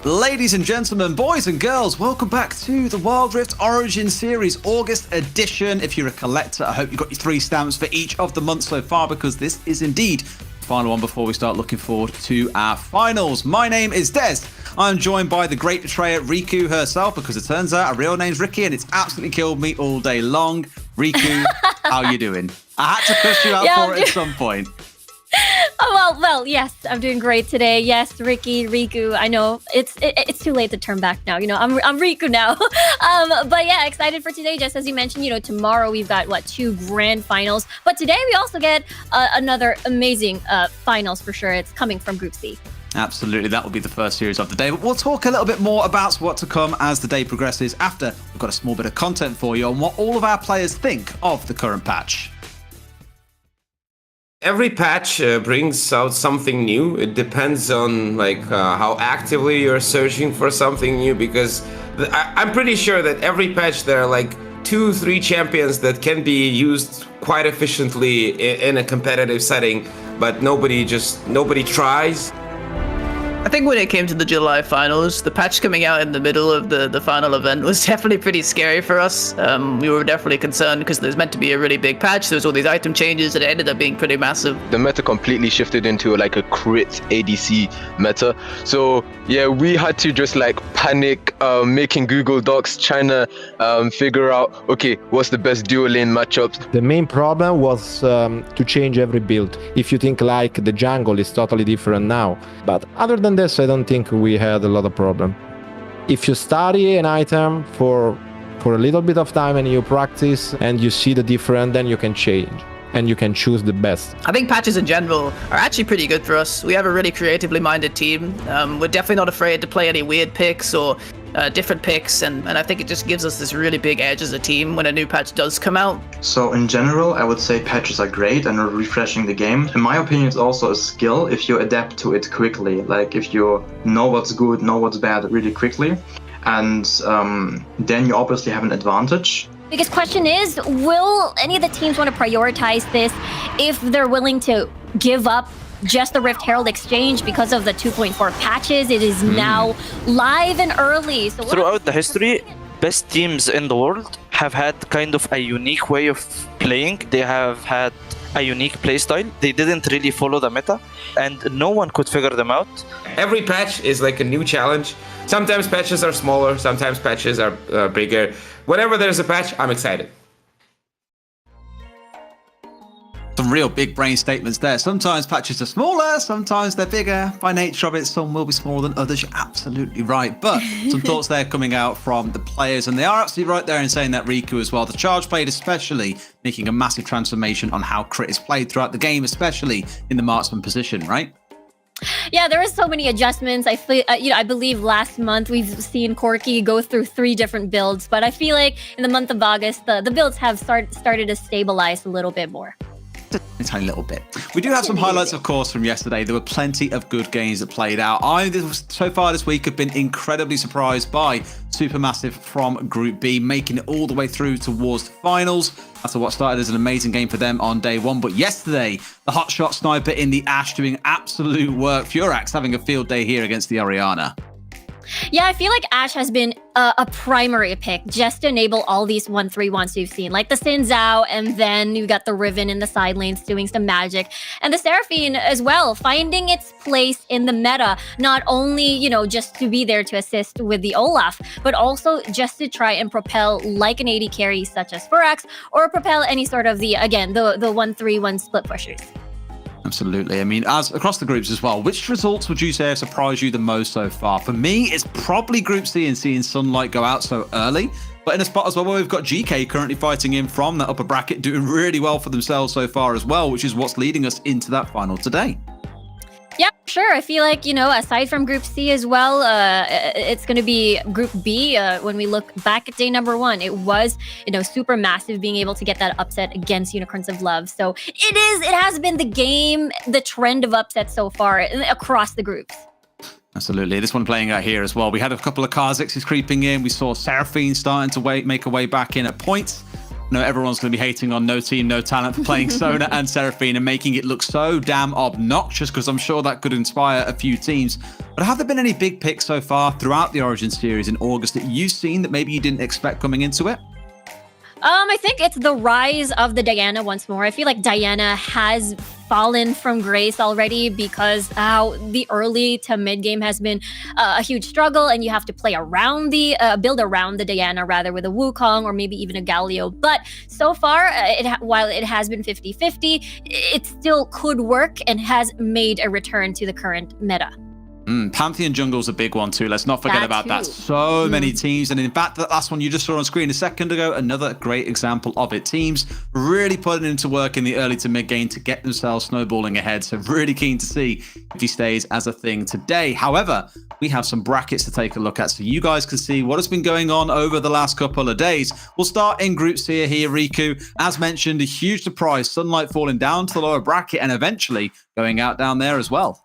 Ladies and gentlemen, boys and girls, welcome back to the Wild Rift Origin Series August edition. If you're a collector, I hope you got your 3 stamps for each of the months so far, because this is indeed the final one before we start looking forward to our finals. My name is Des. I'm joined by the great betrayer Riku herself, because it turns out her real name's Ricky and it's absolutely killed me all day long. Riku, how you doing? I had to push you out for it at some point. Oh, well, yes, I'm doing great today. Yes, Riku, I know it's too late to turn back now. You know, I'm Riku now. But yeah, excited for today. Just as you mentioned, you know, tomorrow we've got 2 grand finals, but today we also get another amazing finals for sure. It's coming from Group C. Absolutely, that will be the first series of the day. But we'll talk a little bit more about what to come as the day progresses after we've got a small bit of content for you on what all of our players think of the current patch. Every patch brings out something new. It depends on how actively you're searching for something new, because I'm pretty sure that every patch there are 2-3 champions that can be used quite efficiently in a competitive setting, but nobody tries. I think when it came to the July finals, the patch coming out in the middle of the final event was definitely pretty scary for us. We were definitely concerned because there's meant to be a really big patch. There was all these item changes and it ended up being pretty massive. The meta completely shifted into a crit ADC meta. So yeah, we had to just panic, making Google Docs, trying to figure out, okay, what's the best dual lane matchups. The main problem was to change every build. If you think the jungle is totally different now, but other than this, I don't think we had a lot of problem. If you study an item for a little bit of time and you practice and you see the difference, then you can change and you can choose the best. I think patches in general are actually pretty good for us. We have a really creatively minded team. We're definitely not afraid to play any weird picks or different picks, and I think it just gives us this really big edge as a team when a new patch does come out. So in general, I would say patches are great and are refreshing the game. In my opinion, it's also a skill if you adapt to it quickly. If you know what's good, know what's bad really quickly, and then you obviously have an advantage. Biggest question is, will any of the teams want to prioritize this if they're willing to give up just the Rift Herald exchange because of the 2.4 patches? It is now live and early. So throughout the history, best teams in the world have had kind of a unique way of playing. They have had a unique playstyle. They didn't really follow the meta, and no one could figure them out. Every patch is a new challenge. Sometimes patches are smaller, sometimes patches are bigger. Whenever there's a patch, I'm excited. Some real big brain statements there. Sometimes patches are smaller, sometimes they're bigger. By nature of it, some will be smaller than others. You're absolutely right. But some thoughts there coming out from the players, and they are absolutely right there in saying that, Riku, as well. The Charge played especially making a massive transformation on how crit is played throughout the game, especially in the marksman position, right? Yeah, there is so many adjustments. I feel, I believe last month we've seen Corki go through 3 different builds, but I feel like in the month of August, the builds have started to stabilize a little bit more. A tiny little bit. We do have some highlights, of course, from yesterday. There were plenty of good games that played out. So far this week, have been incredibly surprised by Supermassive from Group B, making it all the way through towards the finals after what started as an amazing game for them on day 1. But yesterday, the hotshot sniper in the Ashe doing absolute work. Furax having a field day here against the Orianna. Yeah, I feel like Ashe has been a primary pick just to enable all these 1-3-1s you've seen, like the Xin Zhao, and then you got the Riven in the side lanes doing some magic, and the Seraphine as well, finding its place in the meta, not only, just to be there to assist with the Olaf, but also just to try and propel like an AD carry such as Furax, or propel any sort of the 1-3-1 split pushers. Absolutely. I mean, as across the groups as well, which results would you say have surprised you the most so far? For me, it's probably Group C and seeing Sunlight go out so early. But in a spot as well where we've got GK currently fighting in from that upper bracket, doing really well for themselves so far as well, which is what's leading us into that final today. Yeah, sure. I feel like, aside from Group C as well, it's going to be Group B. When we look back at day number 1, it was, super massive being able to get that upset against Unicorns of Love. So it has been the trend of upsets so far across the groups. Absolutely. This one playing out here as well. We had a couple of Kha'Zixes creeping in. We saw Seraphine starting to make her way back in at points. I know everyone's going to be hating on No Team, No Talent for playing Sona and Seraphine and making it look so damn obnoxious, because I'm sure that could inspire a few teams. But have there been any big picks so far throughout the Origin series in August that you've seen that maybe you didn't expect coming into it? I think it's the rise of the Diana once more. I feel like Diana has fallen from grace already because how the early to mid game has been a huge struggle, and you have to play around build around the Diana rather with a Wukong or maybe even a Galio. But so far, while it has been 50-50, it still could work and has made a return to the current meta. Pantheon Jungle's a big one too. Let's not forget about that. So many teams. And in fact, that last one you just saw on screen a second ago, another great example of it. Teams really putting into work in the early to mid game to get themselves snowballing ahead. So really keen to see if he stays as a thing today. However, we have some brackets to take a look at so you guys can see what has been going on over the last couple of days. We'll start in Group C here, Riku. As mentioned, a huge surprise. Sunlight falling down to the lower bracket and eventually going out down there as well.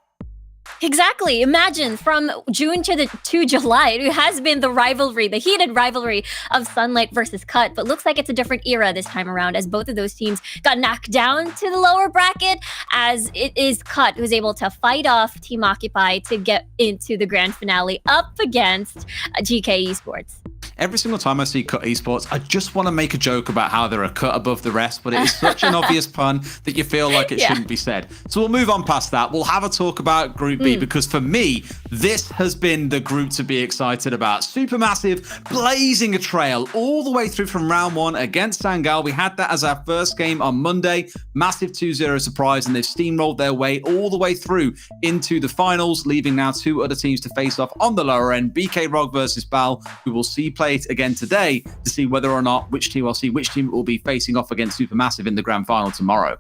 Exactly. Imagine from June to July, it has been the rivalry, the heated rivalry of Sunlight versus Cut. But looks like it's a different era this time around, as both of those teams got knocked down to the lower bracket, as it is Cut who's able to fight off Team Occupy to get into the grand finale up against GK Esports. Every single time I see Cut Esports, I just want to make a joke about how they're a cut above the rest, but it is such an obvious pun that you feel like it shouldn't be said. So we'll move on past that. We'll have a talk about Group B, because for me, this has been the group to be excited about. Supermassive, blazing a trail all the way through from round one against Sangal. We had that as our first game on Monday. Massive 2-0 surprise, and they've steamrolled their way all the way through into the finals, leaving now two other teams to face off on the lower end. BK Rog versus Bal, who will see play it again today to see whether or not which team will be facing off against Supermassive in the grand final tomorrow.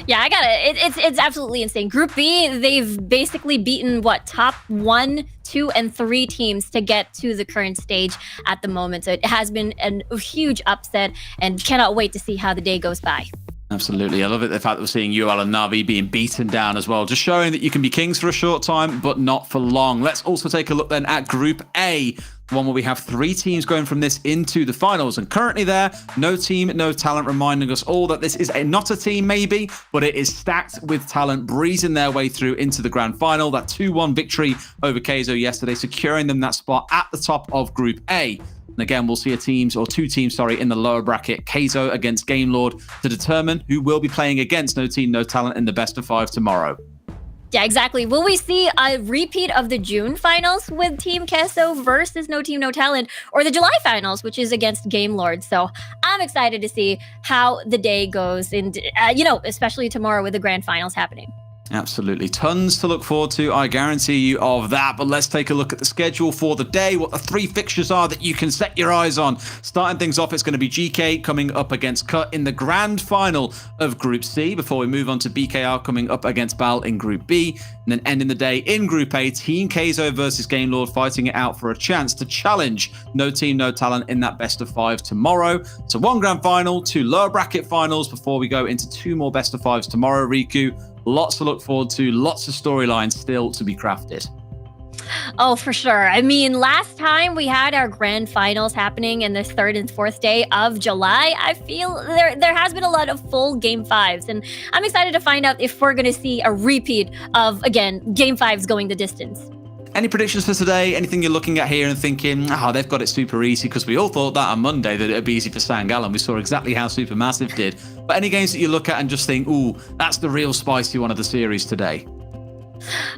Yeah, I got it. It's absolutely insane. Group B, they've basically beaten top 1, 2, and 3 teams to get to the current stage at the moment. So it has been a huge upset, and cannot wait to see how the day goes by. Absolutely. I love it, the fact that we're seeing UL and Na'Vi being beaten down as well, just showing that you can be kings for a short time, but not for long. Let's also take a look then at Group A, the one where we have 3 teams going from this into the finals. And currently there, No Team, No Talent, reminding us all that this is not a team maybe, but it is stacked with talent, breezing their way through into the grand final. That 2-1 victory over Keizo yesterday, securing them that spot at the top of Group A. And again, we'll see two teams in the lower bracket, Keizo against Gamelord, to determine who will be playing against No Team, No Talent in the best of 5 tomorrow. Yeah, exactly. Will we see a repeat of the June finals with Team Keizo versus No Team, No Talent, or the July finals, which is against Gamelord? So I'm excited to see how the day goes, and especially tomorrow with the grand finals happening. Absolutely. Tons to look forward to, I guarantee you of that. But let's take a look at the schedule for the day, what the 3 fixtures are that you can set your eyes on. Starting things off, it's going to be GK coming up against Cut in the grand final of Group C, before we move on to BKR coming up against Bal in Group B. And then ending the day in Group A, Team Keizo versus Gamelord, fighting it out for a chance to challenge No Team, No Talent in that best of 5 tomorrow. So 1 grand final, 2 lower bracket finals before we go into 2 more best of 5s tomorrow, Riku. Lots to look forward to, lots of storylines still to be crafted. Oh, for sure. I mean, last time we had our grand finals happening in the 3rd and 4th day of July, I feel there has been a lot of full game 5s, and I'm excited to find out if we're going to see a repeat of, again, game 5s going the distance. Any predictions for today? Anything you're looking at here and thinking, they've got it super easy, because we all thought that on Monday that it would be easy for Sangal, and we saw exactly how Supermassive did. But any games that you look at and just think, ooh, that's the real spicy one of the series today?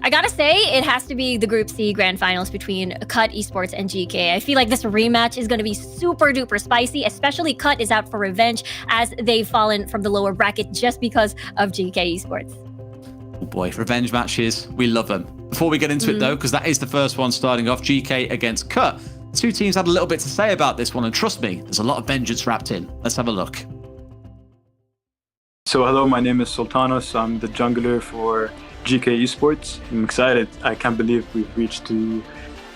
I gotta say, it has to be the Group C grand finals between Cut Esports and GK. I feel like this rematch is going to be super duper spicy, especially Cut is out for revenge as they've fallen from the lower bracket just because of GK Esports. Oh boy, revenge matches, we love them. Before we get into it though, because that is the first one starting off, GK against Cut. The 2 teams had a little bit to say about this one, and trust me, there's a lot of vengeance wrapped in. Let's have a look. So hello, my name is Sultanos. I'm the jungler for GK Esports. I'm excited. I can't believe we've reached to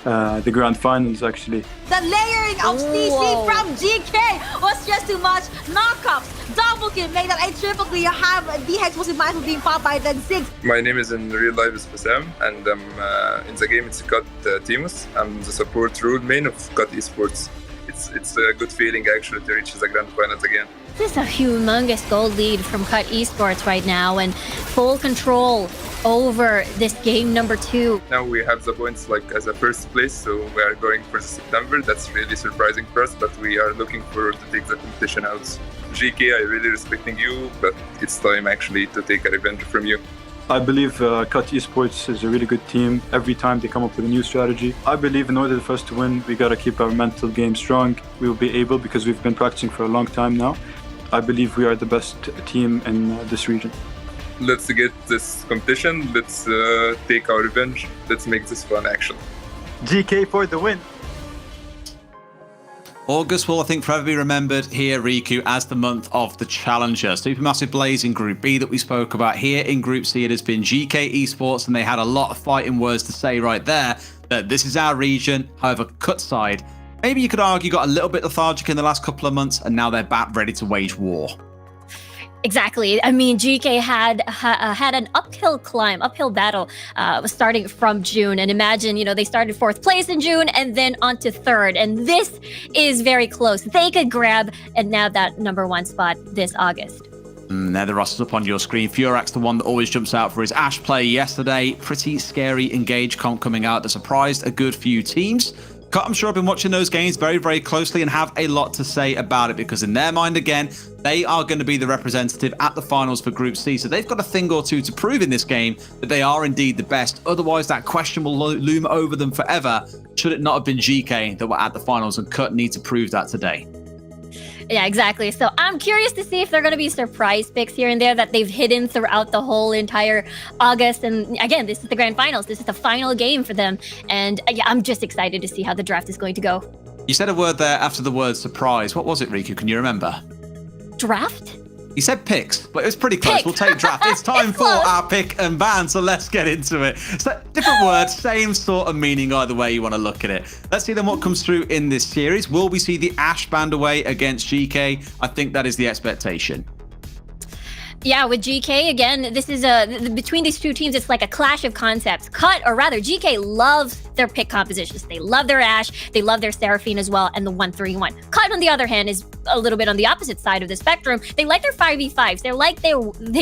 the grand finals, actually. The layering of CC from GK was just too much. Knockups, double kill, made that a triple kill. You have DHEX was in being popped by then 6. My name is in real life is Bassam, and in the game it's Cut Timus. I'm the support role main of Cut Esports. it's a good feeling actually to reach the grand finals again. This is a humongous gold lead from Cut Esports right now and full control over this game number 2. Now we have the points like as a first place, so we are going for the September. That's really surprising for us, but we are looking forward to take the competition out. GK, I really respecting you, but it's time actually to take a revenge from you. I believe Cut Esports is a really good team. Every time they come up with a new strategy, I believe in order for us to win, we gotta keep our mental game strong. We will be able, because we've been practicing for a long time now. I believe we are the best team in this region. Let's get this competition. Let's take our revenge. Let's make this fun, actually. GK for the win. August will, I think, forever be remembered here, Riku, as the month of the Challenger. Supermassive Blaze in Group B that we spoke about. Here in Group C, it has been GK Esports, and they had a lot of fighting words to say right there that this is our region. However, Cut side, maybe you could argue, got a little bit lethargic in the last couple of months, and now they're back ready to wage war. Exactly. I mean, GK had an uphill battle starting from June. And imagine, they started 4th place in June and then on to 3rd. And this is very close. They could grab and nab that number 1 spot this August. There the rosters up on your screen. Furax, the one that always jumps out for his Ashe play yesterday. Pretty scary Engage comp coming out that surprised a good few teams. Cut, I'm sure, I've been watching those games very, very closely and have a lot to say about it, because in their mind, again, they are going to be the representative at the finals for Group C. So they've got a thing or two to prove in this game that they are indeed the best. Otherwise, that question will loom over them forever. Should it not have been GK that were at the finals, and Cut need to prove that today. Yeah, exactly. So I'm curious to see if there are going to be surprise picks here and there that they've hidden throughout the whole entire August. And again, this is the grand finals. This is the final game for them. And yeah, I'm just excited to see how the draft is going to go. You said a word there after the word surprise. What was it, Riku? Can you remember? Draft? You said picks, but it was pretty close. Pick. We'll take draft. It's time for close. our pick and ban, so let's get into it. So, different words, same sort of meaning either way you want to look at it. Let's see then what comes through in this series. Will we see the Ashe banned away against GK? I think that is the expectation. Yeah, with GK, again, this is between these two teams, it's like a clash of concepts. Cut, or rather, GK loves their pick compositions. They love their Ashe, they love their Seraphine as well, and the 1-3-1. Cut, on the other hand, is a little bit on the opposite side of the spectrum. They like their 5v5s. They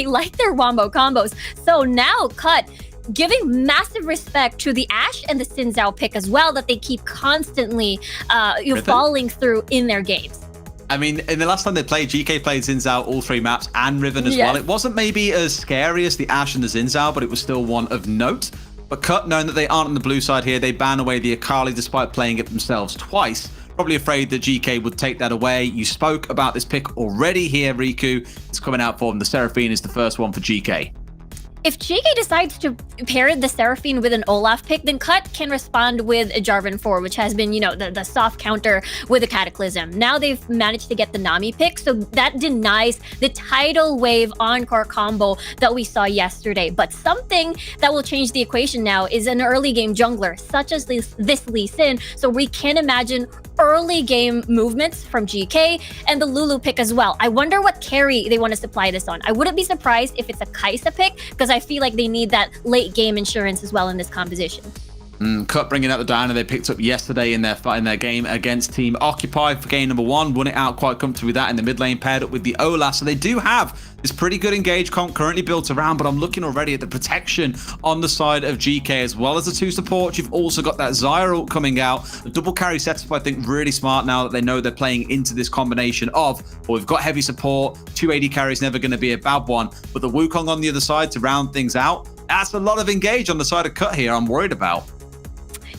like their wombo combos. So now, Cut, giving massive respect to the Ashe and the Xin Zhao pick as well, that they keep constantly falling through in their games. I mean, in the last time they played, GK played Xin Zhao all 3 maps and Riven as well. It wasn't maybe as scary as the Ashe and the Xin Zhao, but it was still one of note. But Cut, knowing that they aren't on the blue side here, they ban away the Akali despite playing it themselves twice. Probably afraid that GK would take that away. You spoke about this pick already here, Riku. It's coming out for them. The Seraphine is the first one for GK. If GK decides to pair the Seraphine with an Olaf pick, then Cut can respond with a Jarvan 4, which has been, the soft counter with a Cataclysm. Now they've managed to get the Nami pick, so that denies the Tidal Wave Encore combo that we saw yesterday. But something that will change the equation now is an early game jungler, such as this Lee Sin, so we can imagine early game movements from GK and the Lulu pick as well. I wonder what carry they want to supply this on. I wouldn't be surprised if it's a Kai'Sa pick, because I feel like they need that late game insurance as well in this composition. Cut bringing out the Diana they picked up yesterday in their game against Team Occupy for game number 1. Won it out quite comfortably with that in the mid lane, paired up with the Olaf. So they do have this pretty good engage comp currently built around, but I'm looking already at the protection on the side of GK as well as the 2 supports. You've also got that Zyra ult coming out. The double carry setup, I think, really smart now that they know they're playing into this combination of, well, we've got heavy support, 2 AD carries never going to be a bad one, but the Wukong on the other side to round things out. That's a lot of engage on the side of Cut here I'm worried about.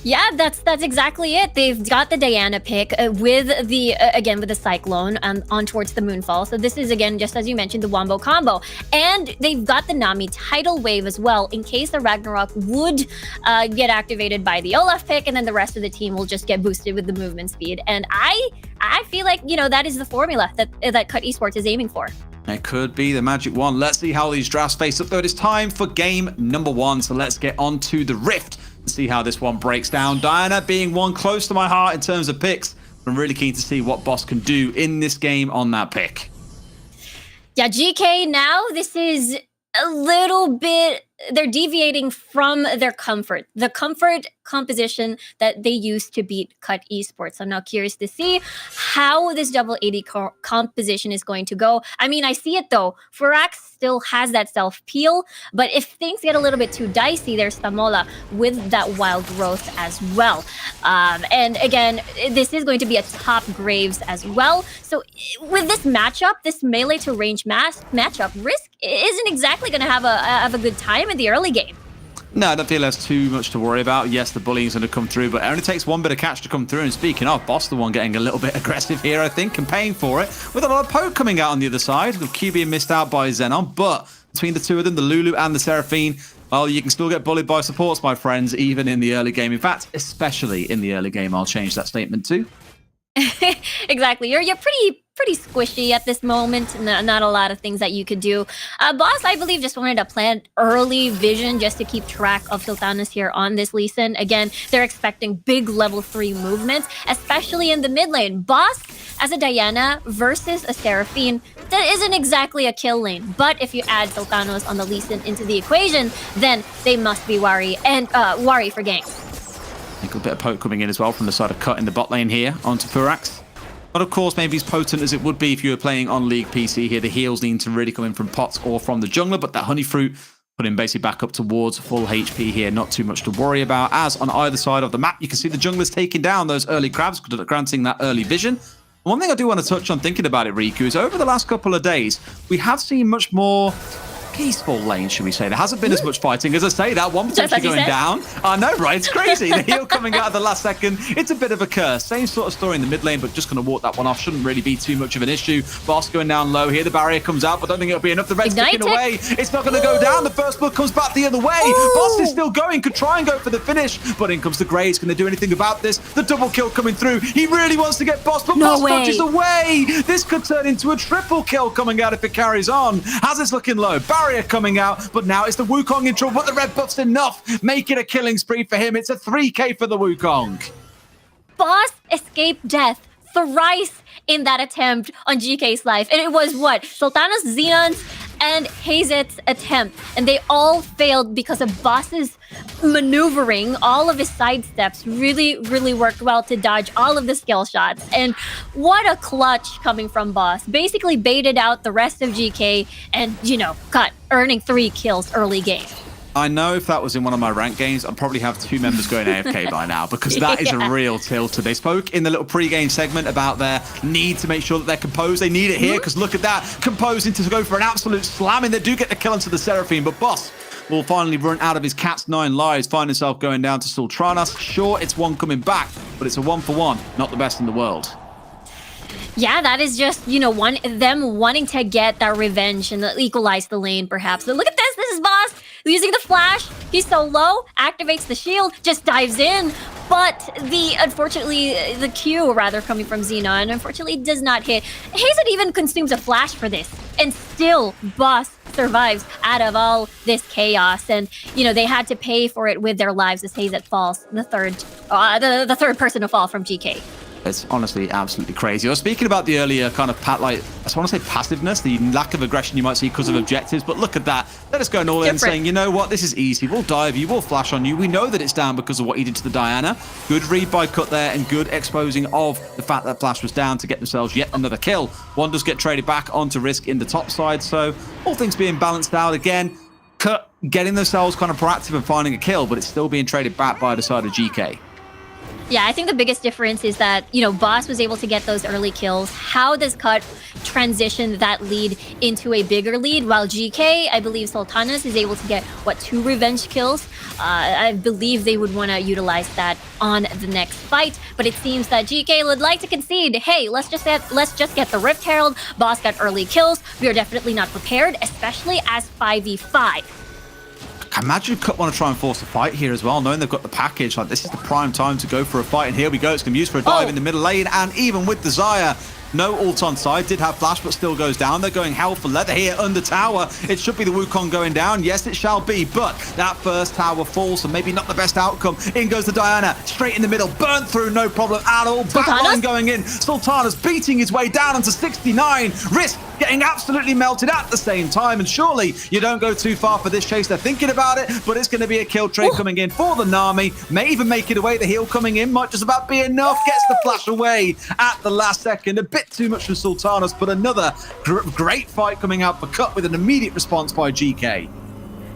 Yeah, that's exactly it. They've got the Diana pick with the again with the Cyclone on towards the Moonfall. So this is, again, just as you mentioned, the Wombo combo. And they've got the Nami Tidal Wave as well, in case the Ragnarok would get activated by the Olaf pick, and then the rest of the team will just get boosted with the movement speed. And I feel like, that is the formula that Cut Esports is aiming for. It could be the magic one. Let's see how these drafts face up, though. It is time for game number 1. So let's get on to the Rift and see how this one breaks down. Diana being one close to my heart in terms of picks. I'm really keen to see what Boss can do in this game on that pick. Yeah, GK now, this is a little bit they're deviating from their the comfort composition that they used to beat Cut Esports. I'm now curious to see how this double AD composition is going to go. I mean, I see it though. Furax still has that self peel, but if things get a little bit too dicey, there's Tamola with that wild growth as well. And again, this is going to be a top Graves as well. So with this matchup, this melee to range matchup, Risk isn't exactly going to have a good time in the early game. No, I don't feel there's too much to worry about. Yes, the bullying's going to come through, but it only takes one bit of catch to come through. And speaking of, Boss, the one getting a little bit aggressive here, I think, and paying for it, with a lot of poke coming out on the other side. The Q being missed out by Xenon, but between the two of them, the Lulu and the Seraphine, well, you can still get bullied by supports, my friends, even in the early game. In fact, especially in the early game. I'll change that statement too. Exactly. You're pretty squishy at this moment. Not a lot of things that you could do. Boss, I believe, just wanted to plant early vision just to keep track of Sultanas here on this Lee Sin. Again, they're expecting big level 3 movements, especially in the mid lane. Boss, as a Diana versus a Seraphine, that isn't exactly a kill lane. But if you add Sultanos on the Lee Sin into the equation, then they must be worry for ganks. A good bit of poke coming in as well from the side of Cut in the bot lane here onto Furax. But of course, maybe as potent as it would be if you were playing on League PC here, the heals need to really come in from Pots or from the jungler, but that Honey Fruit put him basically back up towards full HP here, not too much to worry about. As on either side of the map, you can see the junglers taking down those early crabs, granting that early vision. One thing I do want to touch on thinking about it, Riku, is over the last couple of days, we have seen much more peaceful lane, should we say. There hasn't been as much fighting. As I say, that one potentially going down. I know, right? It's crazy. The heal coming out at the last second. It's a bit of a curse. Same sort of story in the mid lane, but just going to walk that one off. Shouldn't really be too much of an issue. Boss going down low here. The barrier comes out, but I don't think it'll be enough. The red's sticking away. It's not going to go down. The first blood comes back the other way. Boss is still going. Could try and go for the finish, but in comes the Graves. Going to do anything about this? The double kill coming through. He really wants to get Boss, but Boss dodges away. This could turn into a triple kill coming out if it carries on. Hazard's looking low. Barrier coming out. But now it's the Wukong in trouble, but the red buff's enough. Make it a killing spree for him. It's a 3k for the Wukong. Boss escaped death thrice in that attempt on GK's life. And it was what? Sultanas, Xenon's, and Hazet's attempt. And they all failed because of Boss's maneuvering. All of his sidesteps really worked well to dodge all of the skill shots. And what a clutch coming from Boss. Basically baited out the rest of GK and, Cut, earning 3 kills early game. I know if that was in one of my ranked games, I'd probably have 2 members going AFK by now, because that is a real tilter. They spoke in the little pre-game segment about their need to make sure that they're composed. They need it here, because look at that. Composing to go for an absolute slamming. They do get the kill onto the Seraphine, but Boss will finally run out of his cat's 9 lives, find himself going down to Sultanas. Sure, it's one coming back, but it's a 1-for-1. Not the best in the world. Yeah, that is just, them wanting to get that revenge and equalize the lane, perhaps. But look at this. This is Boss using the flash. He's so low, activates the shield, just dives in. But unfortunately, the Q, coming from Xenon, unfortunately does not hit. Hazet even consumes a flash for this. And still, Boss survives out of all this chaos. And, they had to pay for it with their lives as Hazet falls, the third person to fall from GK. It's honestly absolutely crazy. I was speaking about the earlier kind of I just want to say passiveness, the lack of aggression you might see because of objectives, but look at that. Let us go all in saying, you know what, this is easy. We'll dive you, we'll flash on you. We know that it's down because of what he did to the Diana. Good read by Cut there and good exposing of the fact that Flash was down to get themselves yet another kill. One does get traded back onto Risk in the top side, so all things being balanced out again. Cut getting themselves kind of proactive and finding a kill, but it's still being traded back by the side of GK. Yeah, I think the biggest difference is that, Boss was able to get those early kills. How does Cut transition that lead into a bigger lead? While GK, I believe Sultanas is able to get, 2 revenge kills? I believe they would want to utilize that on the next fight. But it seems that GK would like to concede. Hey, let's just get the Rift Herald. Boss got early kills. We are definitely not prepared, especially as 5v5. Imagine Cut want to try and force a fight here as well, knowing they've got the package. Like, this is the prime time to go for a fight, and here we go. It's going to be used for a dive in the middle lane, and even with the Xayah, no ult on side, did have flash, but still goes down. They're going hell for leather here under tower. It should be the Wukong going down. Yes, it shall be, but that first tower falls, so maybe not the best outcome. In goes the Diana, straight in the middle, burnt through, no problem at all. Backline going in. Sultanas beating his way down onto 69. Risk getting absolutely melted at the same time. And surely you don't go too far for this chase. They're thinking about it, but it's going to be a kill trade coming in for the Nami. May even make it away. The heal coming in might just about be enough. Gets the flash away at the last second. A bit too much for Sultanas, but another great fight coming out for Cut with an immediate response by GK.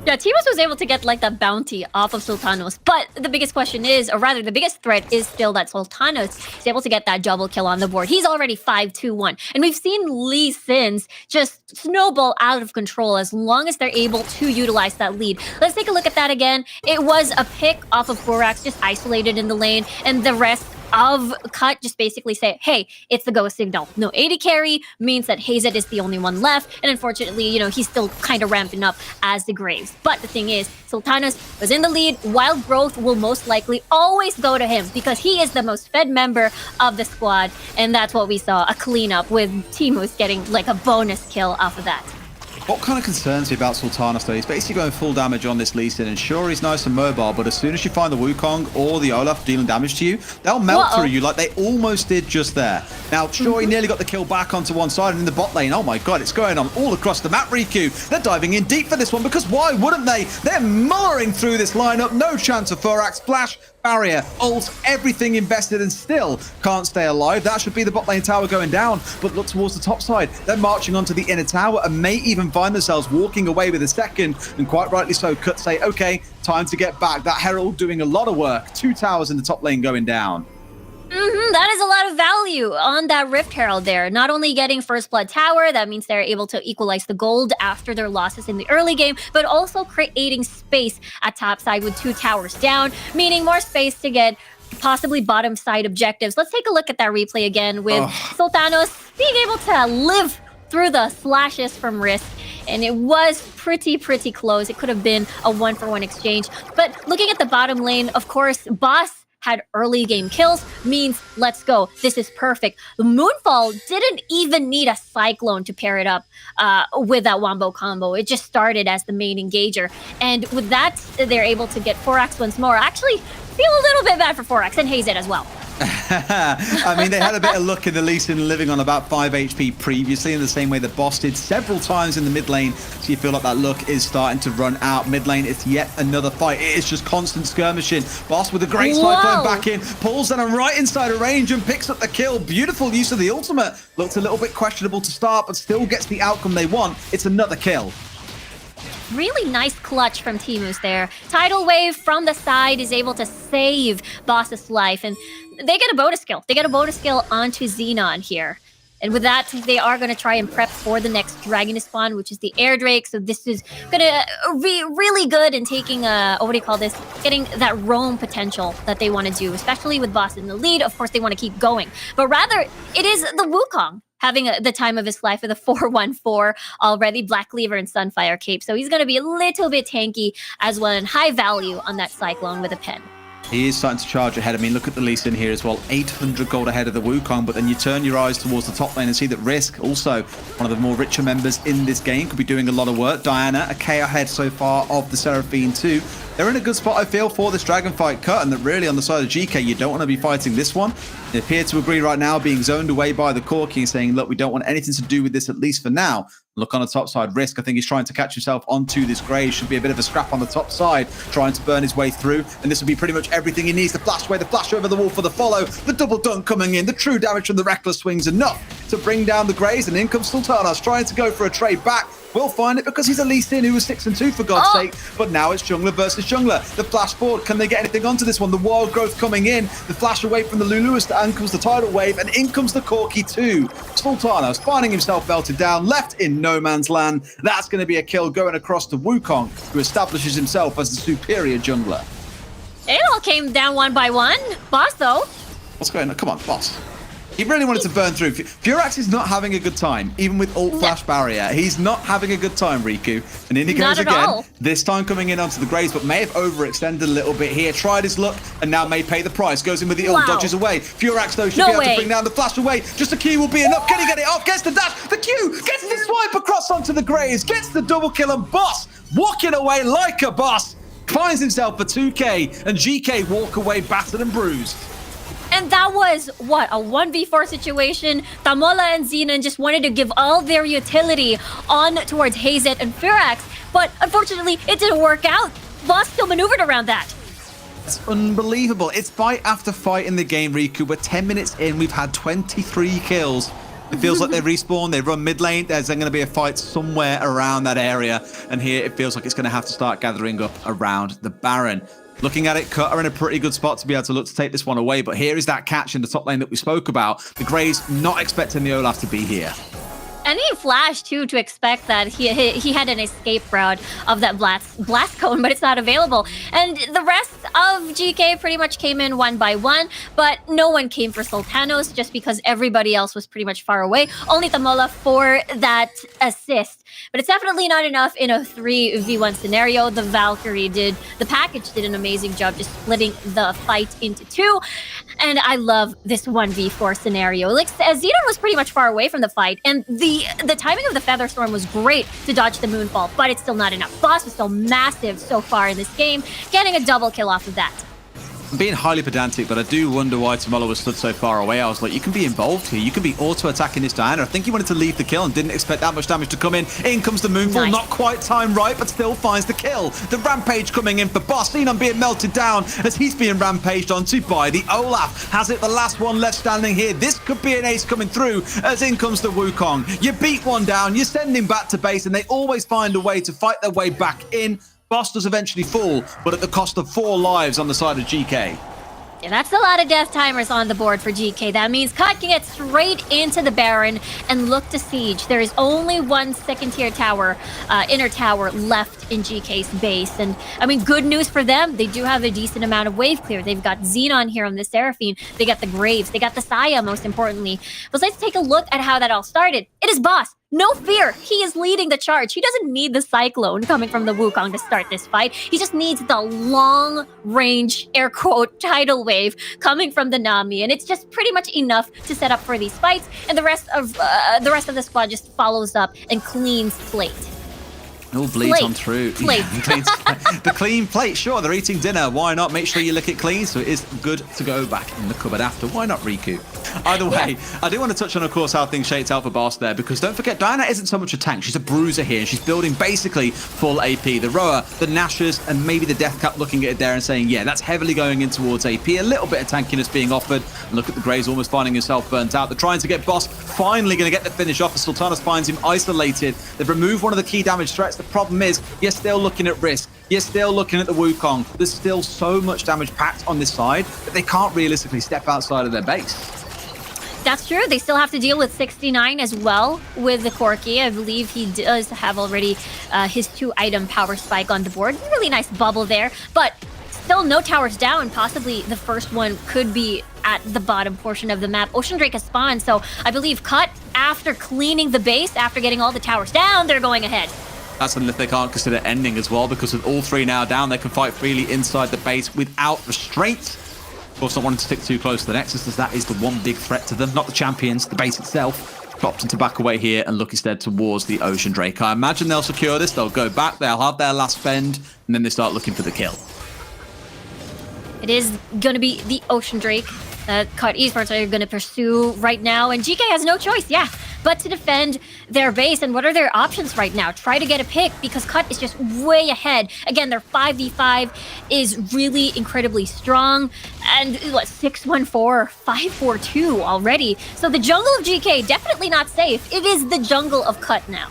Yeah, Timus was able to get like that bounty off of Sultanos, but the biggest question is, or rather the biggest threat is still that Sultanos is able to get that double kill on the board. He's already 5-2-1, and we've seen Lee Sin's just snowball out of control as long as they're able to utilize that lead. Let's take a look at that again. It was a pick off of Forax, just isolated in the lane, and the rest of Cut just basically say, hey, it's the go signal. No AD carry means that Hazed is the only one left, and unfortunately, you know, he's still kind of ramping up as the Graves. But the thing is, Sultanas was in the lead. Wild Growth will most likely always go to him because he is the most fed member of the squad, and that's what we saw, a cleanup with Timus getting like a bonus kill off of that. What kind of concerns me about Sultanas though? He's basically going full damage on this Lee Sin, and sure, he's nice and mobile, but as soon as you find the Wukong or the Olaf dealing damage to you, they'll melt through you like they almost did just there. Now, sure, he nearly got the kill back onto one side, and in the bot lane, oh my god, it's going on all across the map, Riku. They're diving in deep for this one, because why wouldn't they? They're mullering through this lineup. No chance of Forax. Flash, barrier, ult, everything invested, and still can't stay alive. That should be the bot lane tower going down, but look towards the top side. They're marching onto the inner tower and may even find themselves walking away with a second, and quite rightly so. Cut say, okay, time to get back. That Herald doing a lot of work. 2 towers in the top lane going down. That is a lot of value on that Rift Herald there. Not only getting First Blood Tower, that means they're able to equalize the gold after their losses in the early game, but also creating space at top side with 2 towers down, meaning more space to get possibly bottom side objectives. Let's take a look at that replay again with Sultanos being able to live through the slashes from Risk, and it was pretty close. It could have been a 1-for-1 exchange. But looking at the bottom lane, of course, Boss had early game kills, means let's go. This is perfect. The Moonfall didn't even need a Cyclone to pair it up with that Wombo combo. It just started as the main engager. And with that, they're able to get Forax once more. Actually, feel a little bit bad for Forax and Hazed as well. I mean, they had a bit of luck in the Lee Sin living on about 5 HP previously, in the same way that Boss did several times in the mid lane. So you feel like that luck is starting to run out. Mid lane, it's yet another fight. It is just constant skirmishing. Boss with a great cyclone back in, pulls them right inside a range and picks up the kill. Beautiful use of the ultimate. Looked a little bit questionable to start, but still gets the outcome they want. It's another kill. Really nice clutch from Timus there. Tidal Wave from the side is able to save Boss's life, and they get a bonus kill. They get a bonus kill onto Xenon here. And with that, they are going to try and prep for the next Dragon spawn, which is the Air Drake. So this is going to be really good in taking, what do you call this? Getting that roam potential that they want to do, especially with Boss in the lead. Of course, they want to keep going. But rather, it is the Wukong having the time of his life with a 4-1-4 already, Black Cleaver and Sunfire Cape. So he's going to be a little bit tanky as well, and high value on that Cyclone with a pen. He is starting to charge ahead. I mean, look at the Lee Sin here as well. 800 gold ahead of the Wukong, but then you turn your eyes towards the top lane and see that Risk, also one of the more richer members in this game, could be doing a lot of work. Diana, a K ahead so far of the Seraphine too. They're in a good spot, I feel, for this Dragon fight Cut, and that really on the side of GK, you don't want to be fighting this one. They appear to agree right now, being zoned away by the Corki, saying, look, we don't want anything to do with this, at least for now. Look on the top side. Risk, I think he's trying to catch himself onto this Graves. Should be a bit of a scrap on the top side, trying to burn his way through. And this will be pretty much everything he needs. The flash away, the flash over the wall for the follow. The double dunk coming in. The true damage from the Reckless swings enough to bring down the Graves. And in comes Sultanas trying to go for a trade back. We'll find it because he's a Lee Sin who was 6-2 for God's sake. But now it's Jungler versus Jungler. The flash forward. Can they get anything onto this one? The Wild Growth coming in. The flash away from the Lulu as comes the Tidal Wave. And in comes the Corki too. Sultanas finding himself belted down. Left in no man's land. That's going to be a kill going across to Wukong, who establishes himself as the superior jungler. It all came down one by one. Boss, though. What's going on? Come on, Boss. He really wanted to burn through. Furax is not having a good time, even with ult flash barrier. He's not having a good time, Riku. And in he goes again. This time coming in onto the Graves, but may have overextended a little bit here. Tried his luck, and now may pay the price. Goes in with the ult, dodges away. Furax, though, should be able to bring down the flash away. Just a Q will be enough. Can he get it off? Gets the dash. The Q gets the swipe across onto the Graves. Gets the double kill, and Boss walking away like a boss. Finds himself for 2K, and GK walk away battered and bruised. And And that was, what, a 1v4 situation? Tamola and Xenon just wanted to give all their utility on towards Hazet and Firax, but unfortunately, it didn't work out. Boss still maneuvered around that. It's unbelievable. It's fight after fight in the game, Riku. We're 10 minutes in. We've had 23 kills. It feels like they respawn, they run mid lane. There's going to be a fight somewhere around that area. And here it feels like it's going to have to start gathering up around the Baron. Looking at it, Cut are in a pretty good spot to be able to look to take this one away. But here is that catch in the top lane that we spoke about. The Greys not expecting the Olaf to be here. And he flashed too to expect that he had an escape route of that blast cone, but it's not available. And the rest of GK pretty much came in one by one, but no one came for Sultanos just because everybody else was pretty much far away. Only Tamola for that assist. But it's definitely not enough in a 3v1 scenario. The package did an amazing job just splitting the fight into two. And I love this 1v4 scenario. Like, Xenon was pretty much far away from the fight, and the timing of the Featherstorm was great to dodge the Moonfall, but it's still not enough. Boss was still massive so far in this game, getting a double kill off of that. I'm being highly pedantic, but I do wonder why Tamola was stood so far away. I was like, you can be involved here. You can be auto-attacking this Diana. I think he wanted to leave the kill and didn't expect that much damage to come in. In comes the Moonfall, Nice. not quite timed right, but still finds the kill. The Rampage coming in for Boss. Xenon being melted down as he's being rampaged onto by the Olaf. Has it the last one left standing here? This could be an ace coming through as in comes the Wukong. You beat one down, you send him back to base, and they always find a way to fight their way back in. Boss does eventually fall, but at the cost of 4 lives on the side of GK. Yeah, that's a lot of death timers on the board for GK. That means Cut can get straight into the Baron and look to siege. There is only one second-tier tower, inner tower, left in GK's base. And, I mean, good news for them. They do have a decent amount of wave clear. They've got Xenon here on the Seraphine. They got the Graves. They got the Saya, most importantly. But let's take a look at how that all started. It is Boss. No fear. He is leading the charge. He doesn't need the Cyclone coming from the Wukong to start this fight. He just needs the long-range, air quote, tidal wave coming from the Nami. And it's just pretty much enough to set up for these fights. And the rest of the squad just follows up and cleans plate. All bleeds Plate. on through. Plate. The clean plate. Sure, they're eating dinner. Why not? Make sure you lick it clean so it is good to go back in the cupboard after. Why not, Riku? Either way, I do want to touch on, of course, how things shaped out for Boss there, because don't forget, Diana isn't so much a tank. She's a bruiser here. She's building basically full AP. The Roa, the Nashers, and maybe the Death Cap looking at it there and saying, yeah, that's heavily going in towards AP. A little bit of tankiness being offered. And look at the Graves almost finding himself burnt out. They're trying to get Boss finally going to get the finish off as Sultanas finds him isolated. They've removed one of the key damage threats. The problem is, you're still looking at risk. You're still looking at the Wukong. There's still so much damage packed on this side that they can't realistically step outside of their base. That's true. They still have to deal with 69 as well with the Corki. I believe he does have already his 2-item power spike on the board. Really nice bubble there, but still no towers down. Possibly the first one could be at the bottom portion of the map. Ocean Drake has spawned, so I believe Cut, after cleaning the base, after getting all the towers down, they're going ahead. That's something that they can't consider ending as well, because with all 3 now down, they can fight freely inside the base without restraint. Of course, not wanting to stick too close to the Nexus, as that is the one big threat to them, not the champions, the base itself. Drops into back away here and look instead towards the Ocean Drake. I imagine they'll secure this, they'll go back, they'll have their last spend, and then they start looking for the kill. It is going to be the Ocean Drake that Cut Esports are going to pursue right now, and GK has no choice, but to defend their base. And what are their options right now? Try to get a pick, because Cut is just way ahead. Again, their 5v5 is really incredibly strong, and 614, 542 already. So the jungle of GK, definitely not safe. It is the jungle of Cut now.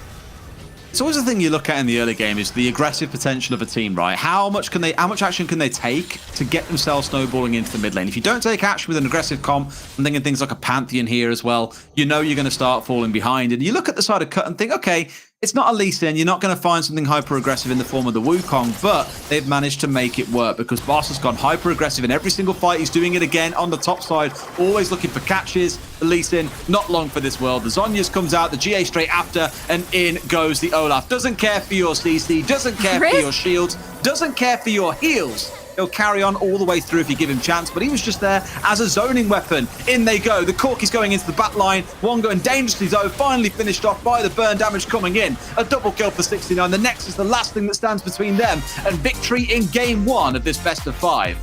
It's always the thing you look at in the early game is the aggressive potential of a team, right? How much action can they take to get themselves snowballing into the mid lane? If you don't take action with an aggressive comp, I'm thinking things like a Pantheon here as well, you know you're going to start falling behind. And you look at the side of Cut and think, okay, it's not a Lee Sin, you're not going to find something hyper-aggressive in the form of the Wukong, but they've managed to make it work, because Boss has gone hyper-aggressive in every single fight. He's doing it again on the top side, always looking for catches. The Lee Sin, not long for this world. The Zhonya's comes out, the GA straight after, and in goes the Olaf. Doesn't care for your CC, doesn't care for your shields, doesn't care for your heals. He'll carry on all the way through if you give him chance, but he was just there as a zoning weapon. In they go. The Corki's going into the back line. One going dangerously though, finally finished off by the burn damage coming in. A double kill for 69. The Nexus, the last thing that stands between them and victory in game 1 of this best of 5.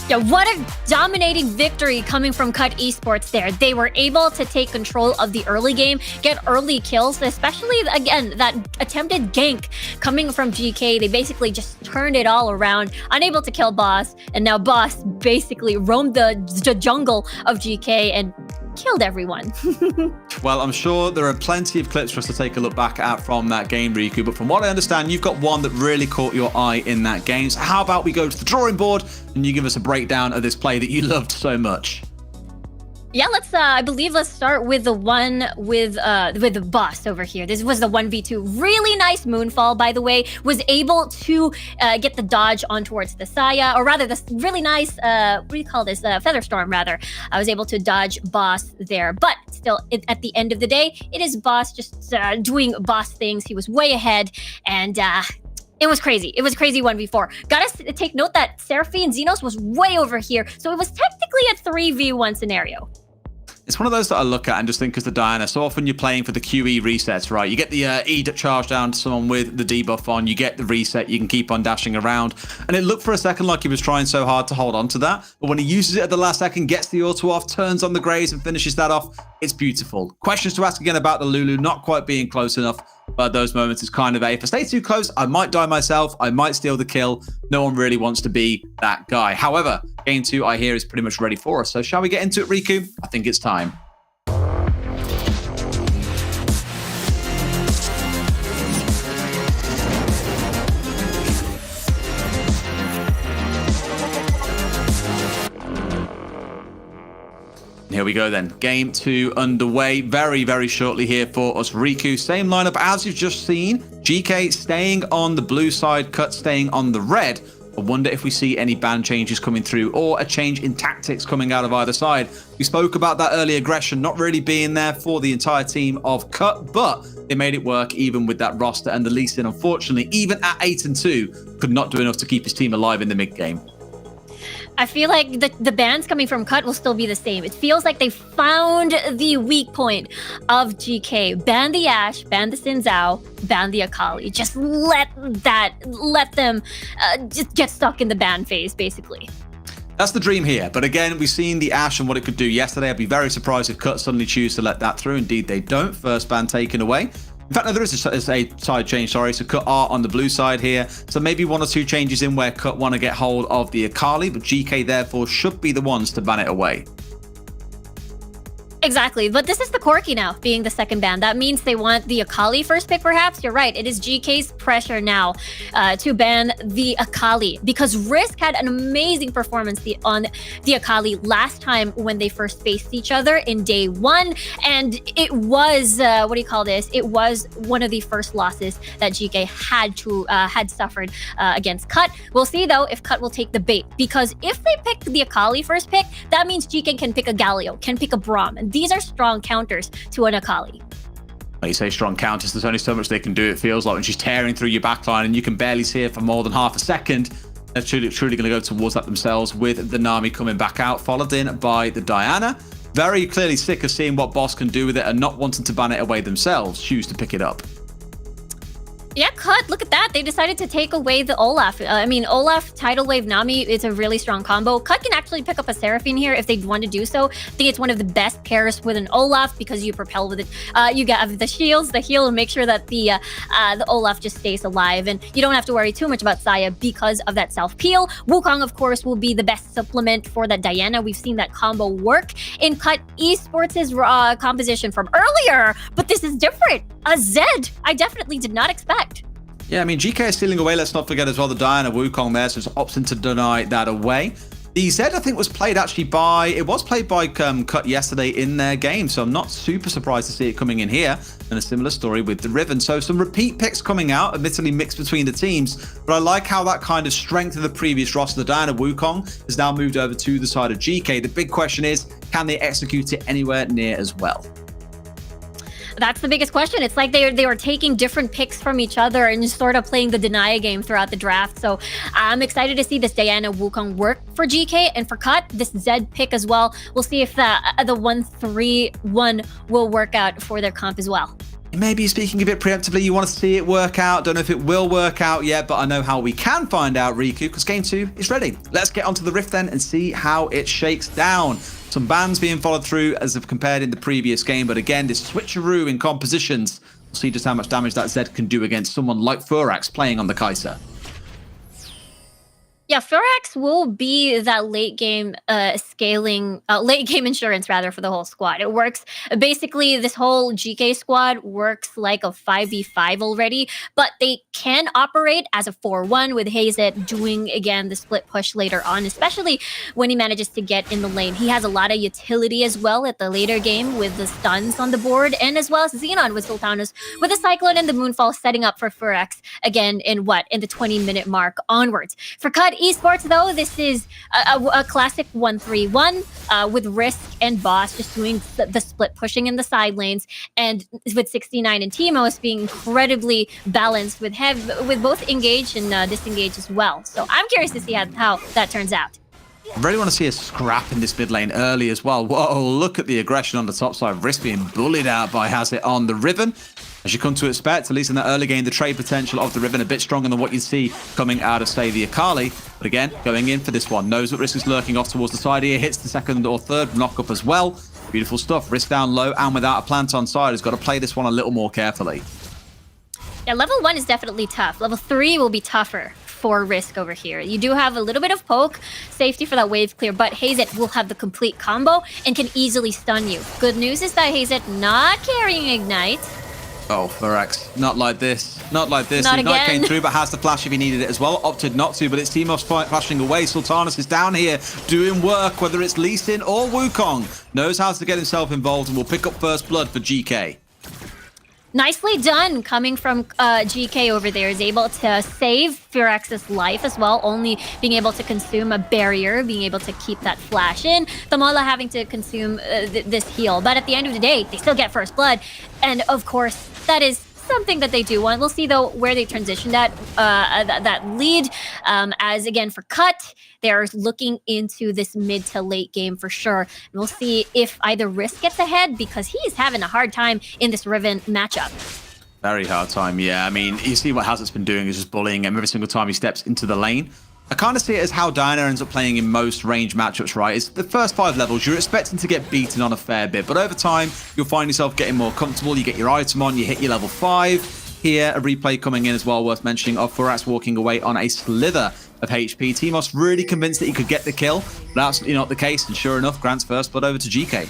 Yeah, what a dominating victory coming from Cut Esports there. They were able to take control of the early game, get early kills, especially, again, that attempted gank coming from GK. They basically just turned it all around, unable to kill Boss, and now Boss basically roamed the jungle of GK and killed everyone. Well, I'm sure there are plenty of clips for us to take a look back at from that game, Riku, but from what I understand, you've got one that really caught your eye in that game. So how about we go to the drawing board and you give us a breakdown of this play that you loved so much? Yeah, let's start with the one with the Boss over here. This was the 1v2. Really nice Moonfall, by the way. Was able to get the dodge on towards the Saya, or rather this really nice, what do you call this? Featherstorm, rather. I was able to dodge Boss there. But still, at the end of the day, it is Boss just doing Boss things. He was way ahead, and it was crazy. It was crazy 1v4. Gotta take note that Seraphine Xenos was way over here, so it was technically a 3v1 scenario. It's one of those that I look at and just think as the Diana. So often you're playing for the QE resets, right? You get the E charge down to someone with the debuff on, you get the reset, you can keep on dashing around. And it looked for a second like he was trying so hard to hold on to that. But when he uses it at the last second, gets the auto off, turns on the Graves and finishes that off, it's beautiful. Questions to ask again about the Lulu not quite being close enough. But those moments is kind of if I stay too close, I might die myself. I might steal the kill. No one really wants to be that guy. However, game 2, I hear, is pretty much ready for us. So shall we get into it, Riku? I think it's time. Here we go then. Game 2 underway very, very shortly here for us. Riku, same lineup as you've just seen. GK staying on the blue side, Cut staying on the red. I wonder if we see any ban changes coming through or a change in tactics coming out of either side. We spoke about that early aggression not really being there for the entire team of Cut, but they made it work even with that roster, and the Lee Sin, unfortunately, even at 8-2, could not do enough to keep his team alive in the mid game. I feel like the bans coming from Cut will still be the same. It feels like they found the weak point of GK. Ban the Ashe, ban the Xin Zhao, ban the Akali. Just let them just get stuck in the ban phase, basically. That's the dream here. But again, we've seen the Ashe and what it could do yesterday. I'd be very surprised if Cut suddenly choose to let that through. Indeed, they don't. First ban taken away. In fact, no, there is a side change, sorry. So Cut are on the blue side here. So maybe 1 or 2 changes in where Cut want to get hold of the Akali, but GK therefore should be the ones to ban it away. Exactly, but this is the Corki now, being the second ban. That means they want the Akali first pick, perhaps? You're right, it is GK's pressure now to ban the Akali, because Risk had an amazing performance on the Akali last time when they first faced each other in day 1, and it was, it was one of the first losses that GK had suffered against Cut. We'll see, though, if Cut will take the bait, because if they pick the Akali first pick, that means GK can pick a Galio, can pick a Braum, and these are strong counters to an Akali. Like you say, strong counters, there's only so much they can do, it feels like, when she's tearing through your backline and you can barely see her for more than half a second. They're truly going to go towards that themselves, with the Nami coming back out, followed in by the Diana. Very clearly sick of seeing what Boss can do with it and not wanting to ban it away themselves, choose to pick it up. Yeah, Cut, look at that. They decided to take away the Olaf. Olaf, Tidal Wave, Nami, it's a really strong combo. Cut can actually pick up a Seraphine here if they want to do so. I think it's one of the best pairs with an Olaf because you propel with it. You get the shields, the heal, and make sure that the Olaf just stays alive. And you don't have to worry too much about Saya because of that self-peel. Wukong, of course, will be the best supplement for that Diana. We've seen that combo work in Cut Esports' composition from earlier, but this is different. A Zed, I definitely did not expect. Yeah, I mean, GK is stealing away. Let's not forget as well the Diana Wukong there, so it's opting to deny that away. The Zed, I think, was played by Cut yesterday in their game, so I'm not super surprised to see it coming in here. And a similar story with the Riven. So some repeat picks coming out, admittedly mixed between the teams, but I like how that kind of strength of the previous roster, the Diana Wukong, has now moved over to the side of GK. The big question is, can they execute it anywhere near as well? That's the biggest question. It's like they were taking different picks from each other and just sort of playing the deny game throughout the draft. So I'm excited to see this Diana Wukong work for GK, and for Cut, this Zed pick as well. We'll see if the 1-3-1 will work out for their comp as well. maybe speaking a bit preemptively, you want to see it work out. Don't know if it will work out yet, but I know how we can find out, Riku, because Game 2 is ready. Let's get onto the Rift then and see how it shakes down. Some bans being followed through as if compared in the previous game, but again, this switcheroo in compositions. We'll see just how much damage that Zed can do against someone like Furax playing on the Kai'Sa. Yeah, Furax will be that late game late game insurance rather for the whole squad. It works basically. This whole GK squad works like a 5v5 already, but they can operate as a 4-1 with Hazet doing again the split push later on, especially when he manages to get in the lane. He has a lot of utility as well at the later game with the stuns on the board, and as well as Xenon with Sultanos with the Cyclone and the Moonfall setting up for Furax again in the 20-minute mark onwards. For Cut Esports, though, this is a classic 1-3-1 with Risk and Boss just doing the split pushing in the side lanes, and with 69 and Timos being incredibly balanced with both engage and disengage as well. So I'm curious to see how that turns out. I really want to see a scrap in this mid lane early as well. Whoa, look at the aggression on the top side. Risk being bullied out by Hazit on the Riven. As you come to expect, at least in the early game, the trade potential of the Riven a bit stronger than what you see coming out of, say, the Akali. But again, going in for this one. Knows that Risk is lurking off towards the side here. Hits the second or third knock-up as well. Beautiful stuff. Risk down low and without a plant on side. Has got to play this one a little more carefully. Yeah, level 1 is definitely tough. Level 3 will be tougher for Risk over here. You do have a little bit of poke, safety for that wave clear, but Hazet will have the complete combo and can easily stun you. Good news is that Hazet not carrying Ignite. Oh, Furax, not like this. Not like this. Not Ignite again. came through, but has the flash if he needed it as well. Opted not to, but it's Timos flashing away. Sultanas is down here doing work, whether it's Lee Sin or Wukong. Knows how to get himself involved and will pick up first blood for GK. Nicely done coming from GK over there. Is able to save Furax's life as well, only being able to consume a barrier, being able to keep that flash in. Tamola having to consume this heal. But at the end of the day, they still get first blood. And of course, that is something that they do want. We'll see, though, where they transition that lead. As, again, for Cut, they're looking into this mid to late game for sure. And we'll see if either Risk gets ahead, because he's having a hard time in this Riven matchup. Very hard time, yeah. I mean, you see what Hazard's been doing is just bullying him every single time he steps into the lane. I kind of see it as how Diana ends up playing in most range matchups, right? It's the first 5 levels, you're expecting to get beaten on a fair bit, but over time, you'll find yourself getting more comfortable, you get your item on, you hit your level 5. Here, a replay coming in as well, worth mentioning, of Furax walking away on a slither of HP. Timos really convinced that he could get the kill, but absolutely not the case, and sure enough, grants first blood over to GK.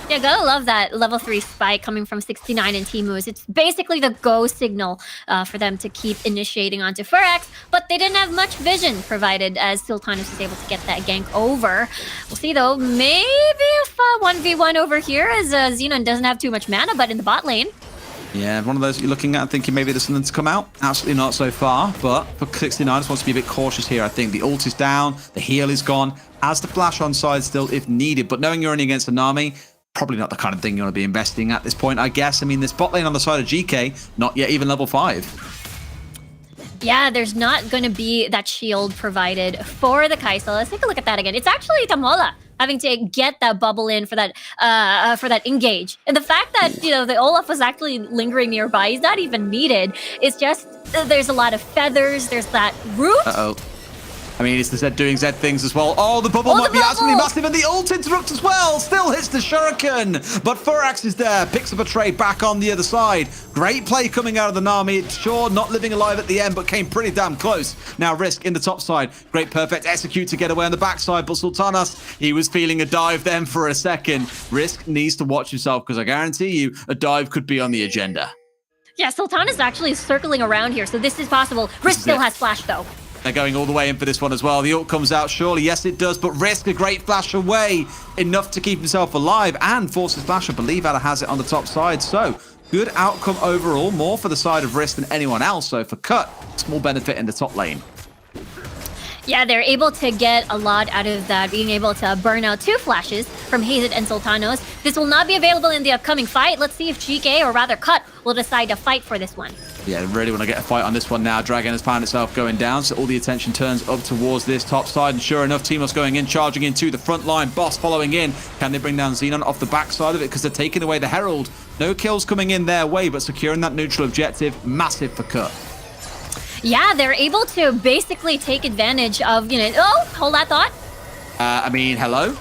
Yeah, gotta love that level 3 spike coming from 69 and Timus. It's basically the go signal for them to keep initiating onto Furax, but they didn't have much vision provided as Sultanos was able to get that gank over. We'll see though, maybe if 1v1 over here as Xenon doesn't have too much mana, but in the bot lane. Yeah, one of those you're looking at thinking maybe there's something to come out. Absolutely not so far, but for 69, just wants to be a bit cautious here, I think. The ult is down, the heal is gone, has the flash on side still if needed, but knowing you're only against a Nami, probably not the kind of thing you want to be investing at this point, I guess. I mean, this bot lane on the side of GK, not yet even level 5. Yeah, there's not going to be that shield provided for the Kai'Sa. Let's take a look at that again. It's actually Tamola having to get that bubble in for that engage. And the fact that, you know, the Olaf was actually lingering nearby is not even needed. It's just there's a lot of feathers. There's that root. Uh-oh. I mean, it's the Zed doing Zed things as well. Oh, the bubble might be absolutely massive, and the ult interrupts as well. Still hits the Shuriken, but Furax is there, picks up a trade back on the other side. Great play coming out of the Nami. Sure, not living alive at the end, but came pretty damn close. Now Risk in the top side. Great, perfect execute to get away on the backside, but Sultanas, he was feeling a dive then for a second. Risk needs to watch himself, because I guarantee you, a dive could be on the agenda. Yeah, Sultan is actually circling around here, so this is possible. Risk still has flash, though. They're going all the way in for this one as well. The ult comes out, surely. Yes, it does, but Risk, a great flash away. Enough to keep himself alive and forces flash, I believe, out of Hazit on the top side. So, good outcome overall. More for the side of Risk than anyone else. So, for Cut, small benefit in the top lane. Yeah, they're able to get a lot out of that, being able to burn out 2 flashes from Hazet and Sultanos. This will not be available in the upcoming fight. Let's see if GK, or rather Cut, will decide to fight for this one. Yeah, really want to get a fight on this one now. Dragon has found itself going down, so all the attention turns up towards this top side. And sure enough, Teemos going in, charging into the front line. Boss following in. Can they bring down Xenon off the backside of it? Because they're taking away the Herald. No kills coming in their way, but securing that neutral objective, massive for Cut. Yeah, they're able to basically take advantage of, oh, hold that thought. I mean, hello?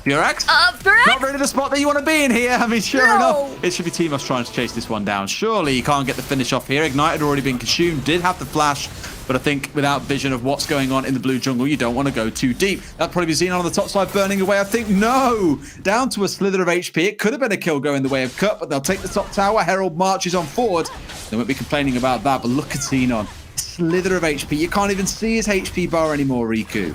Furax? Furax? Not really the spot that you want to be in here. I mean, sure No. enough, it should be Teemos trying to chase this one down. Surely you can't get the finish off here. Ignite had already been consumed, did have the flash, but I think without vision of what's going on in the blue jungle, you don't want to go too deep. That'd probably be Xenon on the top side burning away. I think, no! Down to a slither of HP. It could have been a kill going the way of Cut, but they'll take the top tower. Herald marches on forward. They won't be complaining about that, but look at Xenon. Slither of HP. You can't even see his HP bar anymore, Riku.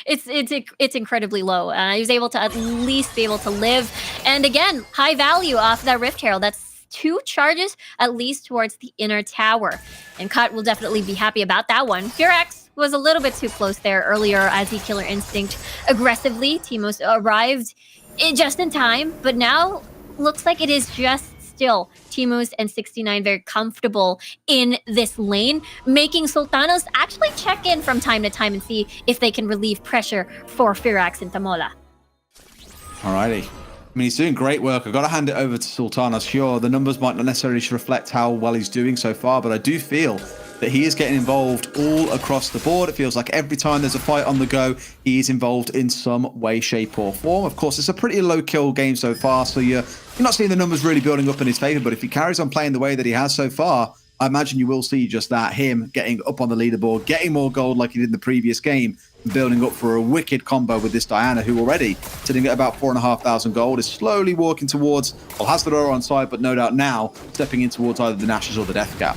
It's incredibly low. He was able to at least be able to live, and again, high value off that Rift Herald. That's 2 charges at least towards the inner tower, and Cut will definitely be happy about that one. Furax was a little bit too close there earlier as he Killer Instinct aggressively. Teemos arrived just in time, but now looks like it is just still Teemos and 69 very comfortable in this lane, making Sultanos actually check in from time to time and see if they can relieve pressure for Furax and Tamola. Alrighty. I mean, he's doing great work. I've got to hand it over to Sultanas. Sure, the numbers might not necessarily reflect how well he's doing so far, but I do feel that he is getting involved all across the board. It feels like every time there's a fight on the go, he is involved in some way, shape, or form. Of course, it's a pretty low kill game so far, so you're not seeing the numbers really building up in his favor, but if he carries on playing the way that he has so far, I imagine you will see just that, him getting up on the leaderboard, getting more gold like he did in the previous game, building up for a wicked combo with this Diana, who already sitting at about 4,500 gold, is slowly walking towards, well, has the Aurora on side, but no doubt now stepping in towards either the Nash's or the Death Gap.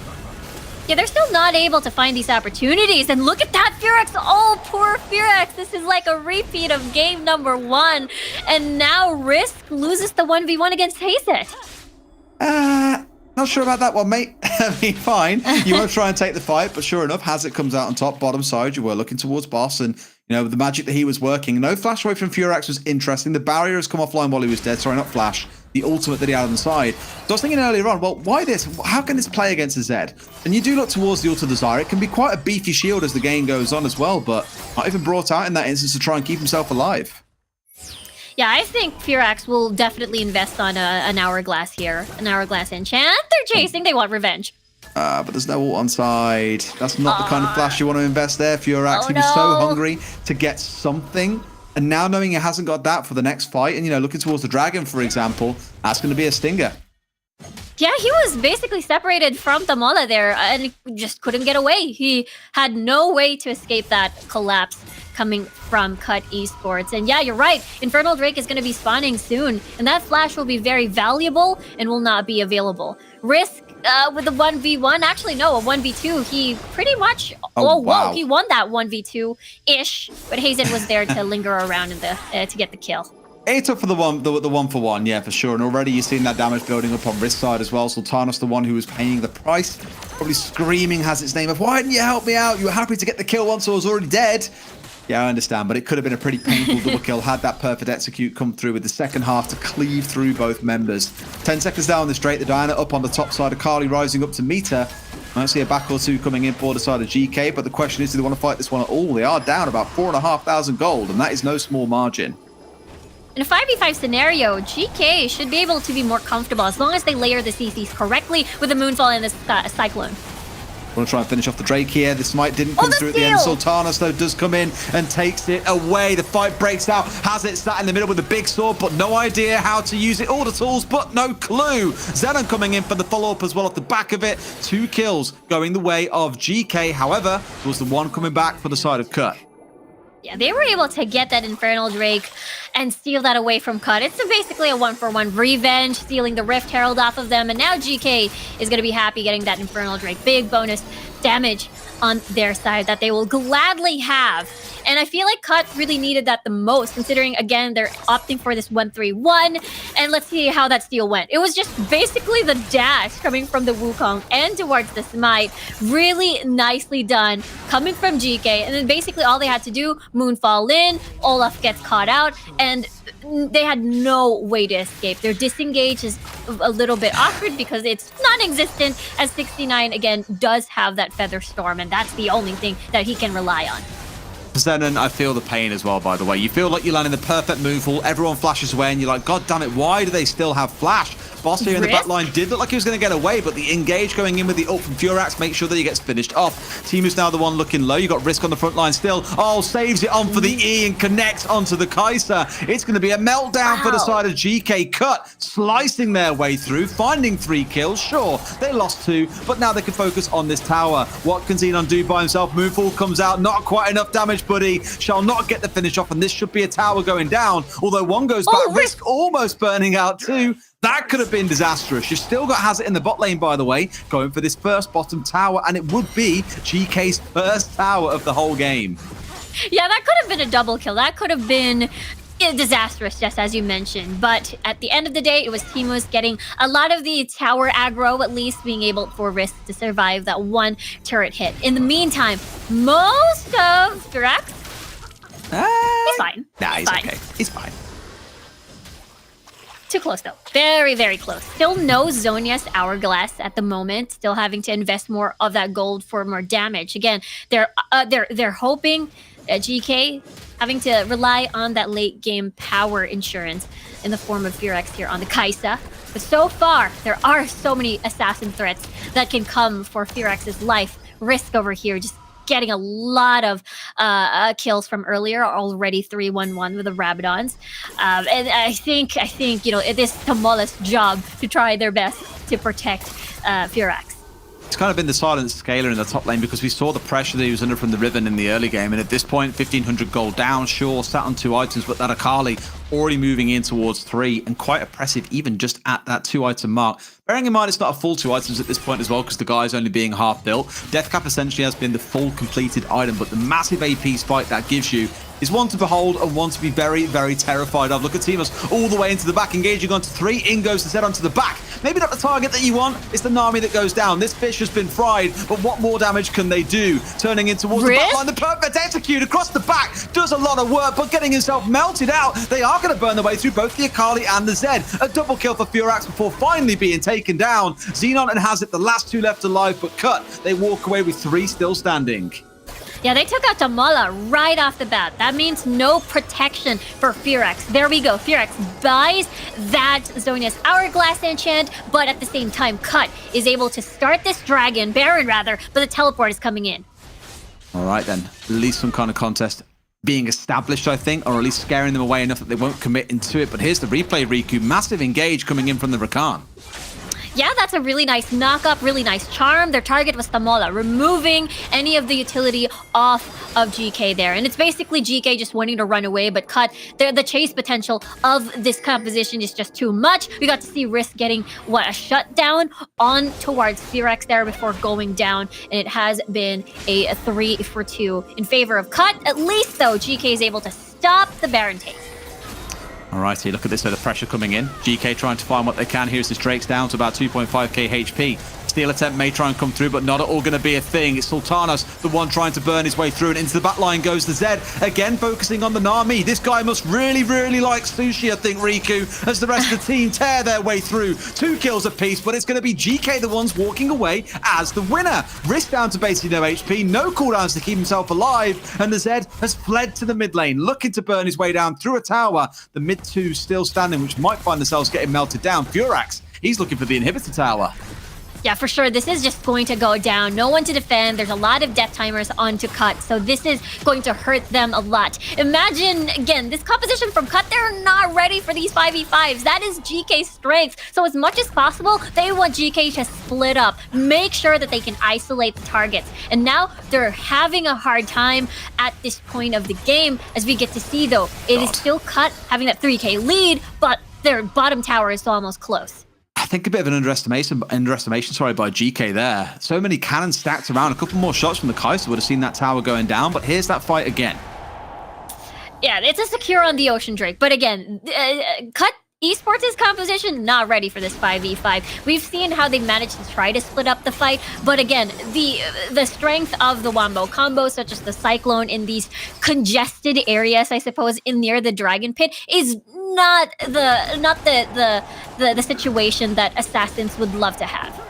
Yeah, they're still not able to find these opportunities. And look at that, Furax. Oh, poor Furax. This is like a repeat of game number 1. And now Risk loses the 1v1 against Hazet. Not sure about that one, mate. I mean, fine. You won't try and take the fight, but sure enough, Hazet comes out on top, bottom side. You were looking towards boss, and the magic that he was working. No flash away from Furax was interesting. The barrier has come offline while he was dead. Sorry, not flash. The ultimate that he had on the side. So I was thinking earlier on, well, why this? How can this play against a Zed? And you do look towards the Ult of the Zyra. It can be quite a beefy shield as the game goes on as well, but not even brought out in that instance to try and keep himself alive. Yeah, I think Furax will definitely invest on an Hourglass here. An Hourglass enchant. They're chasing. They want revenge. But there's no ult on side. That's not the kind of flash you want to invest there. Furax, he was so hungry to get something. And now knowing he hasn't got that for the next fight, and looking towards the dragon, for example, that's going to be a stinger. Yeah, he was basically separated from Tamola there and he just couldn't get away. He had no way to escape that collapse coming from Cut Esports. And yeah, you're right. Infernal Drake is going to be spawning soon, and that flash will be very valuable and will not be available. Risk with the 1v1, actually no, a 1v2, he pretty much, wow. He won that 1v2-ish, but Hazet was there to linger around in to get the kill. It's up for the one for one, yeah, for sure. And already you're seeing that damage building up on Risk side as well. Sultanas, the one who was paying the price, probably screaming has its name of, why didn't you help me out? You were happy to get the kill once I was already dead. Yeah, I understand, but it could have been a pretty painful double kill had that perfect execute come through with the second half to cleave through both members. 10 seconds down the straight, the Diana up on the top side of Carly rising up to meet her. I see a back or two coming in for the side of GK, but the question is, do they want to fight this one at all? They are down about 4,500 gold, and that is no small margin. In a 5v5 scenario, GK should be able to be more comfortable as long as they layer the CCs correctly with the Moonfall and the Cyclone. Want to try and finish off the Drake here. This smite didn't come through at the end. Sultanas, though, does come in and takes it away. The fight breaks out. Has it sat in the middle with a big sword, but no idea how to use it. All the tools, but no clue. Xenon coming in for the follow-up as well off the back of it. 2 kills going the way of GK. However, was the one coming back for the side of Cut. Yeah, they were able to get that Infernal Drake and steal that away from Cut. It's basically a 1-for-1 revenge, stealing the Rift Herald off of them, and now GK is going to be happy getting that Infernal Drake. Big bonus damage on their side that they will gladly have. And I feel like Cut really needed that the most, considering, again, they're opting for this 1-3-1, And let's see how that steal went. It was just basically the dash coming from the Wukong and towards the Smite. Really nicely done coming from GK. And then basically all they had to do, Moonfall in, Olaf gets caught out, and they had no way to escape. Their disengage is a little bit awkward because it's non-existent, as 69 again does have that Feather Storm, and that's the only thing that he can rely on. Zenon, I feel the pain as well, by the way. You feel like you're landing the perfect Moonfall, everyone flashes away, and you're like, God damn it, why do they still have flash? Boss here in the back line did look like he was going to get away, but the engage going in with the ult from Furax makes sure that he gets finished off. Timu's now the one looking low. You got Risk on the front line still. Oh, saves it on for the E and connects onto the Kai'Sa. It's going to be a meltdown for the side of GK. Cut, slicing their way through, finding 3 kills. Sure, they lost 2, but now they can focus on this tower. What can Xenon do by himself? Moonfall comes out, not quite enough damage, buddy. Shall not get the finish off, and this should be a tower going down. Although one goes back, Risk almost burning out too. That could have been disastrous. You've still got Hazard in the bot lane, by the way, going for this first bottom tower, and it would be GK's first tower of the whole game. Yeah, that could have been a double kill. That could have been disastrous, just as you mentioned. But at the end of the day, it was Timu's getting a lot of the tower aggro, at least being able for Risk to survive that one turret hit. In the meantime, most of Furax, he's fine. Nah, he's okay. He's fine. Too close though. Very, very close. Still no Zhonya's Hourglass at the moment. Still having to invest more of that gold for more damage. Again, they're hoping GK having to rely on that late game power insurance in the form of Furax here on the Kai'Sa. But so far, there are so many assassin threats that can come for Furax's life. Risk over here just getting a lot of kills from earlier, already 3-1-1 with the Rabadons. And I think it is Tamola's job to try their best to protect Furax. It's kind of been the silent scaler in the top lane because we saw the pressure that he was under from the Riven in the early game, and at this point 1500 gold down, sure, sat on 2 items, but that Akali already moving in towards 3 and quite oppressive even just at that 2 item mark. Bearing in mind it's not a full 2 items at this point as well because the guy's only being half built. Deathcap essentially has been the full completed item, but the massive AP spike that gives you is one to behold and one to be very, very terrified of. Look at Timus all the way into the back, engaging onto 3. In goes to set onto the back. Maybe not the target that you want. It's the Nami that goes down. This fish has been fried, but what more damage can they do? Turning in towards the back line. The perfect execute across the back does a lot of work, but getting himself melted out. They are going to burn their way through both the Akali and the Zed. A double kill for Furax before finally being taken down. Xenon and Hazard, the last 2 left alive, but Cut, they walk away with 3 still standing. Yeah, they took out Tamola right off the bat. That means no protection for Furax. There we go. Furax buys that Zhonya's Hourglass enchant, but at the same time, Cut is able to start this Baron rather, but the teleport is coming in. All right then, at least some kind of contest being established, I think, or at least scaring them away enough that they won't commit into it. But here's the replay, Riku. Massive engage coming in from the Rakan. Yeah, that's a really nice knock-up, really nice charm. Their target was Tamola, removing any of the utility off of GK there. And it's basically GK just wanting to run away, but Cut, the chase potential of this composition is just too much. We got to see Risk getting, a shutdown on towards Furax there before going down. And it has been a 3-for-2 in favor of Cut. At least, though, GK is able to stop the Baron take. Alrighty, look at this bit of pressure coming in. GK trying to find what they can. Here's this Drake's down to about 2.5k HP. Steal attempt may try and come through, but not at all going to be a thing. It's Sultanas, the one trying to burn his way through, and into the back line goes the Zed. Again, focusing on the Nami. This guy must really, really like sushi, I think, Riku, as the rest of the team tear their way through. 2 kills apiece, but it's going to be GK the ones walking away as the winner. Risk down to basically no HP, no cooldowns to keep himself alive, and the Zed has fled to the mid lane, looking to burn his way down through a tower. The mid 2 still standing, which might find themselves getting melted down. Furax, he's looking for the inhibitor tower. Yeah, for sure. This is just going to go down. No one to defend. There's a lot of death timers on to Cut, so this is going to hurt them a lot. Imagine, again, this composition from Cut, they're not ready for these 5v5s. That is GK's strength. So as much as possible, they want GK to split up, make sure that they can isolate the targets. And now they're having a hard time at this point of the game. As we get to see, though, it is still Cut having that 3k lead, but their bottom tower is almost close. I think a bit of an underestimation by GK there. So many cannons stacked around. A couple more shots from the Kai'Sa would have seen that tower going down, but here's that fight again. Yeah, it's a secure on the Ocean Drake. But again, Cut Esports' composition not ready for this 5v5. We've seen how they managed to try to split up the fight, but again, the strength of the Wombo combos, such as the Cyclone in these congested areas, I suppose, in near the Dragon Pit, is not the situation that Assassins would love to have.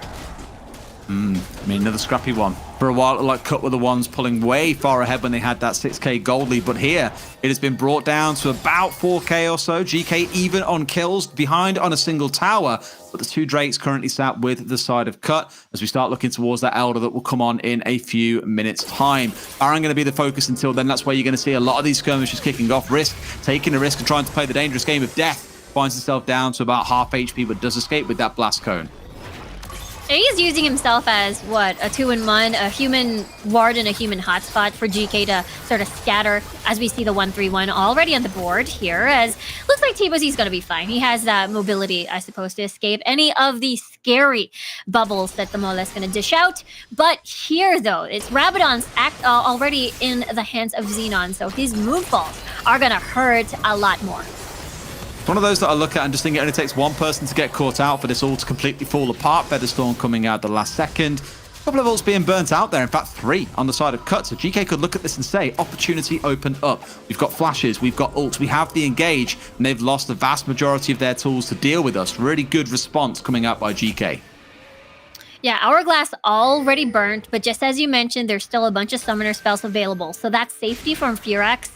I mean, another scrappy one. For a while, it looked like Cut were the ones pulling way far ahead when they had that 6k gold lead, but here it has been brought down to about 4k or so. GK even on kills, behind on a single tower, but the two Drakes currently sat with the side of Cut as we start looking towards that Elder that will come on in a few minutes' time. Baron going to be the focus until then. That's where you're going to see a lot of these skirmishes kicking off. Risk taking a risk and trying to play the dangerous game of death. Finds himself down to about half HP, but does escape with that blast cone. He's using himself as, what, a 2-in-1, a human ward and a human hotspot for GK to sort of scatter, as we see the 1-3-1 already on the board here, as looks like T-Buzzy's going to be fine. He has that mobility, I suppose, to escape any of the scary bubbles that the Mola is going to dish out. But here, though, it's Rabadon's already in the hands of Xenon, so his move balls are going to hurt a lot more. One of those that I look at and just think it only takes one person to get caught out for this all to completely fall apart. Featherstorm coming out the last second. A couple of ults being burnt out there. In fact, 3 on the side of Cut. So GK could look at this and say, opportunity opened up. We've got flashes, we've got ults, we have the engage, and they've lost the vast majority of their tools to deal with us. Really good response coming out by GK. Yeah, Hourglass already burnt, but just as you mentioned, there's still a bunch of summoner spells available. So that safety from Firax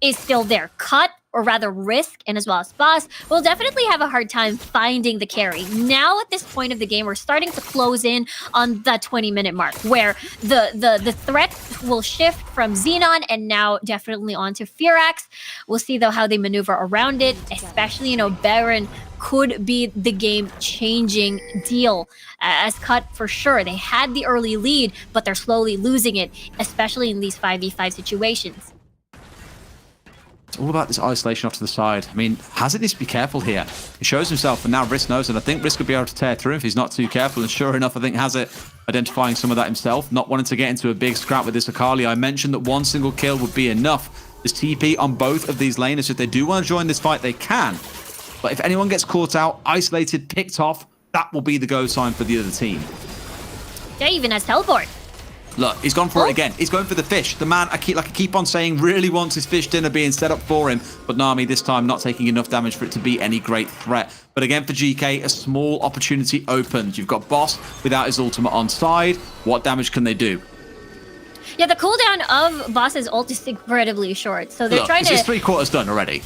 is still there. Cut, or rather Risk, and as well as Boss, will definitely have a hard time finding the carry. Now at this point of the game, we're starting to close in on the 20-minute mark, where the threat will shift from Xenon and now definitely onto Firax. We'll see, though, how they maneuver around it, especially, Baron could be the game-changing deal. As Cut, for sure, they had the early lead, but they're slowly losing it, especially in these 5v5 situations. It's all about this isolation off to the side. I mean, Hazard needs to be careful here. He shows himself, and now Risk knows, and I think Risk could be able to tear through if he's not too careful. And sure enough, I think Hazard identifying some of that himself, not wanting to get into a big scrap with this Akali. I mentioned that one single kill would be enough. There's TP on both of these laners. If they do want to join this fight, they can. But if anyone gets caught out, isolated, picked off, that will be the go sign for the other team. Yeah, even has teleport. Look, he's gone for it again. He's going for the fish. The man, I keep on saying, really wants his fish dinner being set up for him. But Nami this time not taking enough damage for it to be any great threat. But again, for GK, a small opportunity opened. You've got Boss without his ultimate on side. What damage can they do? Yeah, the cooldown of Boss's ult is incredibly short. So they're trying to... It's 3/4 done already.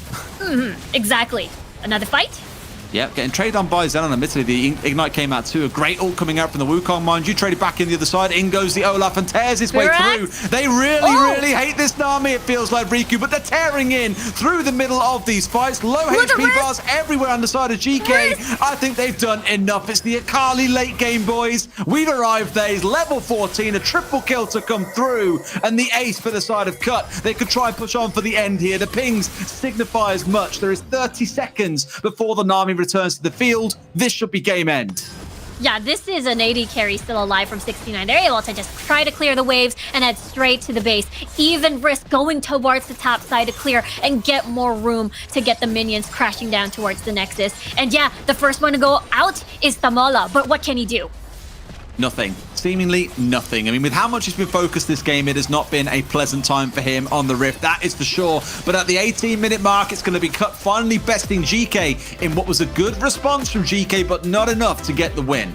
Exactly. Another fight? Yep, getting traded on by Xenon. Admittedly, the Ignite came out too. A great ult coming out from the Wukong, mind you. Traded back in the other side. In goes the Olaf and tears his way through. They really hate this Nami, it feels like, Riku, but they're tearing in through the middle of these fights. Low HP bars everywhere on the side of GK. I think they've done enough. It's the Akali late game, boys. We've arrived there. He's level 14, a triple kill to come through, and the ace for the side of Cut. They could try and push on for the end here. The pings signify as much. There is 30 seconds before the Nami returns to the field. This should be game end. Yeah, this is an AD carry still alive from 69. They're able to just try to clear the waves and head straight to the base. Even Risk going towards the top side to clear and get more room to get the minions crashing down towards the Nexus. And yeah, the first one to go out is Thamola, but what can he do? Nothing. Seemingly nothing. I mean, with how much he's been focused this game, it has not been a pleasant time for him on the Rift, that is for sure. But at the 18-minute mark, it's going to be Cut finally besting GK in what was a good response from GK, but not enough to get the win.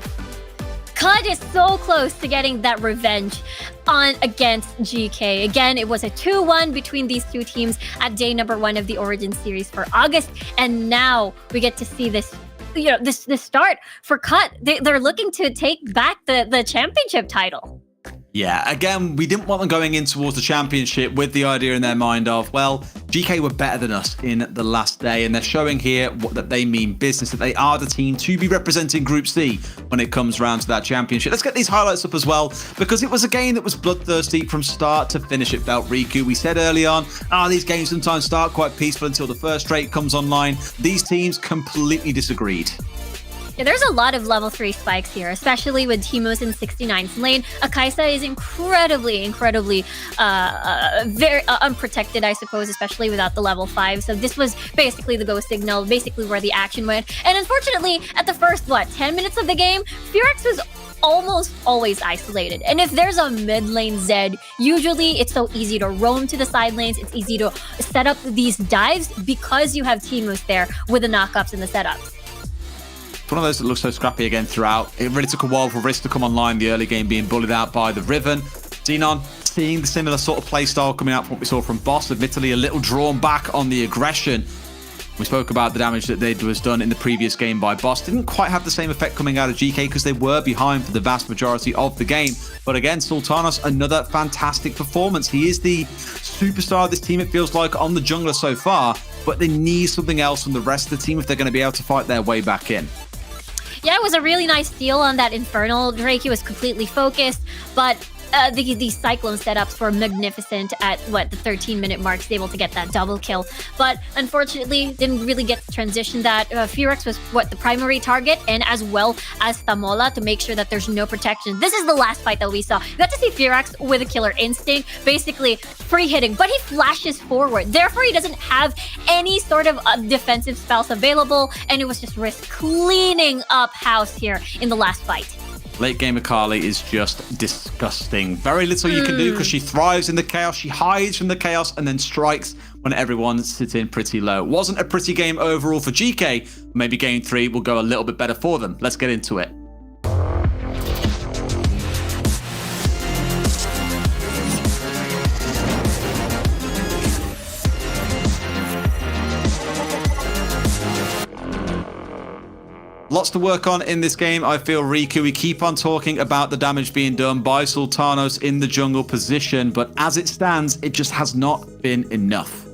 Cut is so close to getting that revenge against GK. Again, it was a 2-1 between these two teams at day number 1 of the Origin series for August. And now we get to see this this start for Cut. They're looking to take back the championship title. Yeah, again, we didn't want them going in towards the championship with the idea in their mind of, well, GK were better than us in the last day, and they're showing here that they mean business, that they are the team to be representing Group C when it comes round to that championship. Let's get these highlights up as well, because it was a game that was bloodthirsty from start to finish. It felt, Riku. We said early on, these games sometimes start quite peaceful until the first straight comes online. These teams completely disagreed. Yeah, there's a lot of level 3 spikes here, especially with Teemos in 69's lane. Akaisa is incredibly very unprotected, I suppose, especially without the level 5. So this was basically the go signal, basically where the action went. And unfortunately, at the first, 10 minutes of the game, Firax was almost always isolated. And if there's a mid lane Zed, usually it's so easy to roam to the side lanes. It's easy to set up these dives because you have Teemos there with the knockups and the setups. It's one of those that looks so scrappy again throughout. It really took a while for Risk to come online, the early game being bullied out by the Riven. Xenon seeing the similar sort of playstyle coming out from what we saw from Boss, admittedly a little drawn back on the aggression. We spoke about the damage that was done in the previous game by Boss. Didn't quite have the same effect coming out of GK because they were behind for the vast majority of the game. But again, Sultanos, another fantastic performance. He is the superstar of this team, it feels like, on the jungler so far. But they need something else from the rest of the team if they're going to be able to fight their way back in. Yeah, it was a really nice steal on that Infernal Drake. He was completely focused, but these Cyclone setups were magnificent at, the 13-minute mark. He's able to get that double kill. But unfortunately, didn't really get to transition that. Firax was, the primary target, and as well as Thamola to make sure that there's no protection. This is the last fight that we saw. We got to see Firax with a killer instinct, basically free hitting, but he flashes forward. Therefore, he doesn't have any sort of defensive spells available, and it was just Risk cleaning up house here in the last fight. Late game Akali is just disgusting. Very little you can do because she thrives in the chaos. She hides from the chaos and then strikes when everyone's sitting pretty low. Wasn't a pretty game overall for GK. Maybe game 3 will go a little bit better for them. Let's get into it. Lots to work on in this game, I feel, Riku. We keep on talking about the damage being done by Sultanos in the jungle position, but as it stands, it just has not been enough.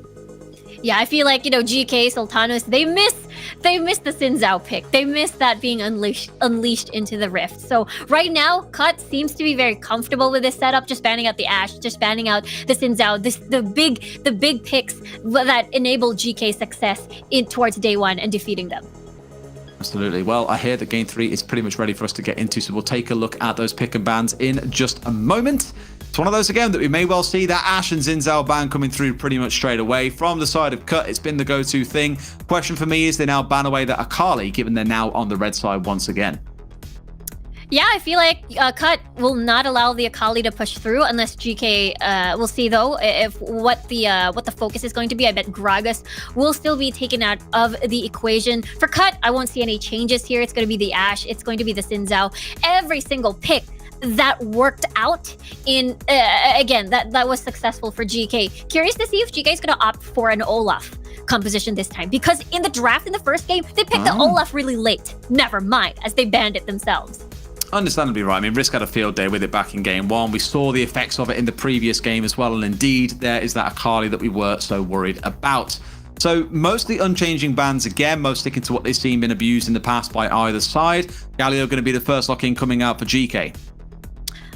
Yeah, I feel like, GK, Sultanos, they miss the Xin Zhao pick. They miss that being unleashed into the rift. So right now, Cut seems to be very comfortable with this setup, just banning out the Ashe, just banning out the Xin Zhao, the big picks that enable GK success towards day 1 and defeating them. Absolutely. Well, I hear that game 3 is pretty much ready for us to get into, so we'll take a look at those pick and bans in just a moment. It's one of those, again, that we may well see that Ashe and Xin Zhao ban coming through pretty much straight away. From the side of Cut, it's been the go-to thing. Question for me is, they now ban away that Akali, given they're now on the red side once again? Yeah, I feel like Cut will not allow the Akali to push through unless GK. We'll see though if what the focus is going to be. I bet Gragas will still be taken out of the equation. For Cut, I won't see any changes here. It's going to be the Ashe. It's going to be the Xin Zhao. Every single pick that worked out in again that was successful for GK. Curious to see if GK is going to opt for an Olaf composition this time, because in the draft in the first game they picked the Olaf really late. Never mind, as they banned it themselves. Understandably right. I mean, Risk had a field day with it back in game 1. We saw the effects of it in the previous game as well, and indeed there is that Akali that we were so worried about. So mostly unchanging bans again, most sticking to what they've seen been abused in the past by either side. Galio going to be the first lock-in coming out for GK.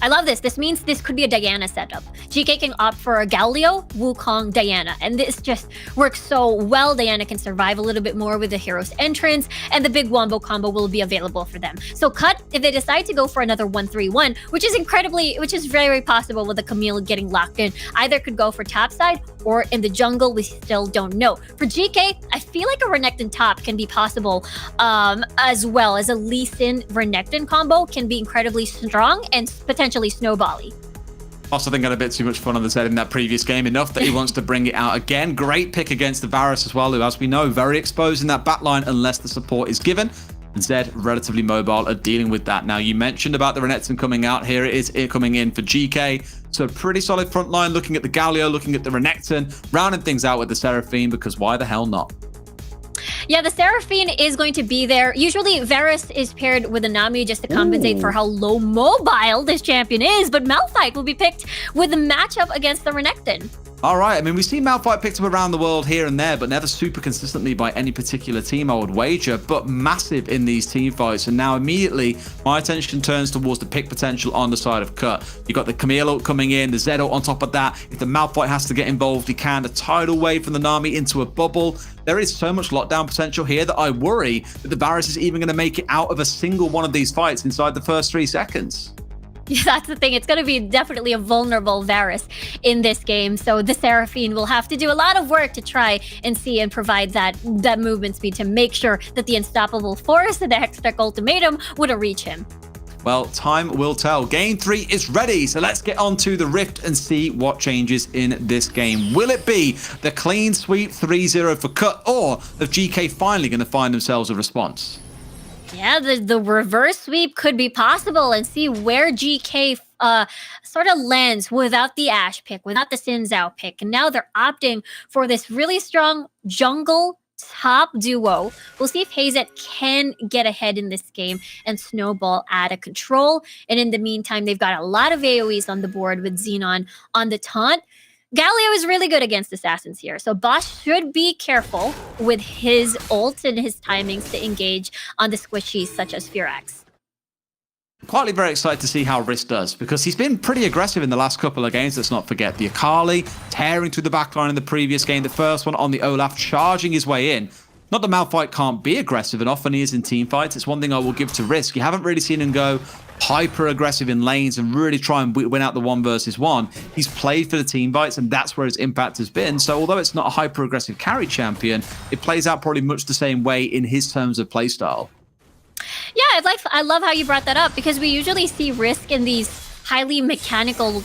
I love this. This means this could be a Diana setup. GK can opt for a Galio, Wukong, Diana. And this just works so well. Diana can survive a little bit more with the hero's entrance, and the big Wombo combo will be available for them. So Cut, if they decide to go for another 1-3-1, which is very possible with the Camille getting locked in, either could go for top side or in the jungle, we still don't know. For GK, I feel like a Renekton top can be possible, as well as a Lee Sin Renekton combo can be incredibly strong and potentially snowbally. Also, I think had a bit too much fun on the Zed in that previous game, enough that he wants to bring it out again. Great pick against the Varus as well, who, as we know, very exposed in that backline unless the support is given. And Zed, relatively mobile at dealing with that. Now, you mentioned about the Renekton coming out. Here it is, coming in for GK. So pretty solid front line, looking at the Galio, looking at the Renekton, rounding things out with the Seraphine, because why the hell not? Yeah, the Seraphine is going to be there. Usually, Varus is paired with a Nami just to compensate for how low mobile this champion is, but Malphite will be picked with the matchup against the Renekton. All right, I mean, we've seen Malphite picked up around the world here and there, but never super consistently by any particular team, I would wager, but massive in these team fights. And now immediately, my attention turns towards the pick potential on the side of Cut. You've got the Camille ult coming in, the Zed ult on top of that. If the Malphite has to get involved, he can. A tidal wave from the Nami into a bubble. There is so much lockdown potential here that I worry that the Varus is even going to make it out of a single one of these fights inside the first 3 seconds. Yeah, that's the thing. It's going to be definitely a vulnerable Varus in this game. So the Seraphine will have to do a lot of work to try and see and provide that movement speed to make sure that the unstoppable force of the Hextech ultimatum wouldn't reach him. Well, time will tell. Game 3 is ready, so let's get on to the Rift and see what changes in this game. Will it be the clean sweep 3-0 for Cut, or is GK finally going to find themselves a response? Yeah, the reverse sweep could be possible, and see where GK sort of lands without the Ashe pick, without the Xin Zhao pick. And now they're opting for this really strong jungle top duo. We'll see if Hazet can get ahead in this game and snowball out of control. And in the meantime, they've got a lot of AoEs on the board with Xenon on the taunt. Galio is really good against assassins here, so Boss should be careful with his ult and his timings to engage on the squishies such as Firax. Quietly very excited to see how Risk does, because he's been pretty aggressive in the last couple of games. Let's not forget the Akali tearing through the backline in the previous game, the first one on the Olaf, charging his way in. Not that Malphite can't be aggressive, and often he is in team fights. It's one thing I will give to Risk. You haven't really seen him go hyper aggressive in lanes and really try and win out the 1 versus 1. He's played for the team fights, and that's where his impact has been. So although it's not a hyper aggressive carry champion, it plays out probably much the same way in his terms of playstyle. Yeah, I love how you brought that up, because we usually see Risk in these highly mechanical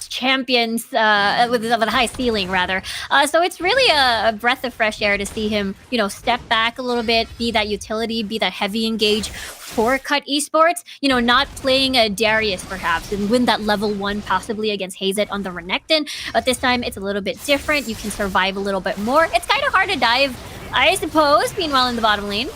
champions with a high ceiling, rather. So it's really a breath of fresh air to see him, step back a little bit, be that utility, be that heavy engage for Cut Esports. Not playing a Darius perhaps and win that level 1 possibly against Hazet on the Renekton. But this time it's a little bit different. You can survive a little bit more. It's kind of hard to dive, I suppose. Meanwhile, in the bottom lane,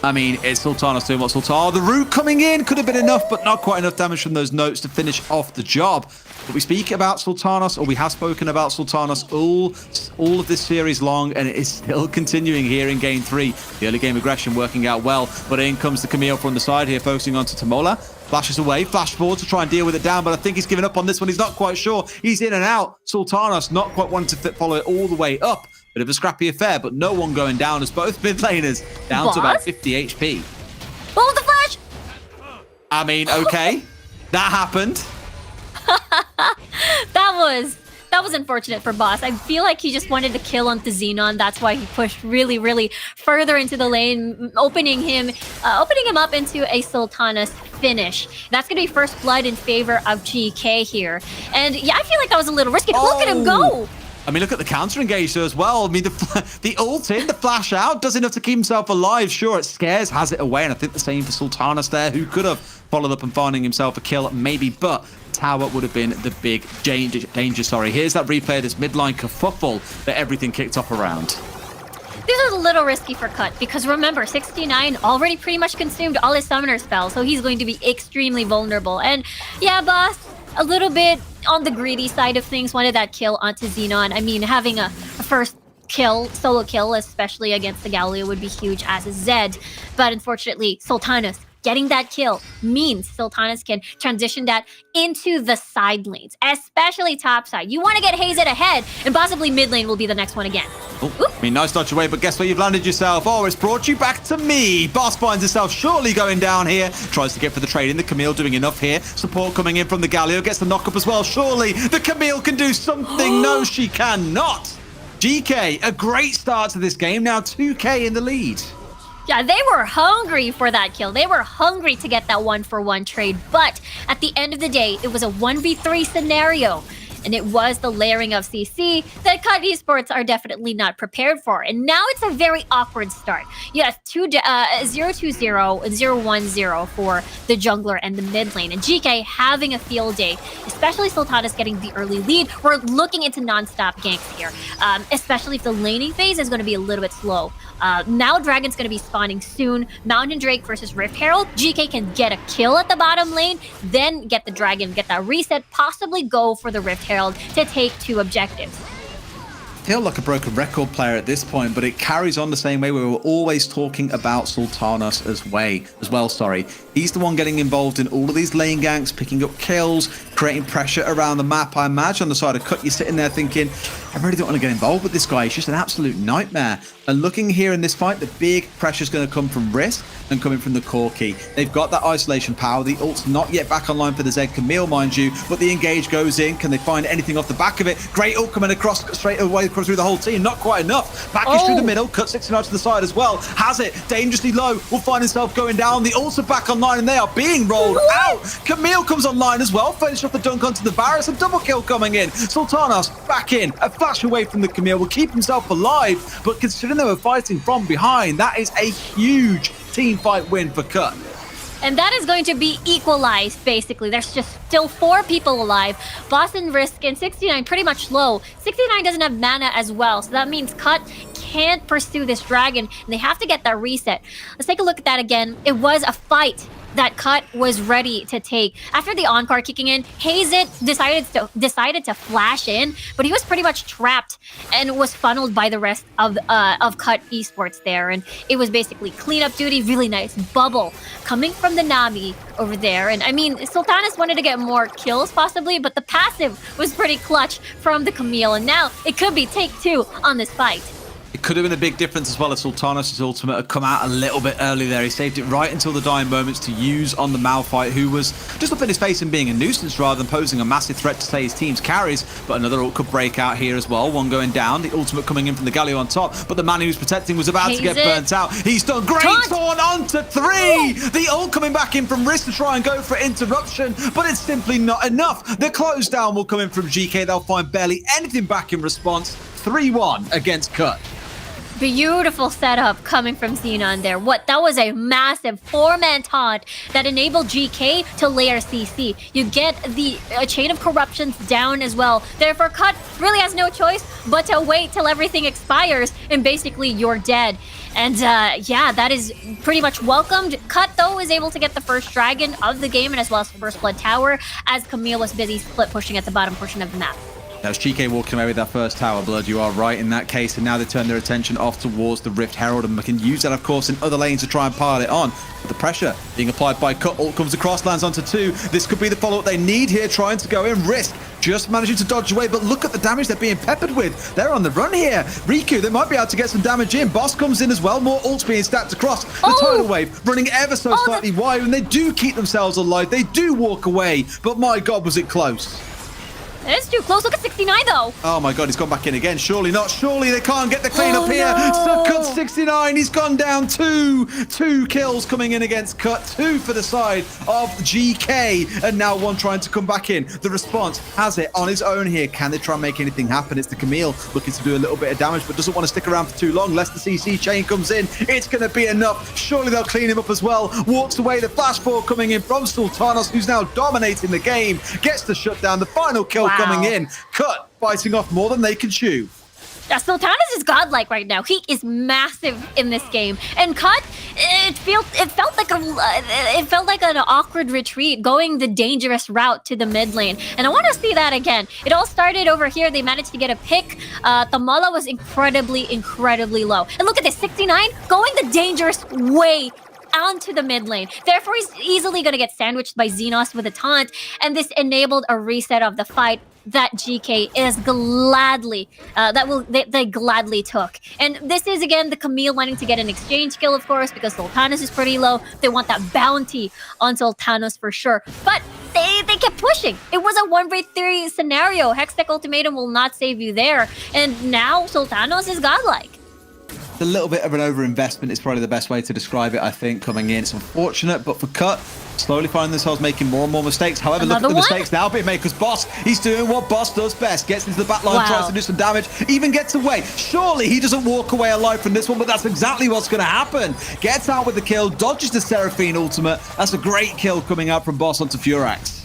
I mean, it's Sultanas doing what Sultana. The root coming in could have been enough, but not quite enough damage from those notes to finish off the job. But we speak about Sultanas, or we have spoken about Sultanas all of this series long, and it is still continuing here in Game 3. The early game aggression working out well, but in comes the Camille from the side here, focusing onto Tamola. Flashes away, flash forward to try and deal with it down, but I think he's given up on this one. He's not quite sure. He's in and out. Sultanas not quite wanting to follow it all the way up. Bit of a scrappy affair, but no one going down as both mid laners down to about 50 HP. Hold the flash! I mean, okay. That happened. That was unfortunate for Boss. I feel like he just wanted to kill onto Xenon. That's why he pushed really, really further into the lane, opening him up into a Sultanas finish. That's going to be first blood in favor of GK here. And yeah, I feel like that was a little risky. Oh. Look at him go! I mean, look at the counter engage as well. I mean, the ult in, the flash out, does enough to keep himself alive. Sure, it scares, has it away, and I think the same for Sultanas there, who could have followed up and finding himself a kill, maybe, but tower would have been the big danger. Sorry, here's that replay of this midline kerfuffle that everything kicked off around. This was a little risky for Cut, because remember, 69 already pretty much consumed all his summoner spells, so he's going to be extremely vulnerable. And yeah, Boss, a little bit on the greedy side of things, wanted that kill onto Xenon. I mean, having a first kill, solo kill, especially against the Galio, would be huge as a Zed. But unfortunately, Sultanas getting that kill means Sultanas can transition that into the side lanes, especially top side. You want to get Hazet ahead, and possibly mid lane will be the next one again. I mean, nice dodge away, but guess where you've landed yourself? Oh, it's brought you back to me. Boss finds himself surely going down here. Tries to get for the trade in. The Camille doing enough here. Support coming in from the Galio. Gets the knock up as well. Surely the Camille can do something. No, she cannot. GK, a great start to this game. Now 2K in the lead. Yeah, they were hungry for that kill. They were hungry to get that 1-for-1 trade. But at the end of the day, it was a 1v3 scenario. And it was the layering of CC that Cut Esports are definitely not prepared for. And now it's a very awkward start. You have 0-2-0 and 0-1-0 for the jungler and the mid lane. And GK having a field day, especially Sultanas getting the early lead. We're looking into non-stop ganks here, especially if the laning phase is going to be a little bit slow. Now Dragon's going to be spawning soon. Mountain Drake versus Rift Herald. GK can get a kill at the bottom lane, then get the Dragon, get that reset, possibly go for the Rift Herald to take 2 objectives. I feel like a broken record player at this point, but it carries on the same way. We were always talking about Sultanas as well. He's the one getting involved in all of these lane ganks, picking up kills, creating pressure around the map. I imagine on the side of Cut, you're sitting there thinking, I really don't want to get involved with this guy. He's just an absolute nightmare. And looking here in this fight, the big pressure is going to come from Risk and coming from the Corki. They've got that isolation power. The ult's not yet back online for the Zed Camille, mind you, but the engage goes in. Can they find anything off the back of it? Great ult coming across straight away through the whole team. Not quite enough. Back through the middle. Cut 69 to the side as well. Has it. Dangerously low. Will find himself going down. The ults are back online and they are being rolled out. Camille comes online as well. Finish off the dunk onto the Varus. A double kill coming in. Sultanas back in. A flash away from the Camille. Will keep himself alive, but considering they were fighting from behind, that is a huge team fight win for Cut. And that is going to be equalized, basically. There's just still 4 people alive. Boss and Risk and 69 pretty much low. 69 doesn't have mana as well, so that means Cut can't pursue this dragon, and they have to get that reset. Let's take a look at that again. It was a fight that Cut was ready to take. After the on-card kicking in, Hazet decided to flash in, but he was pretty much trapped and was funneled by the rest of Cut Esports there. And it was basically cleanup duty. Really nice bubble coming from the Nami over there. And I mean, Sultanas wanted to get more kills possibly, but the passive was pretty clutch from the Camille. And now it could be take 2 on this fight. It could have been a big difference as well as Sultanas' ultimate had come out a little bit early there. He saved it right until the dying moments to use on the Malphite, who was just up in his face and being a nuisance rather than posing a massive threat to say his team's carries. But another ult could break out here as well. One going down, the ultimate coming in from the Galio on top, but the man he was protecting was about to get burnt out. He's done great. Torn onto 3. The ult coming back in from Risk to try and go for interruption, but it's simply not enough. The close down will come in from GK. They'll find barely anything back in response. 3-1 against Cut. Beautiful setup coming from Xenon there. That was a massive 4-man taunt that enabled GK to layer CC. You get the chain of corruptions down as well. Therefore, Cut really has no choice but to wait till everything expires and basically you're dead. And yeah, that is pretty much welcomed. Cut, though, is able to get the first dragon of the game and as well as First Blood Tower as Camille was busy split pushing at the bottom portion of the map. That was GK walking away with that first tower blood. You are right in that case. And now they turn their attention off towards the Rift Herald. And we can use that, of course, in other lanes to try and pile it on. But the pressure being applied by Cut. Ult comes across, lands onto 2. This could be the follow-up they need here, trying to go in. Risk just managing to dodge away. But look at the damage they're being peppered with. They're on the run here. Riku, they might be able to get some damage in. Boss comes in as well. More ults being stacked across. The tidal wave running ever so slightly wide. And they do keep themselves alive. They do walk away. But my God, was it close. It's too close. Look at 69, though. Oh, my God. He's gone back in again. Surely not. Surely they can't get the cleanup here. No. So Cut 69. He's gone down 2. 2 kills coming in against Cut. 2 for the side of GK. And now 1 trying to come back in. The response has it on his own here. Can they try and make anything happen? It's the Camille looking to do a little bit of damage, but doesn't want to stick around for too long. Lest the CC chain comes in. It's going to be enough. Surely they'll clean him up as well. Walks away. The flash ball coming in from Sultanas, who's now dominating the game. Gets the shutdown. The final kill coming in. Cut biting off more than they can chew. Sultanas is godlike right now. He is massive in this game. And Cut, it felt like an awkward retreat, going the dangerous route to the mid lane. And I want to see that again. It all started over here. They managed to get a pick. Thamala was incredibly low. And look at this, 69 going the dangerous way onto the mid lane. Therefore, he's easily going to get sandwiched by Xenos with a taunt, and this enabled a reset of the fight that GK is gladly they gladly took. And this is again the Camille wanting to get an exchange kill, of course, because Sultanas is pretty low. They want that bounty on Sultanas for sure. But they kept pushing. It was a 1v3 scenario. Hextech Ultimatum will not save you there. And now Sultanas is godlike. A little bit of an overinvestment is probably the best way to describe it, I think, coming in. It's unfortunate, but for Cut, slowly finding themselves making more and more mistakes. However, look at the mistakes now being made, because Boss, he's doing what Boss does best. Gets into the back line, tries to do some damage, even gets away. Surely he doesn't walk away alive from this one, but that's exactly what's going to happen. Gets out with the kill, dodges the Seraphine ultimate. That's a great kill coming out from Boss onto Furax.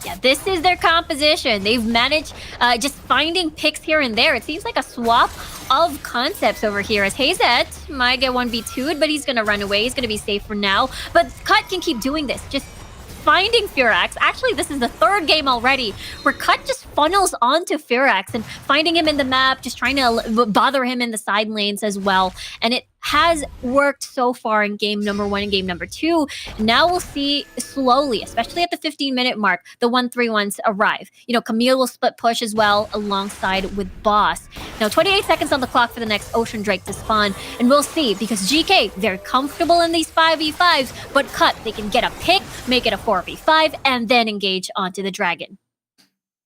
Yeah, this is their composition. They've managed just finding picks here and there. It seems like a swap of concepts over here, as Hazet might get 1v2'd, but he's going to run away. He's going to be safe for now. But Cut can keep doing this, just finding Furax. Actually, this is the 3rd game already where Cut just funnels onto Furax and finding him in the map, just trying to bother him in the side lanes as well. And it has worked so far in game number 1 and game number 2. Now we'll see slowly, especially at the 15-minute mark, the 1-3-1s arrive. You know, Camille will split push as well alongside with Boss. Now 28 seconds on the clock for the next Ocean Drake to spawn, and we'll see, because GK, they're comfortable in these 5v5s, but Cut, they can get a pick, make it a 4v5, and then engage onto the Dragon.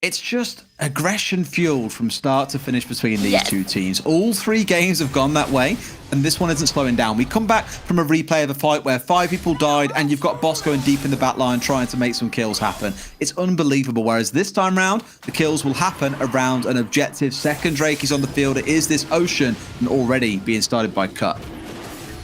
It's just aggression fueled from start to finish between these two teams. All 3 games have gone that way, and this one isn't slowing down. We come back from a replay of a fight where 5 people died, and you've got Boss going deep in the back line trying to make some kills happen. It's unbelievable. Whereas this time round, the kills will happen around an objective. Second Drake is on the field. It is this Ocean, and already being started by Cut.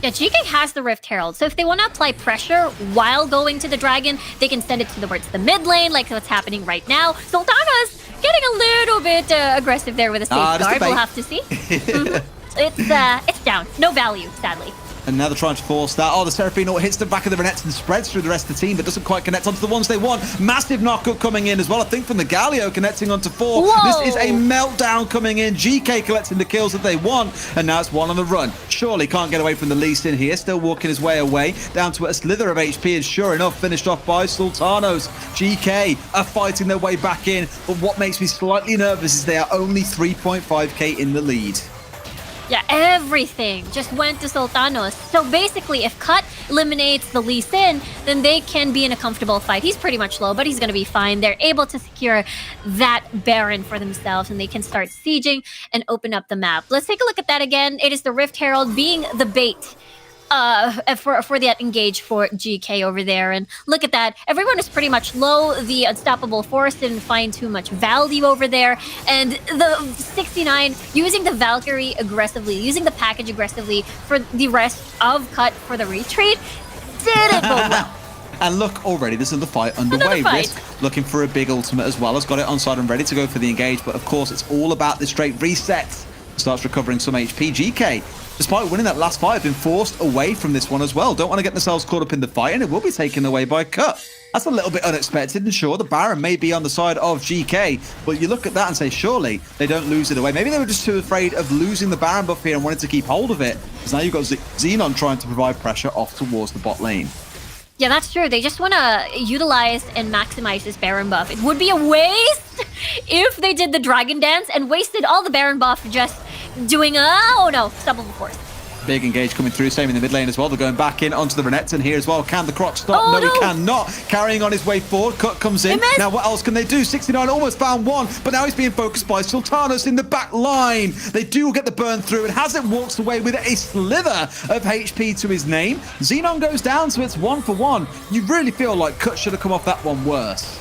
Yeah, GK has the Rift Herald, so if they want to apply pressure while going to the Dragon, they can send it towards the mid lane, like what's happening right now. Sultana's getting a little bit aggressive there with a safeguard. We'll have to see. It's down. No value, sadly. And now they're trying to force that. Oh, the Seraphine ult hits the back of the Renettes and spreads through the rest of the team, but doesn't quite connect onto the ones they want. Massive knockup coming in as well, I think, from the Galio connecting onto 4. Whoa. This is a meltdown coming in. GK collecting the kills that they want, and now it's 1 on the run. Surely can't get away from the Lee Sin here, still walking his way away, down to a slither of HP, and sure enough, finished off by Sultanos. GK are fighting their way back in, but what makes me slightly nervous is they are only 3.5k in the lead. Yeah, everything just went to Sultanos. So basically, if Cut eliminates the Lee Sin, then they can be in a comfortable fight. He's pretty much low, but he's going to be fine. They're able to secure that Baron for themselves, and they can start sieging and open up the map. Let's take a look at that again. It is the Rift Herald being the bait for that engage for GK over there. And look at that. Everyone is pretty much low. The Unstoppable Force didn't find too much value over there. And the 69 using the Valkyrie aggressively, using the package aggressively for the rest of Cut for the retreat didn't go well. And look, already there's another fight underway. Risk looking for a big ultimate as well. Has got it on side and ready to go for the engage. But of course, it's all about the straight resets. Starts recovering some HP. GK, despite winning that last fight, have been forced away from this one as well. Don't want to get themselves caught up in the fight, and it will be taken away by Cut. That's a little bit unexpected, and sure, the Baron may be on the side of GK, but you look at that and say, surely they don't lose it away. Maybe they were just too afraid of losing the Baron buff here and wanted to keep hold of it, because now you've got Xenon trying to provide pressure off towards the bot lane. Yeah, that's true. They just want to utilize and maximize this Baron buff. It would be a waste if they did the Dragon Dance and wasted all the Baron buff just doing Unstoppable Force. Big engage coming through, same in the mid lane as well. They're going back in onto the Renekton here as well. Can the Croc stop? No, he cannot. Carrying on his way forward. Cut comes in. Now, what else can they do? 69 almost found 1, but now he's being focused by Sultanos in the back line. They do get the burn through, and Hazit walks away with a slither of HP to his name. Xenon goes down, so it's 1 for 1. You really feel like Cut should have come off that one worse.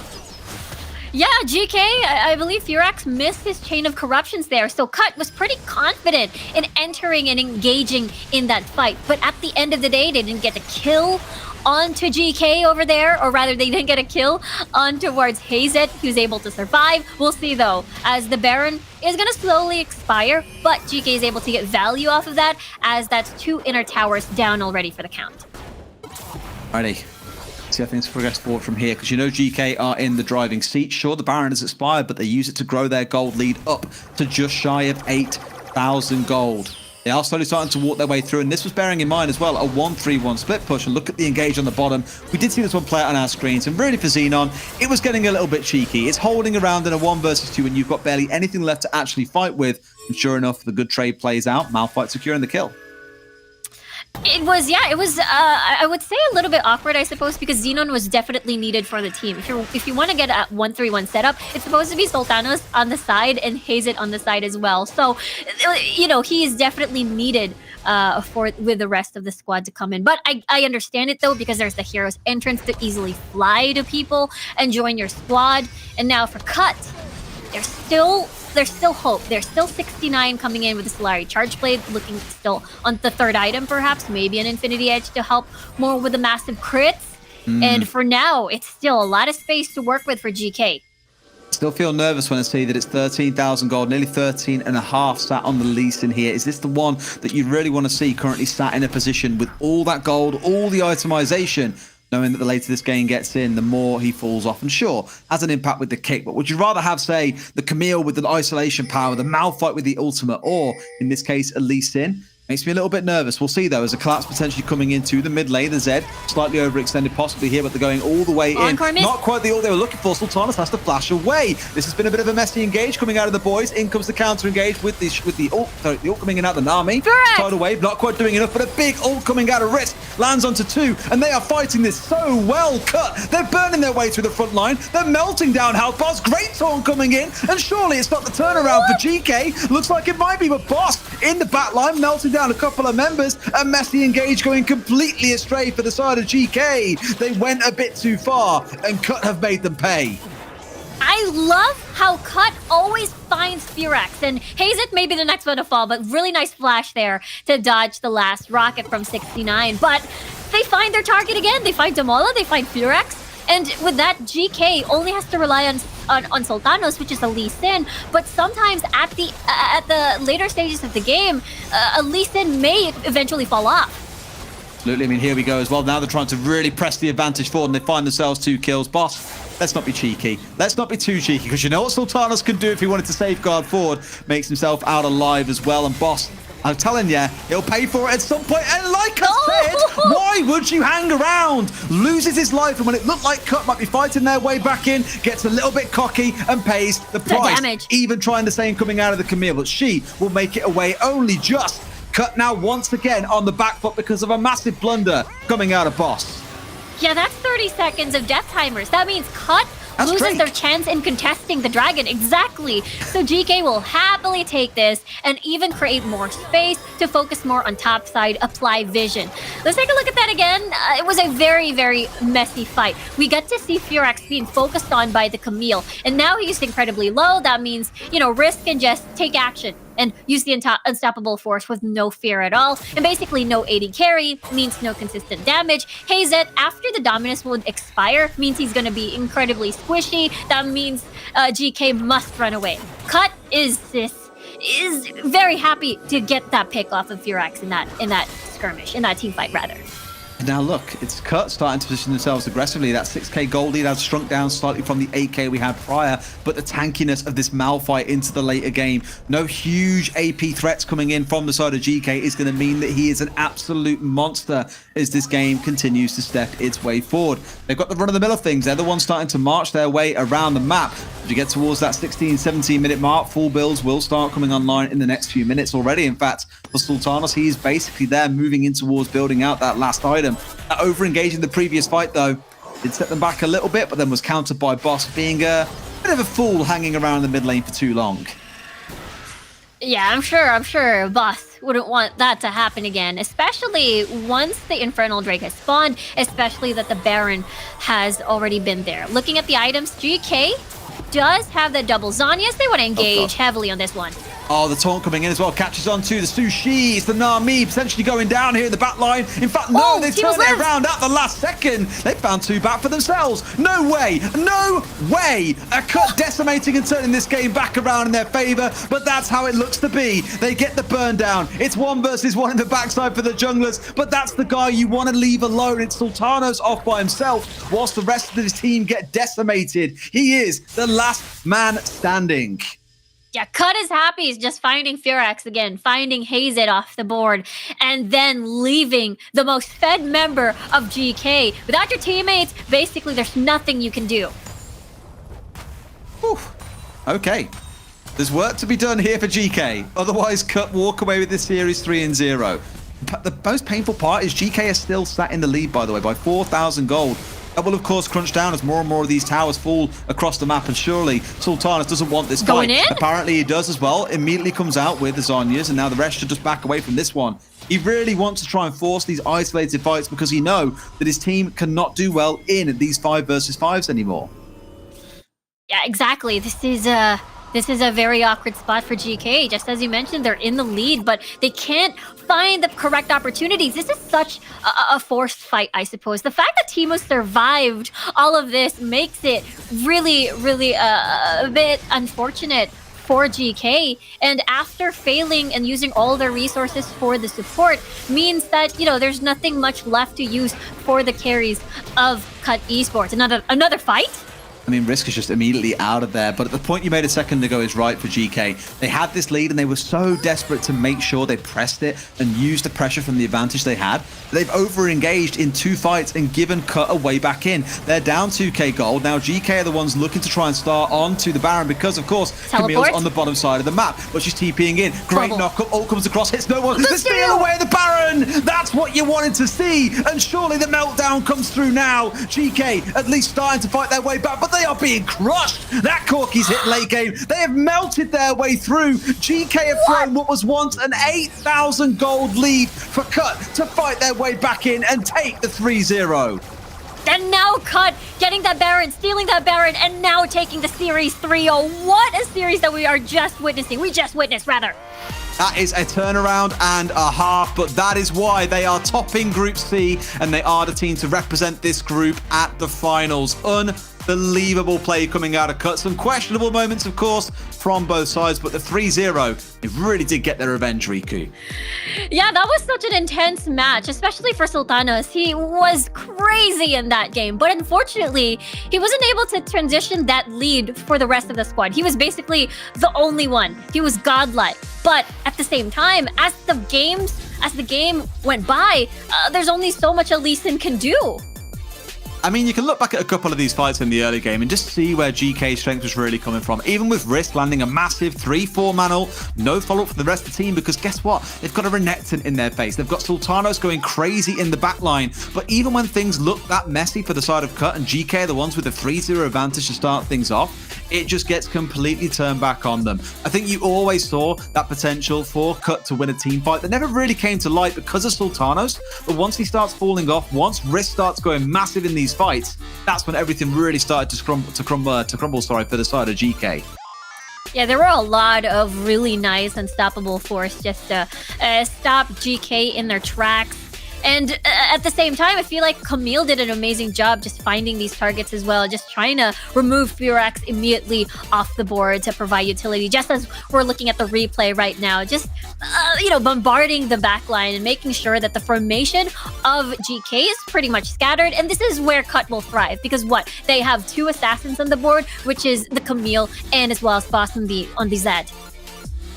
Yeah, GK, I believe Furax missed his chain of corruptions there, so Cut was pretty confident in entering and engaging in that fight. But at the end of the day, they didn't get a kill onto GK over there, or rather they didn't get a kill on towards Hazet, who's able to survive. We'll see though, as the Baron is going to slowly expire, but GK is able to get value off of that, as that's 2 inner towers down already for the count. Alrighty. See how things progress forward from here, because you know GK are in the driving seat. Sure, the Baron has expired, but they use it to grow their gold lead up to just shy of 8,000 gold. They are slowly starting to walk their way through, and this was bearing in mind as well, a 1-3-1 split push. And look at the engage on the bottom. We did see this one play out on our screens, and really for Xenon, it was getting a little bit cheeky. It's holding around in a 1 versus 2, and you've got barely anything left to actually fight with. And sure enough, the good trade plays out. Malphite securing the kill. It was, I would say a little bit awkward, I suppose, because Xenon was definitely needed for the team. If you want to get a 1-3-1 setup, it's supposed to be Sultanos on the side and Hazet on the side as well. So, you know, he is definitely needed with the rest of the squad to come in. But I understand it though, because there's the hero's entrance to easily fly to people and join your squad. And now for Cut, there's still hope. There's still 69 coming in with the Solari Charge Blade, looking still on the 3rd item, perhaps, maybe an Infinity Edge to help more with the massive crits. And for now, it's still a lot of space to work with for GK. Still feel nervous when I see that it's 13,000 gold, nearly 13.5 sat on the lease in here. Is this the one that you really want to see currently sat in a position with all that gold, all the itemization, knowing that the later this game gets in, the more he falls off? And sure, has an impact with the kick, but would you rather have, say, the Camille with the isolation power, the Malphite with the ultimate, or, in this case, a Lee Sin? Makes me a little bit nervous. We'll see, though, as a collapse potentially coming into the mid lane. The Zed slightly overextended possibly here, but they're going all the way in. Not quite the ult they were looking for. Sultanas has to flash away. This has been a bit of a messy engage coming out of the boys. In comes the counter engage with the ult. Sorry, the ult coming in out of the Nami. Tidal wave, not quite doing enough, but a big ult coming out of Risk. Lands onto 2, and they are fighting this so well. Cut. They're burning their way through the front line. They're melting down health bars. Great taunt coming in, and surely it's not the turnaround for GK. Looks like it might be, but Boss in the back line melting down a couple of members. A messy engage going completely astray for the side of GK. They went a bit too far, and Cut have made them pay. I love how Cut always finds Furax, and Hazet may be the next one to fall, but really nice flash there to dodge the last rocket from 69. But they find their target again. They find Damola, they find Furax. And with that, GK only has to rely on Sultanos, which is a Lee Sin. But sometimes at the later stages of the game, a Lee Sin may eventually fall off. Absolutely. I mean, here we go as well. Now they're trying to really press the advantage forward, and they find themselves 2 kills. Boss, let's not be cheeky. Let's not be too cheeky, because you know what Sultanos can do if he wanted to safeguard forward. Makes himself out alive as well. And Boss, I'm telling you, he'll pay for it at some point. And like I said, why would you hang around? Loses his life, and when it looked like Cut might be fighting their way back in, gets a little bit cocky and pays the price. Damage. Even trying the same coming out of the Camille, but she will make it away only just. Cut now once again on the back foot because of a massive blunder coming out of Boss. Yeah, that's 30 seconds of death timers. That means Cut loses their chance in contesting the dragon. Exactly. So GK will happily take this and even create more space to focus more on top side, apply vision. Let's take a look at that again. It was a very, very messy fight. We got to see Furax being focused on by the Camille, and now he's incredibly low. That means, Risk can just take action and use the unstoppable force with no fear at all. And basically no AD carry means no consistent damage. Hazet, after the Dominus would expire, means he's going to be incredibly squishy. That means GK must run away. Cut is very happy to get that pick off of Furax in that skirmish, in that team fight rather. Now look, it's Cut starting to position themselves aggressively. That 6k gold lead has shrunk down slightly from the 8k we had prior, but the tankiness of this Malphite into the later game, no huge AP threats coming in from the side of GK is going to mean that he is an absolute monster as this game continues to step its way forward. They've got the run-of-the-mill of things. They're the ones starting to march their way around the map. As you get towards that 16, 17-minute mark, full builds will start coming online in the next few minutes already. In fact, for Sultanos, he is basically there moving in towards building out that last item. That over-engaging the previous fight, though, did set them back a little bit, but then was countered by Boss being a bit of a fool hanging around the mid lane for too long. Yeah, I'm sure Boss wouldn't want that to happen again, especially once the Infernal Drake has spawned, especially that the Baron has already been there. Looking at the items, GK does have the double Zhonya's. They want to engage heavily on this one. Oh, the taunt coming in as well. Catches on to the Sushi. It's the Nami potentially going down here in the back line. In fact, no, they turned it around at the last second. They found 2 back for themselves. No way. No way. A Cut decimating and turning this game back around in their favor. But that's how it looks to be. They get the burn down. It's 1 versus 1 in the backside for the junglers. But that's the guy you want to leave alone. It's Sultanos off by himself whilst the rest of his team get decimated. He is the last man standing. Yeah, Cut is happy. He's just finding Furax again, finding Hazet off the board, and then leaving the most fed member of GK. Without your teammates, basically there's nothing you can do. Whew. Okay. There's work to be done here for GK. Otherwise, Cut walk away with this series 3-0. But the most painful part is GK is still sat in the lead, by the way, by 4,000 gold. That will, of course, crunch down as more and more of these towers fall across the map, and surely Sultanas doesn't want this going fight. In? Apparently he does as well. Immediately comes out with the Zhonya's, and now the rest should just back away from this one. He really wants to try and force these isolated fights because he knows that his team cannot do well in these 5 versus 5s anymore. Yeah, exactly. This is a very awkward spot for GK. Just as you mentioned, they're in the lead, but they can't find the correct opportunities. This is such a forced fight, I suppose. The fact that Teemo survived all of this makes it really, really a bit unfortunate for GK. And after failing and using all their resources for the support means that, there's nothing much left to use for the carries of Cut Esports. Another fight? I mean, Risk is just immediately out of there. But the point you made a second ago is right for GK. They had this lead and they were so desperate to make sure they pressed it and used the pressure from the advantage they had. They've over-engaged in 2 fights and given Cut a way back in. They're down 2k gold. Now GK are the ones looking to try and start onto the Baron because, of course, Camille's on the bottom side of the map. But she's TPing in. Great knock-up. Ult comes across, hits no one. The steal away the Baron! That's what you wanted to see. And surely the meltdown comes through now. GK at least starting to fight their way back, but they are being crushed. That Corki's hit late game. They have melted their way through. GK have thrown what was once an 8,000 gold lead for Cut to fight their way back in and take the 3-0. And now Cut getting that Baron, stealing that Baron, and now taking the series 3-0. What a series that we are just witnessing. We just witnessed, rather. That is a turnaround and a half, but that is why they are topping Group C and they are the team to represent this group at the finals. Unbelievable play coming out of Cut. Some questionable moments, of course, from both sides, but the 3-0, they really did get their revenge, Riku. Yeah, that was such an intense match, especially for Sultanos. He was crazy in that game, but unfortunately, he wasn't able to transition that lead for the rest of the squad. He was basically the only one. He was godlike. But at the same time, as the game went by, there's only so much a Lee Sin can do. I mean, you can look back at a couple of these fights in the early game and just see where GK's strength was really coming from. Even with Risk landing a massive 3-4 man ult, no follow-up for the rest of the team because guess what? They've got a Renekton in their face. They've got Sultanos going crazy in the back line. But even when things look that messy for the side of Cut and GK are the ones with the 3-0 advantage to start things off, it just gets completely turned back on them. I think you always saw that potential for Cut to win a team fight that never really came to light because of Sultanos. But once he starts falling off, once Risk starts going massive in these fights, that's when everything really started to crumble for the side of GK. Yeah, there were a lot of really nice unstoppable force just to stop GK in their tracks. And at the same time, I feel like Camille did an amazing job just finding these targets as well, just trying to remove Firax immediately off the board to provide utility, just as we're looking at the replay right now, just, bombarding the backline and making sure that the formation of GK is pretty much scattered. And this is where Cut will thrive because they have 2 assassins on the board, which is the Camille and as well as Boss on the Zed.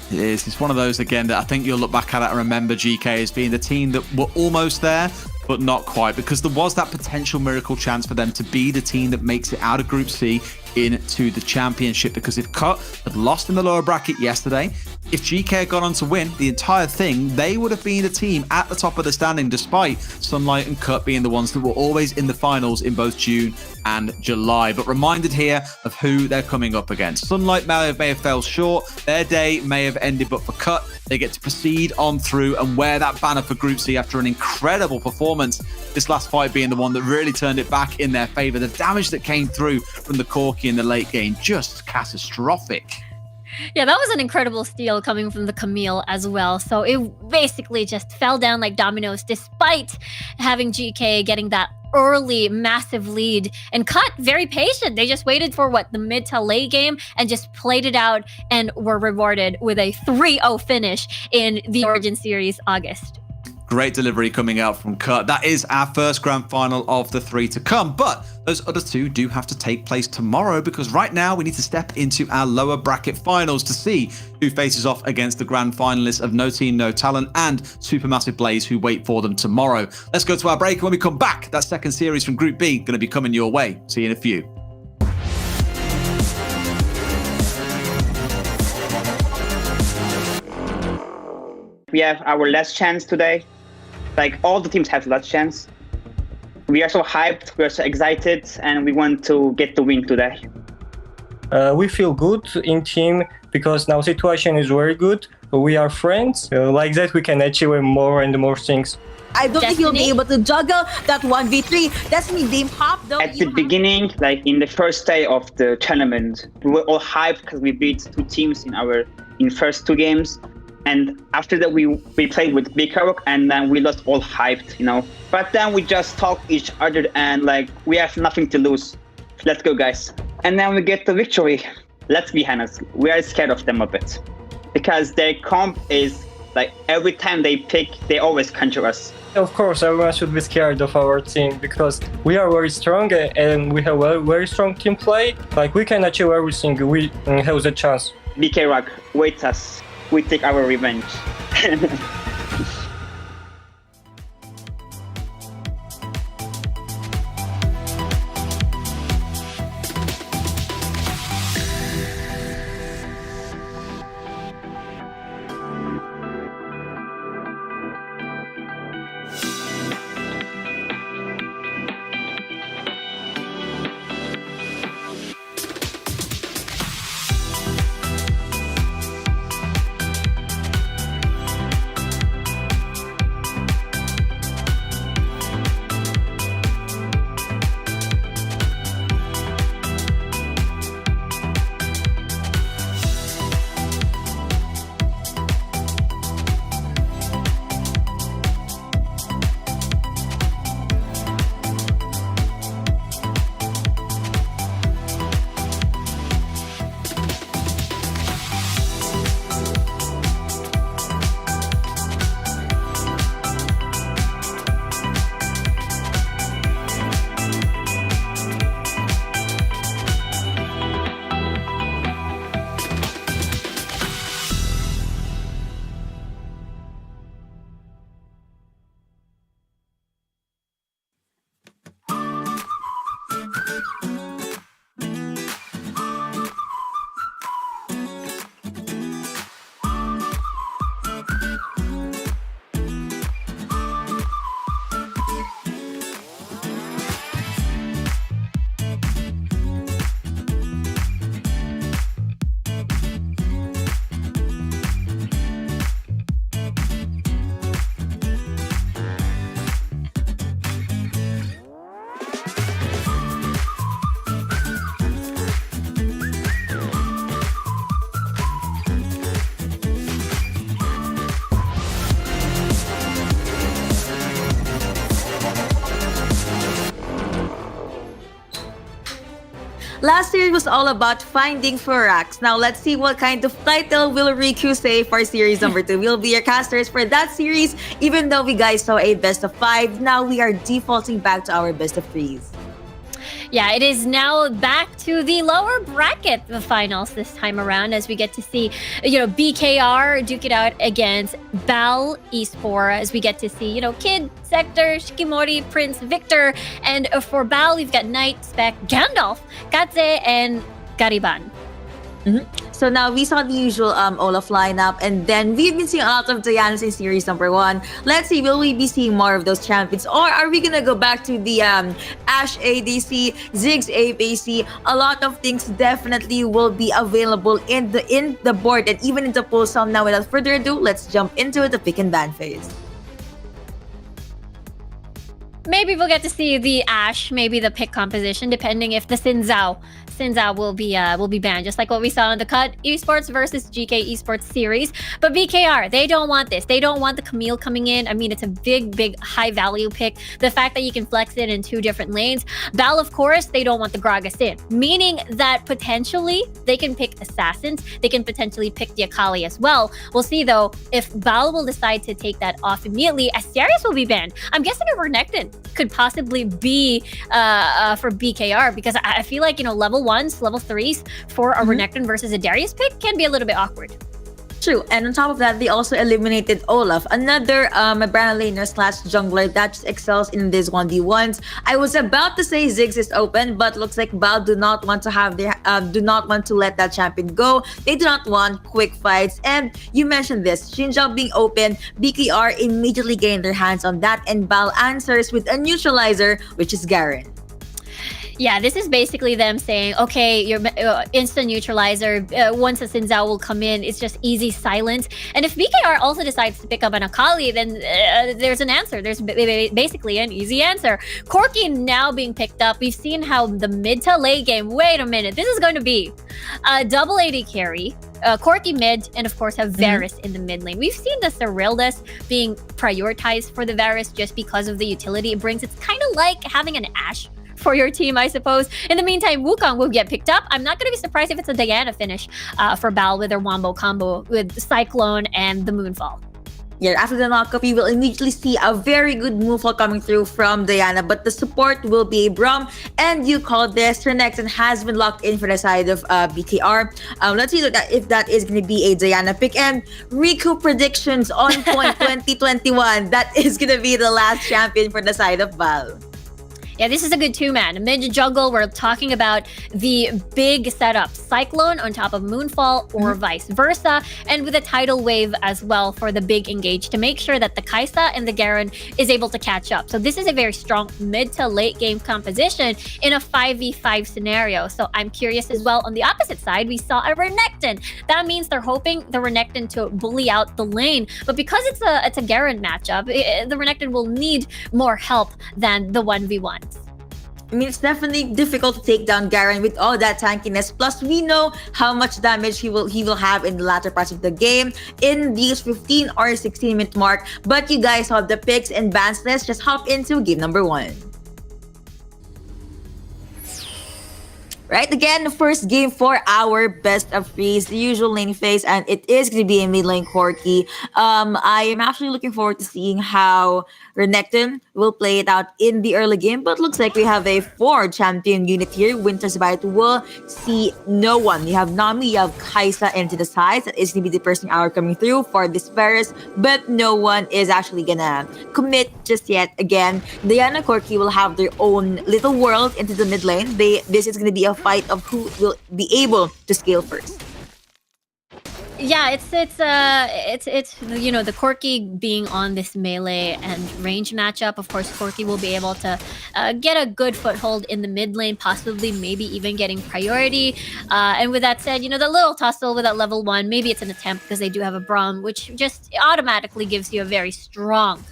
It is. It's one of those, again, that I think you'll look back at it and remember GK as being the team that were almost there, but not quite, because there was that potential miracle chance for them to be the team that makes it out of Group C into the championship. Because if Cut had lost in the lower bracket yesterday, if GK had gone on to win the entire thing, they would have been the team at the top of the standing, despite Sunlight and Cut being the ones that were always in the finals in both June and July. But reminded here of who they're coming up against. Sunlight may have fell short. Their day may have ended, but for Cut, they get to proceed on through and wear that banner for Group C after an incredible performance. This last fight being the one that really turned it back in their favor. The damage that came through from the Corki in the late game, just catastrophic. Yeah, that was an incredible steal coming from the Camille as well. So it basically just fell down like dominoes despite having GK getting that early massive lead. And Cut, very patient. They just waited for the mid to late game and just played it out and were rewarded with a 3-0 finish in the Origin Series August. Great delivery coming out from Cut. That is our first grand final of the 3 to come. But those other 2 do have to take place tomorrow because right now we need to step into our lower bracket finals to see who faces off against the grand finalists of No Team, No Talent and Supermassive Blaze who wait for them tomorrow. Let's go to our break. When we come back, that second series from Group B going to be coming your way. See you in a few. We have our last chance today. Like all the teams have last chance. We are so hyped, we are so excited, and we want to get the win today. We feel good in team because now situation is very good. We are friends. Like that we can achieve more and more things. I don't think you'll be able to juggle that 1v3. Destiny Dame Pop though. At the beginning, like in the first day of the tournament, we were all hyped because we beat 2 teams in first 2 games. And after that, we played with Bikarok and then we lost all hyped, But then we just talked each other and we have nothing to lose. Let's go, guys. And then we get the victory. Let's be honest, we are scared of them a bit. Because their comp is Like every time they pick, they always control us. Of course, everyone should be scared of our team because we are very strong and we have a very strong team play. Like we can achieve everything. We have the chance. BK Rock, wait us. We take our revenge. Last series was all about finding Furax. Now let's see what kind of title will Riku say for series number 2. We'll be your casters for that series. Even though we guys saw a best of 5, now we are defaulting back to our best of 3s. Yeah, it is now back to the lower bracket, the finals this time around, as we get to see, BKR duke it out against Bal Esport, as we get to see, Kid, Sector, Shikimori, Prince, Victor, and for Bal, we've got Knight, Spec, Gandalf, Katze, and Gariban. So now we saw the usual Olaf lineup, and then we've been seeing a lot of Dianas in series number 1. Let's see, will we be seeing more of those champions, or are we gonna go back to the Ashe ADC, Ziggs APC? A lot of things definitely will be available in the board and even in the pool. So now, without further ado, let's jump into the pick and ban phase. Maybe we'll get to see the Ashe, maybe the pick composition, depending if the Xin Zhao will be banned, just like what we saw in the Cut Esports versus GK Esports series. But BKR, they don't want this. They don't want the Camille coming in. I mean, it's a big high value pick. The fact that you can flex it in 2 different lanes. Bal, of course, they don't want the Gragas in, meaning that potentially they can pick Assassins. They can potentially pick the Akali as well. We'll see though if Bal will decide to take that off immediately. Asterius will be banned. I'm guessing a Renekton could possibly be for BKR, because I feel like level 1s, level 3s for a Renekton versus a Darius pick can be a little bit awkward. True, and on top of that, they also eliminated Olaf, another Brand laner slash jungler that just excels in these 1v1s. I was about to say Ziggs is open, but looks like Bal do not want to let that champion go. They do not want quick fights, and you mentioned this, Xin Zhao being open, BKR immediately getting their hands on that, and Bal answers with a neutralizer, which is Garen. Yeah, this is basically them saying, okay, your instant neutralizer, once a Xin Zhao will come in, it's just easy silence. And if BKR also decides to pick up an Akali, then there's an answer. There's basically an easy answer. Corki now being picked up. We've seen how the mid to late game, wait a minute, this is going to be a double AD carry, Corki mid, and of course have Varus in the mid lane. We've seen the Serylda's being prioritized for the Varus just because of the utility it brings. It's kind of like having an Ashe for your team, I suppose. In the meantime, Wukong will get picked up. I'm not going to be surprised if it's a Diana finish for Bal with their Wombo combo with Cyclone and the Moonfall. Yeah, after the knockup, you will immediately see a very good movefall coming through from Diana, but the support will be Braum, and you call this. Renekton has been locked in for the side of BKR. Let's see if that is going to be a Diana pick. And Riku predictions on point 2021. That is going to be the last champion for the side of Val. Yeah, this is a good two-man. Mid jungle, we're talking about the big setup. Cyclone on top of Moonfall or vice versa. And with a tidal wave as well for the big engage to make sure that the Kai'Sa and the Garen is able to catch up. So this is a very strong mid to late game composition in a 5v5 scenario. So I'm curious as well. On the opposite side, we saw a Renekton. That means they're hoping the Renekton to bully out the lane. But because it's a Garen matchup, the Renekton will need more help than the 1v1. I mean, it's definitely difficult to take down Garen with all that tankiness. Plus, we know how much damage he will have in the latter parts of the game in these 15 or 16-minute mark. But you guys have the picks and bans. Let's just hop into game number 1. Right, again, the first game for our best of threes, the usual lane phase, and it is going to be a mid lane Corki. I am actually looking forward to seeing how Renekton will play it out in the early game, but looks like we have a 4 champion unit here. Winter's Bite will see no one. You have Nami, you have Kai'Sa into the sides. That is going to be the first hour coming through for this Varus, but no one is actually gonna commit just yet. Again, Diana Corki will have their own little world into the mid lane. This is going to be a fight of who will be able to scale first. Yeah, it's you know, the Corki being on this melee and range matchup. Of course, Corki will be able to get a good foothold in the mid lane, possibly maybe even getting priority. And with that said, you know, the little tussle with that level 1, maybe it's an attempt because they do have a Braum, which just automatically gives you a very strong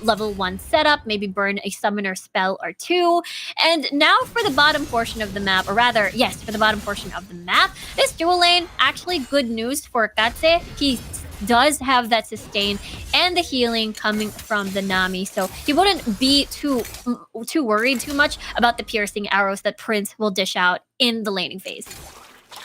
level 1 setup. Maybe burn a summoner spell or 2. And now for the bottom portion of the map, or rather, yes, for the bottom portion of the map, this dual lane, actually good news for Katse. He does have that sustain and the healing coming from the Nami, so he wouldn't be too worried too much about the piercing arrows that Prince will dish out in the laning phase.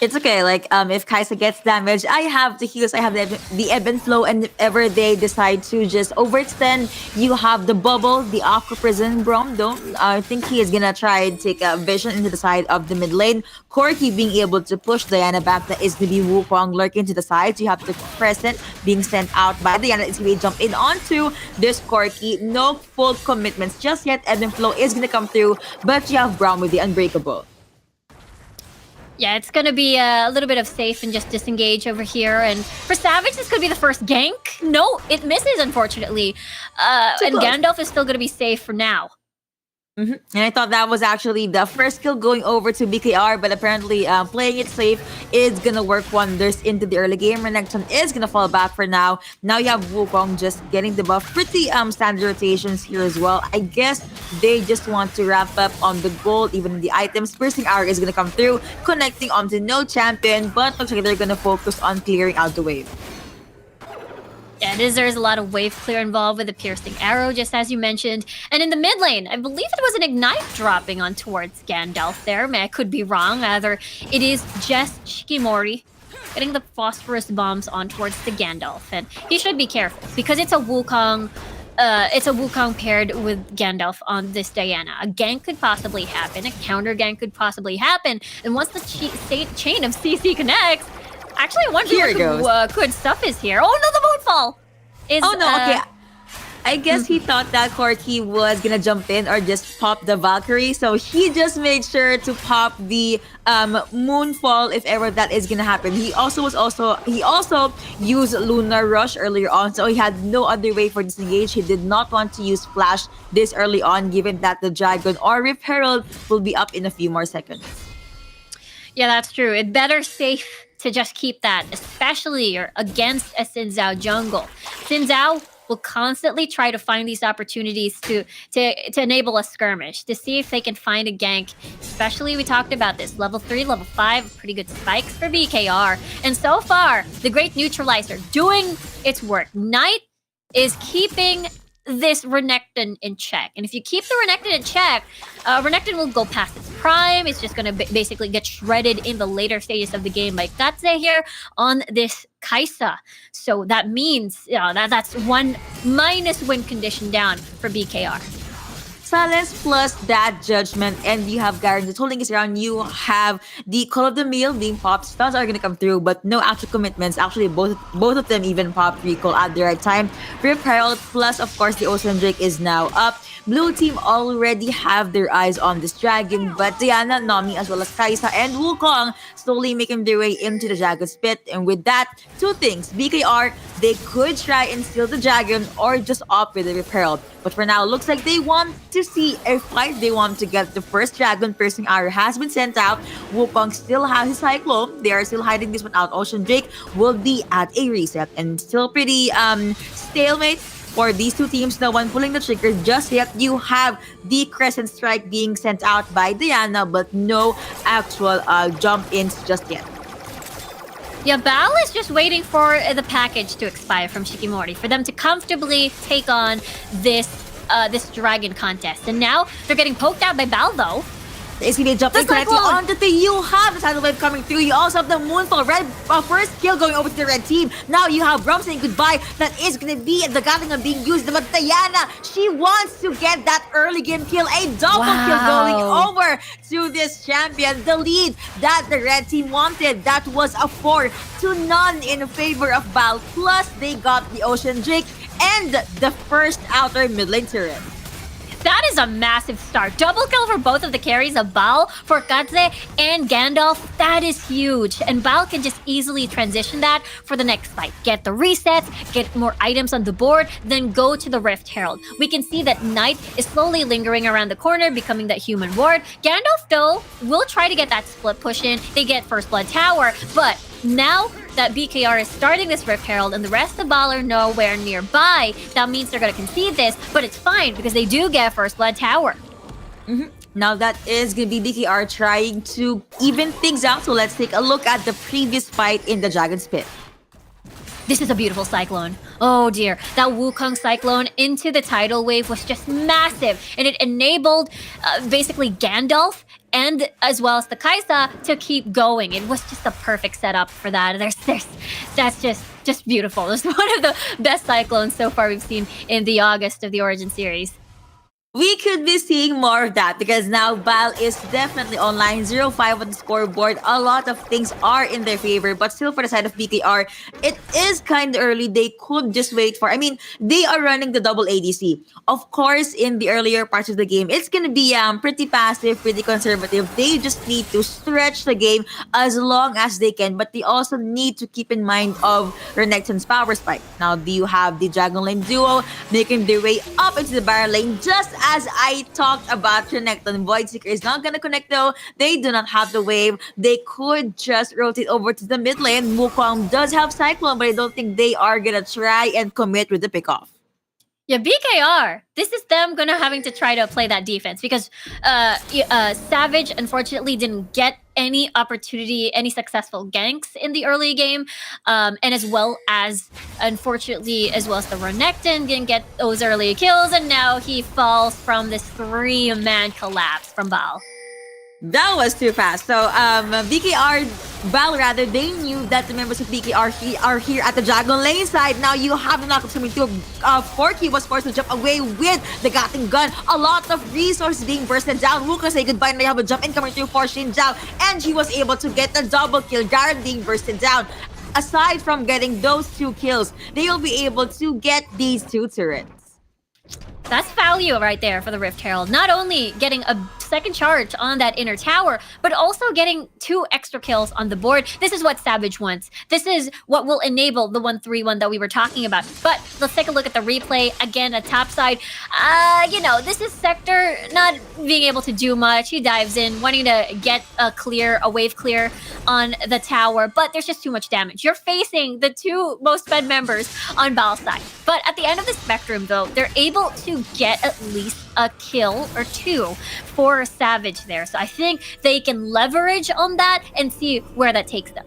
It's okay, like, if Kai'Sa gets damaged, I have the heals, I have the ebb and flow, and if ever they decide to just overextend, you have the bubble, the Aqua Prison. Braum, I think he is gonna try and take a vision into the side of the mid lane. Corki being able to push Diana back, that is gonna be Wukong lurking to the sides. You have the Crescent being sent out by Diana. It's gonna be jump in onto this Corki. No full commitments just yet. Ebb and flow is gonna come through, but you have Braum with the Unbreakable. Yeah, it's going to be a little bit of safe and just disengage over here. And for Savage, this could be the first gank. No, it misses, unfortunately. And close. Gandalf is still going to be safe for now. And I thought that was actually the first kill going over to BKR, but apparently playing it safe is gonna work wonders into the early game. Renekton is gonna fall back for now. Now you have Wukong just getting the buff. Pretty standard rotations here as well. I guess they just want to wrap up on the gold, even in the items. Piercing Hour is gonna come through, connecting onto no champion, but looks like they're gonna focus on clearing out the wave. Yeah, there's a lot of wave clear involved with the piercing arrow, just as you mentioned. And in the mid lane, I believe it was an ignite dropping on towards Gandalf there. I could be wrong. Either it is just Shikimori getting the phosphorus bombs on towards the Gandalf. And he should be careful because it's a Wukong. It's a Wukong paired with Gandalf on this Diana. A gank could possibly happen. A counter gank could possibly happen. And once the chain of CC connects, actually, I wonder what good stuff is here. Oh no, the Moonfall! Okay. I guess he thought that Corki was gonna jump in or just pop the Valkyrie, so he just made sure to pop the Moonfall if ever that is gonna happen. He also used Lunar Rush earlier on, so he had no other way for disengage. He did not want to use Flash this early on, given that the Dragon or Rift Herald will be up in a few more seconds. Yeah, that's true. It's better safe to just keep that, especially against a Xin Zhao jungle. Xin Zhao will constantly try to find these opportunities to enable a skirmish, to see if they can find a gank. Especially, we talked about this, level 3, level 5, pretty good spikes for BKR. And so far, the Great Neutralizer doing its work. Knight is keeping this Renekton in check. And if you keep the Renekton in check, Renekton will go past its Prime is just gonna basically get shredded in the later stages of the game by Katze here on this Kai'Sa. So that means that's one minus win condition down for BKR. Silence plus that judgment, and you have Garen just holding his ground. You have the call of the meal being popped. Stuns are gonna come through, but no actual commitments. Actually, both of them even popped recall at the right time. Rift Herald plus, of course, the Ocean Drake is now up. Blue team already have their eyes on this dragon, but Diana, Nami, as well as Kai'Sa and Wukong slowly making their way into the Dragon's Pit. And with that, two things. BKR, they could try and steal the dragon or just opt with the Rift Herald. But for now, looks like they want to see a fight. They want to get the first dragon. Piercing Arrow has been sent out. Wukong still has his Cyclone. They are still hiding this one out. Ocean Drake will be at a reset and still pretty stalemate for these two teams. No one pulling the trigger just yet. You have the Crescent Strike being sent out by Diana, but no actual jump-ins just yet. Yeah, Bal is just waiting for the package to expire from Shikimori for them to comfortably take on this dragon contest. And now they're getting poked out by Bal though. It's gonna be jumping correctly onto the. You have the tidal wave coming through. You also have the Moonfall. Red first kill going over to the red team. Now you have Braum saying goodbye. That is gonna be the Gatling being used. But Diana, she wants to get that early game kill. A double kill going over to this champion. The lead that the red team wanted. That was a 4-0 in favor of Bal. Plus they got the Ocean Drake and the first outer mid lane turret. That is a massive start. Double kill for both of the carries of Bal, for Katze, and Gandalf. That is huge. And Bal can just easily transition that for the next fight. Get the resets, get more items on the board, then go to the Rift Herald. We can see that Knight is slowly lingering around the corner, becoming that human ward. Gandalf, though, will try to get that split push in. They get First Blood Tower, but now that BKR is starting this Rift Herald and the rest of Bal are nowhere nearby, that means they're going to concede this, but it's fine because they do get First Blood Tower. Now that is going to be BKR trying to even things out, so let's take a look at the previous fight in the Dragon's Pit. This is a beautiful Cyclone. Oh dear, that Wukong Cyclone into the tidal wave was just massive, and it enabled basically Gandalf and as well as the Kai'Sa to keep going. It was just a perfect setup for that. That's just beautiful. It's one of the best Cyclones so far we've seen in the August of the Origin series. We could be seeing more of that because now Bal is definitely online. 0-5 on the scoreboard. A lot of things are in their favor, but still for the side of BKR, it is kind of early. They could just wait for... they are running the double ADC. Of course, in the earlier parts of the game, it's going to be pretty passive, pretty conservative. They just need to stretch the game as long as they can, but they also need to keep in mind of Renekton's power spike. Now, you have the Dragon Lane duo making their way up into the Baron lane just as I talked about Renekton. Voidseeker is not gonna connect though. They do not have the wave. They could just rotate over to the mid lane. Wukong does have Cyclone, but I don't think they are gonna try and commit with the pickoff. Yeah, BKR, this is them having to try to play that defense because Savage unfortunately didn't get any opportunity, any successful ganks in the early game. And as well as, unfortunately, as well as the Renekton didn't get those early kills, and now he falls from this 3-man collapse from Bal. That was too fast. So, Bal rather, they knew that the members of BKR are here at the Dragon Lane side. Now you have the knockups coming through. Forky was forced to jump away with the Gatling gun. A lot of resources being bursted down. Wuka say goodbye, and they have a jump in coming through for Xin Zhao, and he was able to get the double kill. Garen being bursted down. Aside from getting those 2 kills, they will be able to get these 2 turrets. That's value right there for the Rift Herald. Not only getting a second charge on that inner tower, but also getting 2 extra kills on the board. This is what Savage wants. This is what will enable the 1-3-1 that we were talking about. But let's take a look at the replay. Again, at top side, this is Sector not being able to do much. He dives in, wanting to get a wave clear on the tower, but there's just too much damage. You're facing the 2 most fed members on Bal's side. But at the end of the spectrum, though, they're able to get at least a kill or 2 for Savage there. So I think they can leverage on that and see where that takes them.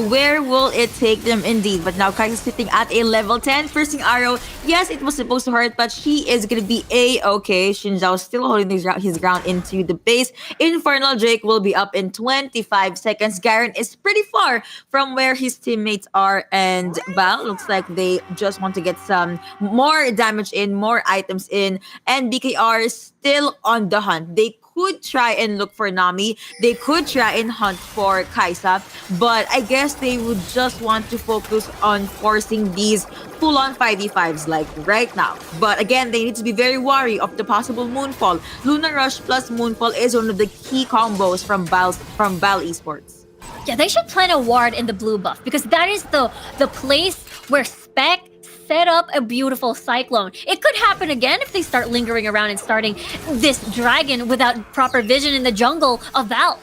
Where will it take them indeed? But now Kai's sitting at a level 10. Piercing arrow, yes, it was supposed to hurt, but she is going to be A-okay. Xin Zhao still holding his ground into the base. Infernal Drake will be up in 25 seconds. Garen is pretty far from where his teammates are. And Val looks like they just want to get some more damage in, more items in. And BKR is still on the hunt. They could try and look for Nami. They could try and hunt for Kai'Sa, but I guess they would just want to focus on forcing these full-on 5v5s like right now. But again, they need to be very wary of the possible Moonfall. Luna Rush plus Moonfall is one of the key combos from Val Esports. Yeah, they should plan a ward in the blue buff because that is the place where Spec set up a beautiful cyclone. It could happen again if they start lingering around and starting this dragon without proper vision in the jungle of Val.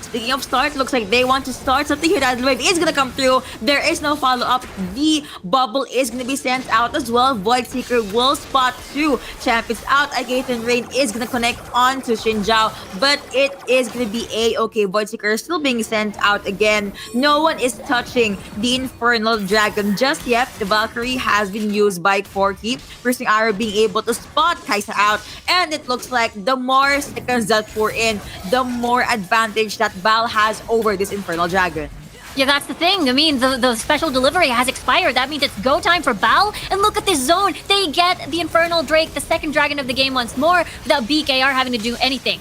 Speaking of start, looks like they want to start something here. That wave is gonna come through. There is no follow-up. The bubble is gonna be sent out as well. Void Seeker will spot two champions out. Agaton Rain is gonna connect on to Xin Zhao, but it is gonna be A-okay. Void Seeker is still being sent out again. No one is touching the Infernal Dragon just yet. The Valkyrie has been used by Corki. Piercing Arrow being able to spot Kai'Sa out, and it looks like the more seconds that pour in, the more advantage that Val has over this Infernal Dragon. Yeah, that's the thing. I mean, the special delivery has expired. That means it's go time for Val. And look at this zone. They get the Infernal Drake, the second dragon of the game once more, without BKR having to do anything.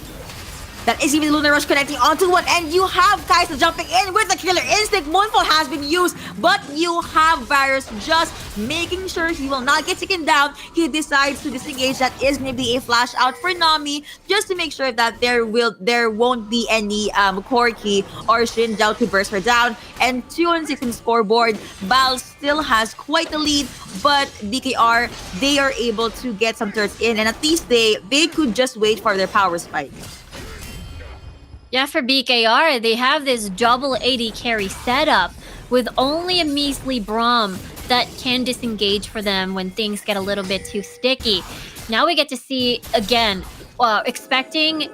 That is even Luna Rush connecting onto one, and you have Kai'Sa jumping in with the Killer Instinct. Moonfall has been used, but you have Varus just making sure he will not get taken down. He decides to disengage. That is going to be a flash out for Nami, just to make sure that there won't be any Corki or Xin Zhao to burst her down. And 2-6 in scoreboard. Val still has quite a lead, but BKR, they are able to get some turrets in, and at least they could just wait for their power spike. Yeah, for BKR, they have this double AD carry setup with only a measly Braum that can disengage for them when things get a little bit too sticky. Now we get to see, again, expecting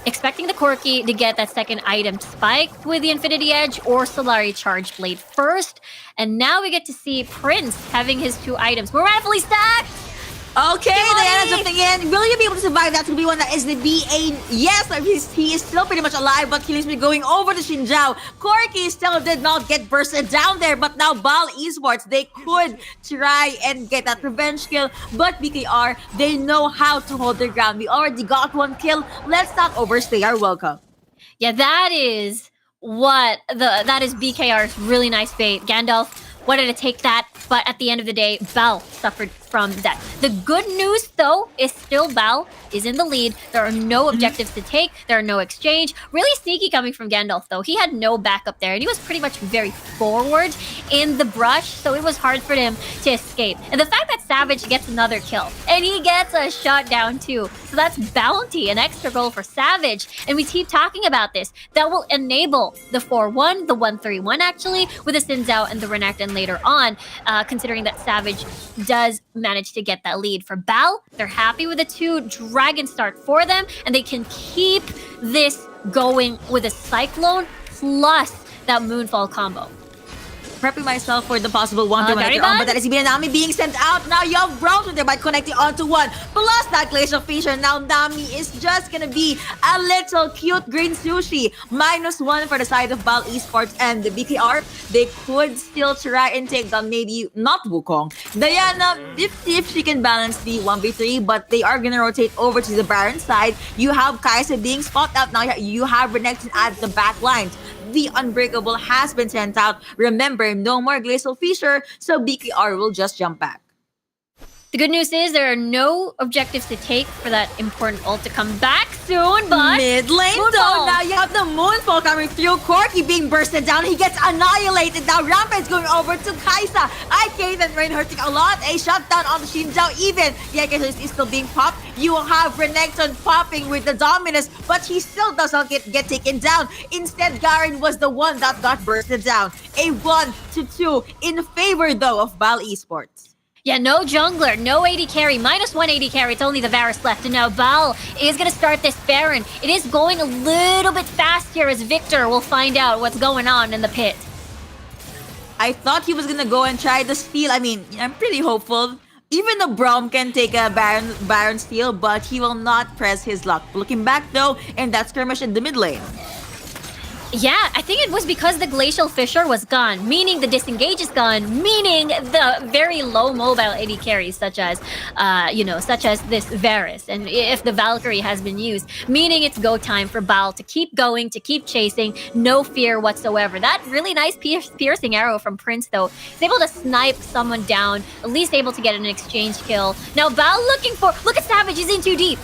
the Corki to get that second item spike with the Infinity Edge or Solari Charge Blade first. And now we get to see Prince having his two items. We're rightfully stacked! Okay, Diana jumping in. Will you be able to survive that? To be one that is the BA. Yes, he is still pretty much alive, but Killingsby going over to Xin Zhao. Corki still did not get bursted down there, but now Val Esports, they could try and get that revenge kill, but BKR, they know how to hold their ground. We already got one kill. Let's not overstay our welcome. Yeah, that is BKR's really nice bait. Gandalf wanted to take that, but at the end of the day, Val suffered from that. The good news, though, is still Val is in the lead. There are no objectives to take. There are no exchange. Really sneaky coming from Gandalf, though. He had no backup there, and he was pretty much very forward in the brush, so it was hard for him to escape. And the fact that Savage gets another kill, and he gets a shot down, too. So that's bounty, an extra goal for Savage. And we keep talking about this. That will enable the 4-1, the 1-3-1, actually, with the Xin Zhao and the Renekton later on, considering that Savage does manage to get that lead. For Val, they're happy with the 2 dragon start for them, and they can keep this going with a Cyclone plus that Moonfall combo. Prepping myself for the possible one later on, but that is Nami being sent out. Now you have Bronze there by connecting onto one. Plus that Glacial Fissure. Now Nami is just gonna be a little cute green sushi. -1 for the side of Val Esports and the BKR. They could still try and take down maybe not Wukong. Diana, if she can balance the 1v3, but they are gonna rotate over to the Baron side. You have Kai'Sa being spotted out. Now you have Renekton at the back lines. The Unbreakable has been sent out. Remember, no more Glacial Fissure, so BKR will just jump back. The good news is there are no objectives to take for that important ult to come back soon, but... Mid lane though, now you have the Moonfall coming through. Corki being bursted down. He gets annihilated. Now Rampage going over to Kai'Sa. Agaton Rain hurting a lot. A shutdown on the Xin Zhao even. The Agaton is still being popped. You have Renekton popping with the Dominus, but he still does not get taken down. Instead, Garen was the one that got bursted down. A 1-2 in favor though of Val Esports. Yeah, no jungler, no AD carry, -1 AD carry. It's only the Varus left. And now Bal is going to start this Baron. It is going a little bit fast here as Victor will find out what's going on in the pit. I thought he was gonna go and try the steal. I mean, I'm pretty hopeful. Even the Braum can take a Baron steal, but he will not press his luck. Looking back though, in that skirmish in the mid lane. Yeah, I think it was because the Glacial Fissure was gone, meaning the disengage is gone, meaning the very low mobile AD carries, such as this Varus, and if the Valkyrie has been used, meaning it's go time for Bal to keep going, to keep chasing, no fear whatsoever. That really nice piercing arrow from Prince, though, is able to snipe someone down, at least able to get an exchange kill. Now Bal looking for, look at Savage, he's in too deep.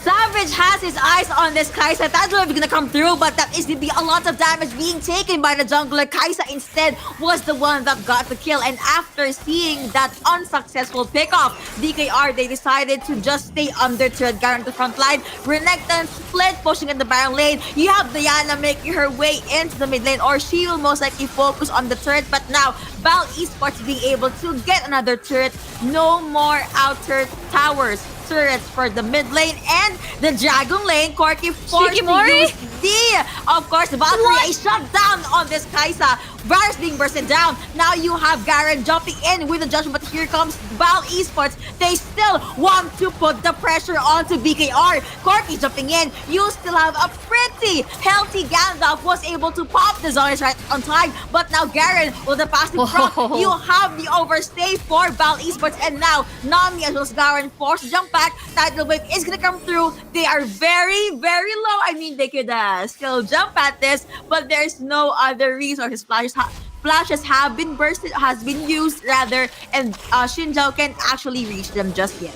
Savage has his eyes on this Kai'Sa. That's not gonna come through, but that is gonna be a lot of damage being taken by the jungler. Kai'Sa instead was the one that got the kill, and after seeing that unsuccessful pickoff, DKR, they decided to just stay under turret, Garen to the front line. Renekton split, pushing in the Baron lane. You have Diana making her way into the mid lane, or she will most likely focus on the turret, but now Bal Esports being able to get another turret. No more outer towers. Turrets for the mid lane and the Dragon lane. Corki forced to use the, of course, Valkyrie. A shutdown on this Kai'Sa. Varus being bursted down. Now you have Garen jumping in with the judgment, but here comes Bal Esports. They still want to put the pressure onto BKR. Corki jumping in. You still have a pretty healthy Gandalf, was able to pop the Zonius right on time, but now Garen with the passing front. You have the overstay for Bal Esports, and now Nami as well as Garen forced to jump back. Tidal Wave is gonna come through. They are very, very low. I mean, they could still jump at this, but there's no other resources. Flashes have been used rather, and Xin Zhao can't actually reach them just yet.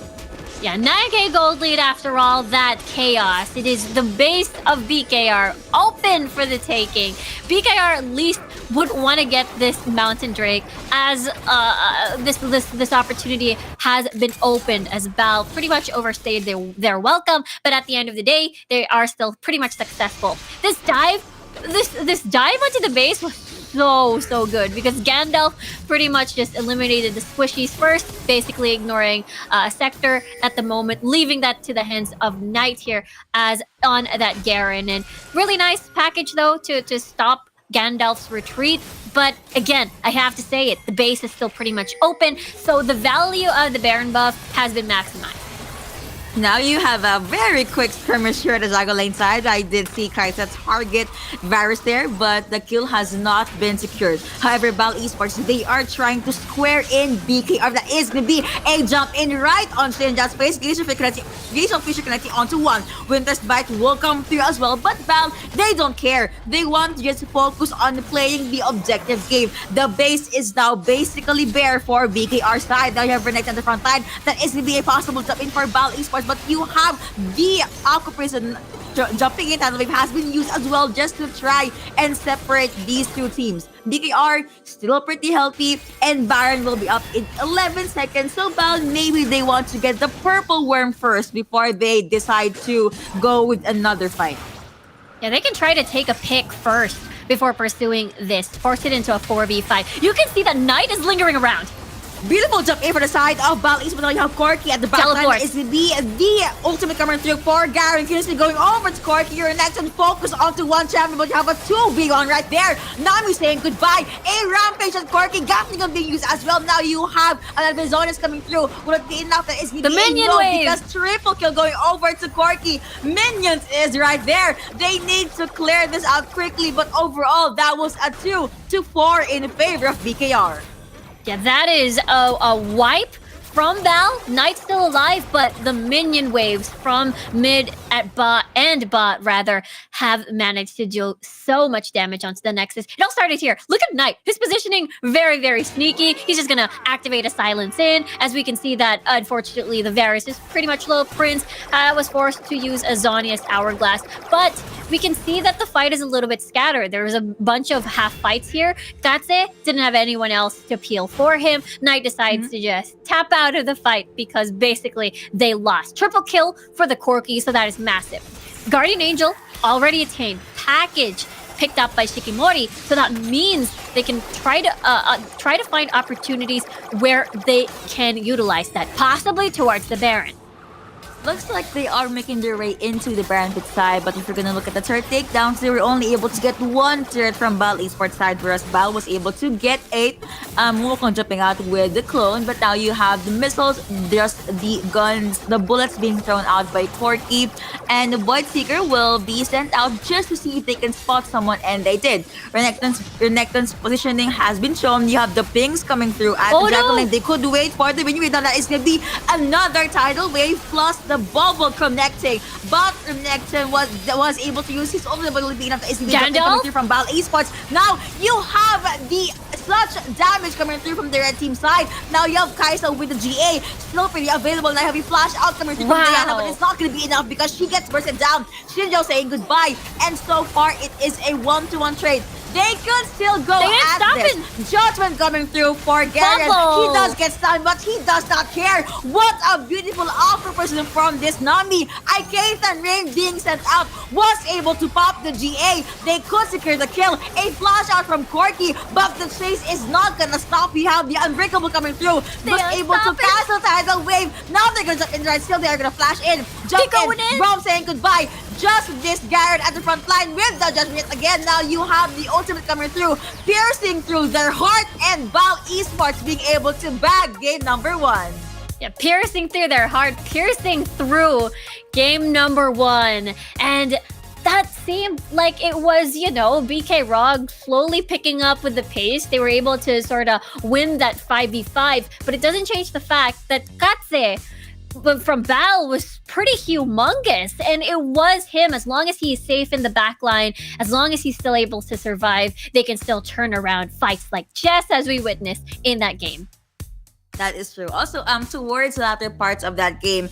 Yeah, 9k gold lead after all that chaos. It is the base of BKR open for the taking. BKR at least would want to get this Mountain Drake, as this opportunity has been opened, as Bal pretty much overstayed their welcome, but at the end of the day, they are still pretty much successful. This dive onto the base was so good, because Gandalf pretty much just eliminated the squishies first, basically ignoring Sector at the moment, leaving that to the hands of Knight here as on that Garen. And really nice package though to stop Gandalf's retreat. But again, I have to say it, the base is still pretty much open, so the value of the Baron buff has been maximized. Now you have a very quick skirmish here at the Zago lane side. I did see Kai'Sa target Varus there, but the kill has not been secured. However, Bal Esports, they are trying to square in BKR. That is going to be a jump in right on Shinja's face. Glacial Fissure connecting onto one. Winter's Bite will come through as well, but Bal, they don't care. They want to just focus on playing the objective game. The base is now basically bare for BKR side. Now you have Renekton at the front line. That is going to be a possible jump in for Bal Esports, but you have the Aqua Prison jumping in. Tidal Wave has been used as well just to try and separate these two teams. BKR still pretty healthy, and Baron will be up in 11 seconds. So Bal, maybe they want to get the purple worm first before they decide to go with another fight. Yeah, they can try to take a pick first before pursuing this. Force it into a 4v5. You can see that Knight is lingering around. Beautiful jump in for the side of Bal Esports. Now you have Corki at the back line. Is the ultimate coming through for Garen. Continuously going over to Corki. You're next and focus onto one champion, but you have a 2v1 right there. Nami saying goodbye. A rampage at Corki. Gatling being used as well. Now you have another Zonas coming through. Will it be enough? That is the minion wave, because triple kill going over to Corki. Minions is right there. They need to clear this out quickly, but overall that was a 2-4 in favor of BKR. Yeah, that is a wipe from Bal. Knight's still alive, but the minion waves from mid at bot and bot rather have managed to deal so much damage onto the Nexus. It all started here. Look at Knight. His positioning very, very sneaky. He's just gonna activate a silence in. As we can see that, unfortunately, the Varus is pretty much low. Prince was forced to use a Zonius Hourglass, but we can see that the fight is a little bit scattered. There was a bunch of half fights here. Katse didn't have anyone else to peel for him. Knight decides to just tap out of the fight because basically they lost. Triple kill for the Corki, so that is massive. Guardian Angel already attained. Package picked up by Shikimori. So that means they can try to find opportunities where they can utilize that, possibly towards the Baron. Looks like they are making their way into the Baron pit side, but if you're gonna look at the turret takedowns, they were only able to get one turret from Bal Esports side, whereas Bal was able to get 8. Wukong jumping out with the clone, but now you have the missiles, just the guns, the bullets being thrown out by Corki, and the Void Seeker will be sent out just to see if they can spot someone, and they did. Renekton's positioning has been shown. You have the pings coming through at the Dragon Lane. They could wait for the minion. Now that is gonna be another tidal wave plus the bubble connecting, but Renekton was able to use his own ability enough to coming through from Bal Esports. Now you have the such damage coming through from the red team side. Now you have Kai'Sa with the GA still pretty available. Now have a flash out coming through from Diana, but it's not going to be enough because she gets bursted down. Shinjo saying goodbye, and so far it is a 1-to-1 trade. They could still go at this. Judgment coming through for Garen. He does get stunned, but he does not care. What a beautiful offer person from this Nami. Ikeithan Rain being sent out was able to pop the GA. They could secure the kill. A flash out from Corki, but the chase is not gonna stop. We have the Unbreakable coming through. Was able to cancel tidal wave. Now they're gonna jump in right. Still they are gonna flash in. Jump in. Rom saying goodbye. Just this Garen at the front line with the Judgment again. Now you have the ultimate coming through, piercing through their heart, and Bal Esports being able to bag game number 1. Yeah, piercing through their heart, piercing through game number 1. And that seemed like it was, BK Rog slowly picking up with the pace. They were able to sort of win that 5v5, but it doesn't change the fact that Katse from Bal was pretty humongous, and it was him. As long as he's safe in the back line, as long as he's still able to survive, they can still turn around fights like just as we witnessed in that game. That is true. Also, towards the latter parts of that game,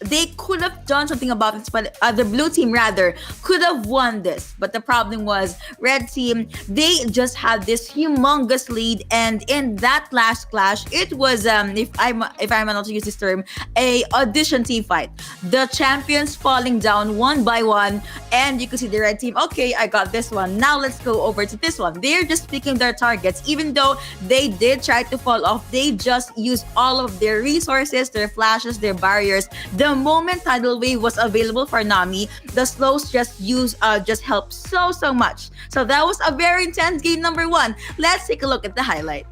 they could have done something about this, but the blue team rather could have won this. But the problem was red team, they just had this humongous lead, and in that last clash, it was if I'm allowed to use this term, a audition team fight. The champions falling down one by one, and you could see the red team, okay, I got this one. Now let's go over to this one. They're just picking their targets. Even though they did try to fall off, they just used all of their resources, their flashes, their barriers. The moment tidal wave was available for Nami, the slows just helped so much. So that was a very intense game number 1. Let's take a look at the highlights.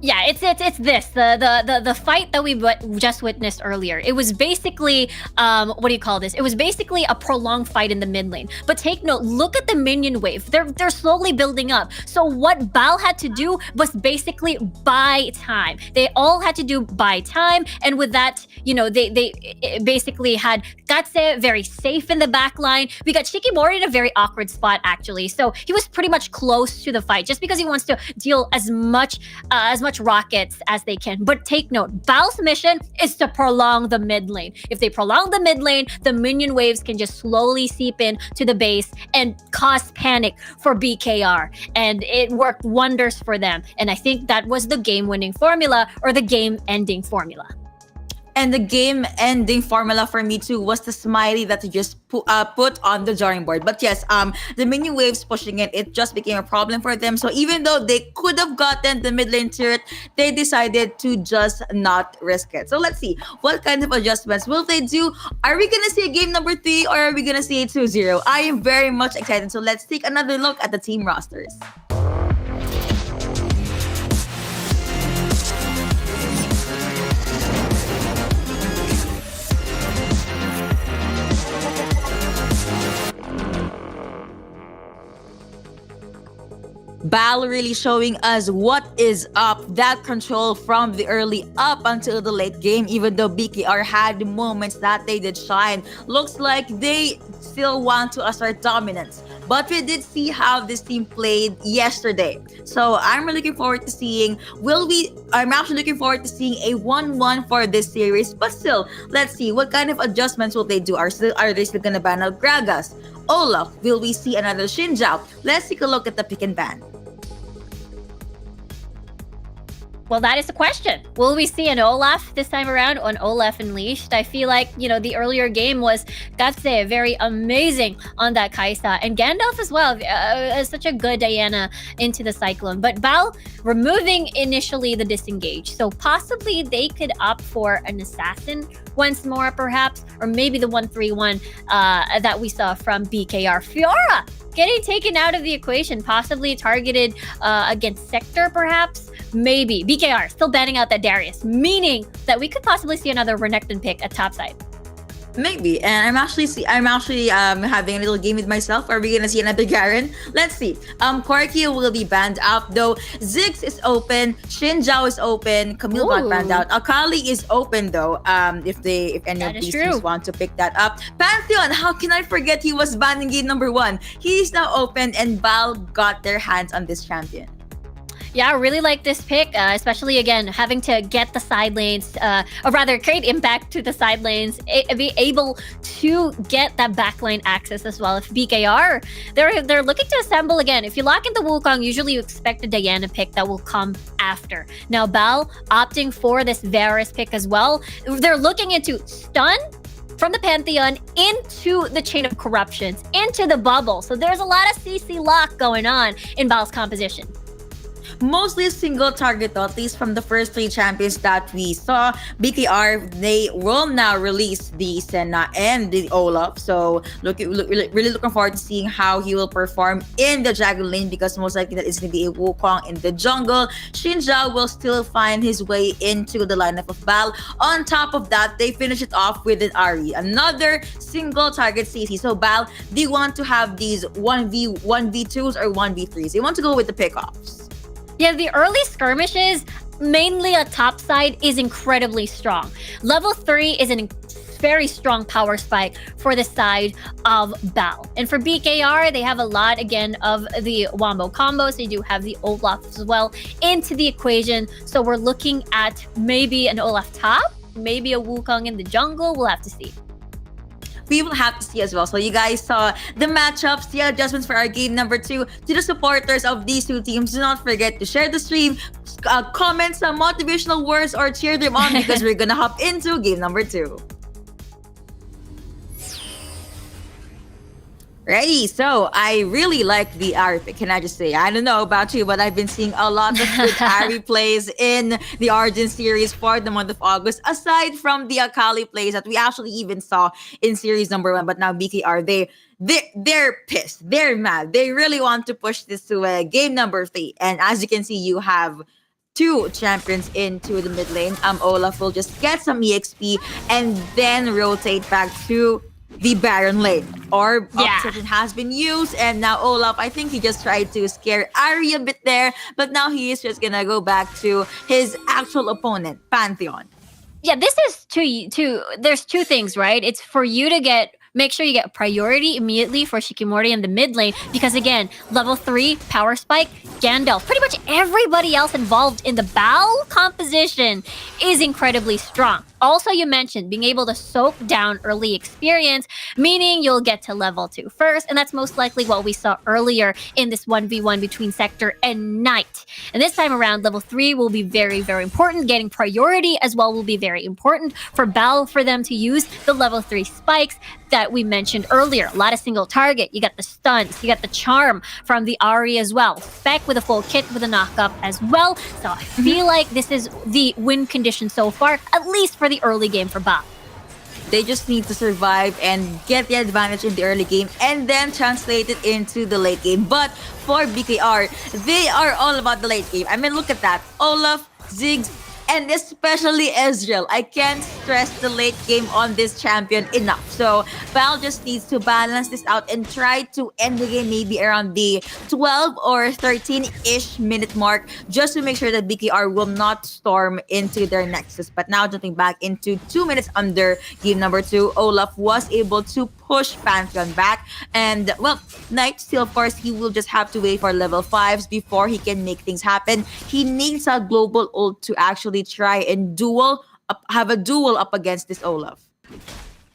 Yeah, it's this the fight that we just witnessed earlier. It was basically what do you call this? It was basically a prolonged fight in the mid lane. But take note, look at the minion wave. They're slowly building up. So what Bal had to do was basically buy time. They all had to do buy time, and with that, they basically had Katse very safe in the back line. We got Shikimori in a very awkward spot actually. So he was pretty much close to the fight just because he wants to deal as much rockets as they can. But take note, Bal's mission is to prolong the mid lane. If they prolong the mid lane, the minion waves can just slowly seep in to the base and cause panic for BKR. And it worked wonders for them. And I think that was the game-winning formula, or the game-ending formula. And the game-ending formula for me too was the smiley that you just put on the drawing board. But yes, the minion waves pushing it just became a problem for them. So even though they could have gotten the mid lane turret, they decided to just not risk it. So let's see, what kind of adjustments will they do? Are we gonna see a game number 3, or are we gonna see a 2-0? I am very much excited. So let's take another look at the team rosters. Bal really showing us what is up. That control from the early up until the late game, even though BKR had moments that they did shine. Looks like they still want to assert dominance. But we did see how this team played yesterday. So I'm really looking forward to seeing, I'm actually looking forward to seeing a 1-1 for this series. But still, let's see, what kind of adjustments will they do? Are they still gonna ban out Gragas? Olaf, will we see another Xin Zhao? Let's take a look at the pick and ban. Well, that is the question. Will we see an Olaf this time around, or an Olaf Unleashed? I feel like, the earlier game was, gotta say, very amazing on that Kai'Sa. And Gandalf as well, such a good Diana into the Cyclone. But Val removing initially the disengage. So possibly they could opt for an Assassin once more, perhaps. Or maybe the 1-3-1 that we saw from BKR. Fiora getting taken out of the equation, possibly targeted against Sector, perhaps. Maybe. BKR still banning out that Darius, meaning that we could possibly see another Renekton pick at topside. Maybe, and I'm actually having a little game with myself. Are we gonna see another Garen? Let's see. Corki will be banned out though. Ziggs is open. Xin Zhao is open. Camille got banned out. Akali is open though. If any of these teams want to pick that up. Pantheon, how can I forget he was banned in game number 1? He's now open, and Val got their hands on this champion. Yeah, I really like this pick, especially, again, having to get the side lanes, or rather create impact to the side lanes, be able to get that backline access as well. If BKR, they're looking to assemble again. If you lock into Wukong, usually you expect a Diana pick that will come after. Now, Bal opting for this Varus pick as well. They're looking into stun from the Pantheon into the Chain of Corruptions, into the bubble. So there's a lot of CC lock going on in Bal's composition. Mostly single target, at least from the first 3 champions that we saw. BKR, they will now release the Senna and the Olaf. So really looking forward to seeing how he will perform in the jungle lane, because most likely that is going to be a Wukong in the jungle. Xin Zhao will still find his way into the lineup of Val. On top of that, they finish it off with an Ahri, another single target CC. So Val, they want to have these 1v2s or 1v3s. They want to go with the pickoffs. Yeah, the early skirmishes, mainly a top side, is incredibly strong. Level 3 is a very strong power spike for the side of Bal. And for BKR, they have a lot, again, of the Wombo combos. They do have the Olaf as well into the equation. So we're looking at maybe an Olaf top, maybe a Wukong in the jungle. We'll have to see. We will have to see as well. So you guys saw the matchups, the adjustments for our game number 2. To the supporters of these 2 teams, do not forget to share the stream, comment some motivational words, or cheer them on, because we're gonna hop into game number 2. Ready? So I really like the Ahri pick. Can I just say, I don't know about you, but I've been seeing a lot of good Ahri plays in the Origin series for the month of August, aside from the Akali plays that we actually even saw in series number 1. But now BKR, they're pissed. They're mad. They really want to push this to game number 3. And as you can see, you have 2 champions into the mid lane. Olaf will just get some EXP and then rotate back to the Baron lane. Orb Obsession has been used, and now Olaf, I think he just tried to scare Ahri a bit there, but now he is just gonna go back to his actual opponent, Pantheon. Yeah, this is there's 2 things, right? It's for you to make sure you get priority immediately for Shikimori in the mid lane, because again, level 3 power spike, Gandalf, pretty much everybody else involved in the Bal composition is incredibly strong. Also, you mentioned being able to soak down early experience, meaning you'll get to level 2 first, and that's most likely what we saw earlier in this 1v1 between Sector and Knight. And this time around, level 3 will be very, very important. Getting priority as well will be very important for Bal, for them to use the level 3 spikes that we mentioned earlier. A lot of single target. You got the stuns, you got the charm from the Ahri as well. Spec with a full kit with a knockup as well. So I feel like this is the win condition so far, at least for the early game for Bal. They just need to survive and get the advantage in the early game and then translate it into the late game. But for BKR, they are all about the late game. I mean, look at that. Olaf, Ziggs, and especially Ezreal. I can't stress the late game on this champion enough. So Val just needs to balance this out and try to end the game maybe around the 12 or 13-ish minute mark, just to make sure that BKR will not storm into their Nexus. But now jumping back into 2 minutes under game number 2, Olaf was able to push Pantheon back. And well, Knight still, of course, he will just have to wait for level 5s before he can make things happen. He needs a global ult to actually try and have a duel up against this Olaf.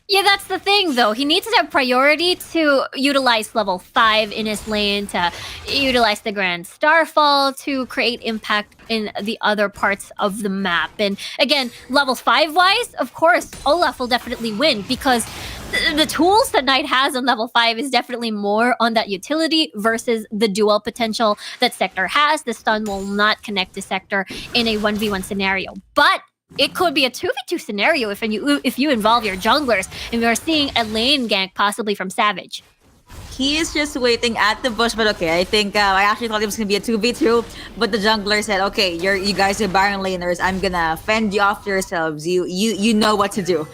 Yeah, that's the thing, though. He needs to have priority to utilize level 5 in his lane, to utilize the Grand Starfall to create impact in the other parts of the map. And again, level 5-wise, of course, Olaf will definitely win because the tools that Knight has on level 5 is definitely more on that utility versus the dual potential that Sector has. The stun will not connect to Sector in a 1v1 scenario. But it could be a 2v2 scenario if you involve your junglers, and we are seeing a lane gank possibly from Savage. He is just waiting at the bush, but okay, I think I actually thought it was gonna be a 2v2, but the jungler said, "Okay, you guys are Baron laners. I'm gonna fend you off yourselves. You know what to do."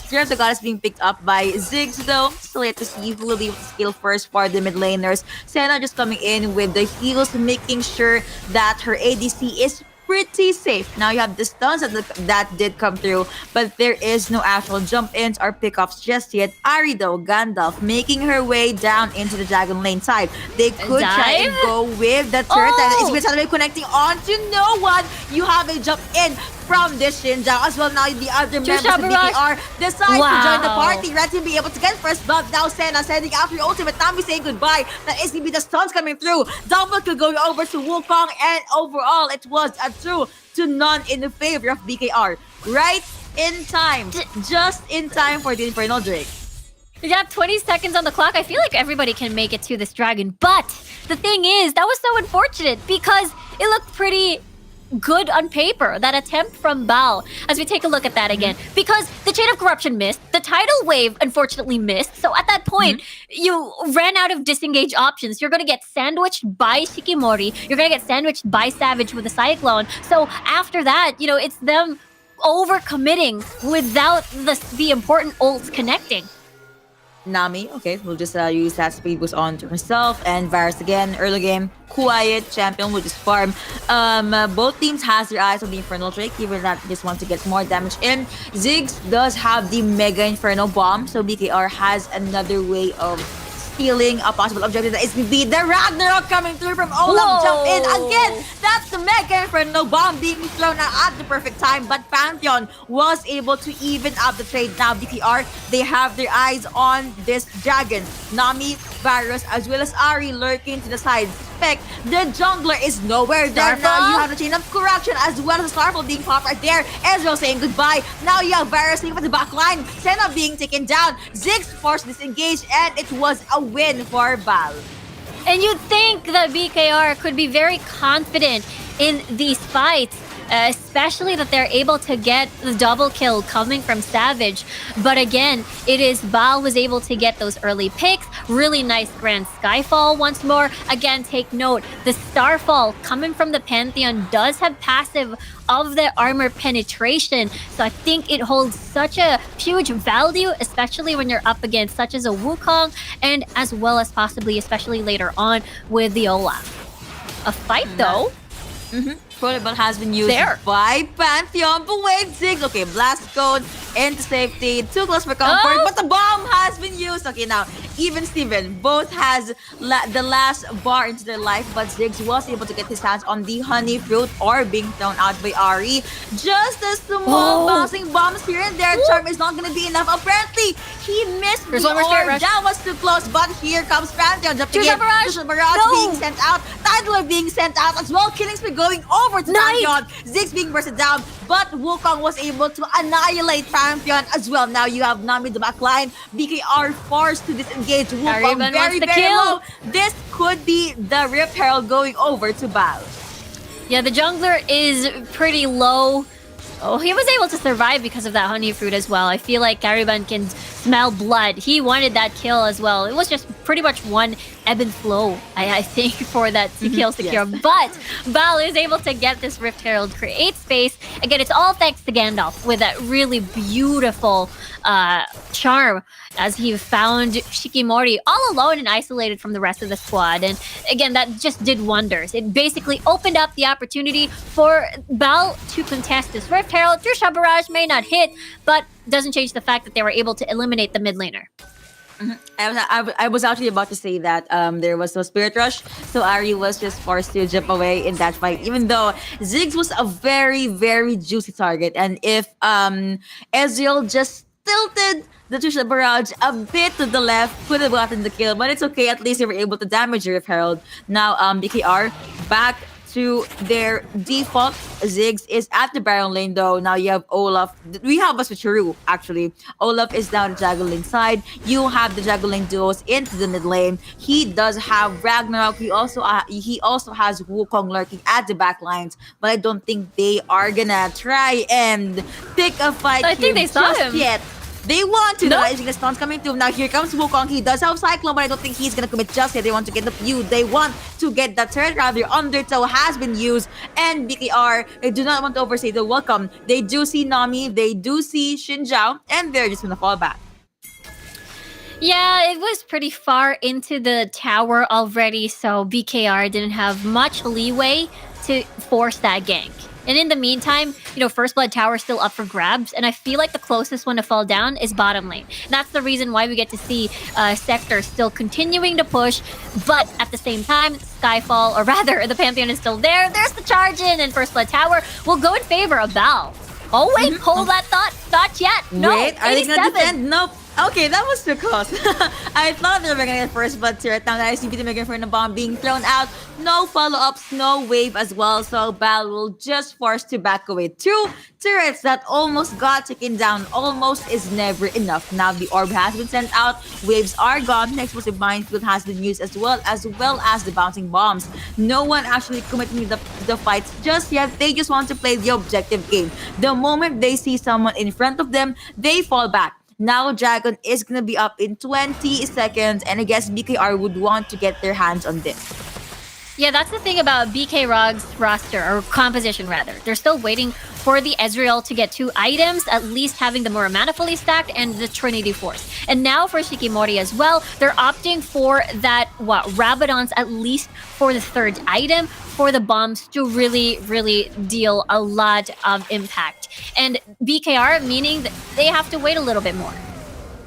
Fear of the Goddess being picked up by Ziggs though. Still yet to see who will leave the skill first for the mid laners. Senna just coming in with the heals, making sure that her ADC is pretty safe. Now you have the stuns that did come through, but there is no actual jump ins or pickups just yet. Ahri though, Gandalf making her way down into the dragon lane side. They could try and go with the turret that is with suddenly connecting on to no one. You have a jump in from this Shinja as well. Now the other members of BKR decide to join the party rather than be able to get first blood. Now Senna sending out your ultimate. Nami saying goodbye. That is going to be the stuns coming through. Double kill going over to Wukong, and overall it was a 2-0 in the favor of BKR. Right in time. Just in time for the Infernal Drake. You have 20 seconds on the clock. I feel like everybody can make it to this dragon. But the thing is, that was so unfortunate because it looked pretty good on paper, that attempt from Bao, as we take a look at that again. Because the Chain of Corruption missed, the Tidal Wave unfortunately missed, so at that point, you ran out of disengage options. You're going to get sandwiched by Shikimori, you're going to get sandwiched by Savage with a Cyclone, so after that, it's them overcommitting without the important ults connecting. Nami, okay, we'll just use that speed boost on to herself, and Varus again, early game, quiet, champion will just farm. Both teams has their eyes on the Infernal Drake, given that they just want to get more damage in. Ziggs does have the Mega Inferno Bomb, so BKR has another way of stealing a possible objective that is going to be the Ragnarok coming through from Olaf. Jump in again. That's the Mega Inferno Bomb being thrown out at the perfect time, but Pantheon was able to even up the trade. Now BKR, they have their eyes on this dragon. Nami, Varus, as well as Ahri lurking to the side. Spec, the jungler is nowhere there. Now you have the Chain of Corruption as well as the Starfall being popped right there. Ezreal saying goodbye. Now you have Varus leaving for the back line. Senna being taken down. Ziggs forced disengage, and it was a win for Val. And you'd think that BKR could be very confident in these fights, especially that they're able to get the double kill coming from Savage. But again, it is Baal was able to get those early picks. Really nice Grand Skyfall once more. Again, take note, the Starfall coming from the Pantheon does have passive of the armor penetration. So I think it holds such a huge value, especially when you're up against such as a Wukong, and as well as possibly, especially later on, with the Olaf. A fight though. Protocol has been used by Pantheon, but wait, Ziggs. Okay, Blast Code into safety, too close for comfort, but the bomb has been used. Okay, now, even Steven, both has the last bar into their life, but Ziggs was able to get his hands on the honey fruit or being thrown out by Ahri. Just a small bouncing bombs here and there. Charm is not going to be enough. Apparently, he missed the orb. That was too close, but here comes Pantheon jumping in. Barrage being sent out. Tidal being sent out as well. Killing spree going over to Pantheon. Ziggs being bursted down, but Wukong was able to annihilate Pantheon as well. Now you have Nami the back line. BKR forced to disengage. Wukong very low. This could be the Rip Herald going over to Baal. Yeah, the jungler is pretty low. Oh, he was able to survive because of that honey fruit as well. I feel like Cariban can smell blood. He wanted that kill as well. It was just pretty much one ebb and flow, I think, for that kill secure. Yes. But Val is able to get this Rift Herald, create space. Again, it's all thanks to Gandalf with that really beautiful charm as he found Shikimori all alone and isolated from the rest of the squad. And again, that just did wonders. It basically opened up the opportunity for Val to contest this Rift Herald. Trisha Barrage may not hit, but doesn't change the fact that they were able to eliminate the mid laner. I was actually about to say that there was no Spirit Rush, so Ahri was just forced to jump away in that fight, even though Ziggs was a very, very juicy target. And if Ezreal just tilted the Trisha Barrage a bit to the left, could have gotten the kill, but it's okay. At least they were able to damage the Rift Herald. Now, BKR back to their default. Ziggs is at the Baron lane though. Now you have Olaf. We have a switcheroo actually. Olaf is down the jungle lane side. You have the jungle lane duos into the mid lane. He does have Ragnarok. He also has Wukong lurking at the back lines. But I don't think they are gonna try and pick a fight. I think they saw him yet. They want to. No. The stuns coming through. Now here comes Wukong. He does have Cyclone, but I don't think he's gonna commit just yet. They want to get the view. They want to get the turret. Rather, Undertow has been used, and BKR, they do not want to overstay the welcome. They do see Nami, they do see Xin Zhao, and they're just gonna fall back. Yeah, it was pretty far into the tower already, so BKR didn't have much leeway to force that gank. And in the meantime, First Blood Tower is still up for grabs, and I feel like the closest one to fall down is bottom lane. And that's the reason why we get to see Sector still continuing to push, but at the same time, Skyfall, or rather, the Pantheon is still there. There's the charge in, and First Blood Tower will go in favor of Val. Oh wait, hold that thought. Not yet. No, Wait, are they gonna 87. defend? Nope. Okay, that was too close. I thought they were gonna get First Blood turret. Now that I see Peter Megan for the bomb being thrown out. No follow-ups, no wave as well. So Val will just force to back away. 2 turrets that almost got taken down. Almost is never enough. Now the orb has been sent out. Waves are gone. The explosive minefield has been used as well as the bouncing bombs. No one actually committing the fights just yet. They just want to play the objective game. The moment they see someone in front of them, they fall back. Now Dragon is gonna be up in 20 seconds, and I guess BKR would want to get their hands on this. Yeah, that's the thing about BK Rog's roster, or composition rather. They're still waiting for the Ezreal to get 2 items, at least having the Muramana fully stacked and the Trinity Force. And now for Shikimori as well, they're opting for that, Rabadon's at least for the 3rd item, for the bombs to really, really deal a lot of impact. And BKR, meaning that they have to wait a little bit more.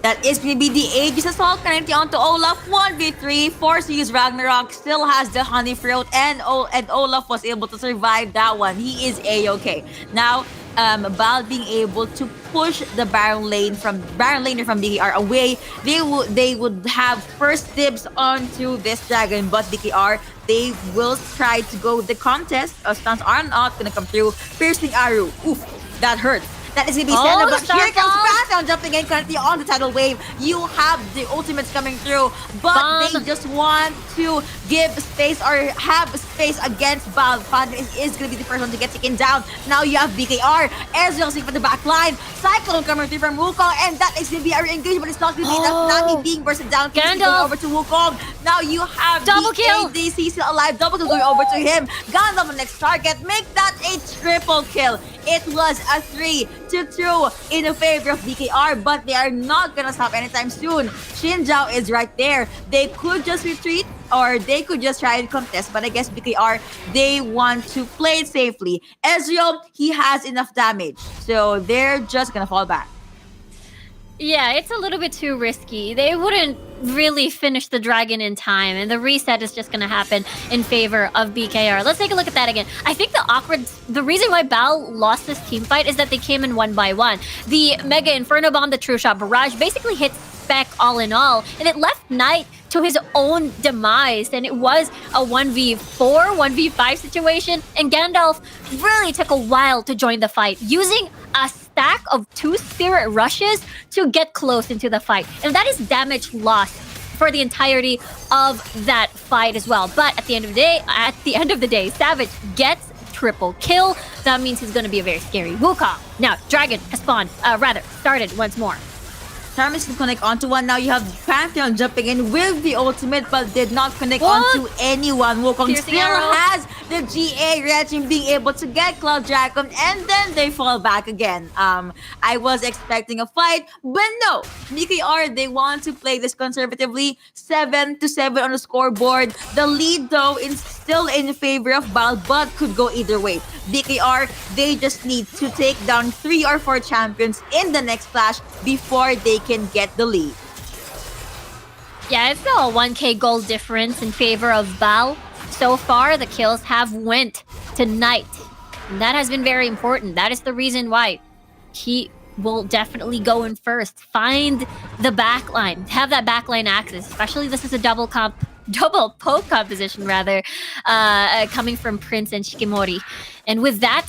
That is going to be the Aegis Assault connecting onto Olaf. 1v3, forced to use Ragnarok, still has the Honey Fruit, and Olaf was able to survive that one. He is A-okay. Now, Val being able to push the Baron laner from BKR away. They would have first dibs onto this Dragon, but BKR, they will try to go the contest. Stuns are not going to come through. Piercing Arrow. Oof, that hurts. That is going to be Senna, but here comes Pantheon jumping in currently on the tidal wave. You have the ultimates coming through, but they just want to give space or have space against Val. Pantheon is going to be the first one to get taken down. Now you have BKR, Ezreal safe for the back line, Cyclone coming through from Wukong, and that is going to be a re-engage, but it's not going to be enough. Nami being bursted down, going over to Wukong. Now you have double kill. ADC still alive, double kill going over to him. Gandalf the next target, make that a triple kill. It was a 3-2 in favor of BKR, but they are not gonna stop anytime soon. Xin Zhao is right there. They could just retreat, or they could just try and contest, but I guess BKR, they want to play it safely. Ezreal, he has enough damage, so they're just gonna fall back. Yeah, it's a little bit too risky. They wouldn't really finish the Dragon in time, and the reset is just going to happen in favor of BKR. Let's take a look at that again. I think the reason why Val lost this team fight is that they came in 1 by 1. The Mega Inferno Bomb, the True Shot Barrage basically hit spec all in all, and it left Knight to his own demise, and it was a 1v4, 1v5 situation, and Gandalf really took a while to join the fight, using a stack of 2 Spirit Rushes to get close into the fight. And that is damage lost for the entirety of that fight as well. But at the end of the day, Savage gets triple kill. That means he's going to be a very scary Wukong. Now, Dragon has started once more. Charmis can connect onto one. Now you have Pantheon jumping in with the ultimate, but did not connect onto anyone. Wukong still has the GA Regime being able to get Cloud Dragon, and then they fall back again. I was expecting a fight, but no. BKR, they want to play this conservatively. 7-7 on the scoreboard. The lead, though, is still in favor of Val, but could go either way. BKR, they just need to take down 3 or 4 champions in the next flash before they can get the lead. Yeah, it's still a 1k gold difference in favor of Val. So far, the kills have went to Knight. And that has been very important. That is the reason why will definitely go in first. Find the backline, have that backline access, especially this is a double poke composition rather, coming from Prince and Shikimori. And with that,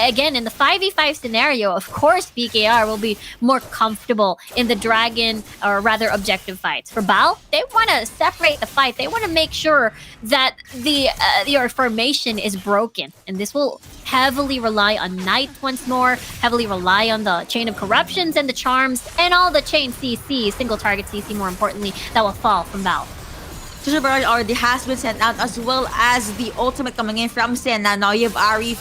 again, in the 5v5 scenario, of course, BKR will be more comfortable in the dragon, or rather objective fights. For Bal, they want to separate the fight. They want to make sure that your formation is broken. And this will heavily rely on Knight once more, heavily rely on the Chain of Corruptions and the Charms, and all the chain CC, single target CC more importantly, that will fall from Bal. Trisha Barrage already has been sent out, as well as the ultimate coming in from Senna. Now you have Ari.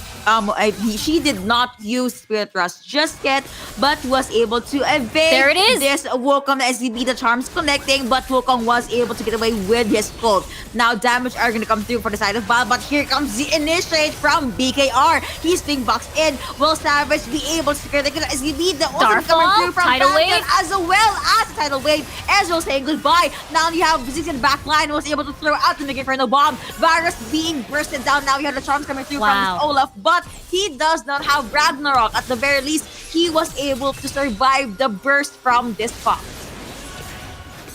She did not use Spirit Rush just yet, but was able to evade There it is. this Wukong. The SCB, the Charms connecting, but Wukong was able to get away with his ult. Now damage are going to come through for the side of Bal, but here comes the initiate from BKR. He's being boxed in. Will Savage be able to secure the SCB? The ultimate coming through from Tidal Pantheon, Wave. as well as the Tidal Wave. Ezreal saying goodbye. Now you have Ziggs in the back line, was able to throw out the Mega Inferno bomb. Varus being bursted down. Now you have the Charms coming through from his Olaf, but he does not have Ragnarok. At the very least, he was able to survive the burst from this fox.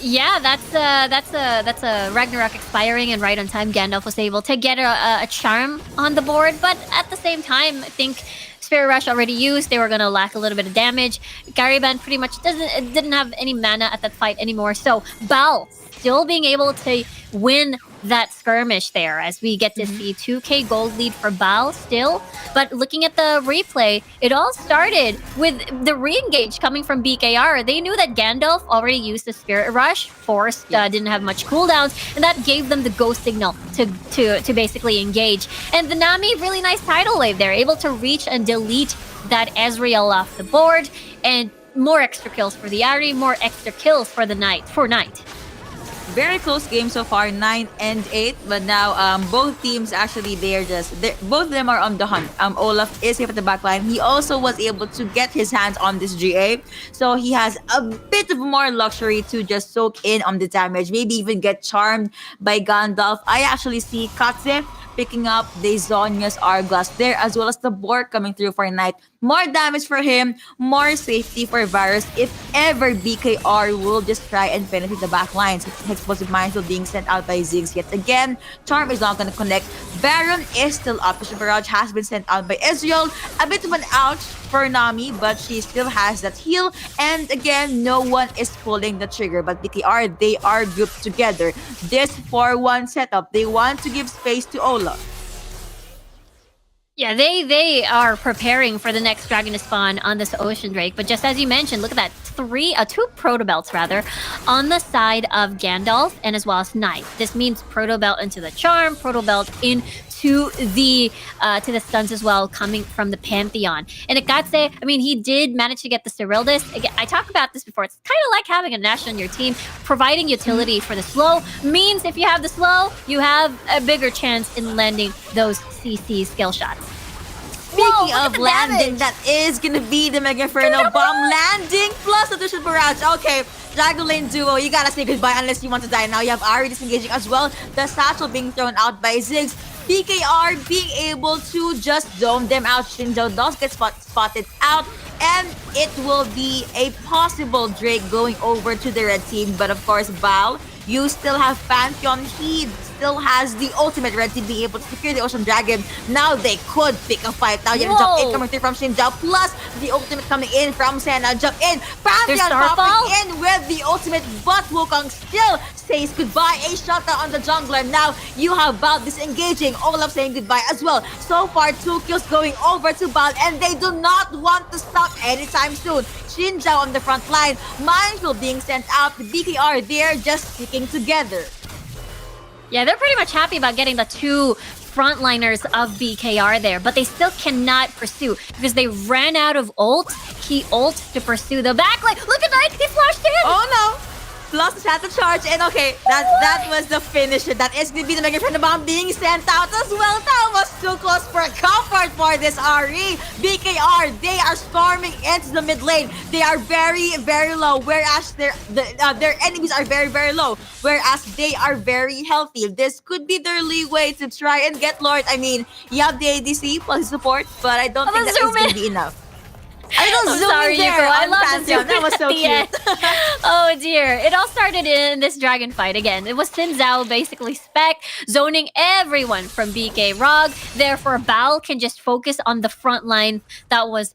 Yeah, that's a Ragnarok expiring, and right on time, Gandalf was able to get a charm on the board. But at the same time, I think Spirit Rush already used, they were gonna lack a little bit of damage. Gariban pretty much didn't have any mana at that fight anymore. So Bal still being able to win that skirmish there, as we get to see 2k gold lead for Bal still. But looking at the replay, it all started with the re-engage coming from BKR. They knew that Gandalf already used the Spirit Rush, forced, didn't have much cooldowns, and that gave them the go signal to basically engage. And the Nami, really nice tidal wave there, able to reach and delete that Ezreal off the board, and more extra kills for the Ahri, more extra kills for the Knight. Very close game so far, 9 and 8. But now both teams actually both of them are on the hunt. Olaf is here at the back line. He also was able to get his hands on this GA, so he has a bit of more luxury to just soak in on the damage, maybe even get charmed by Gandalf. I actually see Katze picking up the Zhonya's Hourglass there, as well as the Bork coming through for Knight. More damage for him, more safety for Varus. If ever BKR will just try and penetrate the back lines. Explosive Mindfield being sent out by Ziggs yet again. Charm is not going to connect. Baron is still up. Trisha Barrage has been sent out by Ezreal. A bit of an ouch for Nami, but she still has that heal. And again, no one is pulling the trigger. But BKR, they are grouped together. This 4-1 setup, they want to give space to Olaf. Yeah, they are preparing for the next dragon to spawn on this Ocean Drake. But just as you mentioned, look at that, two Proto Belts rather, on the side of Gandalf and as well as Knight. This means Proto Belt into the Charm, Proto Belt into the stuns as well, coming from the Pantheon. And Akatse, I mean, he did manage to get the Serildis. Again, I talked about this before. It's kind of like having a Nash on your team. Providing utility for the slow means if you have the slow, you have a bigger chance in landing those CC skill shots. Speaking of landing, that is gonna be the Mega Inferno bomb landing plus the Trisha Barrage. Okay, Dragon Lane duo, you gotta say goodbye unless you want to die. Now you have Ahri disengaging as well. The satchel being thrown out by Ziggs. BKR being able to just zone them out. Xin Zhao does get spotted out, and it will be a possible Drake going over to the red team. But of course, Val, you still have Pantheon. He still has the ultimate red team being able to secure the Ocean Dragon. Now they could pick a fight. Now you have jump in coming through from Xin Zhao, plus the ultimate coming in from Senna. Jump in. Pantheon popping in with the ultimate, but Wukong still says goodbye. A shutdown on the jungler. Now you have Bal disengaging. Olaf saying goodbye as well. So far, 2 kills going over to Bal, and they do not want to stop anytime soon. Xin Zhao on the front line. Mindful being sent out. The BKR, they're just sticking together. Yeah, they're pretty much happy about getting the 2 frontliners of BKR there, but they still cannot pursue because they ran out of ult. He ult to pursue the backline. Look at that, he flashed in! Oh no! Plus the shatter charge, and okay, that was the finisher. That is gonna be the Mega Inferno bomb being sent out as well. That was too close for comfort for this RE. BKR, they are storming into the mid lane. They are very, very low, whereas their enemies are very, very low, whereas they are very healthy. This could be their leeway to try and get Lord. I mean, you have the ADC plus support, but I don't think that is gonna be enough. I don't I'm zoom sorry, in there Yuko. I on love the Pantheon. zoom That was so at the cute. end. Oh dear. It all started in this dragon fight again. It was Xin Zhao basically spec, zoning everyone from BK Rog. Therefore, Bao can just focus on the front line that was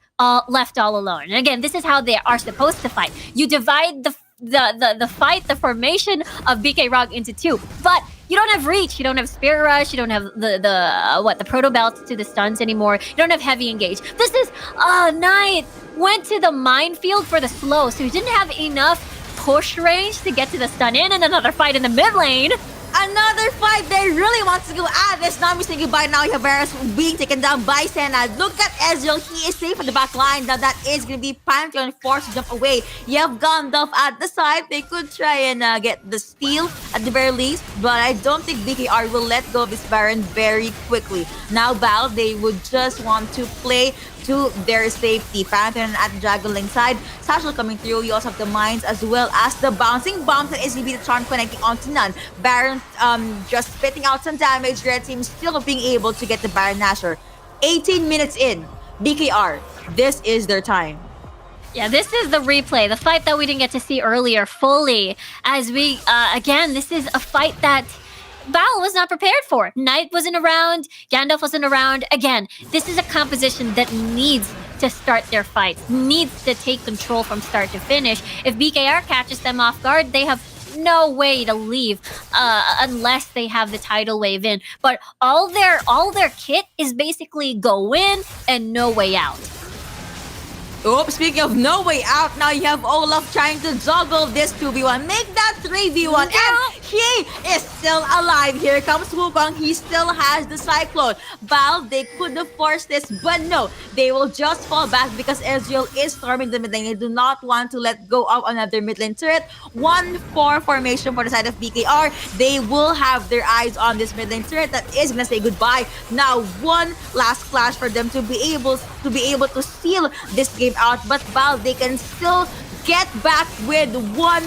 left all alone. And again, this is how they are supposed to fight. You divide the fight, the formation of BK Rog into two. But you don't have reach, you don't have Spirit Rush, you don't have the proto belts to the stuns anymore. You don't have heavy engage. This is Knight went to the minefield for the slow, so he didn't have enough push range to get to the stun in, and another fight in the mid lane. Another fight they really wants to go at this. Nami saying goodbye now. You have Varus being taken down by Senna. Look at Ezreal. He is safe in the back line. Now that is going to be Pantheon forced to jump away. You have Gandalf at the side. They could try and get the steal at the very least, but I don't think BKR will let go of this Baron very quickly. Now Val, they would just want to play to their safety. Pantheon at the Dragon Link side. Satchel coming through. You also have the mines as well as the bouncing bombs that is going to be the charm connecting onto none. Baron just spitting out some damage. Red team still being able to get the Baron Nashor. 18 minutes in. BKR, this is their time. Yeah, this is the replay, the fight that we didn't get to see earlier fully. As we, again, this is a fight that Bao was not prepared for. Knight wasn't around, Gandalf wasn't around. Again, this is a composition that needs to start their fights, needs to take control from start to finish. If BKR catches them off guard, they have no way to leave unless they have the tidal wave in. But all their kit is basically go in and no way out. Oops, speaking of no way out, now you have Olaf trying to juggle this 2v1. Make that 3v1. And he is still alive. Here comes Wukong. He still has the Cyclone. Val, they could have forced this, but no. They will just fall back because Ezreal is storming the mid lane. They do not want to let go of another mid lane turret. 1-4 formation for the side of BKR. They will have their eyes on this mid lane turret that is going to say goodbye. Now, one last clash for them to be able to seal this game out, but Val, they can still get back with one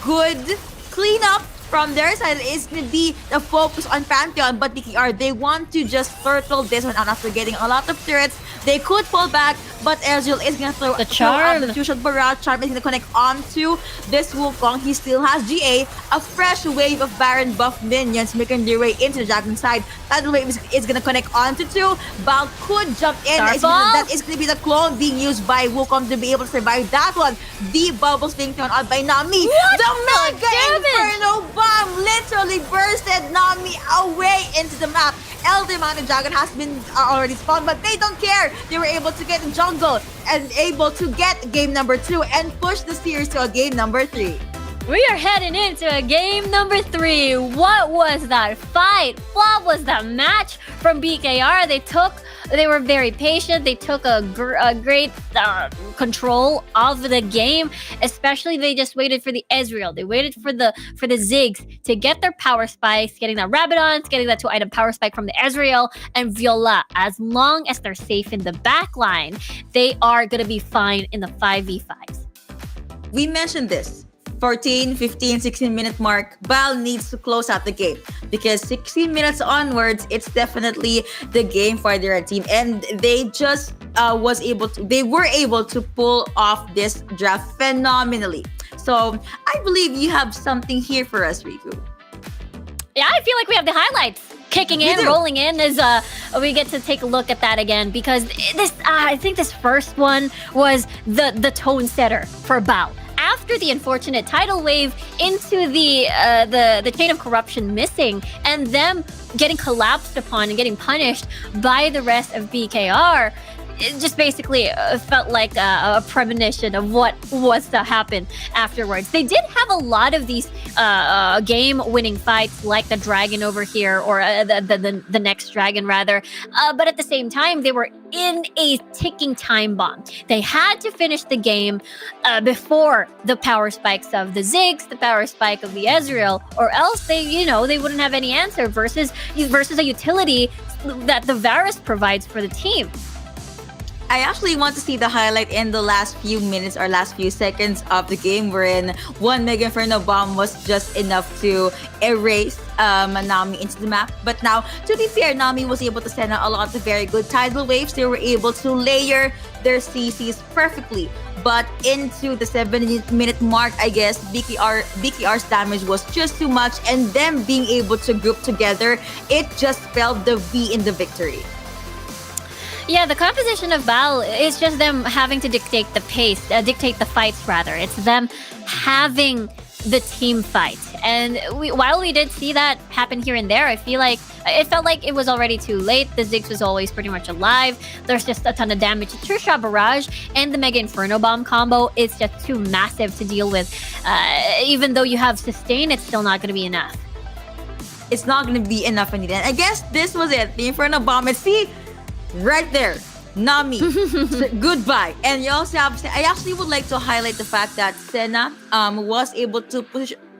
good cleanup from their side. It's going to be the focus on Pantheon, but BKR, they want to just turtle this one out after getting a lot of turrets. They could fall back, but Ezreal is going to throw the charm. The fusion barrage. Charm is going to connect onto this Wukong. He still has GA. A fresh wave of Baron buff minions making their way into the Dragon side. That wave is going to connect onto two. Val could jump in. That is going to be the clone being used by Wukong to be able to survive that one. The bubbles being thrown out by Nami. What the Mega damage? Inferno bomb literally bursted Nami away into the map. Elder Mountain Dragon has been already spawned, but they don't care. They were able to get in jungle and able to get game number 2 and push the series to a game number 3. We are heading into a game number 3. What was that fight? What was that match from BKR? They were very patient. They took a great control of the game. Especially, they just waited for the Ezreal. They waited for the Ziggs to get their power spikes, getting that Rabadons, getting that 2-item power spike from the Ezreal and Viola. As long as they're safe in the back line, they are going to be fine in the 5v5s. We mentioned this. 14, 15, 16 minute mark, Val needs to close out the game because 16 minutes onwards, it's definitely the game for their team, and they just were able to pull off this draft phenomenally. So I believe you have something here for us, Riku. Yeah, I feel like we have the highlights kicking in, rolling in as we get to take a look at that again, because this I think this first one was the tone setter for Bao. After the unfortunate tidal wave into the chain of corruption missing and them getting collapsed upon and getting punished by the rest of BKR, it just basically felt like a premonition of what was to happen afterwards. They did have a lot of these game-winning fights, like the dragon over here, or the next dragon rather. But at the same time, they were in a ticking time bomb. They had to finish the game before the power spikes of the Ziggs, the power spike of the Ezreal, or else they wouldn't have any answer versus a utility that the Varus provides for the team. I actually want to see the highlight in the last few minutes or last few seconds of the game, wherein one Mega Inferno bomb was just enough to erase Nami into the map. But now, to be fair, Nami was able to send out a lot of very good tidal waves. They were able to layer their CCs perfectly. But into the 7-minute mark, I guess, BKR's damage was just too much, and them being able to group together, it just spelled the V in the victory. Yeah, the composition of Bal is just them having to dictate the pace, dictate the fights rather. It's them having the team fight. And while we did see that happen here and there, I feel like it felt like it was already too late. The Ziggs was always pretty much alive. There's just a ton of damage. The True Shot Barrage and the Mega Inferno Bomb combo is just too massive to deal with. Even though you have sustain, it's still not going to be enough. It's not going to be enough in the end. I guess this was it. The Inferno Bomb. And see, right there, Nami, goodbye. And you also have, I actually would like to highlight the fact that Senna was able to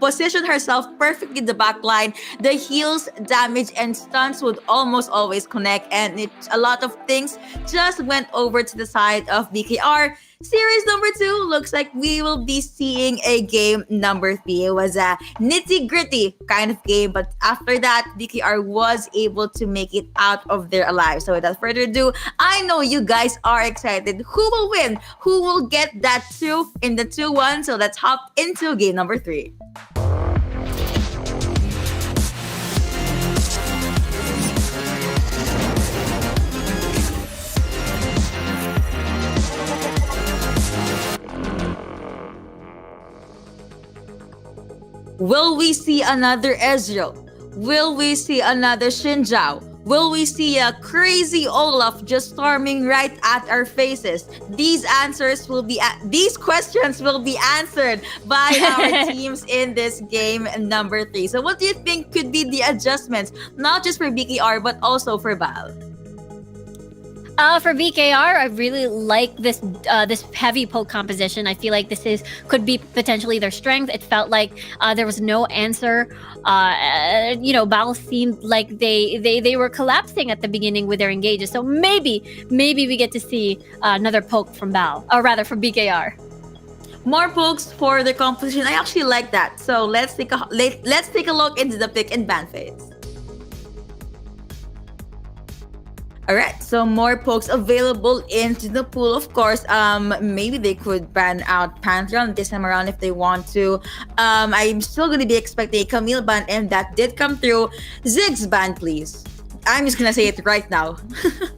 position herself perfectly in the back line. The heals, damage, and stunts would almost always connect, and a lot of things just went over to the side of BKR. Series number 2 looks like we will be seeing a game number 3. It was a nitty-gritty kind of game, but after that, BKR was able to make it out of there alive. So without further ado, I know you guys are excited. Who will win? Who will get that 2 in the 2-1? So let's hop into game number 3. Will we see another Ezreal? Will we see another Xin Zhao? Will we see a crazy Olaf just storming right at our faces? These questions will be answered by our teams in this game number 3. So what do you think could be the adjustments, not just for BKR, but also for Bal? For BKR, I really like this heavy poke composition. I feel like this could be potentially their strength. It felt like there was no answer. Bal seemed like they were collapsing at the beginning with their engages. So maybe we get to see another poke from Bal, or rather from BKR. More pokes for the composition. I actually like that. So let's take a look into the pick and ban phase. All right, so more pokes available into the pool. Of course, maybe they could ban out Pantheon this time around if they want to. I'm still going to be expecting a Camille ban, and that did come through. Ziggs ban, please. I'm just going to say it right now.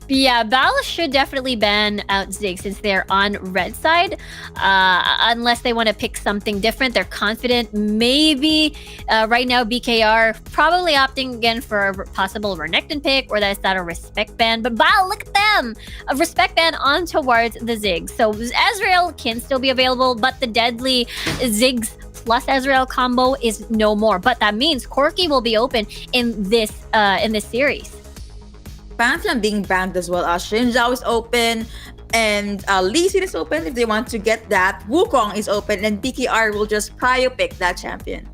Yeah, Bal should definitely ban out Ziggs since they're on red side. Unless they want to pick something different. They're confident. Maybe right now BKR probably opting again for a possible Renekton pick, or that's not a respect ban. But Bal, look at them! A respect ban on towards the Ziggs. So Ezreal can still be available, but the deadly Ziggs plus Ezreal combo is no more. But that means Corki will be open in this series. Pantheon being banned as well. Xin Zhao is open, and Lee Sin is open if they want to get that. Wukong is open, and BKR will just prio pick that champion.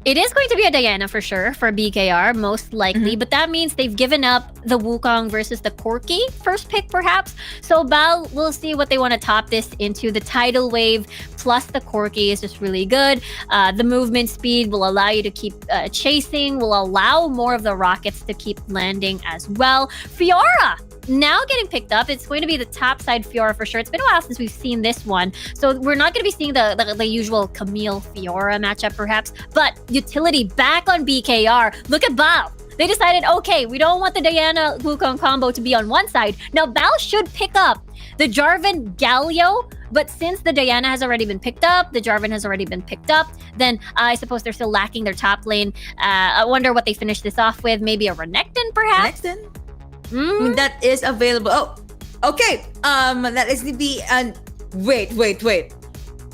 It is going to be a Diana for sure for BKR, most likely, but that means they've given up the Wukong versus the Corki first pick, perhaps. So Bal, we'll see what they want to top this into. The tidal wave plus the Corki is just really good. The movement speed will allow you to keep chasing, will allow more of the rockets to keep landing as well. Fiora! Now getting picked up. It's going to be the top side Fiora for sure. It's been a while since we've seen this one, so we're not going to be seeing the usual Camille Fiora matchup perhaps, but utility back on BKR. Look at Bal. They decided, okay, we don't want the Diana Wukong combo to be on one side. Now Bal should pick up the Jarvan Galio, but since the Diana has already been picked up, the Jarvan has already been picked up, then I suppose they're still lacking their top lane. I wonder what they finish this off with. Maybe a Renekton perhaps? Renekton? I mean, that is available. Oh, okay. That is to be wait.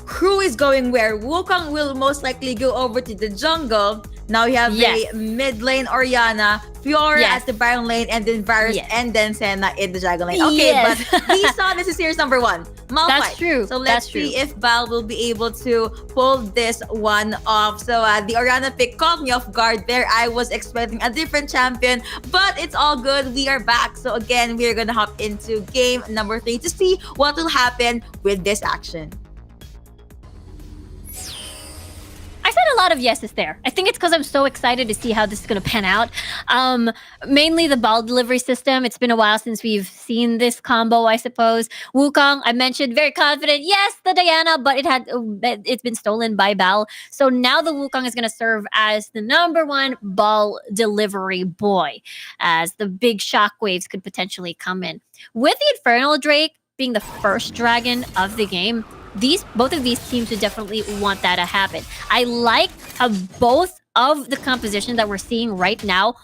Who is going where? Wukong will most likely go over to the jungle. Now you have a mid lane Orianna, Fiora at the Baron lane, and then Varus, and then Senna in the jungle lane. Okay, but we saw this is series number 1. Malphite. That's true. So let's That's true. see if Val will be able to pull this one off. So the Orianna pick caught me off guard there. I was expecting a different champion, but it's all good. We are back. So again, we're gonna hop into game number 3 to see what will happen with this action. I said a lot of yeses there. I think it's because I'm so excited to see how this is going to pan out. Mainly the ball delivery system. It's been a while since we've seen this combo, I suppose. Wukong, I mentioned, very confident. Yes, the Diana, but it's been stolen by Bao. So now the Wukong is going to serve as the number 1 ball delivery boy, as the big shockwaves could potentially come in. With the Infernal Drake being the first dragon of the game, both of these teams would definitely want that to happen. I like how both of the composition that we're seeing right now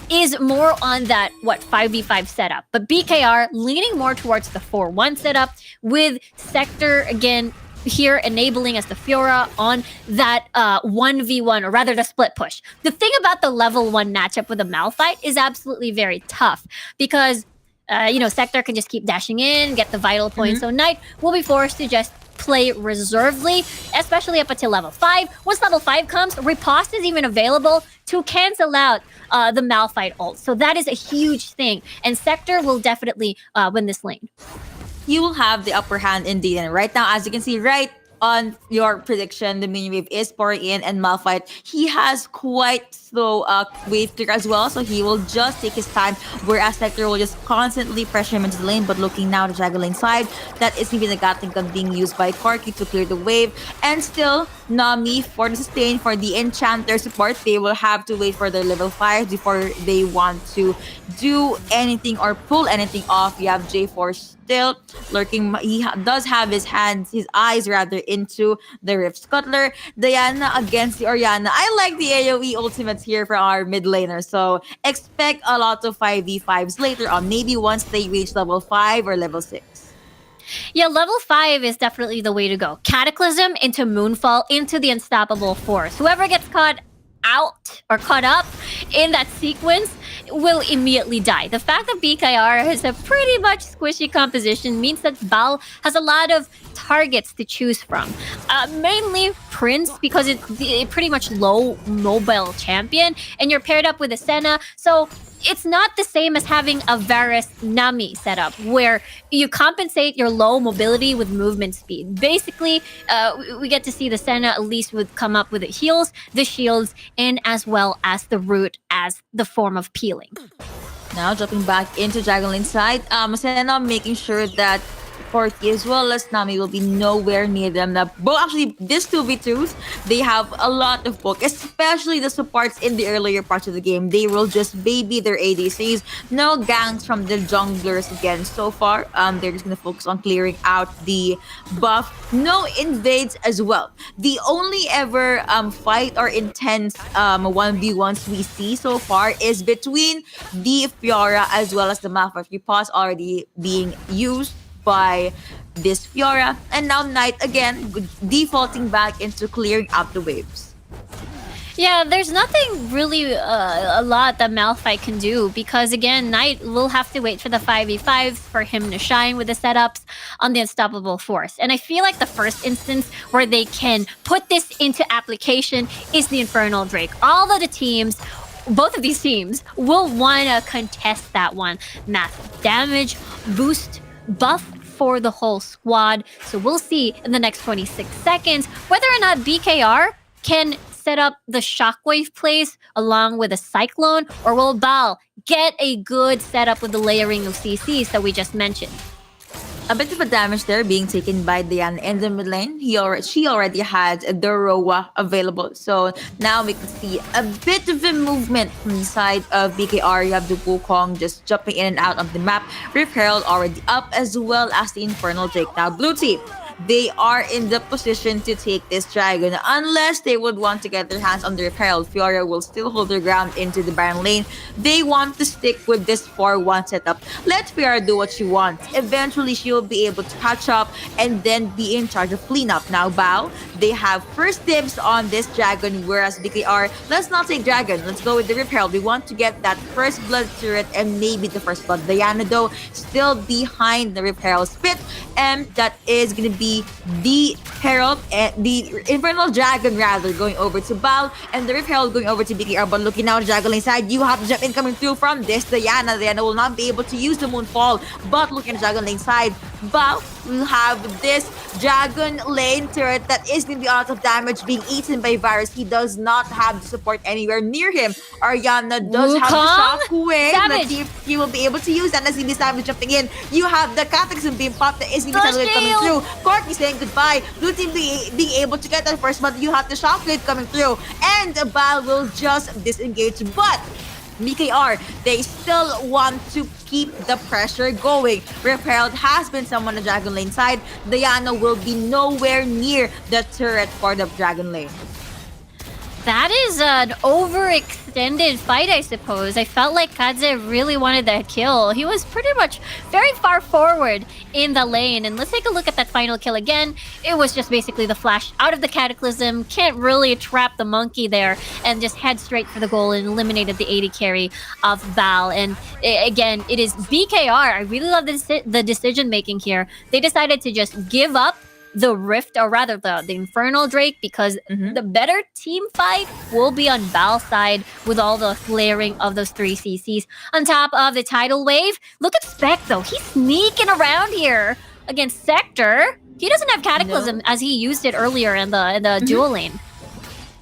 is more on that 5v5 setup, but BKR leaning more towards the 4-1 setup, with Sector again here enabling as the Fiora on that 1v1, or rather the split push. The thing about the level 1 matchup with a Malphite is absolutely very tough, because Sector can just keep dashing in, get the vital points. So Knight will be forced to just play reservedly, especially up until level 5. Once level 5 comes, Riposte is even available to cancel out the Malphite ult. So that is a huge thing. And Sector will definitely win this lane. You will have the upper hand indeed. And right now, as you can see, right on your prediction, the minion wave is pouring in, and Malphite, he has quite slow wave clear as well, so he will just take his time, whereas Sector will just constantly pressure him into the lane. But looking now to Dragon Lane side, that is maybe the Gatling gun being used by Corki to clear the wave, and still Nami for the sustain. For the Enchanter support, they will have to wait for their level 5 before they want to do anything or pull anything off. You have J4 still lurking. He does have his eyes rather, into the Rift Scuttler. Diana against the Orianna. I like the AoE ultimates here for our mid laner, so expect a lot of 5v5s later on, maybe once they reach level 5 or level 6. Yeah, level 5 is definitely the way to go. Cataclysm into Moonfall into the Unstoppable Force. Whoever gets caught out or caught up in that sequence will immediately die. The fact that BKR has a pretty much squishy composition means that Bao has a lot of targets to choose from. Mainly Prince, because it's pretty much low mobile champion, and you're paired up with a Senna, so it's not the same as having a Varus Nami setup, where you compensate your low mobility with movement speed. Basically, we get to see the Senna at least would come up with the heals, the shields, and as well as the root as the form of peeling. Now jumping back into Dragon Lane side, Senna making sure that Corki as well as Nami will be nowhere near them. Now, actually, these 2v2s, they have a lot of poke, especially the supports in the earlier parts of the game. They will just baby their ADCs. No ganks from the junglers again so far. They're just going to focus on clearing out the buff. No invades as well. The only ever fight or intense 1v1s we see so far is between the Fiora as well as the Malphite. Riposte already being used by this Fiora, and now Knight again defaulting back into clearing out the waves. Yeah, there's nothing really a lot that Malphite can do, because again, Knight will have to wait for the 5v5s for him to shine with the setups on the Unstoppable Force. And I feel like the first instance where they can put this into application is the Infernal Drake. All of the teams, both of these teams, will want to contest that one. Massive damage, boost, buff for the whole squad. So we'll see in the next 26 seconds whether or not BKR can set up the shockwave plays along with a cyclone, or will Bao get a good setup with the layering of CCs that we just mentioned. A bit of a damage there being taken by Diana in the mid lane. She already had the Roa available. So now we can see a bit of a movement from the side of BKR. You have the Wukong just jumping in and out of the map. Rift Herald already up, as well as the Infernal Drake. Now blue team, they are in the position to take this dragon, unless they would want to get their hands on the Rift Herald. Fiora will still hold their ground into the Baron lane. They want to stick with this 4-1 setup. Let Fiora do what she wants. Eventually, she will be able to catch up and then be in charge of cleanup. Now, Bao, they have first dibs on this dragon, whereas BKR, let's not say dragon, let's go with the Rift Herald. We want to get that first blood turret and maybe the first blood. Diana, though, still behind the Rift Herald's pit, and that is going to be the Herald, the Infernal Dragon rather, going over to Bal, and the Rift Herald going over to BKR. But looking now at the Dragon Lane side, you have the jump in coming through from this Diana. Diana will not be able to use the Moonfall, but looking at the Dragon Lane side, Bal will have this Dragon Lane turret that is going to be out of damage, being eaten by Varus. He does not have the support anywhere near him. Ariana does have the Shockwave. Let's see if he will be able to use that. Let's see the Savage jumping in. You have the Cataclysm being popped that is going to be coming through. Courtney saying goodbye. Blue team being able to get that first, but you have the Shockwave coming through. And Bal will just disengage. But BKR, they still want to keep the pressure going. Rift Herald has been someone on the Dragon Lane side. Diana will be nowhere near the turret for the Dragon Lane. That is an overextended fight, I suppose. I felt like Kadze really wanted that kill. He was pretty much very far forward in the lane. And let's take a look at that final kill again. It was just basically the flash out of the Cataclysm. Can't really trap the monkey there and just head straight for the goal and eliminated the AD carry of Bal. And again, it is BKR. I really love the decision making here. They decided to just give up the Rift, or rather the Infernal Drake, because the better team fight will be on Bal's side with all the flaring of those 3 CCs. On top of the Tidal Wave, look at Spec though. He's sneaking around here against Sector. He doesn't have Cataclysm as he used it earlier in the dual lane.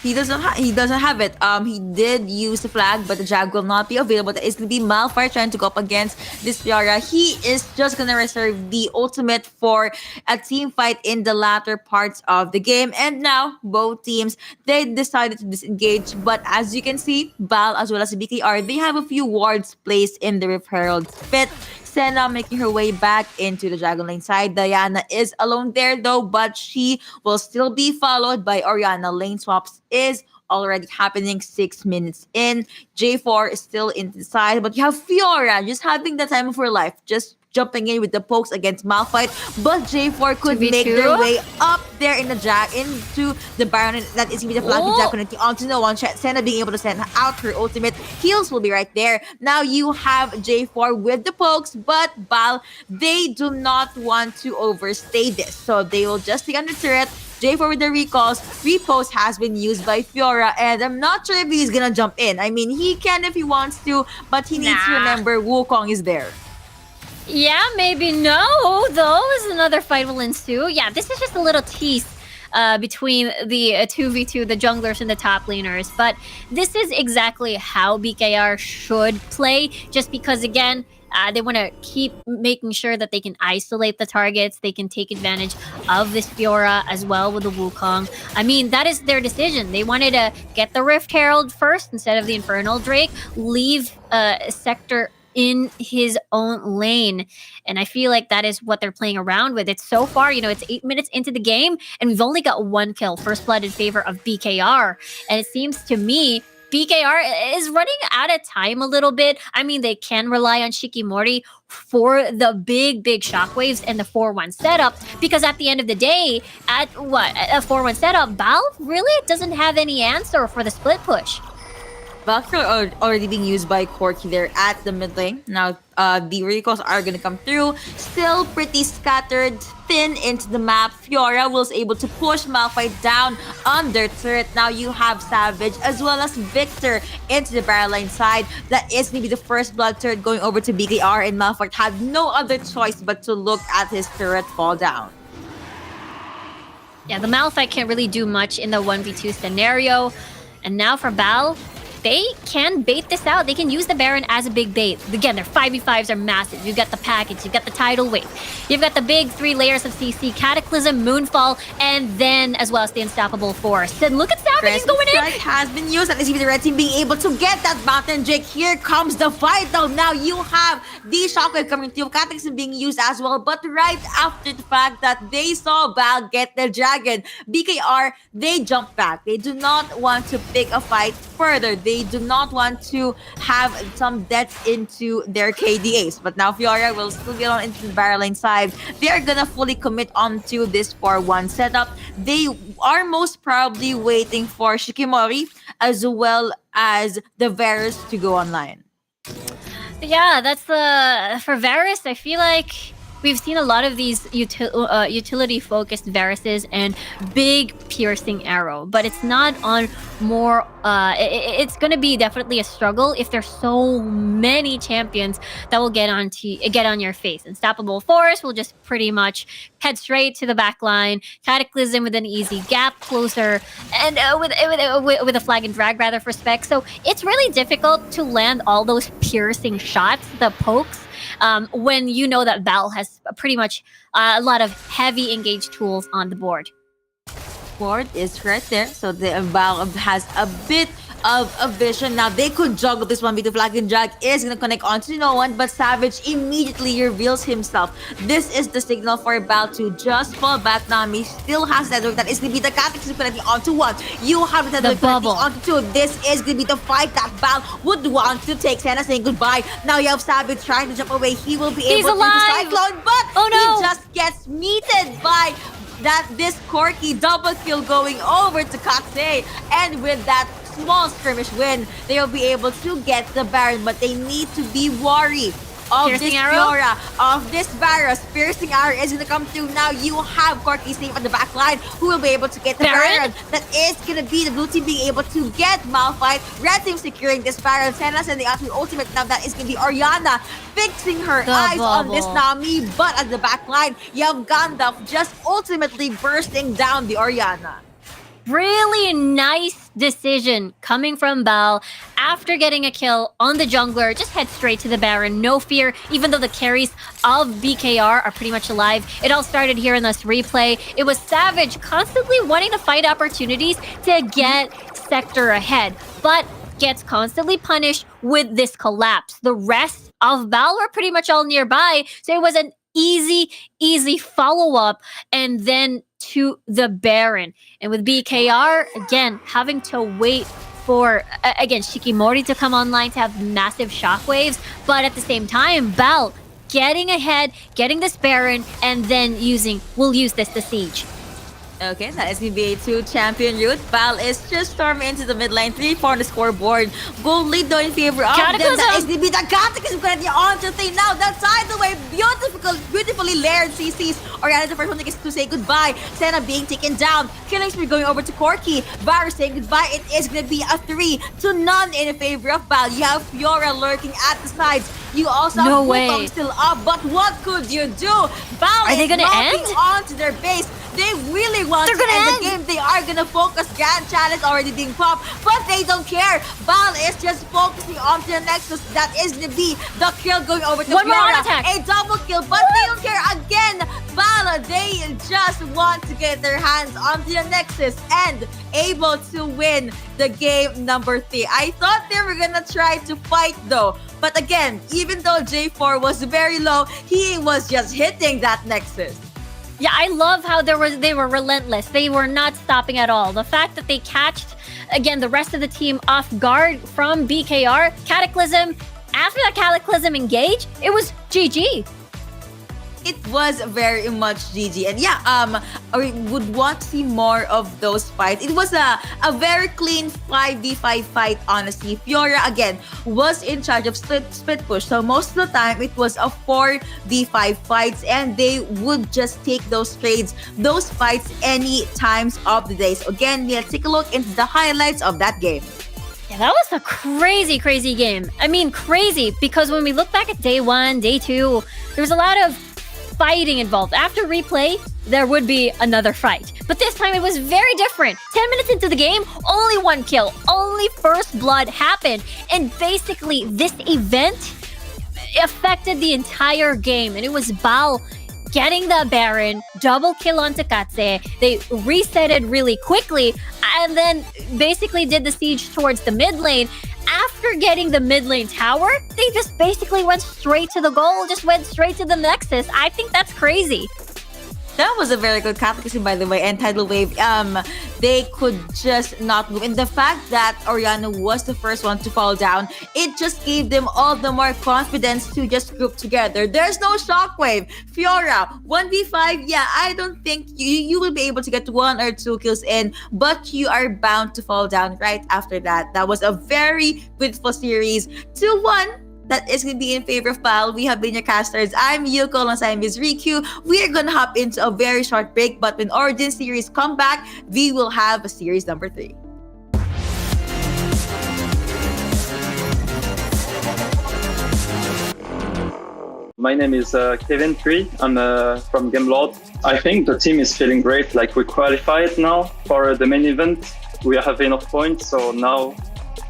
He doesn't have it. He did use the flag, but the Jag will not be available. That is going to be Malphite trying to go up against this Fiora. He is just going to reserve the ultimate for a team fight in the latter parts of the game. And now, both teams, they decided to disengage. But as you can see, Bal as well as the BKR, they have a few wards placed in the Rift Herald's pit. Senna making her way back into the Dragon Lane side. Diana is alone there though, but she will still be followed by Orianna. Lane swaps is already happening 6 minutes in. J4 is still inside, but you have Fiora just having the time of her life, just jumping in with the pokes against Malphite, but J4 could 2v2? make their way up there in the Jag into the Baron. That is going to be the flag with Jag connecting onto no one. Senna being able to send out her ultimate. Heals will be right there. Now you have J4 with the pokes, but Bal, they do not want to overstay this, so they will just stay on the turret. J4 with the recalls. Repost has been used by Fiora, and I'm not sure if he's gonna jump in. I mean, he can if he wants to, but he needs to remember Wukong is there. Yeah, maybe no, though, as another fight will ensue. Yeah, this is just a little tease between the 2v2, the junglers and the top laners. But this is exactly how BKR should play, just because, again, they want to keep making sure that they can isolate the targets. They can take advantage of this Fiora as well with the Wukong. I mean, that is their decision. They wanted to get the Rift Herald first instead of the Infernal Drake, leave Sector in his own lane. And I feel like that is what they're playing around with. It's so far, it's 8 minutes into the game, and we've only got 1 kill, first blood in favor of BKR. And it seems to me BKR is running out of time a little bit. I mean, they can rely on Shikimori for the big shockwaves and the 4-1 setup, because at the end of the day, at a 4-1 setup, Bal really doesn't have any answer for the split push. Valkyrie are already being used by Corki there at the mid lane. Now, the recalls are going to come through. Still pretty scattered thin into the map. Fiora was able to push Malphite down under turret. Now you have Savage as well as Victor into the Baron Lane side. That is going to be the first blood turret going over to BKR, and Malphite had no other choice but to look at his turret fall down. Yeah, the Malphite can't really do much in the 1v2 scenario. And now for Bal, they can bait this out. They can use the Baron as a big bait. Again, their 5v5s are massive. You've got the package, you've got the Tidal Wave, you've got the big 3 layers of CC, Cataclysm, Moonfall, and then as well as the Unstoppable Force. Then look at Savage, he's going in! Strike has been used, and let's see the red team being able to get that Mountain Drake. Here comes the fight though. Now you have the Shockwave coming through, Cataclysm being used as well, but right after the fact that they saw Bal get the dragon, BKR, they jump back. They do not want to pick a fight further. They do not want to have some deaths into their KDAs. But now Fiora will still get on into the Baron Lane side. They are gonna fully commit onto this 4-1 setup. They are most probably waiting for Shikimori as well as the Varus to go online. Yeah, that's for Varus. I feel like we've seen a lot of these utility-focused Varuses and big piercing arrow, but it's not on more. It's going to be definitely a struggle if there's so many champions that will get on your face. Unstoppable Force will just pretty much head straight to the back line. Cataclysm with an easy gap closer, and with a flag and drag rather for Spec. So it's really difficult to land all those piercing shots, the pokes. When you know that Val has pretty much a lot of heavy engaged tools on the board. Board is right there, so the Val has a bit of a vision. Now they could juggle this 1v2. Flag and drag is gonna connect onto no one, but Savage immediately reveals himself. This is the signal for Val to just fall back. Nami still has that. That is gonna be the Cataclysm penalty onto one. You have the penalty onto two. This is gonna be the fight that Val would want to take. Senna saying goodbye. Now you have Savage trying to jump away. He will be able to do Cyclone, but he just gets meted by this Corki. Double kill going over to Katse, and with that small skirmish win, they'll be able to get the Baron, but they need to be wary of this Fiora, of this Varus. Piercing Arrow is gonna come through. Now you have Corki safe on the back line, who will be able to get the Baron. That is gonna be the blue team being able to get Malphite. Red team securing this Baron. Senna and the absolute ultimate. Now that is gonna be Orianna fixing her eyes on this Nami, but at the back line, you have Gandalf just ultimately bursting down the Orianna. Really nice decision coming from Val. After getting a kill on the jungler, just head straight to the Baron. No fear, even though the carries of BKR are pretty much alive. It all started here in this replay. It was Savage constantly wanting to find opportunities to get Sector ahead, but gets constantly punished with this collapse. The rest of Val were pretty much all nearby, so it was an easy follow-up, and then to the Baron. And with BKR, again, having to wait for, again, Shikimori to come online to have massive shockwaves, but at the same time, Val getting ahead, getting this Baron, and then we'll use this to siege. Okay, that is going to be a 2 champion route. Val is just storming into the mid lane, 3-4 on the scoreboard. Gold lead though in favor of them. That is going to be the Cataclysm currently onto thing. Now that's side away. Beautifully layered CCs. Orianna the first one to say goodbye. Senna being taken down. Killing spree going over to Corki. Varus saying goodbye. It is going to be a 3-0 in favor of Val. You have Fiora lurking at the sides. You also have Wukong still up. But what could you do? Val are they going to end? Onto their base. They really want to end the game. They are gonna focus. Grand Challenge already being popped, but they don't care. Val is just focusing on the Nexus. That is gonna be the kill going over to Fiora. A double kill, but they don't care again. Val, they just want to get their hands on the Nexus and able to win the game number 3. I thought they were gonna try to fight though, but again, even though J4 was very low, he was just hitting that Nexus. Yeah, I love how they were relentless. They were not stopping at all. The fact that they catched, again, the rest of the team off guard from BKR, Cataclysm, after that Cataclysm engage, it was GG. It was very much GG. And yeah, I would want to see more of those fights. It was a very clean 5v5 fight, honestly. Fiora, again, was in charge of split push. So most of the time, it was a 4v5 fights, and they would just take those trades, those fights any times of the day. So again, let's take a look into the highlights of that game. Yeah, that was a crazy game. I mean, crazy, because when we look back at day 1, day 2, there was a lot of fighting involved. After replay, there would be another fight. But this time it was very different. 10 minutes into the game, only 1 kill. Only first blood happened. And basically, this event affected the entire game. And it was Val getting the Baron, double kill onto Katse. They reset it really quickly, and then basically did the siege towards the mid lane. After getting the mid lane tower, they just basically went straight to the goal, just went straight to the Nexus. I think that's crazy. That was a very good Cataclysm, by the way, and Tidal Wave. They could just not move. And the fact that Orianna was the first one to fall down, it just gave them all the more confidence to just group together. There's no Shockwave. Fiora, 1v5, yeah, I don't think you will be able to get 1 or 2 kills in, but you are bound to fall down right after that. That was a very beautiful series. 2-1. That is going to be in favor of Pal. We have been your casters. I'm Yuko alongside Ms. Riku. We are going to hop into a very short break, but when Origin series come back, we will have a series number 3. My name is Kevin Tree. I'm from Gamelord. I think the team is feeling great. Like, we qualified now for the main event. We have enough points, so now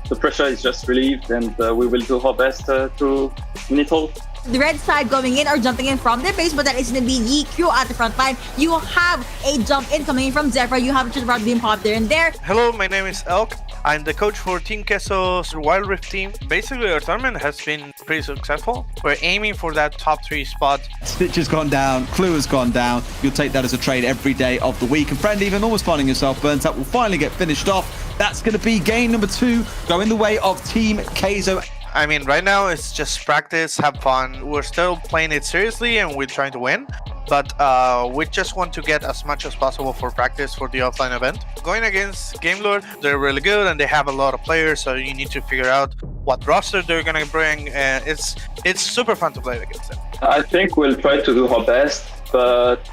the pressure is just relieved, and we will do our best to win it all. The red side going in or jumping in from their base, but that is going to be GQ at the front line. You have a jump in coming in from Zephyr. You have just about being popped there and there. Hello, my name is Elk. I'm the coach for Team Queso's Wild Rift team. Basically, our tournament has been pretty successful. We're aiming for that top 3 spot. Stitch has gone down, Clue has gone down. You'll take that as a trade every day of the week. And friend, even almost finding yourself burnt out, will finally get finished off. That's going to be game number 2, going the way of Team Kaizo. I mean, right now it's just practice, have fun. We're still playing it seriously and we're trying to win. But we just want to get as much as possible for practice for the offline event. Going against Gamelord, they're really good and they have a lot of players, so you need to figure out what roster they're gonna bring. And it's super fun to play against them. I think we'll try to do our best, but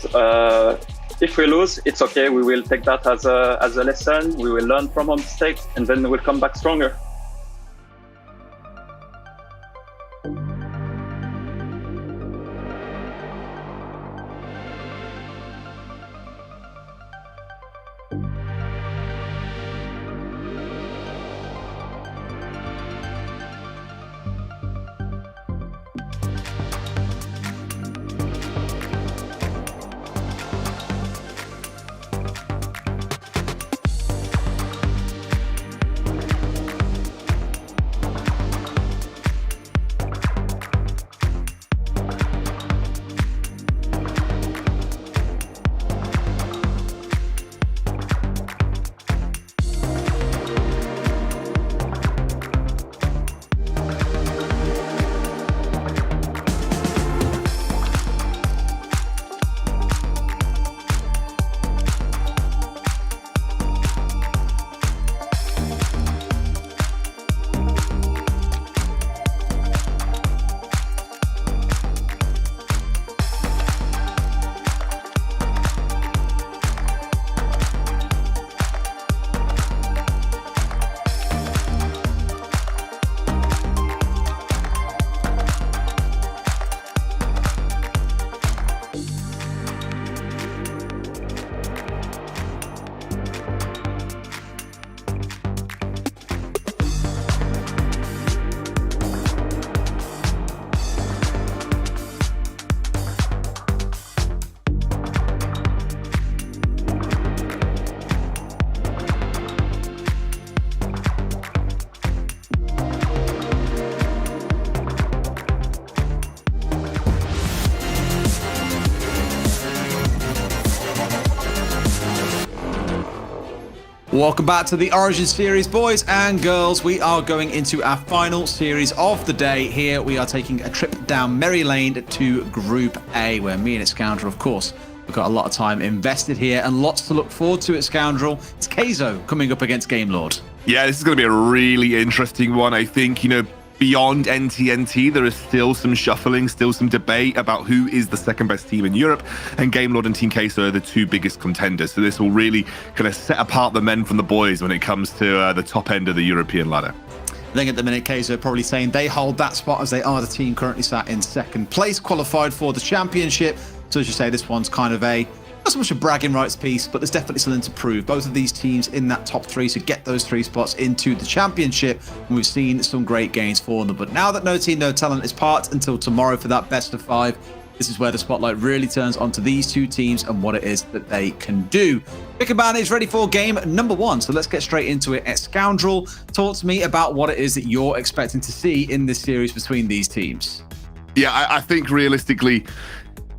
if we lose, it's okay. We will take that as a lesson. We will learn from our mistakes, and then we'll come back stronger. Welcome back to the Origin series, boys and girls. We are going into our final series of the day. Here we are taking a trip down Merry Lane to Group A, where me and Scoundrel, of course, we've got a lot of time invested here and lots to look forward to at Scoundrel. It's Kaizo coming up against Gamelord. Yeah, this is going to be a really interesting one. I think, beyond NTNT, there is still some shuffling, still some debate about who is the second best team in Europe, and Gamelord and Team Queso are the 2 biggest contenders. So this will really kind of set apart the men from the boys when it comes to the top end of the European ladder. I think at the minute, Kaizo are probably saying they hold that spot as they are the team currently sat in second place, qualified for the championship. So as you say, this one's kind of not so much a bragging rights piece, but there's definitely something to prove. Both of these teams in that top 3 to get those 3 spots into the championship, and we've seen some great gains for them. But now that No Team, No Talent is part until tomorrow for that best of 5, this is where the spotlight really turns onto these 2 teams and what it is that they can do. Pick and Ban is ready for game number 1, so let's get straight into it. Scoundrel, talk to me about what it is that you're expecting to see in this series between these teams. Yeah, I think realistically,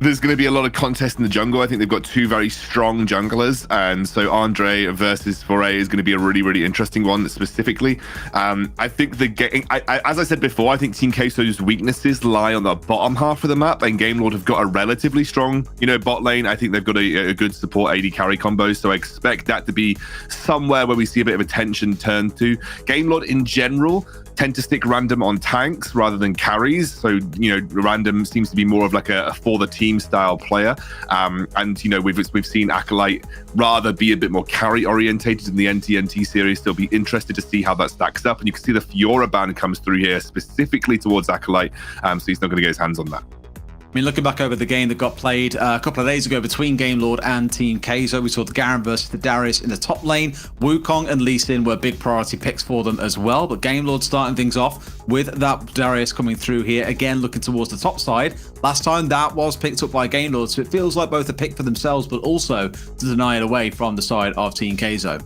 there's going to be a lot of contest in the jungle. I think they've got two very strong junglers, and so Andre versus Foray is going to be a really, really interesting one specifically. I think the game, as I said before, I think Team Queso's weaknesses lie on the bottom half of the map, and Game Lord have got a relatively strong, bot lane. I think they've got a good support AD carry combo, so I expect that to be somewhere where we see a bit of attention turned to. Game Lord in general tend to stick random on tanks rather than carries, so random seems to be more of like a for the team style player, and we've seen Acolyte rather be a bit more carry orientated in the NTNT series. So be interested to see how that stacks up, and you can see the Fiora ban comes through here specifically towards Acolyte, so he's not going to get his hands on that. I mean, looking back over the game that got played a couple of days ago between Game Lord and Team Kaizo, we saw the Garen versus the Darius in the top lane. Wukong and Lee Sin were big priority picks for them as well, but Game Lord starting things off with that Darius coming through here, again looking towards the top side. Last time that was picked up by Game Lord, so it feels like both a pick for themselves, but also to deny it away from the side of Team Kaizo.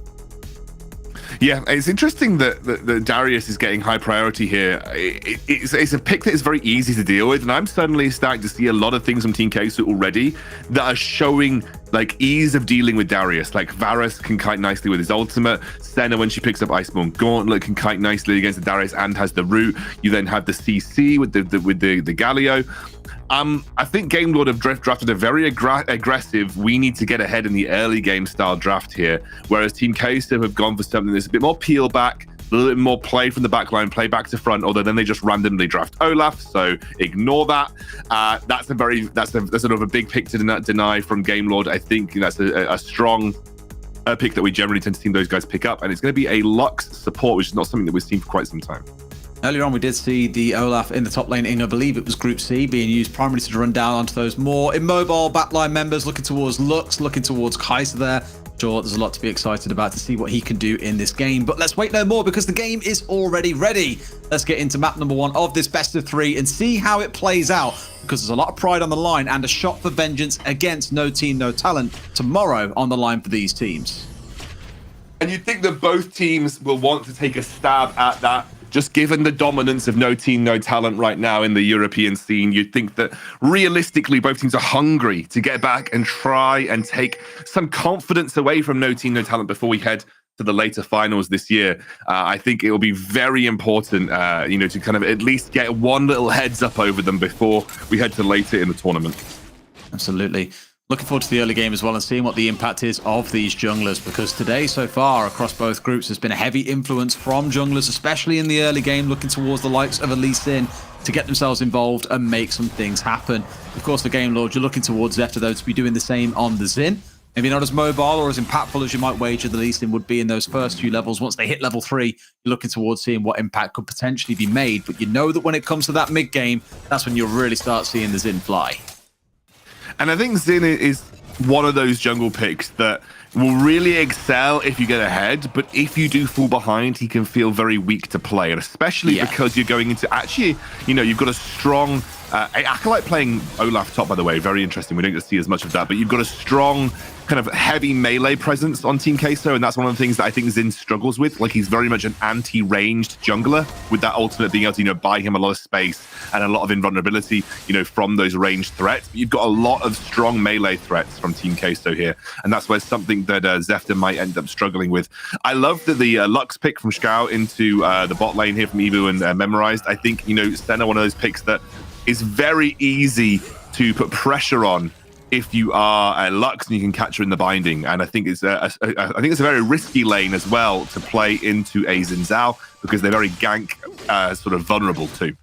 Yeah, it's interesting that Darius is getting high priority here. It's a pick that is very easy to deal with, and I'm suddenly starting to see a lot of things from Team Kaizo already that are showing like ease of dealing with Darius. Like Varus can kite nicely with his ultimate. Senna, when she picks up Iceborne Gauntlet, can kite nicely against the Darius and has the root. You then have the CC with the Galio. I think Game Lord have drafted a very aggressive, we need to get ahead in the early game style draft here, whereas Team Kaizo have gone for something that's a bit more peel back, a little bit more play from the back line, play back to front, although then they just randomly draft Olaf, so ignore that. That's sort of a big pick to deny from Game Lord. I think that's a strong pick that we generally tend to see those guys pick up, and it's going to be a Lux support, which is not something that we've seen for quite some time. Earlier on, we did see the Olaf in the top lane I believe it was Group C, being used primarily to run down onto those more immobile backline members, looking towards Lux, looking towards Kaiser there. Sure, there's a lot to be excited about to see what he can do in this game, but let's wait no more because the game is already ready. Let's get into map number 1 of this best of 3 and see how it plays out, because there's a lot of pride on the line and a shot for vengeance against No Team, No Talent tomorrow on the line for these teams. And you'd think that both teams will want to take a stab at that. Just given the dominance of No Team, No Talent right now in the European scene, you'd think that realistically both teams are hungry to get back and try and take some confidence away from No Team, No Talent before we head to the later finals this year. I think it will be very important, to kind of at least get one little heads up over them before we head to later in the tournament. Absolutely. Looking forward to the early game as well and seeing what the impact is of these junglers, because today so far across both groups has been a heavy influence from junglers, especially in the early game, looking towards the likes of Lee Sin to get themselves involved and make some things happen. Of course, for Game Lord, you're looking towards Zeta though to be doing the same on the Xin. Maybe not as mobile or as impactful as you might wager the Lee Sin would be in those first few levels. Once they hit level 3, you're looking towards seeing what impact could potentially be made. But you know that when it comes to that mid game, that's when you'll really start seeing the Xin fly. And I think Xin is one of those jungle picks that will really excel if you get ahead, but if you do fall behind, he can feel very weak to play, and especially because you're going into you've got a strong Acolyte playing Olaf top, by the way, very interesting. We don't get to see as much of that, but you've got a strong kind of heavy melee presence on Team Kaizo, and that's one of the things that I think Xin struggles with. Like, he's very much an anti-ranged jungler, with that ultimate being able to buy him a lot of space and a lot of invulnerability from those ranged threats. But you've got a lot of strong melee threats from Team Kaizo here, and that's where something that Zefta might end up struggling with. I love that the Lux pick from Scout into the bot lane here from Evu and Memorized. I think Senna, one of those picks that is very easy to put pressure on if you are Lux and you can catch her in the binding. And I think it's a very risky lane as well to play into a Xin Zhao, because they're very gank sort of vulnerable too.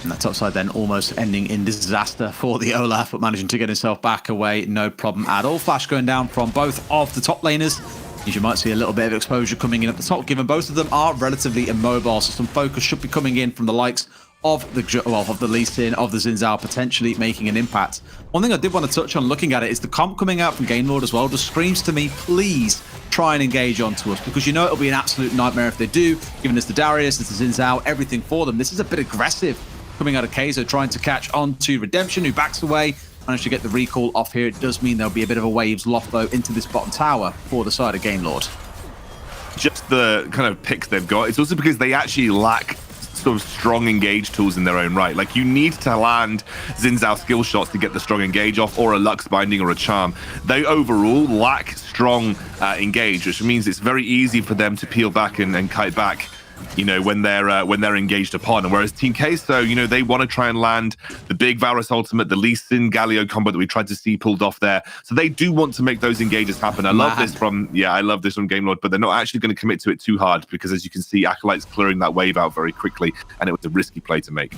And that top side then almost ending in disaster for the Olaf, but managing to get himself back away, no problem at all. Flash going down from both of the top laners. You might see a little bit of exposure coming in at the top, given both of them are relatively immobile, so some focus should be coming in from the likes of the Lee Sin, of the Xin Zhao, potentially making an impact. One thing I did want to touch on looking at it is the comp coming out from Game Lord as well just screams to me, please try and engage onto us, because it'll be an absolute nightmare if they do, given it's the Darius, it's the Xin Zhao, everything for them. This is a bit aggressive coming out of Kaizo, trying to catch onto Redemption, who backs away, managed to get the recall off here. It does mean there'll be a bit of a waves loft though into this bottom tower for the side of Game Lord. Just the kind of picks they've got, it's also because they actually lack sort of strong engage tools in their own right. Like, you need to land Xin Zhao skill shots to get the strong engage off, or a Lux Binding or a Charm. They overall lack strong engage, which means it's very easy for them to peel back and kite back, you know, when they're engaged upon. And whereas Team Queso, you know, they want to try and land the big Varus ultimate, the Lee Sin Galio combo that we tried to see pulled off there. So they do want to make those engages happen. I love this from Gamelord, but they're not actually going to commit to it too hard, because as you can see, Acolyte's clearing that wave out very quickly, and it was a risky play to make.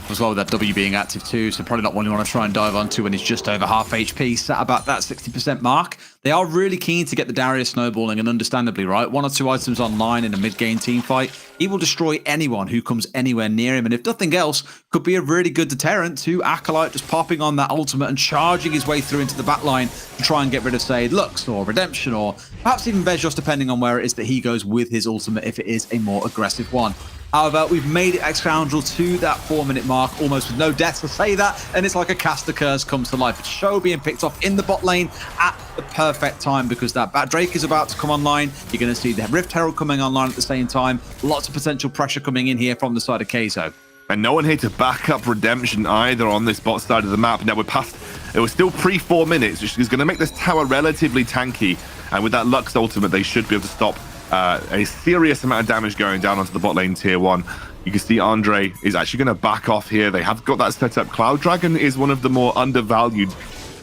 As well with that W being active too, so probably not one you want to try and dive onto when he's just over half HP, sat about that 60% mark. They are really keen to get the Darius snowballing, and understandably, right? 1 or 2 items online in a mid-game team fight, he will destroy anyone who comes anywhere near him, and if nothing else, could be a really good deterrent to Acolyte just popping on that ultimate and charging his way through into the back line to try and get rid of, say, Lux or Redemption, or perhaps even Vejos, depending on where it is that he goes with his ultimate, if it is a more aggressive one. However, we've made it X-Scoundrel to that 4-minute mark, almost with no deaths to say that, and it's like a caster curse comes to life. It's Show being picked off in the bot lane at the perfect time, because that Bat Drake is about to come online. You're going to see the Rift Herald coming online at the same time. Lots of potential pressure coming in here from the side of Queso. And no one here to back up Redemption either on this bot side of the map. Now we're past, it was still pre-4 minutes, which is going to make this tower relatively tanky. And with that Lux ultimate, they should be able to stop a serious amount of damage going down onto the bot lane tier 1. You can see Andre is actually going to back off here. They have got that set up. Cloud Dragon is one of the more undervalued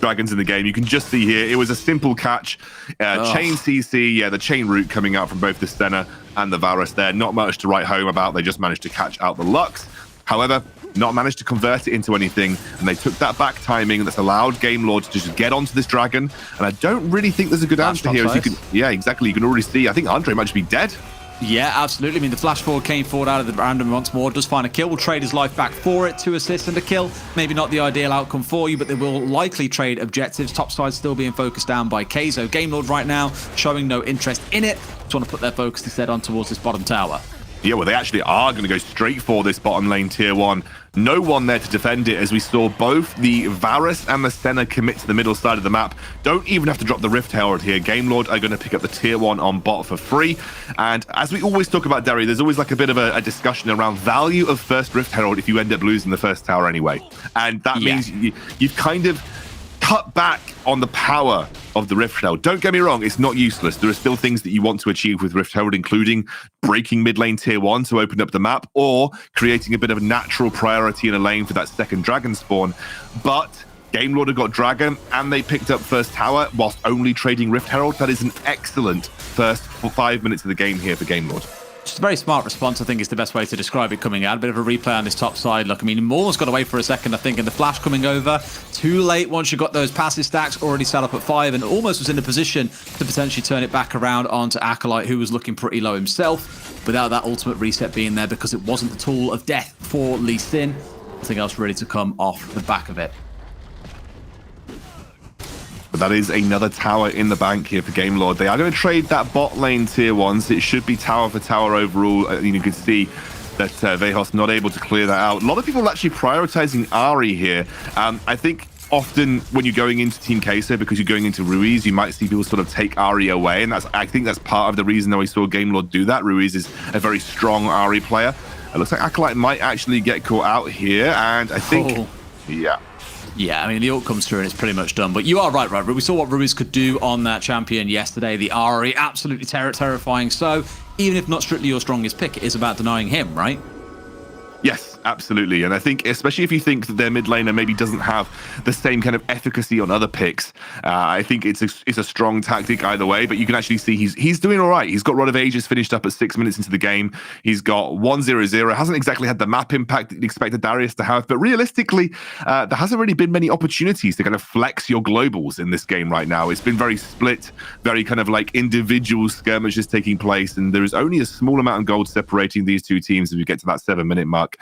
dragons in the game. You can just see here, it was a simple catch. Chain CC, the chain route coming out from both the Senna and the Varus there. Not much to write home about. They just managed to catch out the Lux. However, not managed to convert it into anything, and they took that back timing that's allowed Gamelord to just get onto this dragon. And I don't really think there's a good answer here. As you can, exactly. You can already see, I think Andre might just be dead. Yeah, absolutely. I mean, the flash forward came forward out of the random once more, does find a kill, will trade his life back for it, 2 assists and a kill. Maybe not the ideal outcome for you, but they will likely trade objectives. Top side still being focused down by Queso. Gamelord right now showing no interest in it. Just want to put their focus instead on towards this bottom tower. Yeah, well, they actually are going to go straight for this bottom lane tier 1. No one there to defend it, as we saw both the Varus and the Senna commit to the middle side of the map. Don't even have to drop the Rift Herald here. Gamelord are going to pick up the tier 1 on bot for free. And as we always talk about, Derry, there's always like a bit of a discussion around value of first Rift Herald if you end up losing the first tower anyway. And that means you've kind of cut back on the power of the Rift Herald. Don't get me wrong, it's not useless. There are still things that you want to achieve with Rift Herald, including breaking mid lane tier 1 to open up the map, or creating a bit of natural priority in a lane for that second dragon spawn. But Gamelord have got dragon, and they picked up first tower whilst only trading Rift Herald. That is an excellent first 5 minutes of the game here for Gamelord. Just a very smart response, I think, is the best way to describe it coming out. A bit of a replay on this top side. Look, I mean, Moore's got away for a second, I think, and the flash coming over. Too late once you got those passive stacks already set up at 5, and almost was in a position to potentially turn it back around onto Acolyte, who was looking pretty low himself, without that ultimate reset being there, because it wasn't the tool of death for Lee Sin. Nothing else really to come off the back of it. But that is another tower in the bank here for Gamelord. They are going to trade that bot lane tier 1, so it should be tower for tower overall. You can see that Vejos not able to clear that out. A lot of people are actually prioritizing Ahri here. I think often when you're going into Team Queso, because you're going into Ruiz, you might see people sort of take Ahri away, and I think that's part of the reason that we saw Gamelord do that. Ruiz is a very strong Ahri player. It looks like Acolyte might actually get caught out here, and I think, Yeah, I mean, the ult comes through and it's pretty much done. But you are right. We saw what Ruiz could do on that champion yesterday. The Ahri, absolutely terrifying. So, even if not strictly your strongest pick, it is about denying him, right? Yes, absolutely. And I think, especially if you think that their mid laner maybe doesn't have the same kind of efficacy on other picks, I think it's a strong tactic either way. But you can actually see he's doing all right. He's got Rod of Ages finished up at 6 minutes into the game. He's got 1-0-0. Hasn't exactly had the map impact that you'd expected Darius to have. But realistically, there hasn't really been many opportunities to kind of flex your globals in this game right now. It's been very split, very kind of like individual skirmishes taking place. And there is only a small amount of gold separating these two teams as we get to that 7-minute mark.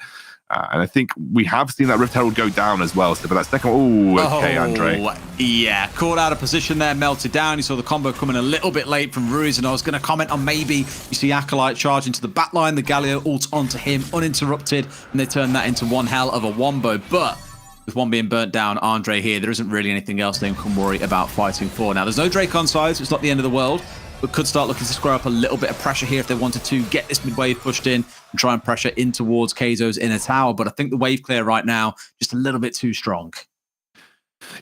And I think we have seen that Rift Herald go down as well. So for that second, Andre. Yeah, caught out of position there, melted down. You saw the combo coming a little bit late from Ruiz, and I was going to comment on maybe you see Acolyte charge into the back line, the Galio ult onto him uninterrupted, and they turn that into one hell of a wombo. But with one being burnt down, Andre here, there isn't really anything else they can worry about fighting for. Now, there's no Drake on side, so it's not the end of the world. but could start looking to square up a little bit of pressure here if they wanted to get this mid-wave pushed in and try and pressure in towards Kaizo's inner tower. But I think the wave clear right now, just a little bit too strong.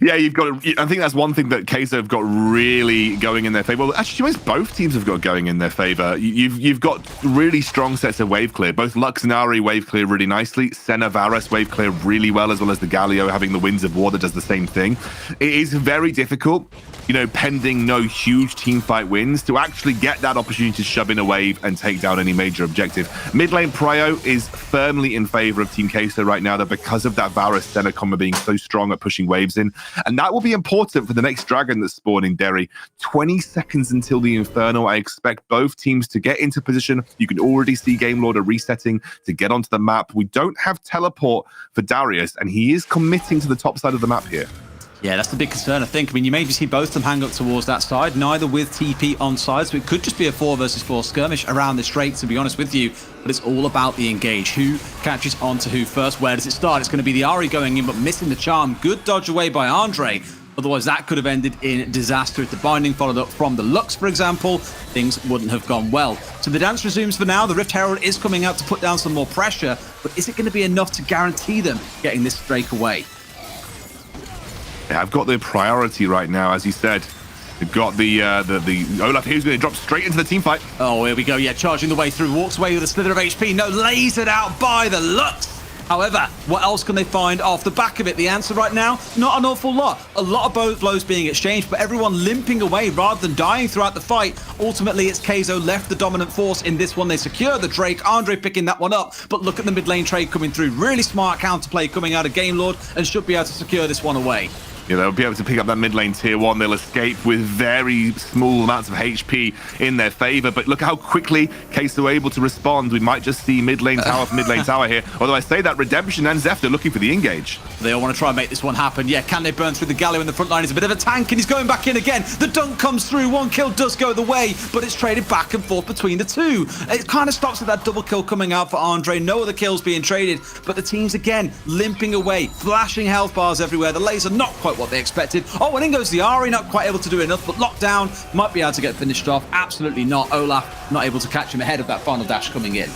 Yeah, I think that's one thing that Kaizo have got really going in their favor. Well, actually, both teams have got going in their favor. You've got really strong sets of wave clear. Both Lux and Ari wave clear really nicely. Senna, Varus wave clear really well, as well as the Galio having the Winds of War that does the same thing. It is very difficult, pending no huge team fight wins, to actually get that opportunity to shove in a wave and take down any major objective. Mid lane Prio is firmly in favor of Team Kaizo right now, though, because of that Varus Senna combo being so strong at pushing waves in. And that will be important for the next dragon that's spawned in Derry. 20 seconds until the Inferno. I expect both teams to get into position. You can already see Game Lord resetting to get onto the map. We don't have teleport for Darius, and he is committing to the top side of the map here. Yeah, that's the big concern, I think. I mean, you maybe see both of them hang up towards that side, neither with TP on side, so it could just be a 4 versus 4 skirmish around this Drake, to be honest with you. But it's all about the engage. Who catches on to who first? Where does it start? It's going to be the Ari going in, but missing the charm. Good dodge away by Andre. Otherwise, that could have ended in disaster. If the binding followed up from the Lux, for example, things wouldn't have gone well. So the dance resumes for now. The Rift Herald is coming out to put down some more pressure, but is it going to be enough to guarantee them getting this Drake away? Yeah, I've got the priority right now, as you said. We've got the Olaf here who's going to drop straight into the team fight. Oh, here we go. Yeah, charging the way through. Walks away with a slither of HP. No, lasered out by the Lux. However, what else can they find off the back of it? The answer right now, not an awful lot. A lot of blows being exchanged, but everyone limping away rather than dying throughout the fight. Ultimately, it's Kaizo left the dominant force in this one. They secure the Drake. Andre picking that one up, but look at the mid lane trade coming through. Really smart counterplay coming out of Game Lord, and should be able to secure this one away. Yeah, they'll be able to pick up that mid lane tier 1. They'll escape with very small amounts of HP in their favor. But look how quickly Kaizo are able to respond. We might just see mid lane tower for mid lane tower here. Although I say that, Redemption and Zephyr looking for the engage. They all want to try and make this one happen. Yeah, can they burn through the Galio in the front line? He's a bit of a tank, and he's going back in again. The dunk comes through. One kill does go the way, but it's traded back and forth between the two. It kind of stops at that double kill coming out for Andre. No other kills being traded, but the teams again limping away, flashing health bars everywhere. The laser not quite what they expected. Oh, and in goes the Ari, not quite able to do enough, but lockdown might be able to get finished off. Absolutely not. Olaf not able to catch him ahead of that final dash coming in.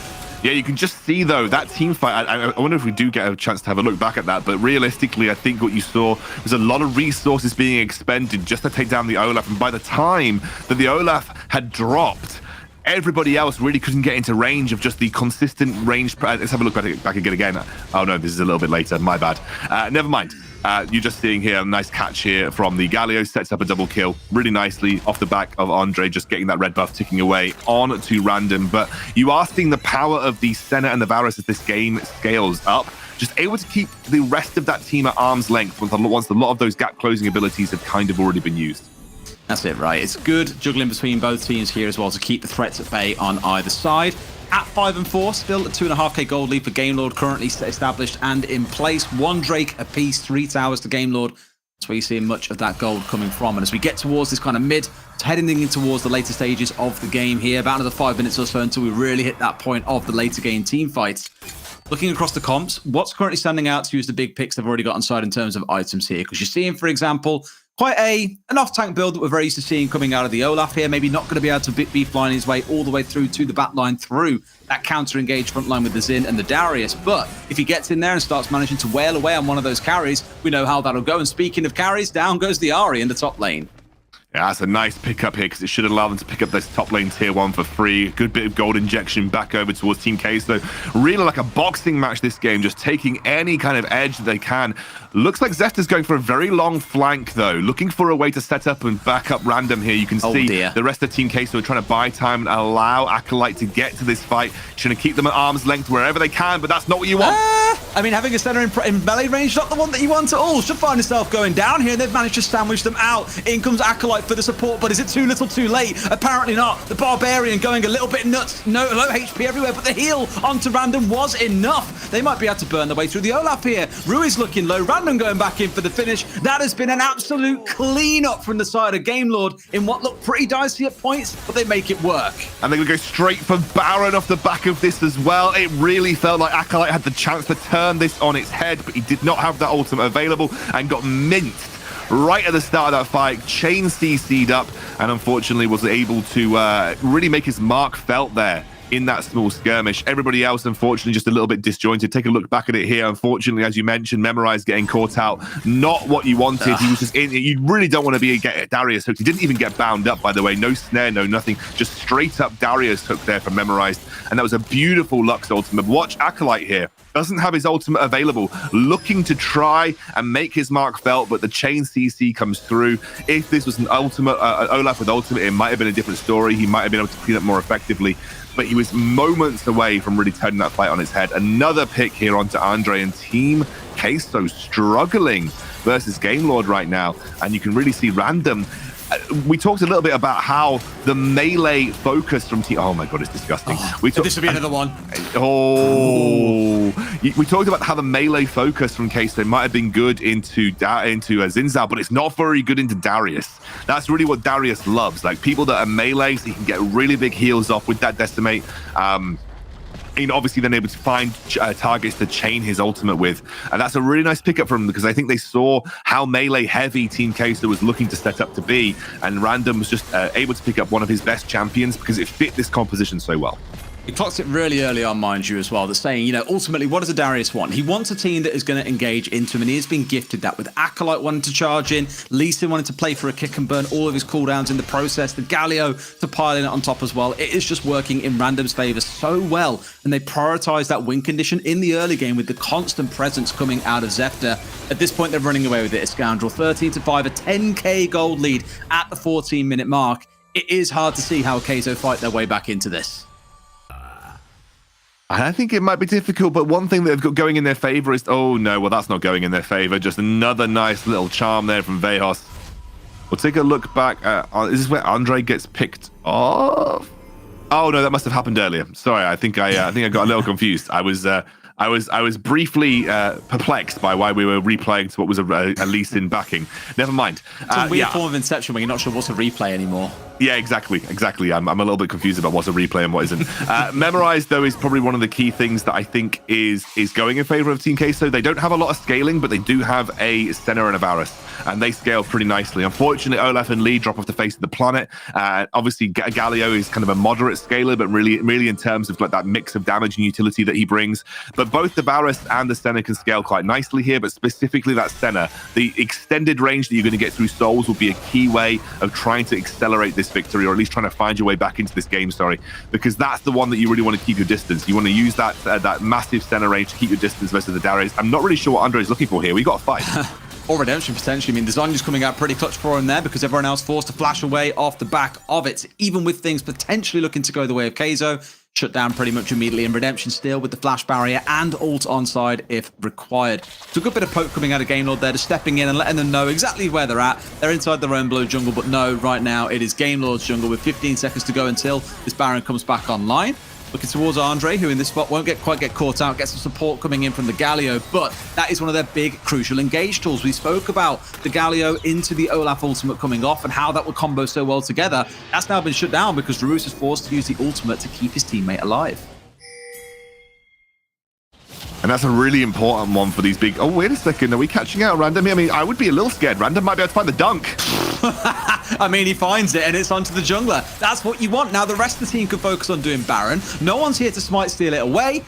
Yeah, you can just see, though, that team fight. I wonder if we do get a chance to have a look back at that. But realistically, I think what you saw was a lot of resources being expended just to take down the Olaf. And by the time that the Olaf had dropped, everybody else really couldn't get into range of just the consistent range. Let's have a look back again. Oh, no, this is a little bit later. My bad. Never mind. You're just seeing here a nice catch here from the Galio, sets up a double kill really nicely off the back of Andre, just getting that red buff ticking away on to Random. But you are seeing the power of the Senna and the Varus as this game scales up, just able to keep the rest of that team at arm's length once a lot of those gap closing abilities have kind of already been used. That's it, right? It's good juggling between both teams here as well to keep the threats at bay on either side. At 5 and 4, still a 2.5k gold lead for Game Lord, currently established and in place. 1 Drake apiece, 3 towers to Game Lord. That's where you're seeing much of that gold coming from. And as we get towards this kind of mid, heading in towards the later stages of the game here, about another 5 minutes or so until we really hit that point of the later game team fights. Looking across the comps, what's currently standing out to you as the big picks they've already got on side in terms of items here? Because you're seeing, for example, quite an off-tank build that we're very used to seeing coming out of the Olaf here. Maybe not going to be able to be flying his way all the way through to the back line through that counter-engaged front line with the Xin and the Darius. But if he gets in there and starts managing to wail away on one of those carries, we know how that'll go. And speaking of carries, down goes the Ari in the top lane. Yeah, that's a nice pickup here because it should allow them to pick up this top lane tier 1 for free. Good bit of gold injection back over towards Team Kaizo. Really like a boxing match this game, just taking any kind of edge that they can. Looks like Zeptyr's going for a very long flank though, looking for a way to set up and back up Random here. You can see the rest of Team Kaizo are trying to buy time and allow Acolyte to get to this fight, trying to keep them at arm's length wherever they can, but that's not what you want. I mean, having a center in melee range, not the one that you want at all. Should find yourself going down here, and they've managed to sandwich them out. In comes Acolyte for the support, but is it too little too late? Apparently not. The Barbarian going a little bit nuts. No, low HP everywhere, but the heal onto Random was enough. They might be able to burn their way through the Olaf here. Rui's looking low. Random going back in for the finish. That has been an absolute clean-up from the side of Game Lord in what looked pretty dicey at points, but they make it work. And they're going to go straight for Baron off the back of this as well. It really felt like Acolyte had the chance to turn this on its head, but he did not have that ultimate available and got minced right at the start of that fight. Chain CC'd up and unfortunately was able to really make his mark felt there in that small skirmish. Everybody else, unfortunately, just a little bit disjointed. Take a look back at it here. Unfortunately, as you mentioned, Memorize getting caught out. Not what you wanted. He was just in. You really don't want to be get Darius hooked. He didn't even get bound up, by the way. No snare, no nothing. Just straight up Darius hook there from Memorized. And that was a beautiful Lux ultimate. Watch Acolyte here. Doesn't have his ultimate available. Looking to try and make his mark felt, but the chain CC comes through. If this was an ultimate, Olaf with ultimate, it might have been a different story. He might have been able to clean up more effectively. But he was moments away from really turning that fight on its head. Another pick here onto Andre, and Team Queso struggling versus Game Lord right now. And you can really see Random. We talked a little bit about how the melee focus from Team... Oh my God, it's disgusting. This will be another one. We talked about how the melee focus from Queso might have been good into Zinzao, but it's not very good into Darius. That's really what Darius loves. Like people that are melee, so he can get really big heals off with that Decimate. Obviously then able to find targets to chain his ultimate with. And that's a really nice pickup from him because I think they saw how melee heavy Team Queso was looking to set up to be. And Random was just able to pick up one of his best champions because it fit this composition so well. He clocks it really early on, mind you, as well. They're saying, ultimately, what does a Darius want? He wants a team that is going to engage into him, and he has been gifted that with Acolyte wanting to charge in, Lee Sin wanting to play for a kick and burn all of his cooldowns in the process, the Galio to pile in it on top as well. It is just working in Random's favor so well, and they prioritize that win condition in the early game with the constant presence coming out of Zephyr. At this point, they're running away with it. A Scoundrel 13-5, a 10k gold lead at the 14-minute mark. It is hard to see how Queso fight their way back into this. I think it might be difficult, but one thing that they've got going in their favor is... Oh, no, well, that's not going in their favor. Just another nice little charm there from Vejos. We'll take a look back. Is this where Andre gets picked off? Oh, no, that must have happened earlier. Sorry, I think I got a little confused. I was briefly perplexed by why we were replaying to what was a Lee Sin backing. Never mind. It's a weird form of Inception where you're not sure what's a replay anymore. Yeah, exactly. I'm a little bit confused about what's a replay and what isn't. Memorize, though, is probably one of the key things that I think is going in favor of Team Queso. They don't have a lot of scaling, but they do have a Senna and a Varus, and they scale pretty nicely. Unfortunately, Olaf and Lee drop off the face of the planet. Obviously, Galio is kind of a moderate scaler, but really in terms of like that mix of damage and utility that he brings. But both the Varus and the Senna can scale quite nicely here, but specifically that Senna, the extended range that you're going to get through Souls will be a key way of trying to accelerate this victory, or at least trying to find your way back into this game, because that's the one that you really want to keep your distance. You want to use that massive Senna range to keep your distance versus the Darius. I'm not really sure what Andre is looking for here. We got a fight. Or redemption, potentially. I mean, the Zonya's coming out pretty clutch for him there because everyone else forced to flash away off the back of it. Even with things potentially looking to go the way of Queso, shut down pretty much immediately. And redemption still with the flash barrier and ult on side if required. So a good bit of poke coming out of Game Lord there, just stepping in and letting them know exactly where they're at. They're inside their own blue jungle, but no, right now it is Game Lord's jungle with 15 seconds to go until this Baron comes back online. Looking towards Andre, who in this spot won't quite get caught out, get some support coming in from the Galio, but that is one of their big, crucial engage tools. We spoke about the Galio into the Olaf ultimate coming off and how that would combo so well together. That's now been shut down because Rus is forced to use the ultimate to keep his teammate alive. And that's a really important one for these big... Oh, wait a second. Are we catching out Random? I mean, I would be a little scared. Random might be able to find the dunk. I mean, he finds it and it's onto the jungler. That's what you want. Now, the rest of the team can focus on doing Baron. No one's here to smite steal it away.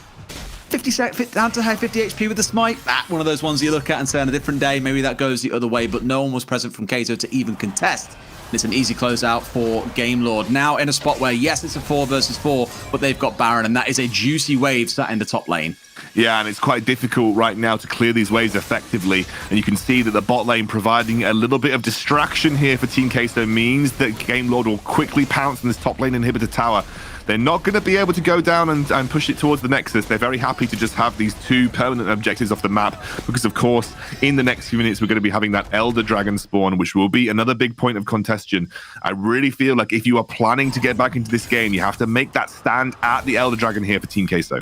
50 down to 50 HP with the smite. One of those ones you look at and say on a different day, maybe that goes the other way, but no one was present from Queso to even contest. It's an easy closeout for Game Lord. Now in a spot where, yes, it's a 4 versus 4, but they've got Baron, and that is a juicy wave sat in the top lane. Yeah, and it's quite difficult right now to clear these waves effectively. And you can see that the bot lane providing a little bit of distraction here for Team Queso means that Game Lord will quickly pounce on this top lane inhibitor tower. They're not going to be able to go down and push it towards the Nexus. They're very happy to just have these 2 permanent objectives off the map because, of course, in the next few minutes, we're going to be having that Elder Dragon spawn, which will be another big point of contention. I really feel like if you are planning to get back into this game, you have to make that stand at the Elder Dragon here for Team Queso.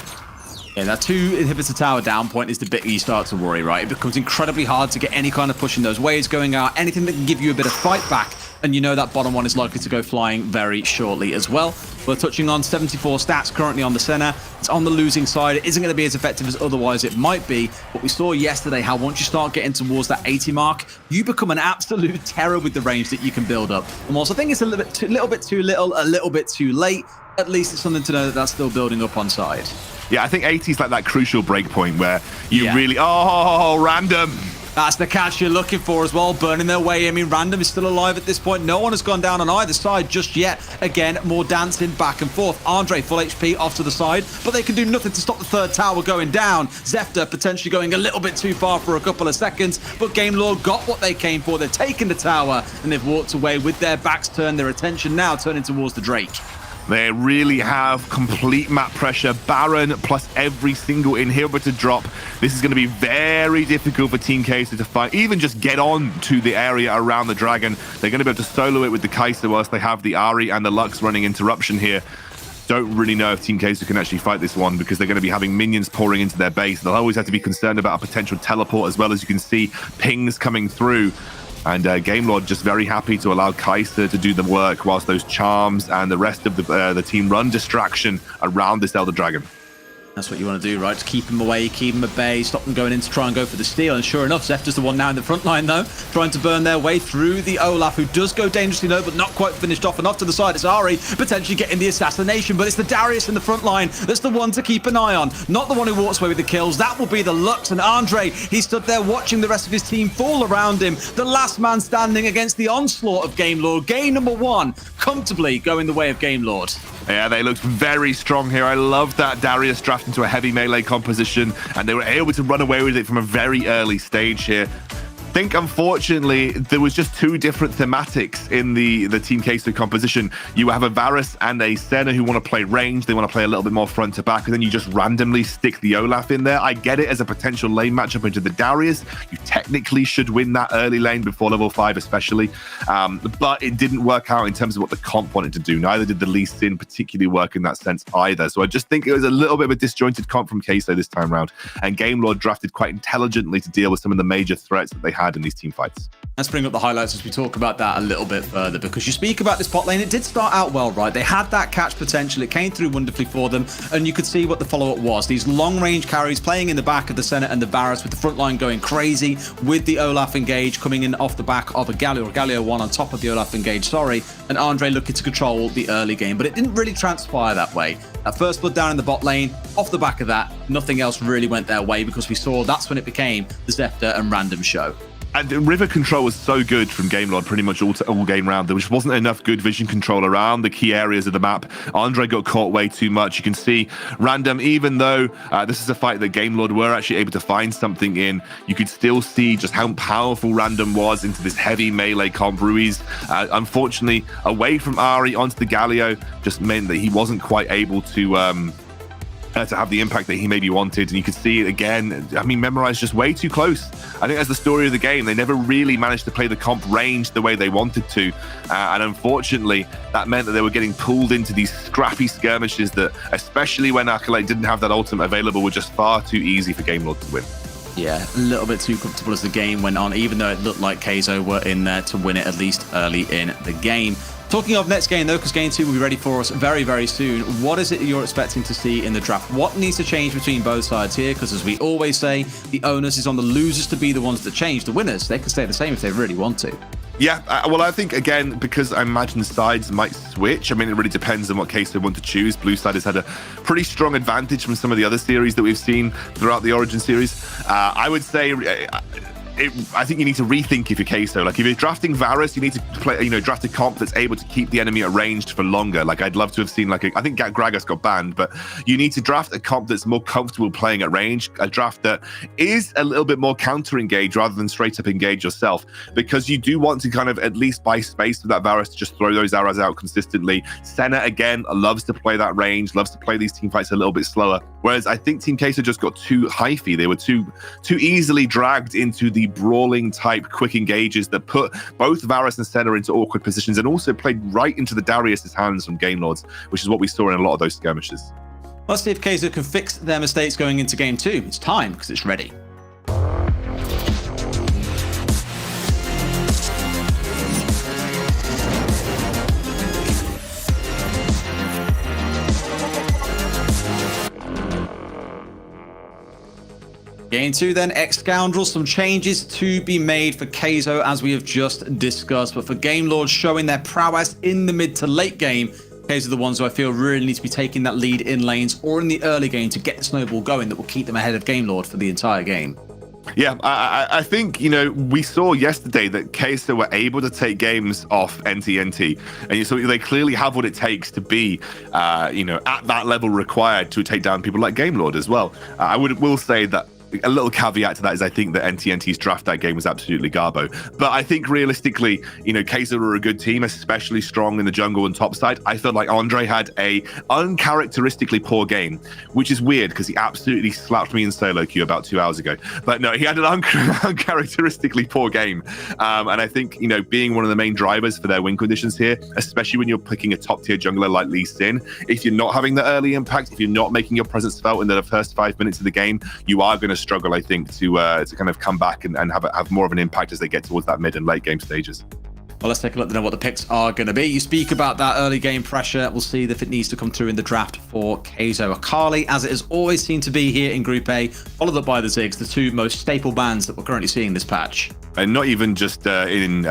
Yeah, that 2 inhibitor tower down point is the bit you start to worry, right? It becomes incredibly hard to get any kind of push in those waves going out, anything that can give you a bit of fight back and you know that bottom one is likely to go flying very shortly as well. We're touching on 74 stats currently on the Senna. It's on the losing side. It isn't going to be as effective as otherwise it might be. But we saw yesterday how once you start getting towards that 80 mark, you become an absolute terror with the range that you can build up. And also, I think it's a little bit too little, a little bit too late. At least it's something to know that that's still building up on side. Yeah, I think 80 is like that crucial break point where you really, random. That's the catch you're looking for as well, burning their way. I mean, Random is still alive at this point. No one has gone down on either side just yet. Again, more dancing back and forth. Andre, full HP, off to the side, but they can do nothing to stop the third tower going down. Zefter potentially going a little bit too far for a couple of seconds, but Gamelord got what they came for. They've taken the tower, and they've walked away with their backs turned, their attention now turning towards the Drake. They really have complete map pressure. Baron plus every single inhibitor drop. This is going to be very difficult for Team Kai'Sa to find. Even just get on to the area around the dragon. They're going to be able to solo it with the Kai'Sa whilst they have the Ahri and the Lux running interruption here. Don't really know if Team Kai'Sa can actually fight this one because they're going to be having minions pouring into their base. They'll always have to be concerned about a potential teleport, as well as you can see pings coming through. And Gamelord just very happy to allow Kai'Sa to do the work whilst those charms and the rest of the team run distraction around this Elder Dragon. That's what you want to do, right? To keep him away, keep him at bay, stop them going in to try and go for the steal. And sure enough, Zefter's the one now in the front line, though, trying to burn their way through the Olaf, who does go dangerously low, but not quite finished off. And off to the side, it's Ahri potentially getting the assassination, but it's the Darius in the front line that's the one to keep an eye on. Not the one who walks away with the kills. That will be the Lux. And Andre, he stood there watching the rest of his team fall around him. The last man standing against the onslaught of Gamelord. Game number one, comfortably going the way of Gamelord. Yeah, they looked very strong here. I love that Darius drafted into a heavy melee composition, and they were able to run away with it from a very early stage here. I think, unfortunately, there was just two different thematics in the Team Kai'Sa composition. You have a Varus and a Senna who want to play range. They want to play a little bit more front to back, and then you just randomly stick the Olaf in there. I get it as a potential lane matchup into the Darius. You technically should win that early lane before level 5 especially, but it didn't work out in terms of what the comp wanted to do. Neither did the Lee Sin particularly work in that sense either. So I just think it was a little bit of a disjointed comp from Kai'Sa this time around, and Gamelord drafted quite intelligently to deal with some of the major threats that they had in these team fights. Let's bring up the highlights as we talk about that a little bit further, because you speak about this bot lane. It did start out well, right? They had that catch potential. It came through wonderfully for them, and you could see what the follow-up was. These long-range carries playing in the back of the Senna and the Varus, with the front line going crazy, with the Olaf engage coming in off the back of a Galio, or Galio 1 on top of the Olaf engage, and Andre looking to control the early game. But it didn't really transpire that way. That first blood down in the bot lane, off the back of that, nothing else really went their way, because we saw that's when it became the Zefter and Random show. And the river control was so good from Gamelord pretty much all game round. There just wasn't enough good vision control around the key areas of the map. Andre got caught way too much. You can see Random, even though this is a fight that Gamelord were actually able to find something in, you could still see just how powerful Random was into this heavy melee comp. Ruiz, unfortunately, away from Ahri onto the Galio, just meant that he wasn't quite able to have the impact that he maybe wanted. And you could see it again. I mean, Memorize just way too close. I think that's the story of the game. They never really managed to play the comp range the way they wanted to. And unfortunately, that meant that they were getting pulled into these scrappy skirmishes that, especially when Acolyte didn't have that ultimate available, were just far too easy for Gamelord to win. Yeah, a little bit too comfortable as the game went on, even though it looked like Kai'Sa were in there to win it, at least early in the game. Talking of next game, though, because game 2 will be ready for us very, very soon, what is it you're expecting to see in the draft? What needs to change between both sides here? Because as we always say, the onus is on the losers to be the ones that change. The winners, they can stay the same if they really want to. Yeah, well, I think, again, because I imagine sides might switch. I mean, it really depends on what case they want to choose. Blue side has had a pretty strong advantage from some of the other series that we've seen throughout the Origin series. I would say... I think you need to rethink if you're Kai'Sa. Like, if you're drafting Varus, you need to play, draft a comp that's able to keep the enemy at range for longer. Like, I'd love to have seen, I think Gragas got banned, but you need to draft a comp that's more comfortable playing at range, a draft that is a little bit more counter-engage rather than straight-up engage yourself, because you do want to kind of at least buy space for that Varus to just throw those arrows out consistently. Senna, again, loves to play that range, loves to play these team fights a little bit slower, whereas I think Team Kai'Sa just got too hyphy. They were too easily dragged into the brawling type quick engages that put both Varus and Senna into awkward positions, and also played right into the Darius's hands from Game Lords, which is what we saw in a lot of those skirmishes. Let's see if Kai'Sa can fix their mistakes going into game 2. It's time, because it's ready. Game 2 then, X-Scoundrels, some changes to be made for Kaizo as we have just discussed, but for Game Lord showing their prowess in the mid to late game, Kaizo are the ones who I feel really need to be taking that lead in lanes or in the early game to get the snowball going that will keep them ahead of Game Lord for the entire game. Yeah, I think, we saw yesterday that Kaizo were able to take games off NTNT, and so they clearly have what it takes to be, at that level required to take down people like Game Lord as well. I will say that a little caveat to that is I think that NTNT's draft that game was absolutely garbo. But I think realistically, Kaizo are a good team, especially strong in the jungle and top side. I felt like Andre had a uncharacteristically poor game, which is weird because he absolutely slapped me in solo queue about 2 hours ago. But no, he had an uncharacteristically poor game. And I think, being one of the main drivers for their win conditions here, especially when you're picking a top tier jungler like Lee Sin, if you're not having the early impact, if you're not making your presence felt in the first 5 minutes of the game, you are going to struggle, I think, to kind of come back and have more of an impact as they get towards that mid and late game stages. Well, let's take a look to know what the picks are going to be. You speak about that early game pressure. We'll see if it needs to come through in the draft for Kaizo. Akali, as it has always seemed to be here in Group A, followed up by the Ziggs, the two most staple bans that we're currently seeing this patch. And not even just in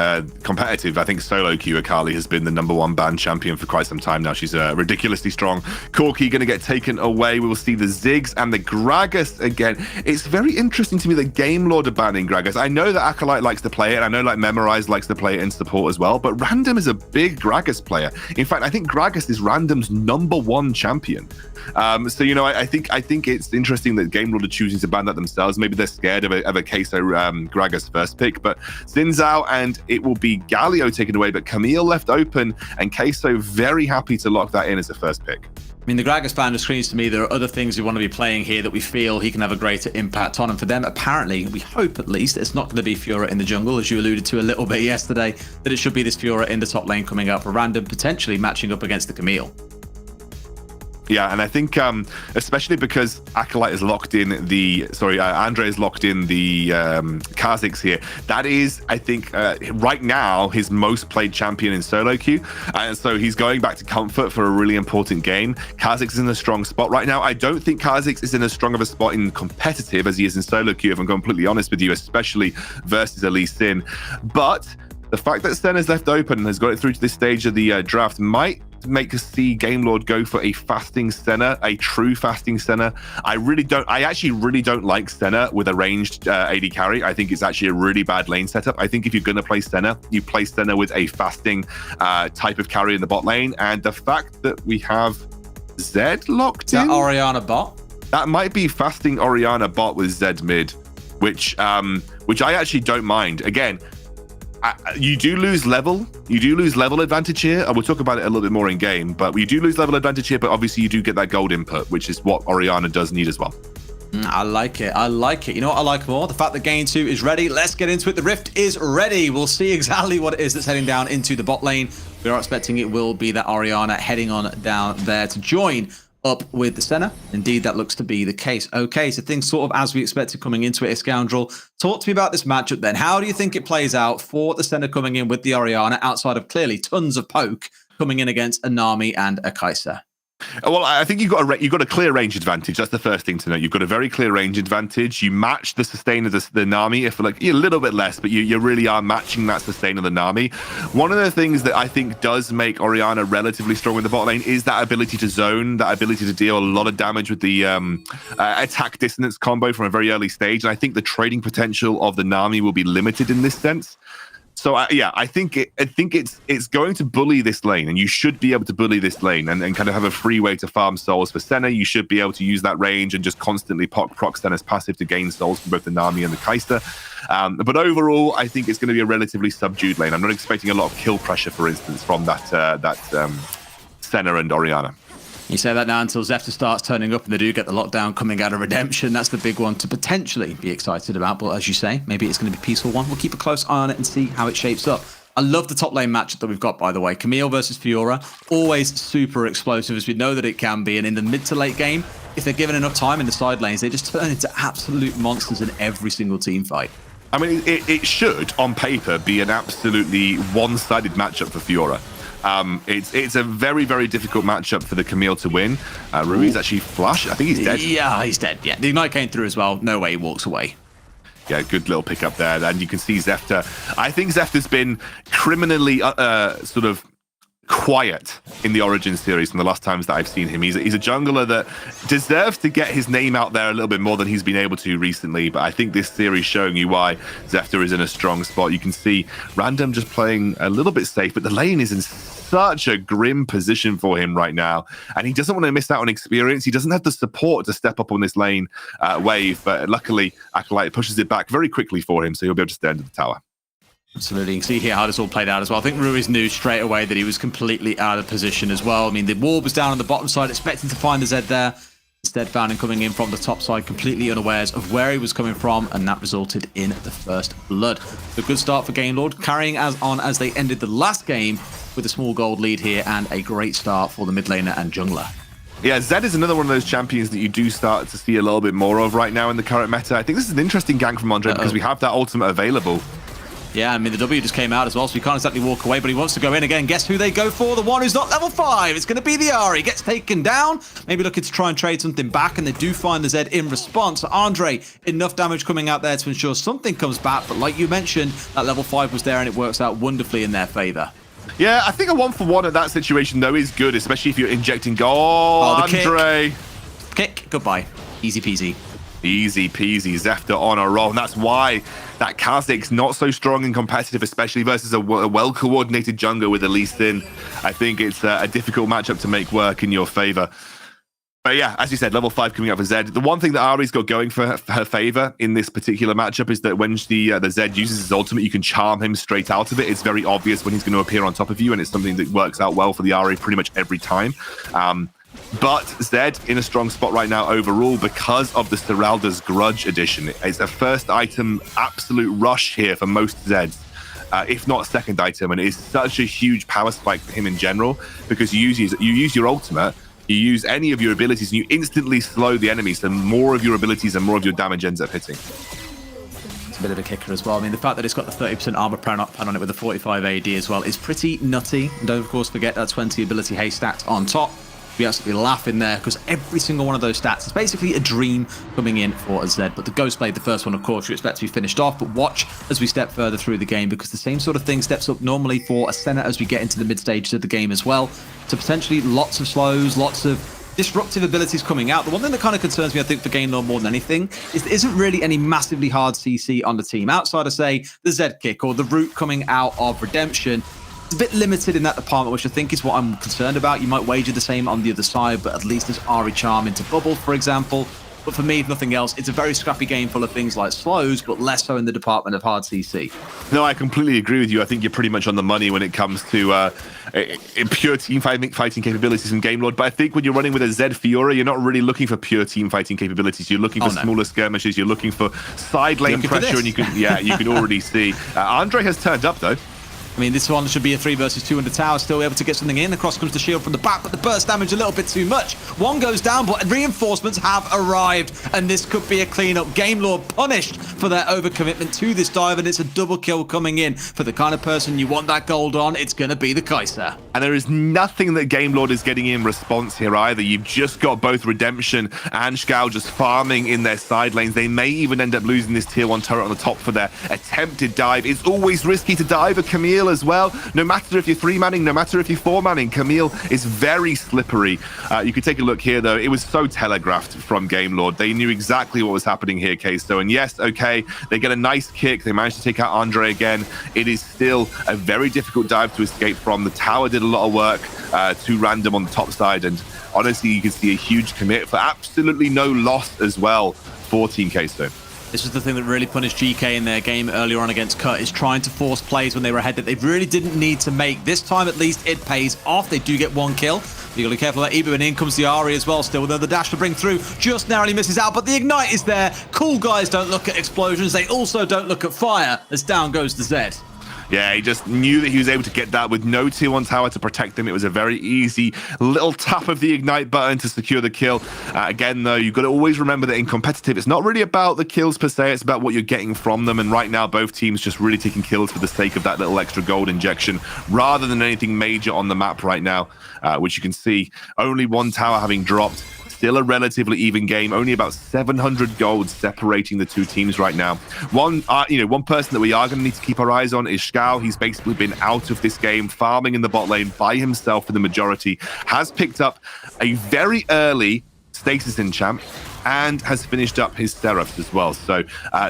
competitive. I think solo queue, Akali has been the #1 ban champion for quite some time now. She's ridiculously strong. Corki going to get taken away. We will see the Ziggs and the Gragas again. It's very interesting to me that Game Lord are banning Gragas. I know that Acolyte likes to play it, and I know Memorize likes to play it in support as well, but Random is a big Gragas player. In fact, I think Gragas is Random's #1 champion. I think it's interesting that Game Lord are choosing to ban that themselves. Maybe they're scared of a Kaizo Gragas first pick, but Xin Zhao and it will be Galio taken away, but Camille left open, and Kaizo very happy to lock that in as a first pick. I mean, the Gragas ban just screams to me there are other things we want to be playing here that we feel he can have a greater impact on. And for them, apparently, we hope at least, it's not going to be Fiora in the jungle, as you alluded to a little bit yesterday, that it should be this Fiora in the top lane coming up, a Random potentially matching up against the Camille. Yeah, and I think especially because Acolyte is locked in Andre is locked in the Kha'Zix here. That is, I think, right now his most played champion in solo queue, and so he's going back to comfort for a really important game. Kha'Zix is in a strong spot right now. I don't think Kha'Zix is in as strong of a spot in competitive as he is in solo queue, if I'm completely honest with you, especially versus Lee Sin. But the fact that Senna's left open and has got it through to this stage of the draft might make us see Game Lord go for a fasting Senna, a true fasting Senna. I actually really don't like Senna with a ranged AD carry. I think it's actually a really bad lane setup. I think if you're going to play Senna, you play Senna with a fasting type of carry in the bot lane. And the fact that we have Zed locked in. That Orianna bot? That might be fasting Orianna bot with Zed mid, which I actually don't mind. Again, you do lose level. You do lose level advantage here. We'll talk about it a little bit more in game, but you do lose level advantage here, but obviously you do get that gold input, which is what Orianna does need as well. I like it. You know what I like more? The fact that Game 2 is ready. Let's get into it. The Rift is ready. We'll see exactly what it is that's heading down into the bot lane. We are expecting it will be that Orianna heading on down there to join up with the Senna. Indeed, that looks to be the case. Okay, so things sort of as we expected coming into it. Scoundrel, talk to me about this matchup then. How do you think it plays out for the Senna coming in with the Orianna outside of clearly tons of poke coming in against a Nami and a Kai'Sa? Well, I think you've got a clear range advantage. That's the first thing to know. You've got a very clear range advantage. You match the sustain of the Nami, if like a little bit less, but you really are matching that sustain of the Nami. One of the things that I think does make Orianna relatively strong in the bot lane is that ability to zone, that ability to deal a lot of damage with the attack dissonance combo from a very early stage. And I think the trading potential of the Nami will be limited in this sense. So I think it's going to bully this lane, and you should be able to bully this lane and kind of have a free way to farm souls for Senna. You should be able to use that range and just constantly proc Senna's passive to gain souls from both the Nami and the Kai'Sa. But overall, I think it's going to be a relatively subdued lane. I'm not expecting a lot of kill pressure, for instance, from that Senna and Orianna. You say that now until Zephyr starts turning up and they do get the lockdown coming out of Redemption. That's the big one to potentially be excited about. But as you say, maybe it's going to be a peaceful one. We'll keep a close eye on it and see how it shapes up. I love the top lane matchup that we've got, by the way. Camille versus Fiora, always super explosive, as we know that it can be. And in the mid to late game, if they're given enough time in the side lanes, they just turn into absolute monsters in every single team fight. I mean, it should, on paper, be an absolutely one-sided matchup for Fiora. It's a very, very difficult matchup for the Camille to win. Rui's actually flush. I think he's dead. Yeah, he's dead. Yeah, the Ignite came through as well. No way he walks away. Yeah, good little pickup there. And you can see Zefter. I think Zefter's been criminally sort of quiet in the Origin series from the last times that I've seen him. He's a jungler that deserves to get his name out there a little bit more than he's been able to recently, but I think this series showing you why Zefter is in a strong spot. You can see Random just playing a little bit safe, but the lane is in such a grim position for him right now, and he doesn't want to miss out on experience. He doesn't have the support to step up on this lane wave, but luckily Acolyte pushes it back very quickly for him, so he'll be able to stay under the tower. Absolutely. You can see here how this all played out as well. I think Ruiz knew straight away that he was completely out of position as well. I mean, the wall was down on the bottom side, expecting to find the Zed there. Instead, found him coming in from the top side, completely unawares of where he was coming from, and that resulted in the first blood. A good start for Gamelord, carrying on as they ended the last game with a small gold lead here, and a great start for the mid laner and jungler. Yeah, Zed is another one of those champions that you do start to see a little bit more of right now in the current meta. I think this is an interesting gank from Andre because we have that ultimate available. Yeah, I mean, the W just came out as well, so he can't exactly walk away, but he wants to go in again. Guess who they go for? The one who's not level 5. It's going to be the Ahri. Gets taken down. Maybe looking to try and trade something back, and they do find the Zed in response. So Andre, enough damage coming out there to ensure something comes back, but like you mentioned, that level 5 was there, and it works out wonderfully in their favor. Yeah, I think a 1-for-1 at that situation, though, is good, especially if you're injecting gold. Oh, Andre. Kick. Goodbye. Easy peasy. Easy peasy. Zefter on a roll. And that's why that Kha'Zix's not so strong and competitive, especially versus a well-coordinated jungler with a Lee Sin. I think it's a difficult matchup to make work in your favor. But yeah, as you said, level 5 coming up for Zed. The one thing that Ahri's got going for her favor in this particular matchup is that when the Zed uses his ultimate, you can charm him straight out of it. It's very obvious when he's going to appear on top of you, and it's something that works out well for the Ahri pretty much every time. But Zed in a strong spot right now overall because of the Seralda's Grudge edition. It's a first item absolute rush here for most Zeds, if not second item, and it is such a huge power spike for him in general because you use your ultimate, you use any of your abilities, and you instantly slow the enemy, so more of your abilities and more of your damage ends up hitting. It's a bit of a kicker as well. I mean, the fact that it's got the 30% armor pan on it with the 45 AD as well is pretty nutty. And don't, of course, forget that 20 ability haste stacked on top. We absolutely laugh in there because every single one of those stats is basically a dream coming in for a Zed. But the Ghostblade, the first one, of course, you expect to be finished off. But watch as we step further through the game because the same sort of thing steps up normally for a Senna as we get into the mid stages of the game as well. So potentially lots of slows, lots of disruptive abilities coming out. The one thing that kind of concerns me, I think, for Gamelord more than anything is there isn't really any massively hard CC on the team outside of, say, the Zed kick or the route coming out of Redemption. It's a bit limited in that department, which I think is what I'm concerned about. You might wager the same on the other side, but at least there's Ahri Charm into Bubble, for example. But for me, if nothing else, it's a very scrappy game full of things like slows, but less so in the department of hard CC. No, I completely agree with you. I think you're pretty much on the money when it comes to pure team fighting capabilities in Gamelord. But I think when you're running with a Zed Fiora, you're not really looking for pure team fighting capabilities. You're looking for smaller skirmishes. You're looking for side lane pressure, and you can already see. Andre has turned up though. I mean, this one should be a 3 versus 2 in the tower, still able to get something in. Across comes the shield from the back, but the burst damage a little bit too much. One goes down, but reinforcements have arrived, and this could be a cleanup. Gamelord punished for their overcommitment to this dive, and it's a double kill coming in. For the kind of person you want that gold on, it's going to be the Kai'Sa. And there is nothing that Gamelord is getting in response here either. You've just got both Redemption and Scowl just farming in their side lanes. They may even end up losing this tier 1 turret on the top for their attempted dive. It's always risky to dive a Camille as well. No matter if you're 3-manning, no matter if you're 4-manning, Camille is very slippery. You could take a look here, though. It was so telegraphed from Gamelord. They knew exactly what was happening here, Kaysto. And yes, okay, they get a nice kick. They managed to take out Andre again. It is still a very difficult dive to escape from. The tower did a lot of work to Random on the top side. And honestly, you can see a huge commit for absolutely no loss as well for Team Kaysto. This was the thing that really punished GK in their game earlier on against Cut, is trying to force plays when they were ahead that they really didn't need to make. This time, at least, it pays off. They do get one kill. You gotta be careful that Ibu, and in comes the Ahri as well still, with the dash to bring through. Just narrowly misses out, but the Ignite is there. Cool guys don't look at explosions. They also don't look at fire, as down goes the Zed. Yeah, he just knew that he was able to get that with no tier 1 tower to protect him. It was a very easy little tap of the ignite button to secure the kill. Again, though, you've got to always remember that in competitive, it's not really about the kills per se, it's about what you're getting from them. And right now, both teams just really taking kills for the sake of that little extra gold injection, rather than anything major on the map right now, which you can see only 1 tower having dropped. Still a relatively even game, only about 700 gold separating the two teams right now. One person that we are going to need to keep our eyes on is Shkao. He's basically been out of this game, farming in the bot lane by himself for the majority, has picked up a very early status enchant, and has finished up his Seraphs as well. So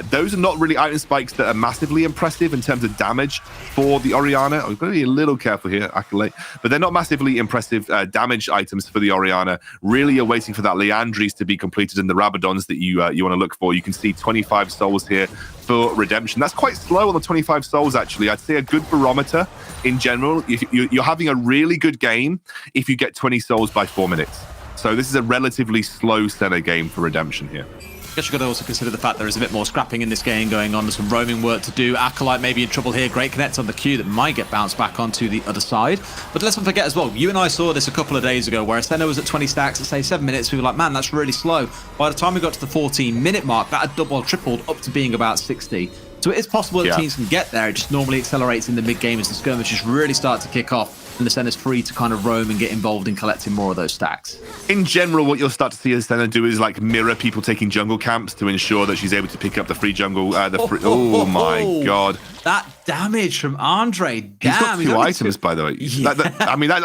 those are not really item spikes that are massively impressive in terms of damage for the Orianna. I've got to be a little careful here, Acolyte, but they're not massively impressive damage items for the Orianna. Really, you're waiting for that Liandry's to be completed and the Rabadons that you want to look for. You can see 25 souls here for Redemption. That's quite slow on the 25 souls, actually. I'd say a good barometer in general. If you're having a really good game if you get 20 souls by 4 minutes. So this is a relatively slow center game for Redemption here. I guess you've got to also consider the fact there is a bit more scrapping in this game going on. There's some roaming work to do. Acolyte may be in trouble here. Great connect on the Q that might get bounced back onto the other side. But let's not forget as well, you and I saw this a couple of days ago where Ascendo was at 20 stacks at, say, 7 minutes. We were like, man, that's really slow. By the time we got to the 14-minute mark, that had double or tripled up to being about 60. So it is possible that teams can get there. It just normally accelerates in the mid-game as the skirmishes really start to kick off. And the Senna's free to kind of roam and get involved in collecting more of those stacks. In general, what you'll start to see Senna do is like mirror people taking jungle camps to ensure that she's able to pick up the free jungle. Oh my god. That damage from Andre. Damn, he's got 2 items, by the way. Yeah.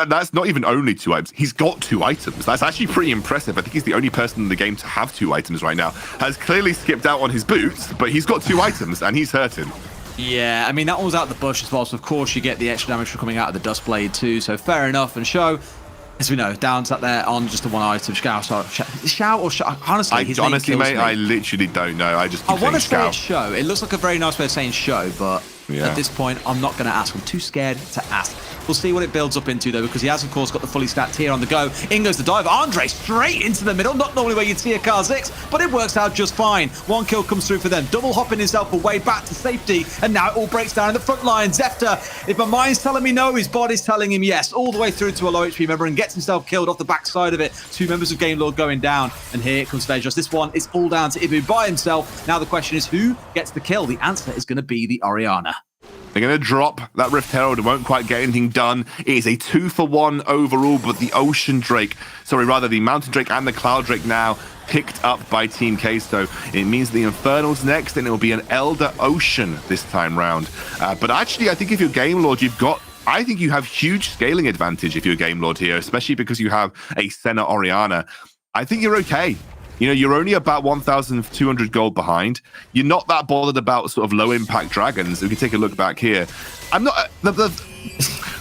That's not even only 2 items. He's got 2 items. That's actually pretty impressive. I think he's the only person in the game to have 2 items right now. Has clearly skipped out on his boots, but he's got 2 items and he's hurting. Yeah, I mean, that one was out the bush as well, so of course you get the extra damage from coming out of the Dust Blade too, so fair enough. And Show, as we know, down sat there on just the 1 item. Honestly, mate, I literally don't know. I want to say it's Show. It looks like a very nice way of saying Show, but at this point, I'm not going to ask. I'm too scared to ask. We'll see what it builds up into, though, because he has, of course, got the fully stacked tier on the go. In goes the dive. Andre straight into the middle. Not normally where you'd see a Kha'Zix, but it works out just fine. 1 kill comes through for them. Double hopping himself away back to safety, and now it all breaks down in the front line. Zefta, if my mind's telling me no, his body's telling him yes. All the way through to a low HP member and gets himself killed off the backside of it. 2 members of Game Lord going down, and here comes Vejos. This one is all down to Ibu by himself. Now the question is, who gets the kill? The answer is going to be the Orianna. They're going to drop that Rift Herald and won't quite get anything done. It is a 2-for-1 overall, but the the Mountain Drake and the Cloud Drake now picked up by Team Kai'So. It means the Infernal's next, and it will be an Elder Ocean this time round. But actually, I think if you're Game Lord, I think you have huge scaling advantage if you're Game Lord here, especially because you have a Senna Orianna. I think you're okay. You're only about 1,200 gold behind. You're not that bothered about sort of low impact dragons. We can take a look back here. I'm not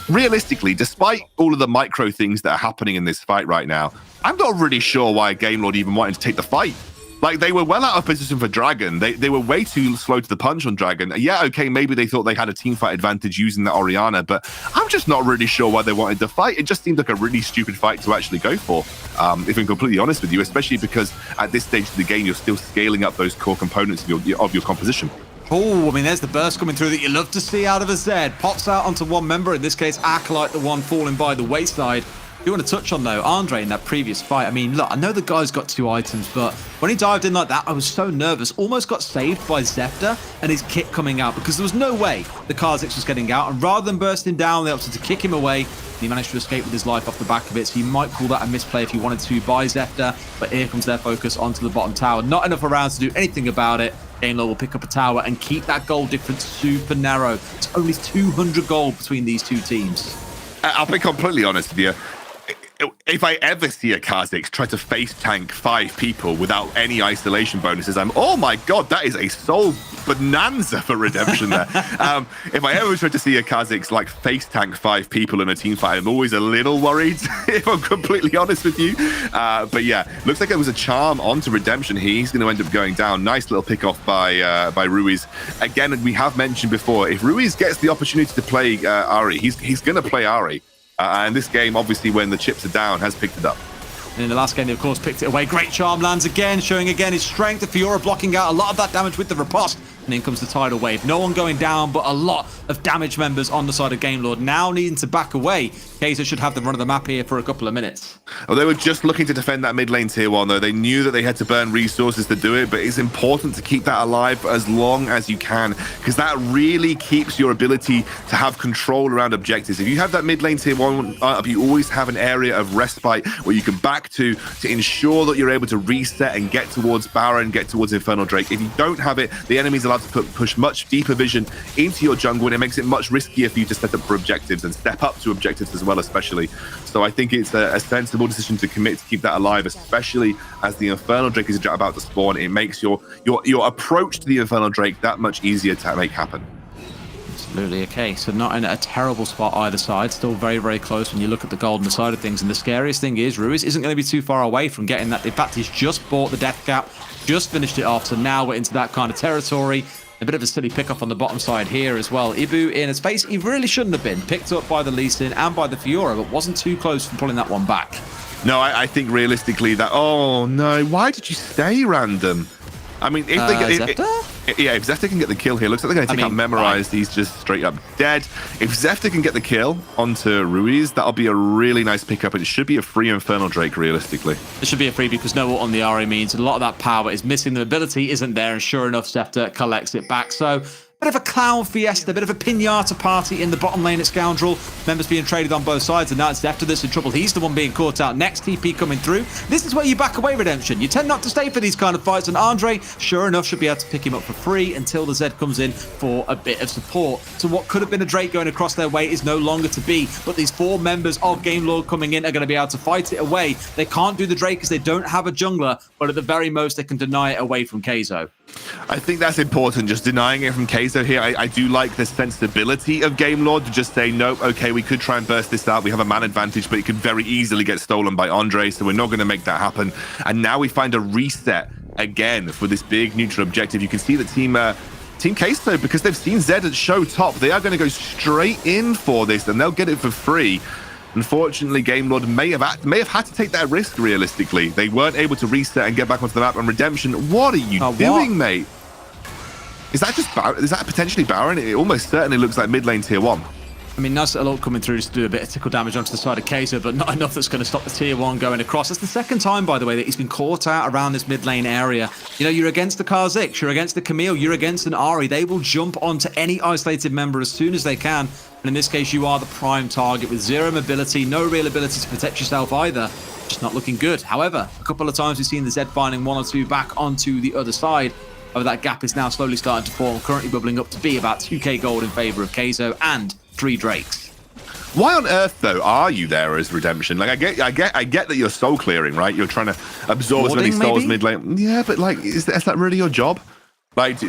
realistically, despite all of the micro things that are happening in this fight right now, I'm not really sure why Game Lord even wanted to take the fight. Like, they were well out of position for Dragon. They were way too slow to the punch on Dragon. Yeah, okay, maybe they thought they had a teamfight advantage using the Orianna, but I'm just not really sure why they wanted to fight. It just seemed like a really stupid fight to actually go for, if I'm completely honest with you, especially because at this stage of the game, you're still scaling up those core components of your composition. Oh, I mean, there's the burst coming through that you love to see out of a Zed. Pops out onto 1 member, in this case, Acolyte, the one falling by the wayside. You want to touch on, though, Andre in that previous fight. I mean, look, I know the guy's got 2 items, but when he dived in like that, I was so nervous. Almost got saved by Zefta and his kit coming out, because there was no way the Kha'Zix was getting out. And rather than burst him down, they opted to kick him away. He managed to escape with his life off the back of it, so you might call that a misplay if you wanted to by Zefta. But here comes their focus onto the bottom tower. Not enough around to do anything about it. Game Lord will pick up a tower and keep that gold difference super narrow. It's only 200 gold between these 2 teams. I'll be completely honest with you. If I ever see a Kha'Zix try to face tank 5 people without any isolation bonuses, oh my god, that is a soul bonanza for Redemption there. If I ever try to see a Kha'Zix like face tank 5 people in a team fight, I'm always a little worried, if I'm completely honest with you. But yeah, looks like it was a charm onto Redemption. He's going to end up going down. Nice little pick off by Ruiz. Again, we have mentioned before, if Ruiz gets the opportunity to play Ahri, he's going to play Ahri. And this game, obviously, when the chips are down, has picked it up. And in the last game, they, of course, picked it away. Great charm lands again, showing again his strength. The Fiora blocking out a lot of that damage with the riposte. And in comes the tidal wave. No one going down, but a lot of damage members on the side of Gamelord now needing to back away. Kaiser should have the run of the map here for a couple of minutes. Well, they were just looking to defend that mid lane tier 1, though. They knew that they had to burn resources to do it, but it's important to keep that alive for as long as you can, because that really keeps your ability to have control around objectives. If you have that mid lane tier 1 up, you always have an area of respite where you can back to ensure that you're able to reset and get towards Baron, get towards Infernal Drake. If you don't have it, the enemy's allowed to push much deeper vision into your jungle, and it makes it much riskier for you to set up for objectives and step up to objectives as well, especially. So I think it's a sensible decision to commit to keep that alive, especially as the Infernal Drake is about to spawn. It makes your approach to the Infernal Drake that much easier to make happen. Absolutely. Okay, so not in a terrible spot either side. Still very, very close when you look at the golden side of things. And the scariest thing is Ruiz isn't going to be too far away from getting that. In fact, he's just bought the death cap, just finished it off. So now we're into that kind of territory. A bit of a silly pick-up on the bottom side here as well. Ibu in a space he really shouldn't have been. Picked up by the Lee Sin and by the Fiora, but wasn't too close from pulling that one back. No, I think realistically that... Oh, no. Why did you stay random? I mean, if they get... if Zeftir can get the kill here, looks like they're going to take out Memorized. He's just straight up dead. If Zeftir can get the kill onto Ruiz, that'll be a really nice pickup. It should be a free Infernal Drake, realistically. It should be a free because no ult on the Ahri means a lot of that power is missing. The ability isn't there, and sure enough, Zeftir collects it back. So... bit of a clown fiesta, a bit of a pinata party in the bottom lane at Scoundrel. Members being traded on both sides, and now it's Zeftir that's in trouble. He's the one being caught out next. TP coming through. This is where you back away, Redemption. You tend not to stay for these kind of fights, and Andre, sure enough, should be able to pick him up for free until the Zed comes in for a bit of support. So what could have been a Drake going across their way is no longer to be, but these 4 members of Gamelord coming in are going to be able to fight it away. They can't do the Drake because they don't have a jungler, but at the very most, they can deny it away from Kaizo. I think that's important, just denying it from Kaizo here. I do like the sensibility of Gamelord to just say, nope, okay, we could try and burst this out. We have a man advantage, but it could very easily get stolen by Andre, so we're not going to make that happen. And now we find a reset again for this big neutral objective. You can see the Team Kaizo, because they've seen Zed at show top, they are going to go straight in for this, and they'll get it for free. Unfortunately, Gamelord may have had to take that risk, realistically. They weren't able to reset and get back onto the map. And Redemption, what are you doing, mate? Is that just Baron? Is that potentially Baron? It almost certainly looks like mid lane tier 1. I mean, nice little ult coming through just to do a bit of tickle damage onto the side of Kaizo, but not enough that's going to stop the tier 1 going across. That's the second time, by the way, that he's been caught out around this mid lane area. You know, you're against the Kha'Zix, you're against the Camille, you're against an Ahri. They will jump onto any isolated member as soon as they can. And in this case, you are the prime target with 0 mobility, no real ability to protect yourself either. Just not looking good. However, a couple of times we've seen the Zed finding 1 or 2 back onto the other side. However, that gap is now slowly starting to form, currently bubbling up to be about 2k gold in favor of Kaizo and 3 Drakes. Why on earth, though, are you there as Redemption? Like, I get that you're soul clearing, right? You're trying to absorb as many souls mid lane. Yeah, but like, is that really your job? Like, do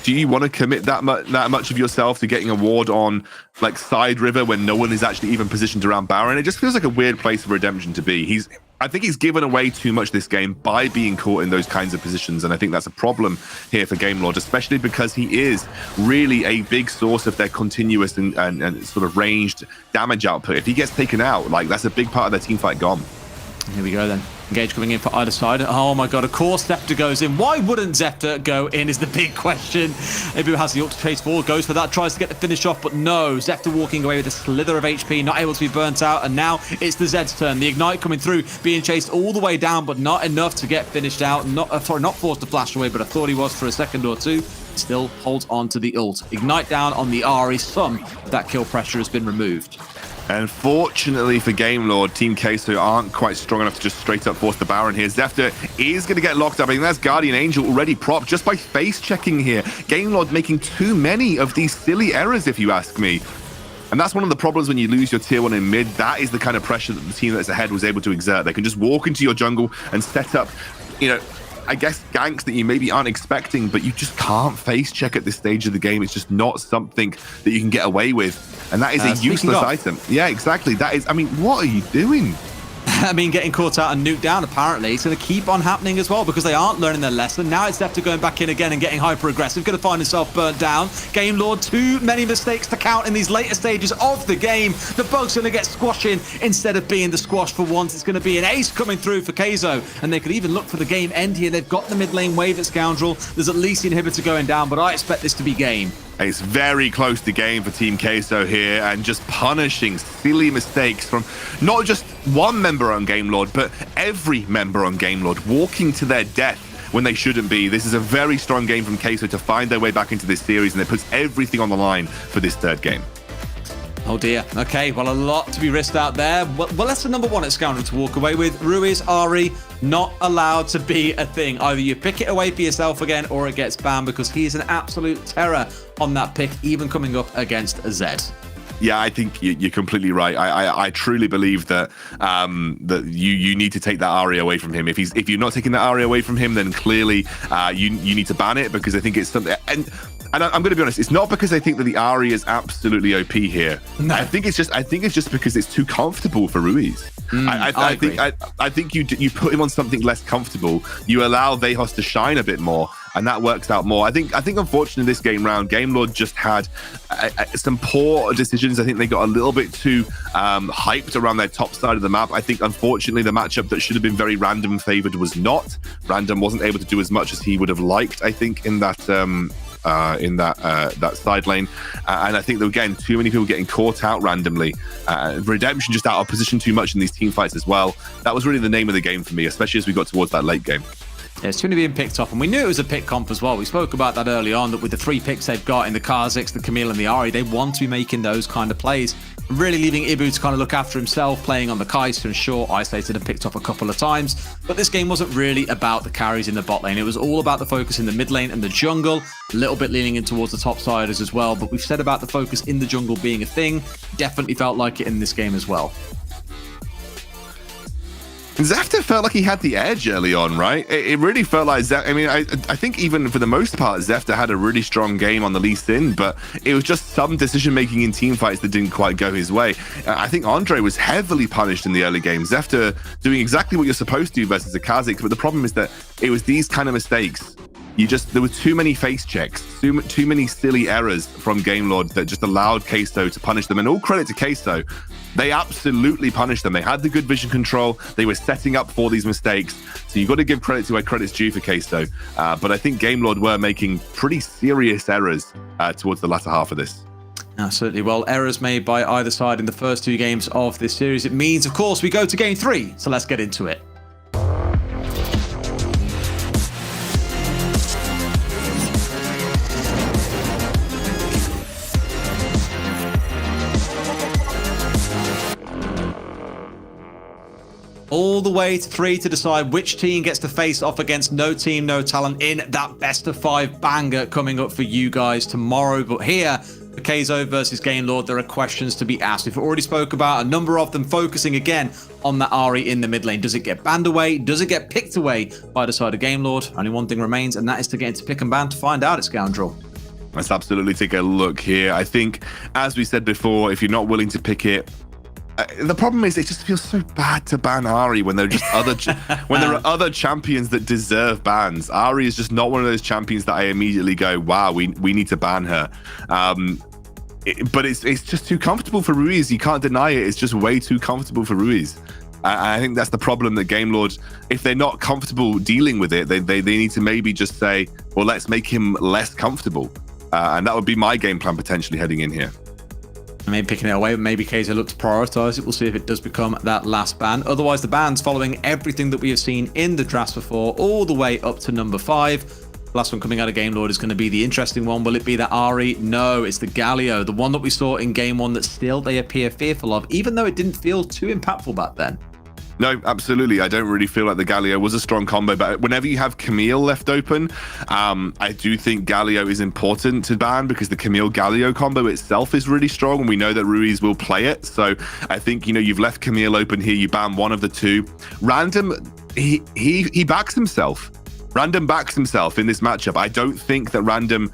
you want to commit that much of yourself to getting a ward on like Side River when no one is actually even positioned around Baron? It just feels like a weird place for Redemption to be. I think he's given away too much this game by being caught in those kinds of positions, and I think that's a problem here for Gamelord, especially because he is really a big source of their continuous and sort of ranged damage output. If he gets taken out, like, that's a big part of their team fight gone. Here we go then. Engage coming in for either side. Oh my god, of course Zeftir goes in. Why wouldn't Zeftir go in is the big question. Ibu has the ult to chase forward, goes for that, tries to get the finish off, but no. Zeftir walking away with a slither of HP, not able to be burnt out, and now it's the Zed's turn. The Ignite coming through, being chased all the way down, but not enough to get finished out. Not forced to flash away, but I thought he was for a second or two. Still holds on to the ult. Ignite down on the Ahri. Some of that kill pressure has been removed. Unfortunately for Gamelord, Team Kaizo aren't quite strong enough to just straight up force the Baron here. Zeftir is going to get locked up. I think that's Guardian Angel already propped just by face checking here. Gamelord making too many of these silly errors, if you ask me. And that's one of the problems when you lose your tier 1 in mid. That is the kind of pressure that the team that's ahead was able to exert. They can just walk into your jungle and set up, you know, I guess ganks that you maybe aren't expecting, but you just can't face check at this stage of the game. It's just not something that you can get away with. And that is a useless item. Yeah, exactly. That is, I mean, what are you doing? I mean, getting caught out and nuked down, apparently, it's going to keep on happening as well because they aren't learning their lesson. Now it's Zefta going back in again and getting hyper-aggressive, going to find himself burnt down. Game Lord, too many mistakes to count in these later stages of the game. The bug's going to get squashing instead of being the squash for once. It's going to be an ace coming through for Kaizo, and they could even look for the game end here. They've got the mid lane wave at Scoundrel. There's at least the inhibitor going down, but I expect this to be game. It's very close to game for Team Queso here, and just punishing silly mistakes from not just one member on Game Lord, but every member on Game Lord, walking to their death when they shouldn't be. This is a very strong game from Queso to find their way back into this series, and it puts everything on the line for this third game. Oh dear. Okay, well, a lot to be risked out there. Well, that's the number one at Scoundrel to walk away with. Ruiz, Ahri, not allowed to be a thing. Either you pick it away for yourself again, or it gets banned, because he is an absolute terror on that pick, even coming up against Zed. Yeah, I think you're completely right. I truly believe that that you need to take that Ahri away from him. If you're not taking that Ahri away from him, then clearly you need to ban it, because I think it's something. And I'm going to be honest, it's not because I think that the Ahri is absolutely OP here. No. I think it's just because it's too comfortable for Ruiz. I think you put him on something less comfortable. You allow Vejos to shine a bit more, and that works out more. I think unfortunately this game round, Game Lord just had some poor decisions. I think they got a little bit too hyped around their top side of the map. I think unfortunately the matchup that should have been very Random favored was not. Random wasn't able to do as much as he would have liked, I think, in that that side lane, and I think that again, too many people getting caught out randomly. Redemption just out of position too much in these team fights as well. That was really the name of the game for me, especially as we got towards that late game. Yeah, it's going to be picked up, and we knew it was a pick comp as well. We spoke about that early on, that with the 3 picks they've got in the Kha'Zix, the Camille, and the Ahri, they want to be making those kind of plays. Really leaving Ibu to kind of look after himself, playing on the Kai'Sa, and sure, isolated and picked off a couple of times. But this game wasn't really about the carries in the bot lane. It was all about the focus in the mid lane and the jungle, a little bit leaning in towards the top siders as well. But we've said about the focus in the jungle being a thing. Definitely felt like it in this game as well. Zefta felt like he had the edge early on, right? It really felt like Zefta. I mean, I think even for the most part, Zefta had a really strong game on the Lee Sin, but it was just some decision making in team fights that didn't quite go his way. I think Andre was heavily punished in the early game. Zefta doing exactly what you're supposed to do versus a Kha'Zix, but the problem is that it was these kind of mistakes. There were too many face checks, too many silly errors from Game Lord that just allowed Queso to punish them. And all credit to Queso, they absolutely punished them. They had the good vision control. They were setting up for these mistakes. So you've got to give credit to where credit's due for Queso. But I think Game Lord were making pretty serious errors towards the latter half of this. Absolutely. Well, errors made by either side in the first 2 games of this series. It means, of course, we go to game 3. So let's get into it. All the way to 3 to decide which team gets to face off against No Team, No Talent in that best of 5 banger coming up for you guys tomorrow. But here, for Kaizo versus Game Lord, there are questions to be asked. We've already spoke about a number of them, focusing again on that Ahri in the mid lane. Does it get banned away? Does it get picked away by the side of Game Lord? Only one thing remains, and that is to get into pick and ban to find out, at Scoundrel. Let's absolutely take a look here. I think, as we said before, if you're not willing to pick it, the problem is it just feels so bad to ban Ahri when there are just when there are other champions that deserve bans. Ahri is just not one of those champions that I immediately go, wow, we need to ban her. But it's just too comfortable for Ruiz. You can't deny it. It's just way too comfortable for Ruiz. I think that's the problem, that Game Lord, if they're not comfortable dealing with it, they need to maybe just say, well, let's make him less comfortable. And that would be my game plan potentially heading in here. Maybe picking it away, maybe Kaizo look to prioritize it. We'll see if it does become that last ban. Otherwise, the bans following everything that we have seen in the drafts before, all the way up to number 5. The last one coming out of Game Lord is going to be the interesting one. Will it be that Ahri? No, it's the Galio, the one that we saw in game 1 that still they appear fearful of, even though it didn't feel too impactful back then. No, absolutely. I don't really feel like the Galio was a strong combo, but whenever you have Camille left open, I do think Galio is important to ban, because the Camille-Galio combo itself is really strong, and we know that Ruiz will play it. So I think, you've left Camille open here, you ban one of the 2. Random, he backs himself. Random backs himself in this matchup. I don't think that Random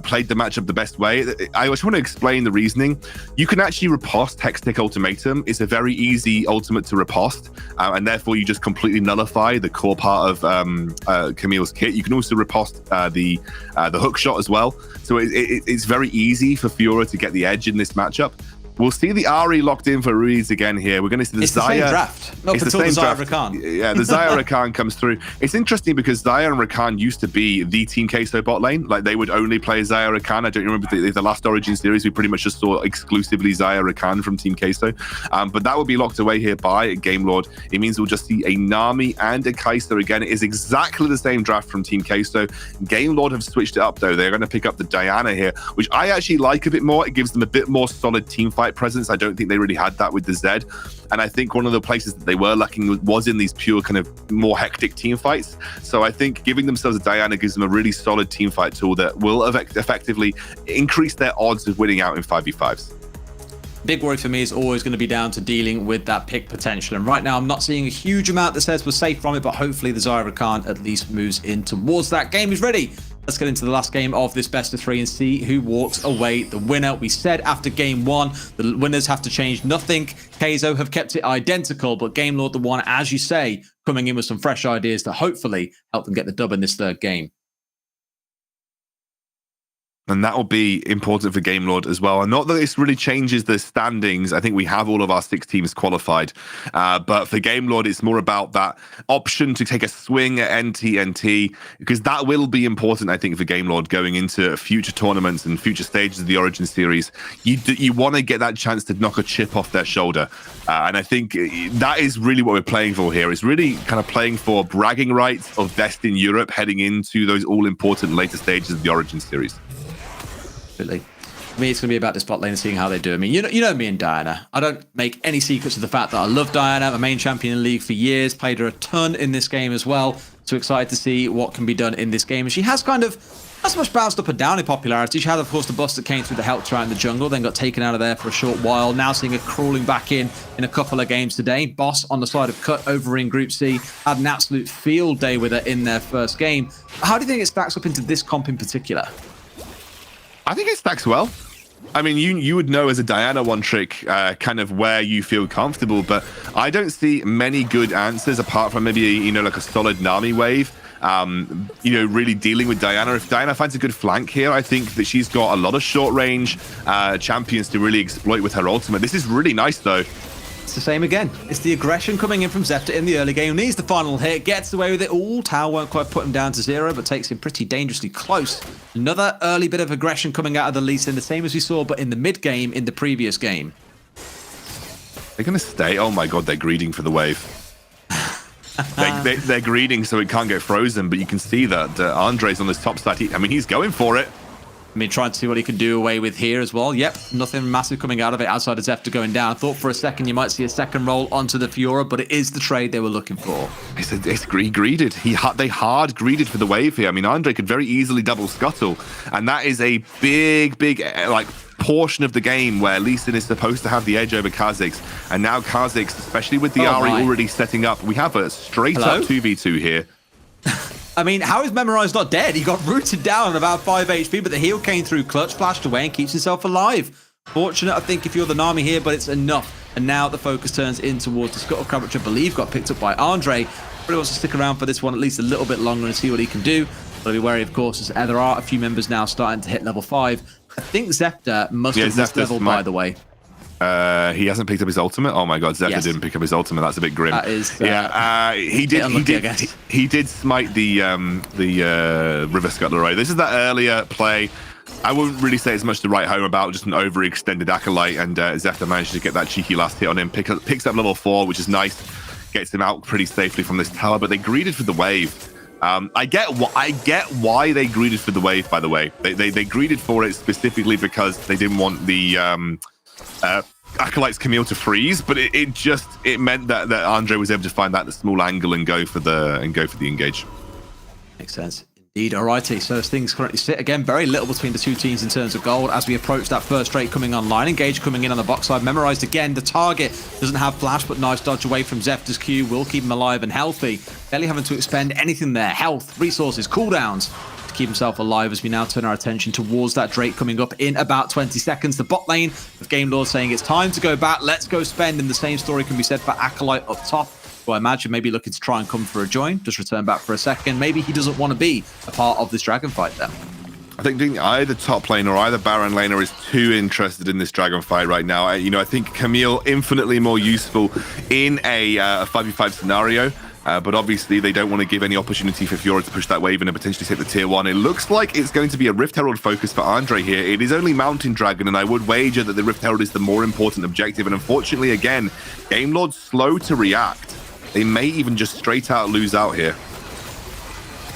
played the matchup the best way. I just want to explain the reasoning. You can actually riposte Hextech Ultimatum. It's a very easy ultimate to riposte, and therefore you just completely nullify the core part of Camille's kit. You can also riposte the hook shot as well. So it's very easy for Fiora to get the edge in this matchup. We'll see the Ahri locked in for Ruiz again here. We're going to see the It's the Xayah. same draft. Not It's the until the same Xayah draft. Rakan. Yeah, the Xayah Rakan comes through. It's interesting because Xayah and Rakan used to be the Team Queso bot lane. Like, they would only play Xayah Rakan. I don't remember the last Origin series. We pretty much just saw exclusively Xayah Rakan from Team Queso. But that will be locked away here by Gamelord. It means we'll just see a Nami and a Kai'Sa again. It is exactly the same draft from Team Queso. Gamelord have switched it up, though. They're going to pick up the Diana here, which I actually like a bit more. It gives them a bit more solid team fight presence. I don't think they really had that with the Zed. And I think one of the places that they were lacking was in these pure kind of more hectic team fights. So I think giving themselves a Diana gives them a really solid team fight tool that will effectively increase their odds of winning out in 5v5s. Big worry for me is always going to be down to dealing with that pick potential. And right now, I'm not seeing a huge amount that says we're safe from it, but hopefully the Xayah Rakan at least moves in towards that. Game is ready. Let's get into the last game of this best of 3 and see who walks away the winner. We said after game 1, the winners have to change nothing. Kai'Sa have kept it identical, but Gamelord, the one, as you say, coming in with some fresh ideas to hopefully help them get the dub in this third game. And that will be important for Gamelord as well. And not that this really changes the standings. I think we have all of our 6 teams qualified. But for Gamelord, it's more about that option to take a swing at NTNT, because that will be important, I think, for Gamelord going into future tournaments and future stages of the Origin series. You want to get that chance to knock a chip off their shoulder. And I think that is really what we're playing for here. It's really kind of playing for bragging rights of best in Europe heading into those all-important later stages of the Origin series. Absolutely. For me, it's going to be about this bot lane and seeing how they do. I mean, you know me and Diana. I don't make any secrets of the fact that I love Diana. I'm a main champion in the league for years. Played her a ton in this game as well. So excited to see what can be done in this game. And she has kind of not so much bounced up and down in popularity. She had, of course, the bust that came through the Helter out in the jungle, then got taken out of there for a short while. Now seeing her crawling back in a couple of games today. Boss on the side of Cut over in Group C had an absolute field day with her in their first game. How do you think it stacks up into this comp in particular? I think it stacks well. I mean, you would know as a Diana one trick kind of where you feel comfortable, but I don't see many good answers apart from maybe, like a solid Nami wave. Really dealing with Diana. If Diana finds a good flank here, I think that she's got a lot of short range champions to really exploit with her ultimate. This is really nice, though. It's the same again. It's the aggression coming in from Zephyr in the early game. Needs the final hit, gets away with it. Ooh, Tao won't quite put him down to 0, but takes him pretty dangerously close. Another early bit of aggression coming out of the Lee Sin, the same as we saw, but in the mid game in the previous game. They're going to stay. Oh my god, they're greeding for the wave. They're greeding so it can't get frozen, but you can see that Andre's on this top side. He's going for it. I mean, trying to see what he can do away with here as well. Yep, nothing massive coming out of it outside of Zephyr going down. I thought for a second you might see a second roll onto the Fiora, but it is the trade they were looking for. It's greeded. They hard greeded for the wave here. I mean, Andre could very easily double scuttle, and that is a big, portion of the game where Lee Sin is supposed to have the edge over Kha'Zix. And now Kha'Zix, especially with the Ahri already setting up, we have a straight-up 2v2 here. I mean, how is Memorize not dead? He got rooted down at about 5 HP, but the heal came through clutch, flashed away, and keeps himself alive. Fortunate, I think, if you're the Nami here, but it's enough. And now the focus turns in towards the Scuttle Crab, which I believe got picked up by Andre. Really wants to stick around for this one at least a little bit longer and see what he can do. But be wary, of course, as there are a few members now starting to hit level 5. I think Zephyr must have missed level, by the way. He hasn't picked up his ultimate. Oh my god, Zephyr didn't pick up his ultimate. That's a bit grim. That is, he did smite the River Scuttler away. This is that earlier play. I wouldn't really say it's much to write home about, just an overextended Acolyte, and Zephyr managed to get that cheeky last hit on him. Picks up level 4, which is nice. Gets him out pretty safely from this tower, but they greeded for the wave. I get why they greeded for the wave, by the way. They greeded for it specifically because they didn't want the Acolyte's Camille to freeze, but it meant that Andre was able to find that small angle and go for the engage. Makes sense Indeed, alrighty. So as things currently sit, again, very little between the two teams in terms of gold as we approach that first straight coming online. Engage coming in on the box side. Memorized again. The target doesn't have flash, but nice dodge away from Zefta's Q. Will keep him alive and healthy. Barely having to expend anything there. Health, resources, cooldowns to keep himself alive as we now turn our attention towards that Drake coming up in about 20 seconds. The bot lane with Game Lord saying it's time to go back. Let's go spend. And the same story can be said for Acolyte up top. So I imagine maybe looking to try and come for a join, just return back for a second. Maybe he doesn't want to be a part of this dragon fight then. I think either top lane or either Baron laner is too interested in this dragon fight right now. I think Camille infinitely more useful in a 5v5 scenario. But obviously they don't want to give any opportunity for Fiora to push that wave in and potentially take the tier 1. It looks like it's going to be a Rift Herald focus for Andre here. It is only Mountain Dragon, and I would wager that the Rift Herald is the more important objective. And unfortunately, again, Game Lord's slow to react. They may even just straight out lose out here.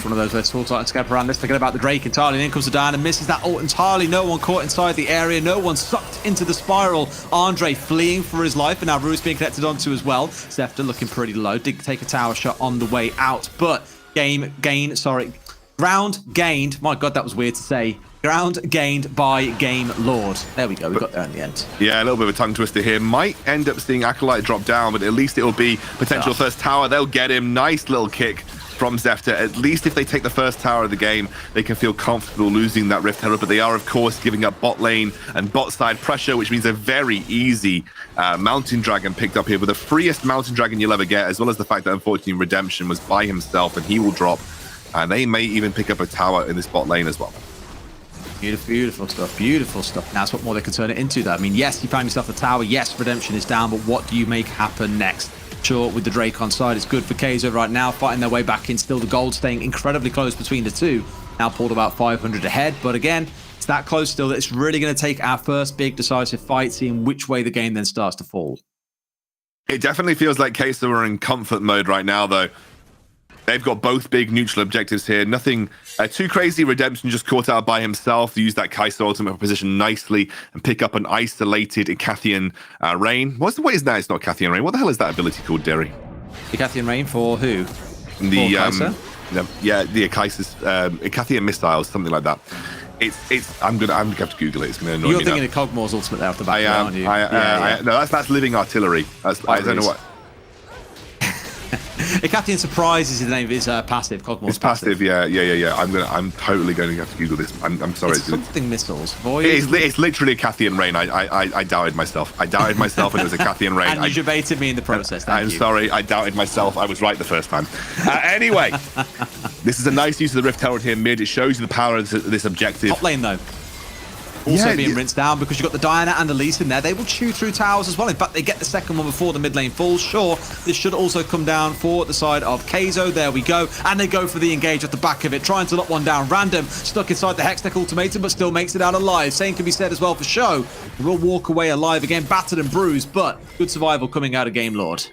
One of those where Tall Titan scamper around. Let's forget about the Drake entirely. And in comes the Diana, misses that ult entirely. No one caught inside the area. No one sucked into the spiral. Andre fleeing for his life, and now Rui's being connected onto as well. Zefta looking pretty low. Did take a tower shot on the way out, but ground gained. My God, that was weird to say. Ground gained by Game Lord. There we go. We got there in the end. Yeah, a little bit of a tongue twister here. Might end up seeing Acolyte drop down, but at least it'll be potential first tower. They'll get him. Nice little kick from Zefta. At least if they take the first tower of the game, they can feel comfortable losing that Rift Herald. But they are, of course, giving up bot lane and bot side pressure, which means a very easy Mountain Dragon picked up here with the freest Mountain Dragon you'll ever get, as well as the fact that unfortunately Redemption was by himself and he will drop. And they may even pick up a tower in this bot lane as well. Beautiful stuff. Beautiful stuff. Now, what more they can turn it into, though. I mean, yes, you found yourself a tower. Yes, Redemption is down, but what do you make happen next? Sure, with the Drake on side, it's good for Kaizo right now, fighting their way back in. Still the gold staying incredibly close between the two. Now pulled about 500 ahead, but again, it's that close still that it's really going to take our first big decisive fight, seeing which way the game then starts to fall. It definitely feels like Kaizo are in comfort mode right now, though. They've got both big neutral objectives here. Nothing too crazy. Redemption just caught out by himself. Use that Kai'Sa ultimate position nicely and pick up an isolated Icathian Rain. What is that? It's not Icathian Rain. What the hell is that ability called, Derry? Icathian Rain for who? The the Icathian missiles, something like that. I'm gonna have to Google it. It's gonna annoy me. You're thinking of Kog'Maw's ultimate there off the back, aren't you? No, that's living artillery. I don't know what. Icathian Surprise is the name of his passive. Kog'Maw's it's passive. Yeah. I'm totally going to have to Google this. I'm sorry. It's something missiles. Void. It's literally Icathian Rain. I doubted myself. And it was Icathian Rain. And you debated me in the process. I'm sorry. I doubted myself. I was right the first time. Anyway, this is a nice use of the Rift Herald here mid. It shows you the power of this objective. Top lane though. Also being rinsed down because you've got the Diana and the Lee Sin there. They will chew through towers as well. In fact, they get the second one before the mid lane falls. Sure, this should also come down for the side of Kaizo. There we go. And they go for the engage at the back of it, trying to lock one down. Random, stuck inside the Hextech ultimatum, but still makes it out alive. Same can be said as well for Show. We'll walk away alive again, battered and bruised, but good survival coming out of Game Lord.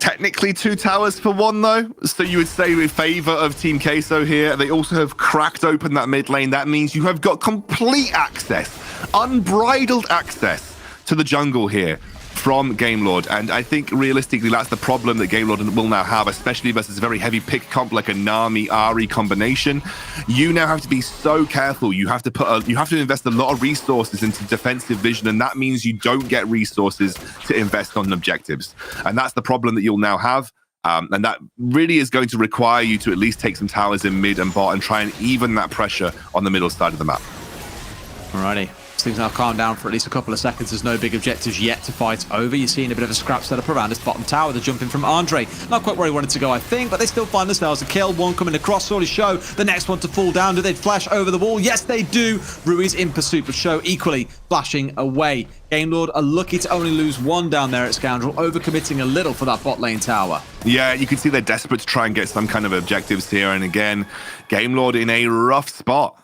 Technically 2 towers for 1 though, so you would say in favor of Team Kai'Sa here. They also have cracked open that mid lane. That means you have got complete access, unbridled access to the jungle here from Game Lord. And I think realistically that's the problem that Game Lord will now have, especially versus a very heavy pick comp like a Nami Ahri combination. You now have to be so careful. You have to invest a lot of resources into defensive vision, and that means you don't get resources to invest on objectives. And that's the problem that you'll now have. And that really is going to require you to at least take some towers in mid and bot and try and even that pressure on the middle side of the map. Alrighty. Things now calm down for at least a couple of seconds. There's no big objectives yet to fight over. You're seeing a bit of a scrap setup around this bottom tower. The jump in from Andre. Not quite where he wanted to go, I think, but they still find themselves a kill. One coming across, Sorely Show. The next one to fall down. Do they flash over the wall? Yes, they do. Rui's in pursuit, but Show equally flashing away. Game Lord are lucky to only lose 1 down there at Scoundrel, overcommitting a little for that bot lane tower. Yeah, you can see they're desperate to try and get some kind of objectives here. And again, Game Lord in a rough spot.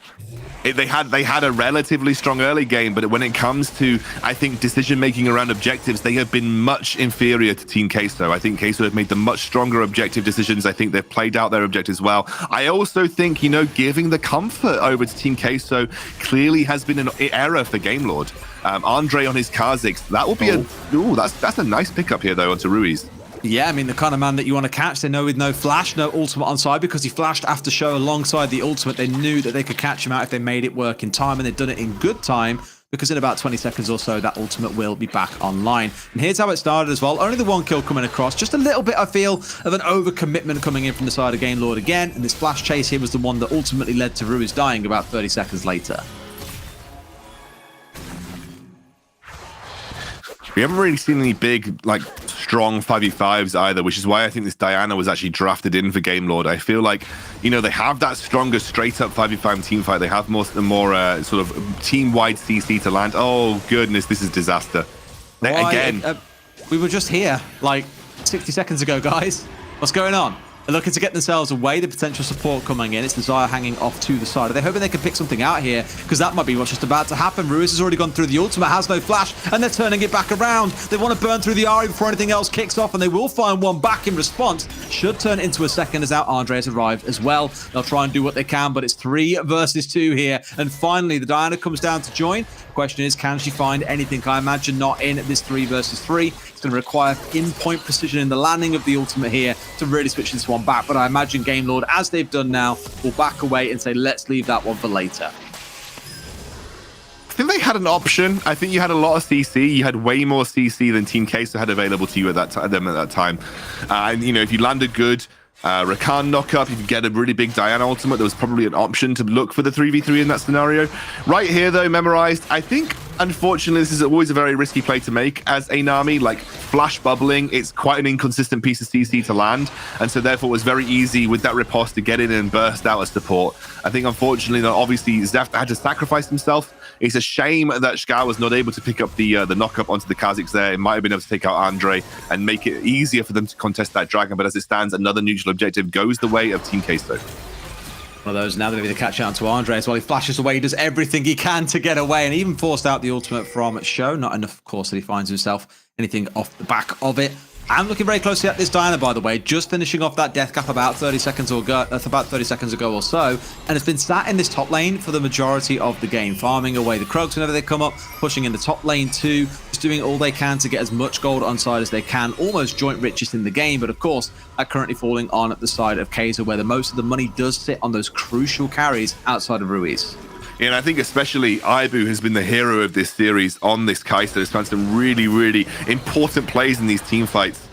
They had a relatively strong early game, but when it comes to, I think, decision-making around objectives, they have been much inferior to Team Kai'Sa. I think Kai'Sa have made the much stronger objective decisions. I think they've played out their objectives well. I also think, giving the comfort over to Team Kai'Sa clearly has been an error for Game Lord. Andre on his Kha'Zix, that will be that's a nice pickup here, though, onto Ruiz. Yeah, I mean, the kind of man that you want to catch. They know with no flash, no ultimate on side, because he flashed after show alongside the ultimate. They knew that they could catch him out if they made it work in time, and they've done it in good time, because in about 20 seconds or so, that ultimate will be back online. And here's how it started as well. Only the one kill coming across. Just a little bit, I feel, of an overcommitment coming in from the side of Game Lord again. And this flash chase here was the one that ultimately led to Ruiz dying about 30 seconds later. We haven't really seen any big, like, strong 5v5s either, which is why I think this Diana was actually drafted in for Game Lord. I feel like, you know, they have that stronger straight-up 5v5 team fight. They have more sort of team-wide CC to land. Oh, goodness, this is disaster. Again. We were just here, like, 60 seconds ago, guys. What's going on? They're looking to get themselves away, the potential support coming in. It's the Xayah hanging off to the side. Are they hoping they can pick something out here? Because that might be what's just about to happen. Ruiz has already gone through the ultimate, has no flash, and they're turning it back around. They want to burn through the Ahri before anything else kicks off, and they will find one back in response. Should turn into a second as now Andre has arrived as well. They'll try and do what they can, but it's 3 versus 2 here. And finally, the Diana comes down to join. The question is, can she find anything? I imagine not in this 3 versus 3. It's going to require pinpoint precision in the landing of the ultimate here to really switch this one back. But I imagine Game Lord, as they've done now, will back away and say, let's leave that one for later. I think they had an option. I think you had a lot of CC. You had way more CC than Team Queso had available to you at that time. And, you know, if you landed good Rakan knock-up, you could get a really big Diana ultimate. There was probably an option to look for the 3v3 in that scenario. Right here, though, Memorized, I think, unfortunately, this is always a very risky play to make as a Nami. Like, flash bubbling, it's quite an inconsistent piece of CC to land, and so therefore it was very easy with that riposte to get in and burst out as support. I think, unfortunately, that obviously Zeft had to sacrifice himself. It's a shame that Scar was not able to pick up the knock-up onto the Kha'Zix there. It might have been able to take out Andre and make it easier for them to contest that dragon, but as it stands, another neutral objective goes the way of Team Queso. One of those now, maybe the catch out to Andre as well. He flashes away, he does everything he can to get away, and even forced out the ultimate from Show. Not enough, of course, that he finds himself anything off the back of it. I'm looking very closely at this Diana, by the way, just finishing off that death cap about 30 seconds ago or so, and it's been sat in this top lane for the majority of the game, farming away the Krogs whenever they come up, pushing in the top lane too, just doing all they can to get as much gold on side as they can, almost joint richest in the game, but of course, are currently falling on the side of Kaiser, where the most of the money does sit on those crucial carries outside of Ruiz. Yeah, and I think especially Ibu has been the hero of this series on this Kaiser. He's found some really, really important plays in these team fights.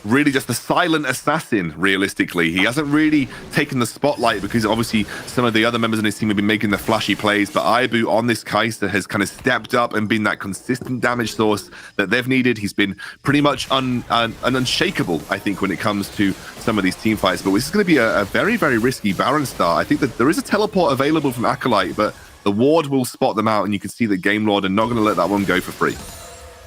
Really just the silent assassin, realistically. He hasn't really taken the spotlight because obviously some of the other members in his team have been making the flashy plays, but Ibu on this Kaiser has kind of stepped up and been that consistent damage source that they've needed. He's been pretty much unshakable, I think, when it comes to some of these team fights. But this is going to be a very, very risky Baron start. I think that there is a teleport available from Acolyte, but the ward will spot them out, and you can see that Game Lord are not going to let that one go for free.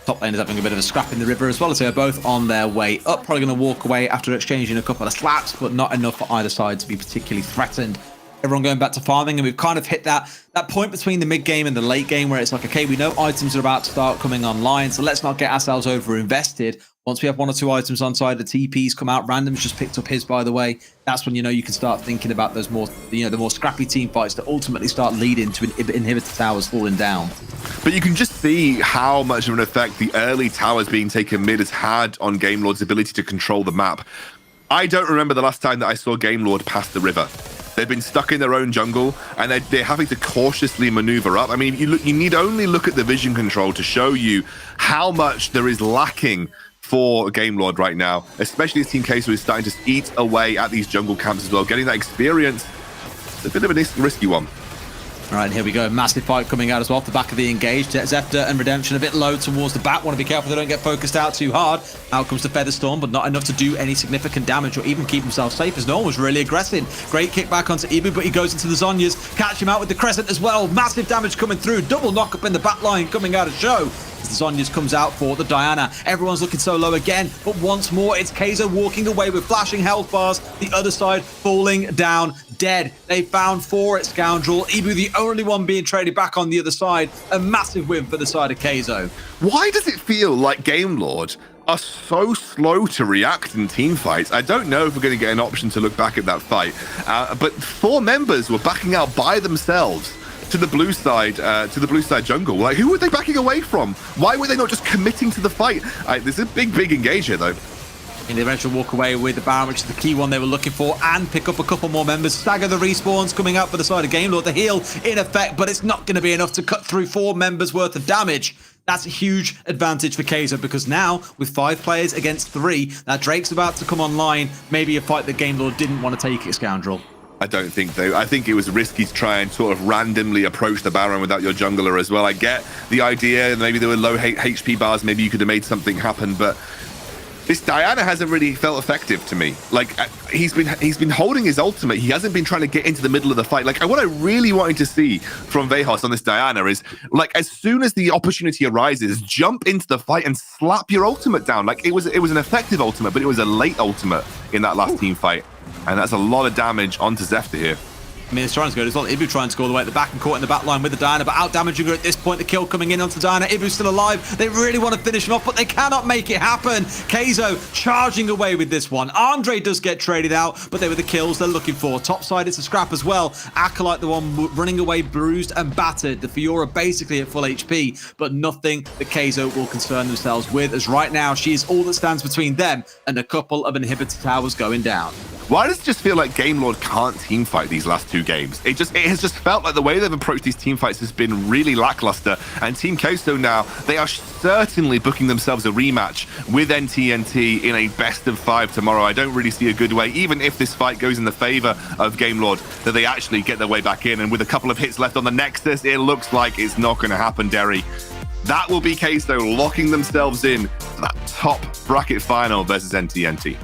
Top lane is having a bit of a scrap in the river as well, as they're both on their way up. Probably going to walk away after exchanging a couple of slaps, but not enough for either side to be particularly threatened. Everyone going back to farming, and we've kind of hit that point between the mid game and the late game where it's like, okay, we know items are about to start coming online, so let's not get ourselves over invested. Once we have 1 or 2 items on side, the TPs come out. Random's just picked up his, by the way. That's when, you know, you can start thinking about those more, you know, the more scrappy team fights that ultimately start leading to inhibitor towers falling down. But you can just see how much of an effect the early towers being taken mid has had on Game Lord's ability to control the map. I don't remember the last time that I saw Game Lord pass the river. They've been stuck in their own jungle, and they're having to cautiously maneuver up. I mean, you need only look at the vision control to show you how much there is lacking for Game Lord right now, especially as Team Queso is starting to eat away at these jungle camps as well. Getting that experience, it's a bit of a risky one. All right, here we go. Massive fight coming out as well off the back of the engage. Zephyr and Redemption a bit low towards the back. Want to be careful they don't get focused out too hard. Out comes the Featherstorm, but not enough to do any significant damage or even keep himself safe, as no one was really aggressive. Great kick back onto Ibu, but he goes into the Zhonyas. Catch him out with the Crescent as well. Massive damage coming through. Double knock up in the back line coming out of Show. The Zhonyas comes out for the Diana. Everyone's looking so low again, but once more it's Kaiser walking away with flashing health bars. The other side falling down dead. They found 4 at Scoundrel. Ibu the only one being traded back on the other side. A massive win for the side of Kaizo. Why does it feel like Game Lord are so slow to react in team fights? I don't know if we're going to get an option to look back at that fight, but 4 members were backing out by themselves to the blue side jungle. Like, who were they backing away from? Why were they not just committing to the fight? There's a big engage here, though. And they eventually walk away with the Baron, which is the key one they were looking for, and pick up a couple more members. Stagger the respawns coming out for the side of Game Lord. The heal in effect, but it's not going to be enough to cut through 4 members worth of damage. That's a huge advantage for Kaizo, because now, with 5 players against 3, that Drake's about to come online. Maybe a fight that Game Lord didn't want to take it, Scoundrel. I don't think though. I think it was risky to try and sort of randomly approach the Baron without your jungler as well. I get the idea, maybe there were low HP bars, maybe you could have made something happen, but this Diana hasn't really felt effective to me. Like, he's been holding his ultimate. He hasn't been trying to get into the middle of the fight. Like, what I really wanted to see from Vejos on this Diana is, like, as soon as the opportunity arises, jump into the fight and slap your ultimate down. Like, it was an effective ultimate, but it was a late ultimate in that last team fight. And that's a lot of damage onto Zefta here. I mean, it's trying to go as well. Ibu trying to go all the way at the back and caught in the back line with the Diana, but out damaging her at this point. The kill coming in onto Diana. Ibu's still alive. They really want to finish him off, but they cannot make it happen. Kaizo charging away with this one. Andre does get traded out, but they were the kills they're looking for. Top side, it's a scrap as well. Acolyte, the one running away, bruised and battered. The Fiora basically at full HP, but nothing that Kaizo will concern themselves with, as right now she is all that stands between them and a couple of inhibitor towers going down. Why does it just feel like Game Lord can't team fight these last 2 games? It has just felt like the way they've approached these team fights has been really lackluster. And Team Kaizo now, they are certainly booking themselves a rematch with NTNT in a best of 5 tomorrow. I don't really see a good way, even if this fight goes in the favor of Game Lord, that they actually get their way back in. And with a couple of hits left on the Nexus, it looks like it's not going to happen, Derry. That will be Kaizo locking themselves in to that top bracket final versus NTNT.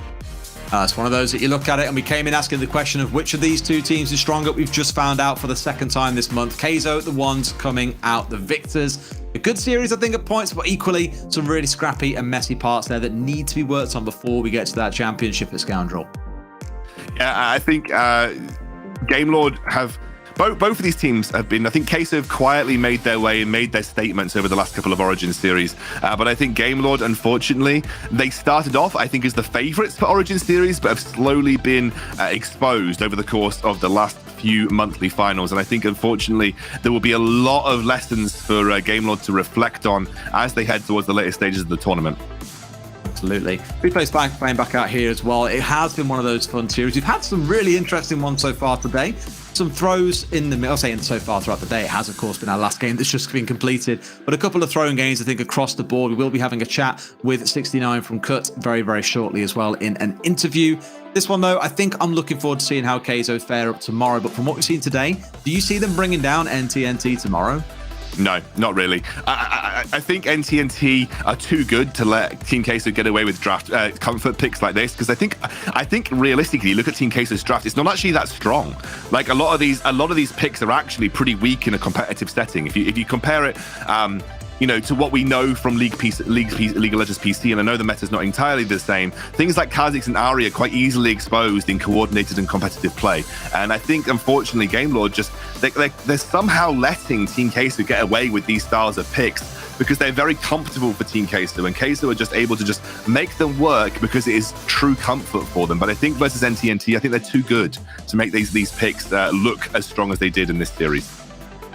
It's one of those that you look at it, and we came in asking the question of which of these 2 teams is stronger. We've just found out for the 2nd time this month. Kaizo, the ones coming out the victors. A good series, I think, at points, but equally some really scrappy and messy parts there that need to be worked on before we get to that championship at Scoundrel. Yeah, I think Game Lord have... Both of these teams have been, I think Kaizo have quietly made their way and made their statements over the last couple of Origin series. But I think Game Lord, unfortunately, they started off, I think, as the favorites for Origin series, but have slowly been exposed over the course of the last few monthly finals. And I think, unfortunately, there will be a lot of lessons for Game Lord to reflect on as they head towards the later stages of the tournament. Absolutely. Replay's playing back out here as well. It has been one of those fun series. We've had some really interesting ones so far today. Some throws in the middle, saying so far throughout the day. It has, of course, been our last game that's just been completed. But a couple of throwing games, I think, across the board. We will be having a chat with 69 from Cut very, very shortly as well in an interview. This one, though, I think I'm looking forward to seeing how Kaizo fare up tomorrow. But from what we've seen today, do you see them bringing down NTNT tomorrow? No, not really. I think NTNT are too good to let Team Kaizo get away with draft comfort picks like this, because I think realistically, look at Team Kaizo's draft. It's not actually that strong. Like a lot of these picks are actually pretty weak in a competitive setting. If you compare it, to what we know from League of Legends PC, and I know the meta's not entirely the same. Things like Kha'Zix and Ahri are quite easily exposed in coordinated and competitive play. And I think, unfortunately, Game Lord they're somehow letting Team Kaizo get away with these styles of picks because they're very comfortable for Team Kaizo, and Kaizo are just able to just make them work because it is true comfort for them. But I think versus NTNT, I think they're too good to make these picks look as strong as they did in this series.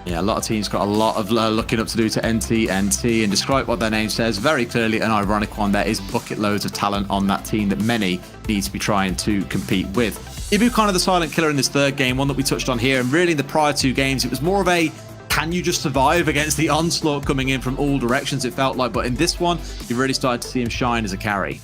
Yeah, a lot of teams got a lot of looking up to do to NTNT, and despite what their name says, very clearly an ironic one, there is bucket loads of talent on that team that many need to be trying to compete with. Ibu kind of the silent killer in this 3rd game, one that we touched on here, and really in the prior 2 games, it was more of a can you just survive against the onslaught coming in from all directions, it felt like, but in this one, you really started to see him shine as a carry.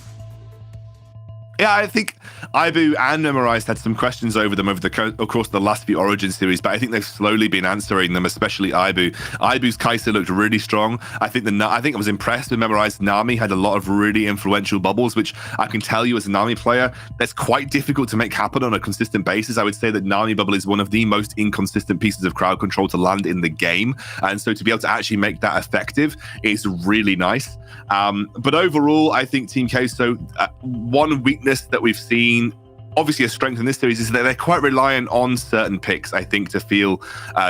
Yeah, I think Ibu and Memorized had some questions over them over the course of the last few Origin series, but I think they've slowly been answering them, especially Ibu. Ibu's Kai'Sa looked really strong. I think I was impressed with Memorized. Nami had a lot of really influential bubbles, which I can tell you as a Nami player, that's quite difficult to make happen on a consistent basis. I would say that Nami bubble is one of the most inconsistent pieces of crowd control to land in the game. And so to be able to actually make that effective is really nice. But overall, I think Team Kai'Sa, one weakness that we've seen, obviously a strength in this series, is that they're quite reliant on certain picks, I think, to feel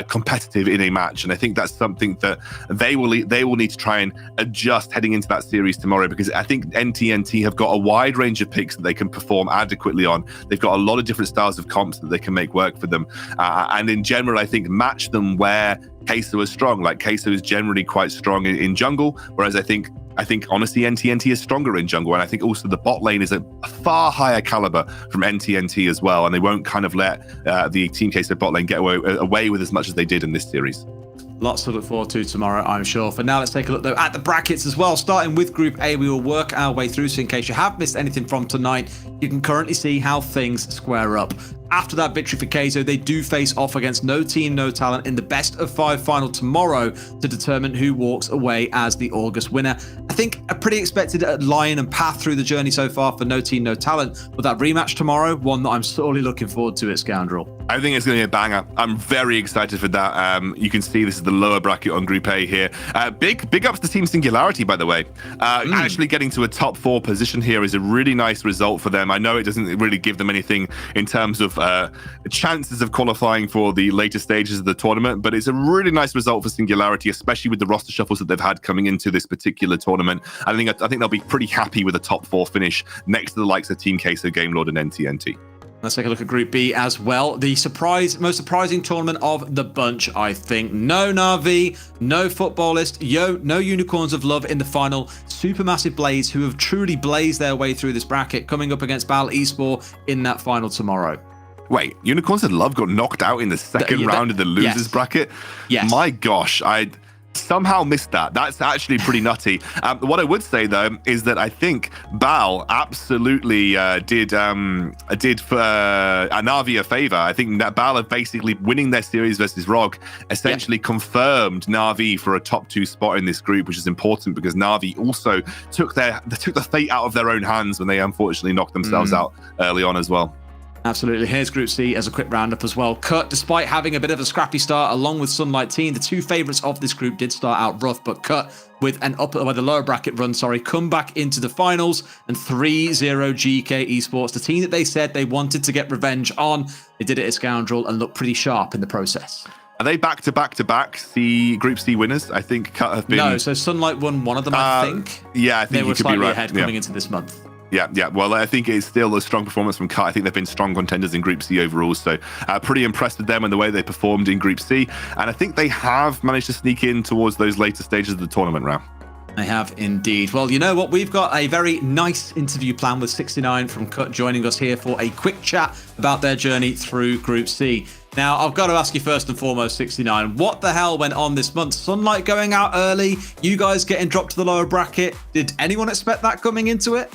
competitive in a match. And I think that's something that they will need to try and adjust heading into that series tomorrow, because I think NTNT have got a wide range of picks that they can perform adequately on. They've got a lot of different styles of comps that they can make work for them. And in general, I think match them where Kai'Sa is strong. Like Kai'Sa is generally quite strong in jungle, whereas I think I think honestly NTNT is stronger in jungle, and I think also the bot lane is a far higher caliber from NTNT as well, and they won't kind of let the Team Queso bot lane get away with as much as they did in this series. Lots to look forward to tomorrow, I'm sure. For now, let's take a look, though, at the brackets as well. Starting with Group A, we will work our way through. So in case you have missed anything from tonight, you can currently see how things square up. After that victory for Queso, they do face off against No Team, No Talent in the best of 5 final tomorrow to determine who walks away as the August winner. I think a pretty expected line and path through the journey so far for No Team, No Talent. But that rematch tomorrow, one that I'm sorely looking forward to at Scoundrel. I think it's going to be a banger. I'm very excited for that. You can see this is the lower bracket on Group A here. Big ups to Team Singularity, by the way. Actually getting to a top 4 position here is a really nice result for them. I know it doesn't really give them anything in terms of chances of qualifying for the later stages of the tournament, but it's a really nice result for Singularity, especially with the roster shuffles that they've had coming into this particular tournament. I think they'll be pretty happy with a top 4 finish next to the likes of Team Queso, Gamelord, and NTNT. Let's take a look at Group B as well. The most surprising tournament of the bunch, I think. No Na'Vi, no Footballist, no Unicorns of Love in the final. Supermassive Blaze, who have truly blazed their way through this bracket, coming up against Battle Esport in that final tomorrow. Wait, Unicorns of Love got knocked out in the second round of the losers bracket? Yes. My gosh, I somehow missed that. That's actually pretty nutty. What I would say, though, is that I think Bal absolutely did for Na'Vi a favor. I think that Bal are basically winning their series versus ROG essentially confirmed Na'Vi for a top 2 spot in this group, which is important because Na'Vi also took the fate out of their own hands when they unfortunately knocked themselves out early on as well. Absolutely. Here's Group C as a quick roundup as well. Cut, despite having a bit of a scrappy start along with Sunlight Team, the 2 favourites of this group did start out rough, but Cut with the lower bracket run, come back into the finals and 3-0 GK Esports, the team that they said they wanted to get revenge on. They did it at Scoundrel and looked pretty sharp in the process. Are they back-to-back Group C winners? I think Cut have been... No, so Sunlight won one of them, I think. Yeah, I think they were you could be slightly right. ahead coming into this month. Yeah. Well, I think it's still a strong performance from Cut. I think they've been strong contenders in Group C overall. So pretty impressed with them and the way they performed in Group C. And I think they have managed to sneak in towards those later stages of the tournament round. They have indeed. Well, you know what? We've got a very nice interview plan with 69 from Cut joining us here for a quick chat about their journey through Group C. Now, I've got to ask you first and foremost, 69, what the hell went on this month? Sunlight going out early, you guys getting dropped to the lower bracket. Did anyone expect that coming into it?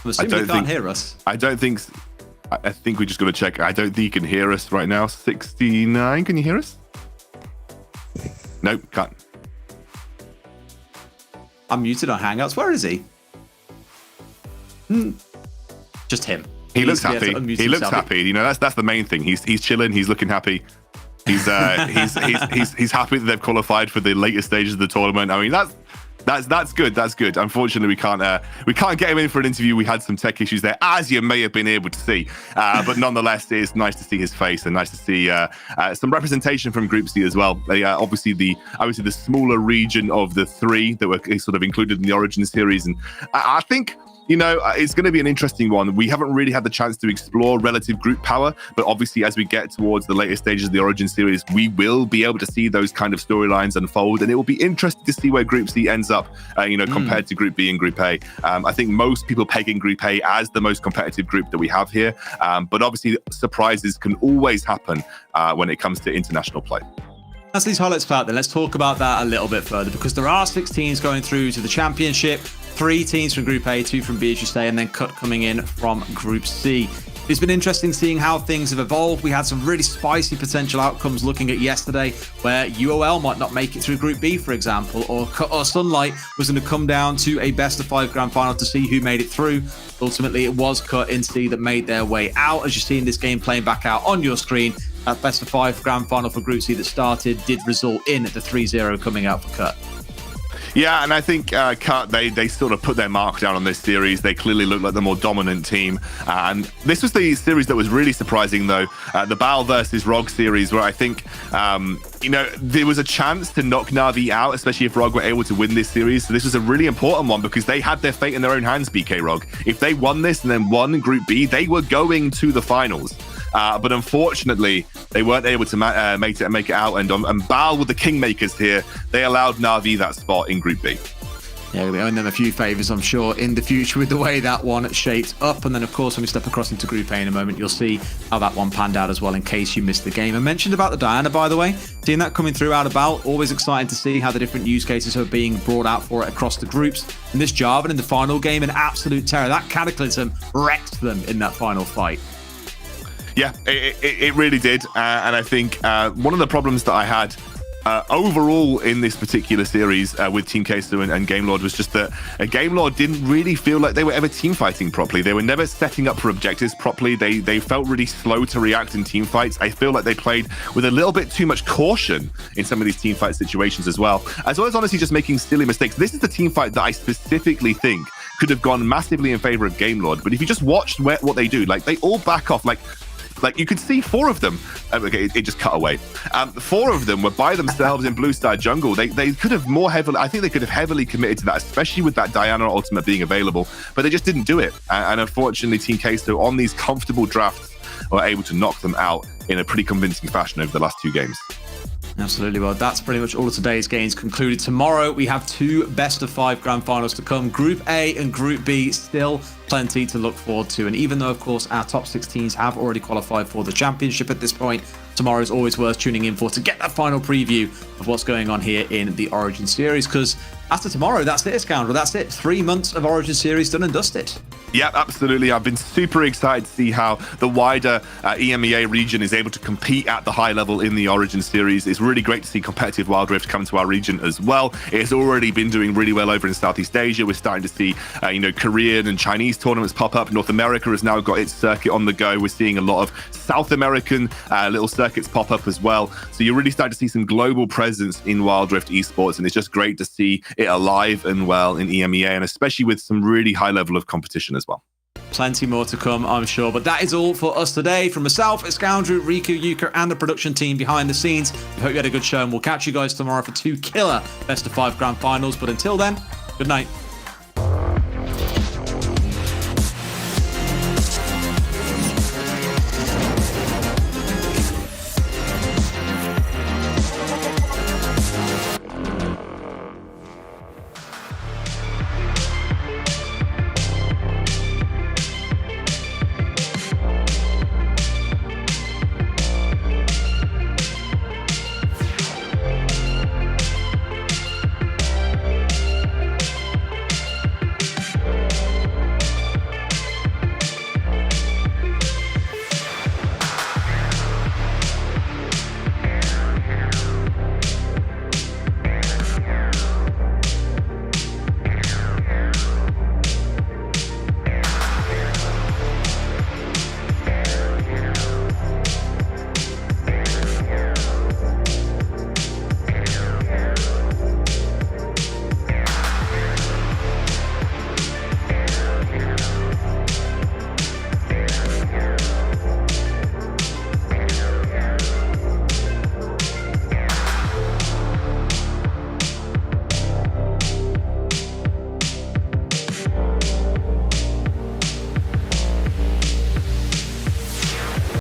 I'm assuming you can't hear us. I think we just got to check. I don't think you can hear us right now. 69, can you hear us? Nope, can't. I'm muted on Hangouts. Where is he? Just him. He looks happy. He looks happy. You know, that's the main thing. He's chilling. He's looking happy. He's he's happy that they've qualified for the later stages of the tournament. I mean, that's good. That's good. Unfortunately, we can't get him in for an interview. We had some tech issues there, as you may have been able to see. But nonetheless, it's nice to see his face and nice to see some representation from Group C as well. Obviously the smaller region of the 3 that were sort of included in the Origin series, and I think, you know, it's going to be an interesting one. We haven't really had the chance to explore relative group power, but obviously as we get towards the later stages of the Origin series, we will be able to see those kind of storylines unfold, and it will be interesting to see where Group C ends up, compared to Group B and Group A. I think most people pegging Group A as the most competitive group that we have here, but obviously surprises can always happen when it comes to international play. As these highlights play out, then let's talk about that a little bit further, because there are 6 teams going through to the championship, 3 teams from Group A, 2 from B, as you say, and then Cut coming in from Group C. It's been interesting seeing how things have evolved. We had some really spicy potential outcomes looking at yesterday, where UOL might not make it through Group B, for example, or Sunlight was going to come down to a best of 5 grand final to see who made it through. Ultimately, it was Cut in C that made their way out. As you're seeing this game playing back out on your screen, that best of 5 grand final for Group C that started did result in the 3-0 coming out for Cut. Yeah, and I think Cut, they sort of put their mark down on this series. They clearly look like the more dominant team. And this was the series that was really surprising, though. The Bal versus ROG series, where I think, there was a chance to knock Na'Vi out, especially if ROG were able to win this series. So this was a really important one because they had their fate in their own hands, BK ROG. If they won this and then won Group B, they were going to the finals. But unfortunately, they weren't able to make it out. And Bal with the Kingmakers here, they allowed Na'Vi that spot in Group B. Yeah, we'll be owing them a few favours, I'm sure, in the future with the way that one shaped up. And then, of course, when we step across into Group A in a moment, you'll see how that one panned out as well in case you missed the game. I mentioned about the Diana, by the way. Seeing that coming through out of Bal, always exciting to see how the different use cases are being brought out for it across the groups. And this Jarvan in the final game, an absolute terror. That Cataclysm wrecked them in that final fight. Yeah, it really did. And I think one of the problems that I had overall in this particular series with Team Queso and Gamelord was just that Gamelord didn't really feel like they were ever team fighting properly. They were never setting up for objectives properly. They felt really slow to react in team fights. I feel like they played with a little bit too much caution in some of these team fight situations as well as honestly just making silly mistakes. This is the team fight that I specifically think could have gone massively in favor of Gamelord. But if you just watched what they do, like they all back off, like you could see 4 of them. Okay, it just cut away. 4 of them were by themselves in Blue Star Jungle. They could have more heavily. I think they could have heavily committed to that, especially with that Diana ultimate being available. But they just didn't do it. And unfortunately, Team Queso on these comfortable drafts were able to knock them out in a pretty convincing fashion over the last 2 games. Absolutely. Well, that's pretty much all of today's games concluded. Tomorrow, we have 2 best-of-5 grand finals to come. Group A and Group B, still plenty to look forward to. And even though, of course, our top 6 teams have already qualified for the championship at this point, tomorrow is always worth tuning in for to get that final preview of what's going on here in the Origin Series. Because after tomorrow, that's it, Scoundrel. That's it. 3 months of Origin Series done and dusted. Yeah, absolutely. I've been super excited to see how the wider EMEA region is able to compete at the high level in the Origin Series. It's really great to see competitive Wild Rift come to our region as well. It has already been doing really well over in Southeast Asia. We're starting to see, Korean and Chinese tournaments pop up. North America has now got its circuit on the go. We're seeing a lot of South American little circuits pop up as well. So you're really starting to see some global presence in Wild Rift esports, and it's just great to see it alive and well in EMEA, and especially with some really high level of competition as well. Plenty more to come, I'm sure. But that is all for us today. From myself, Scoundrel, Riku, Yuka, and the production team behind the scenes. We hope you had a good show, and we'll catch you guys tomorrow for 2 killer best-of-5 grand finals. But until then, good night.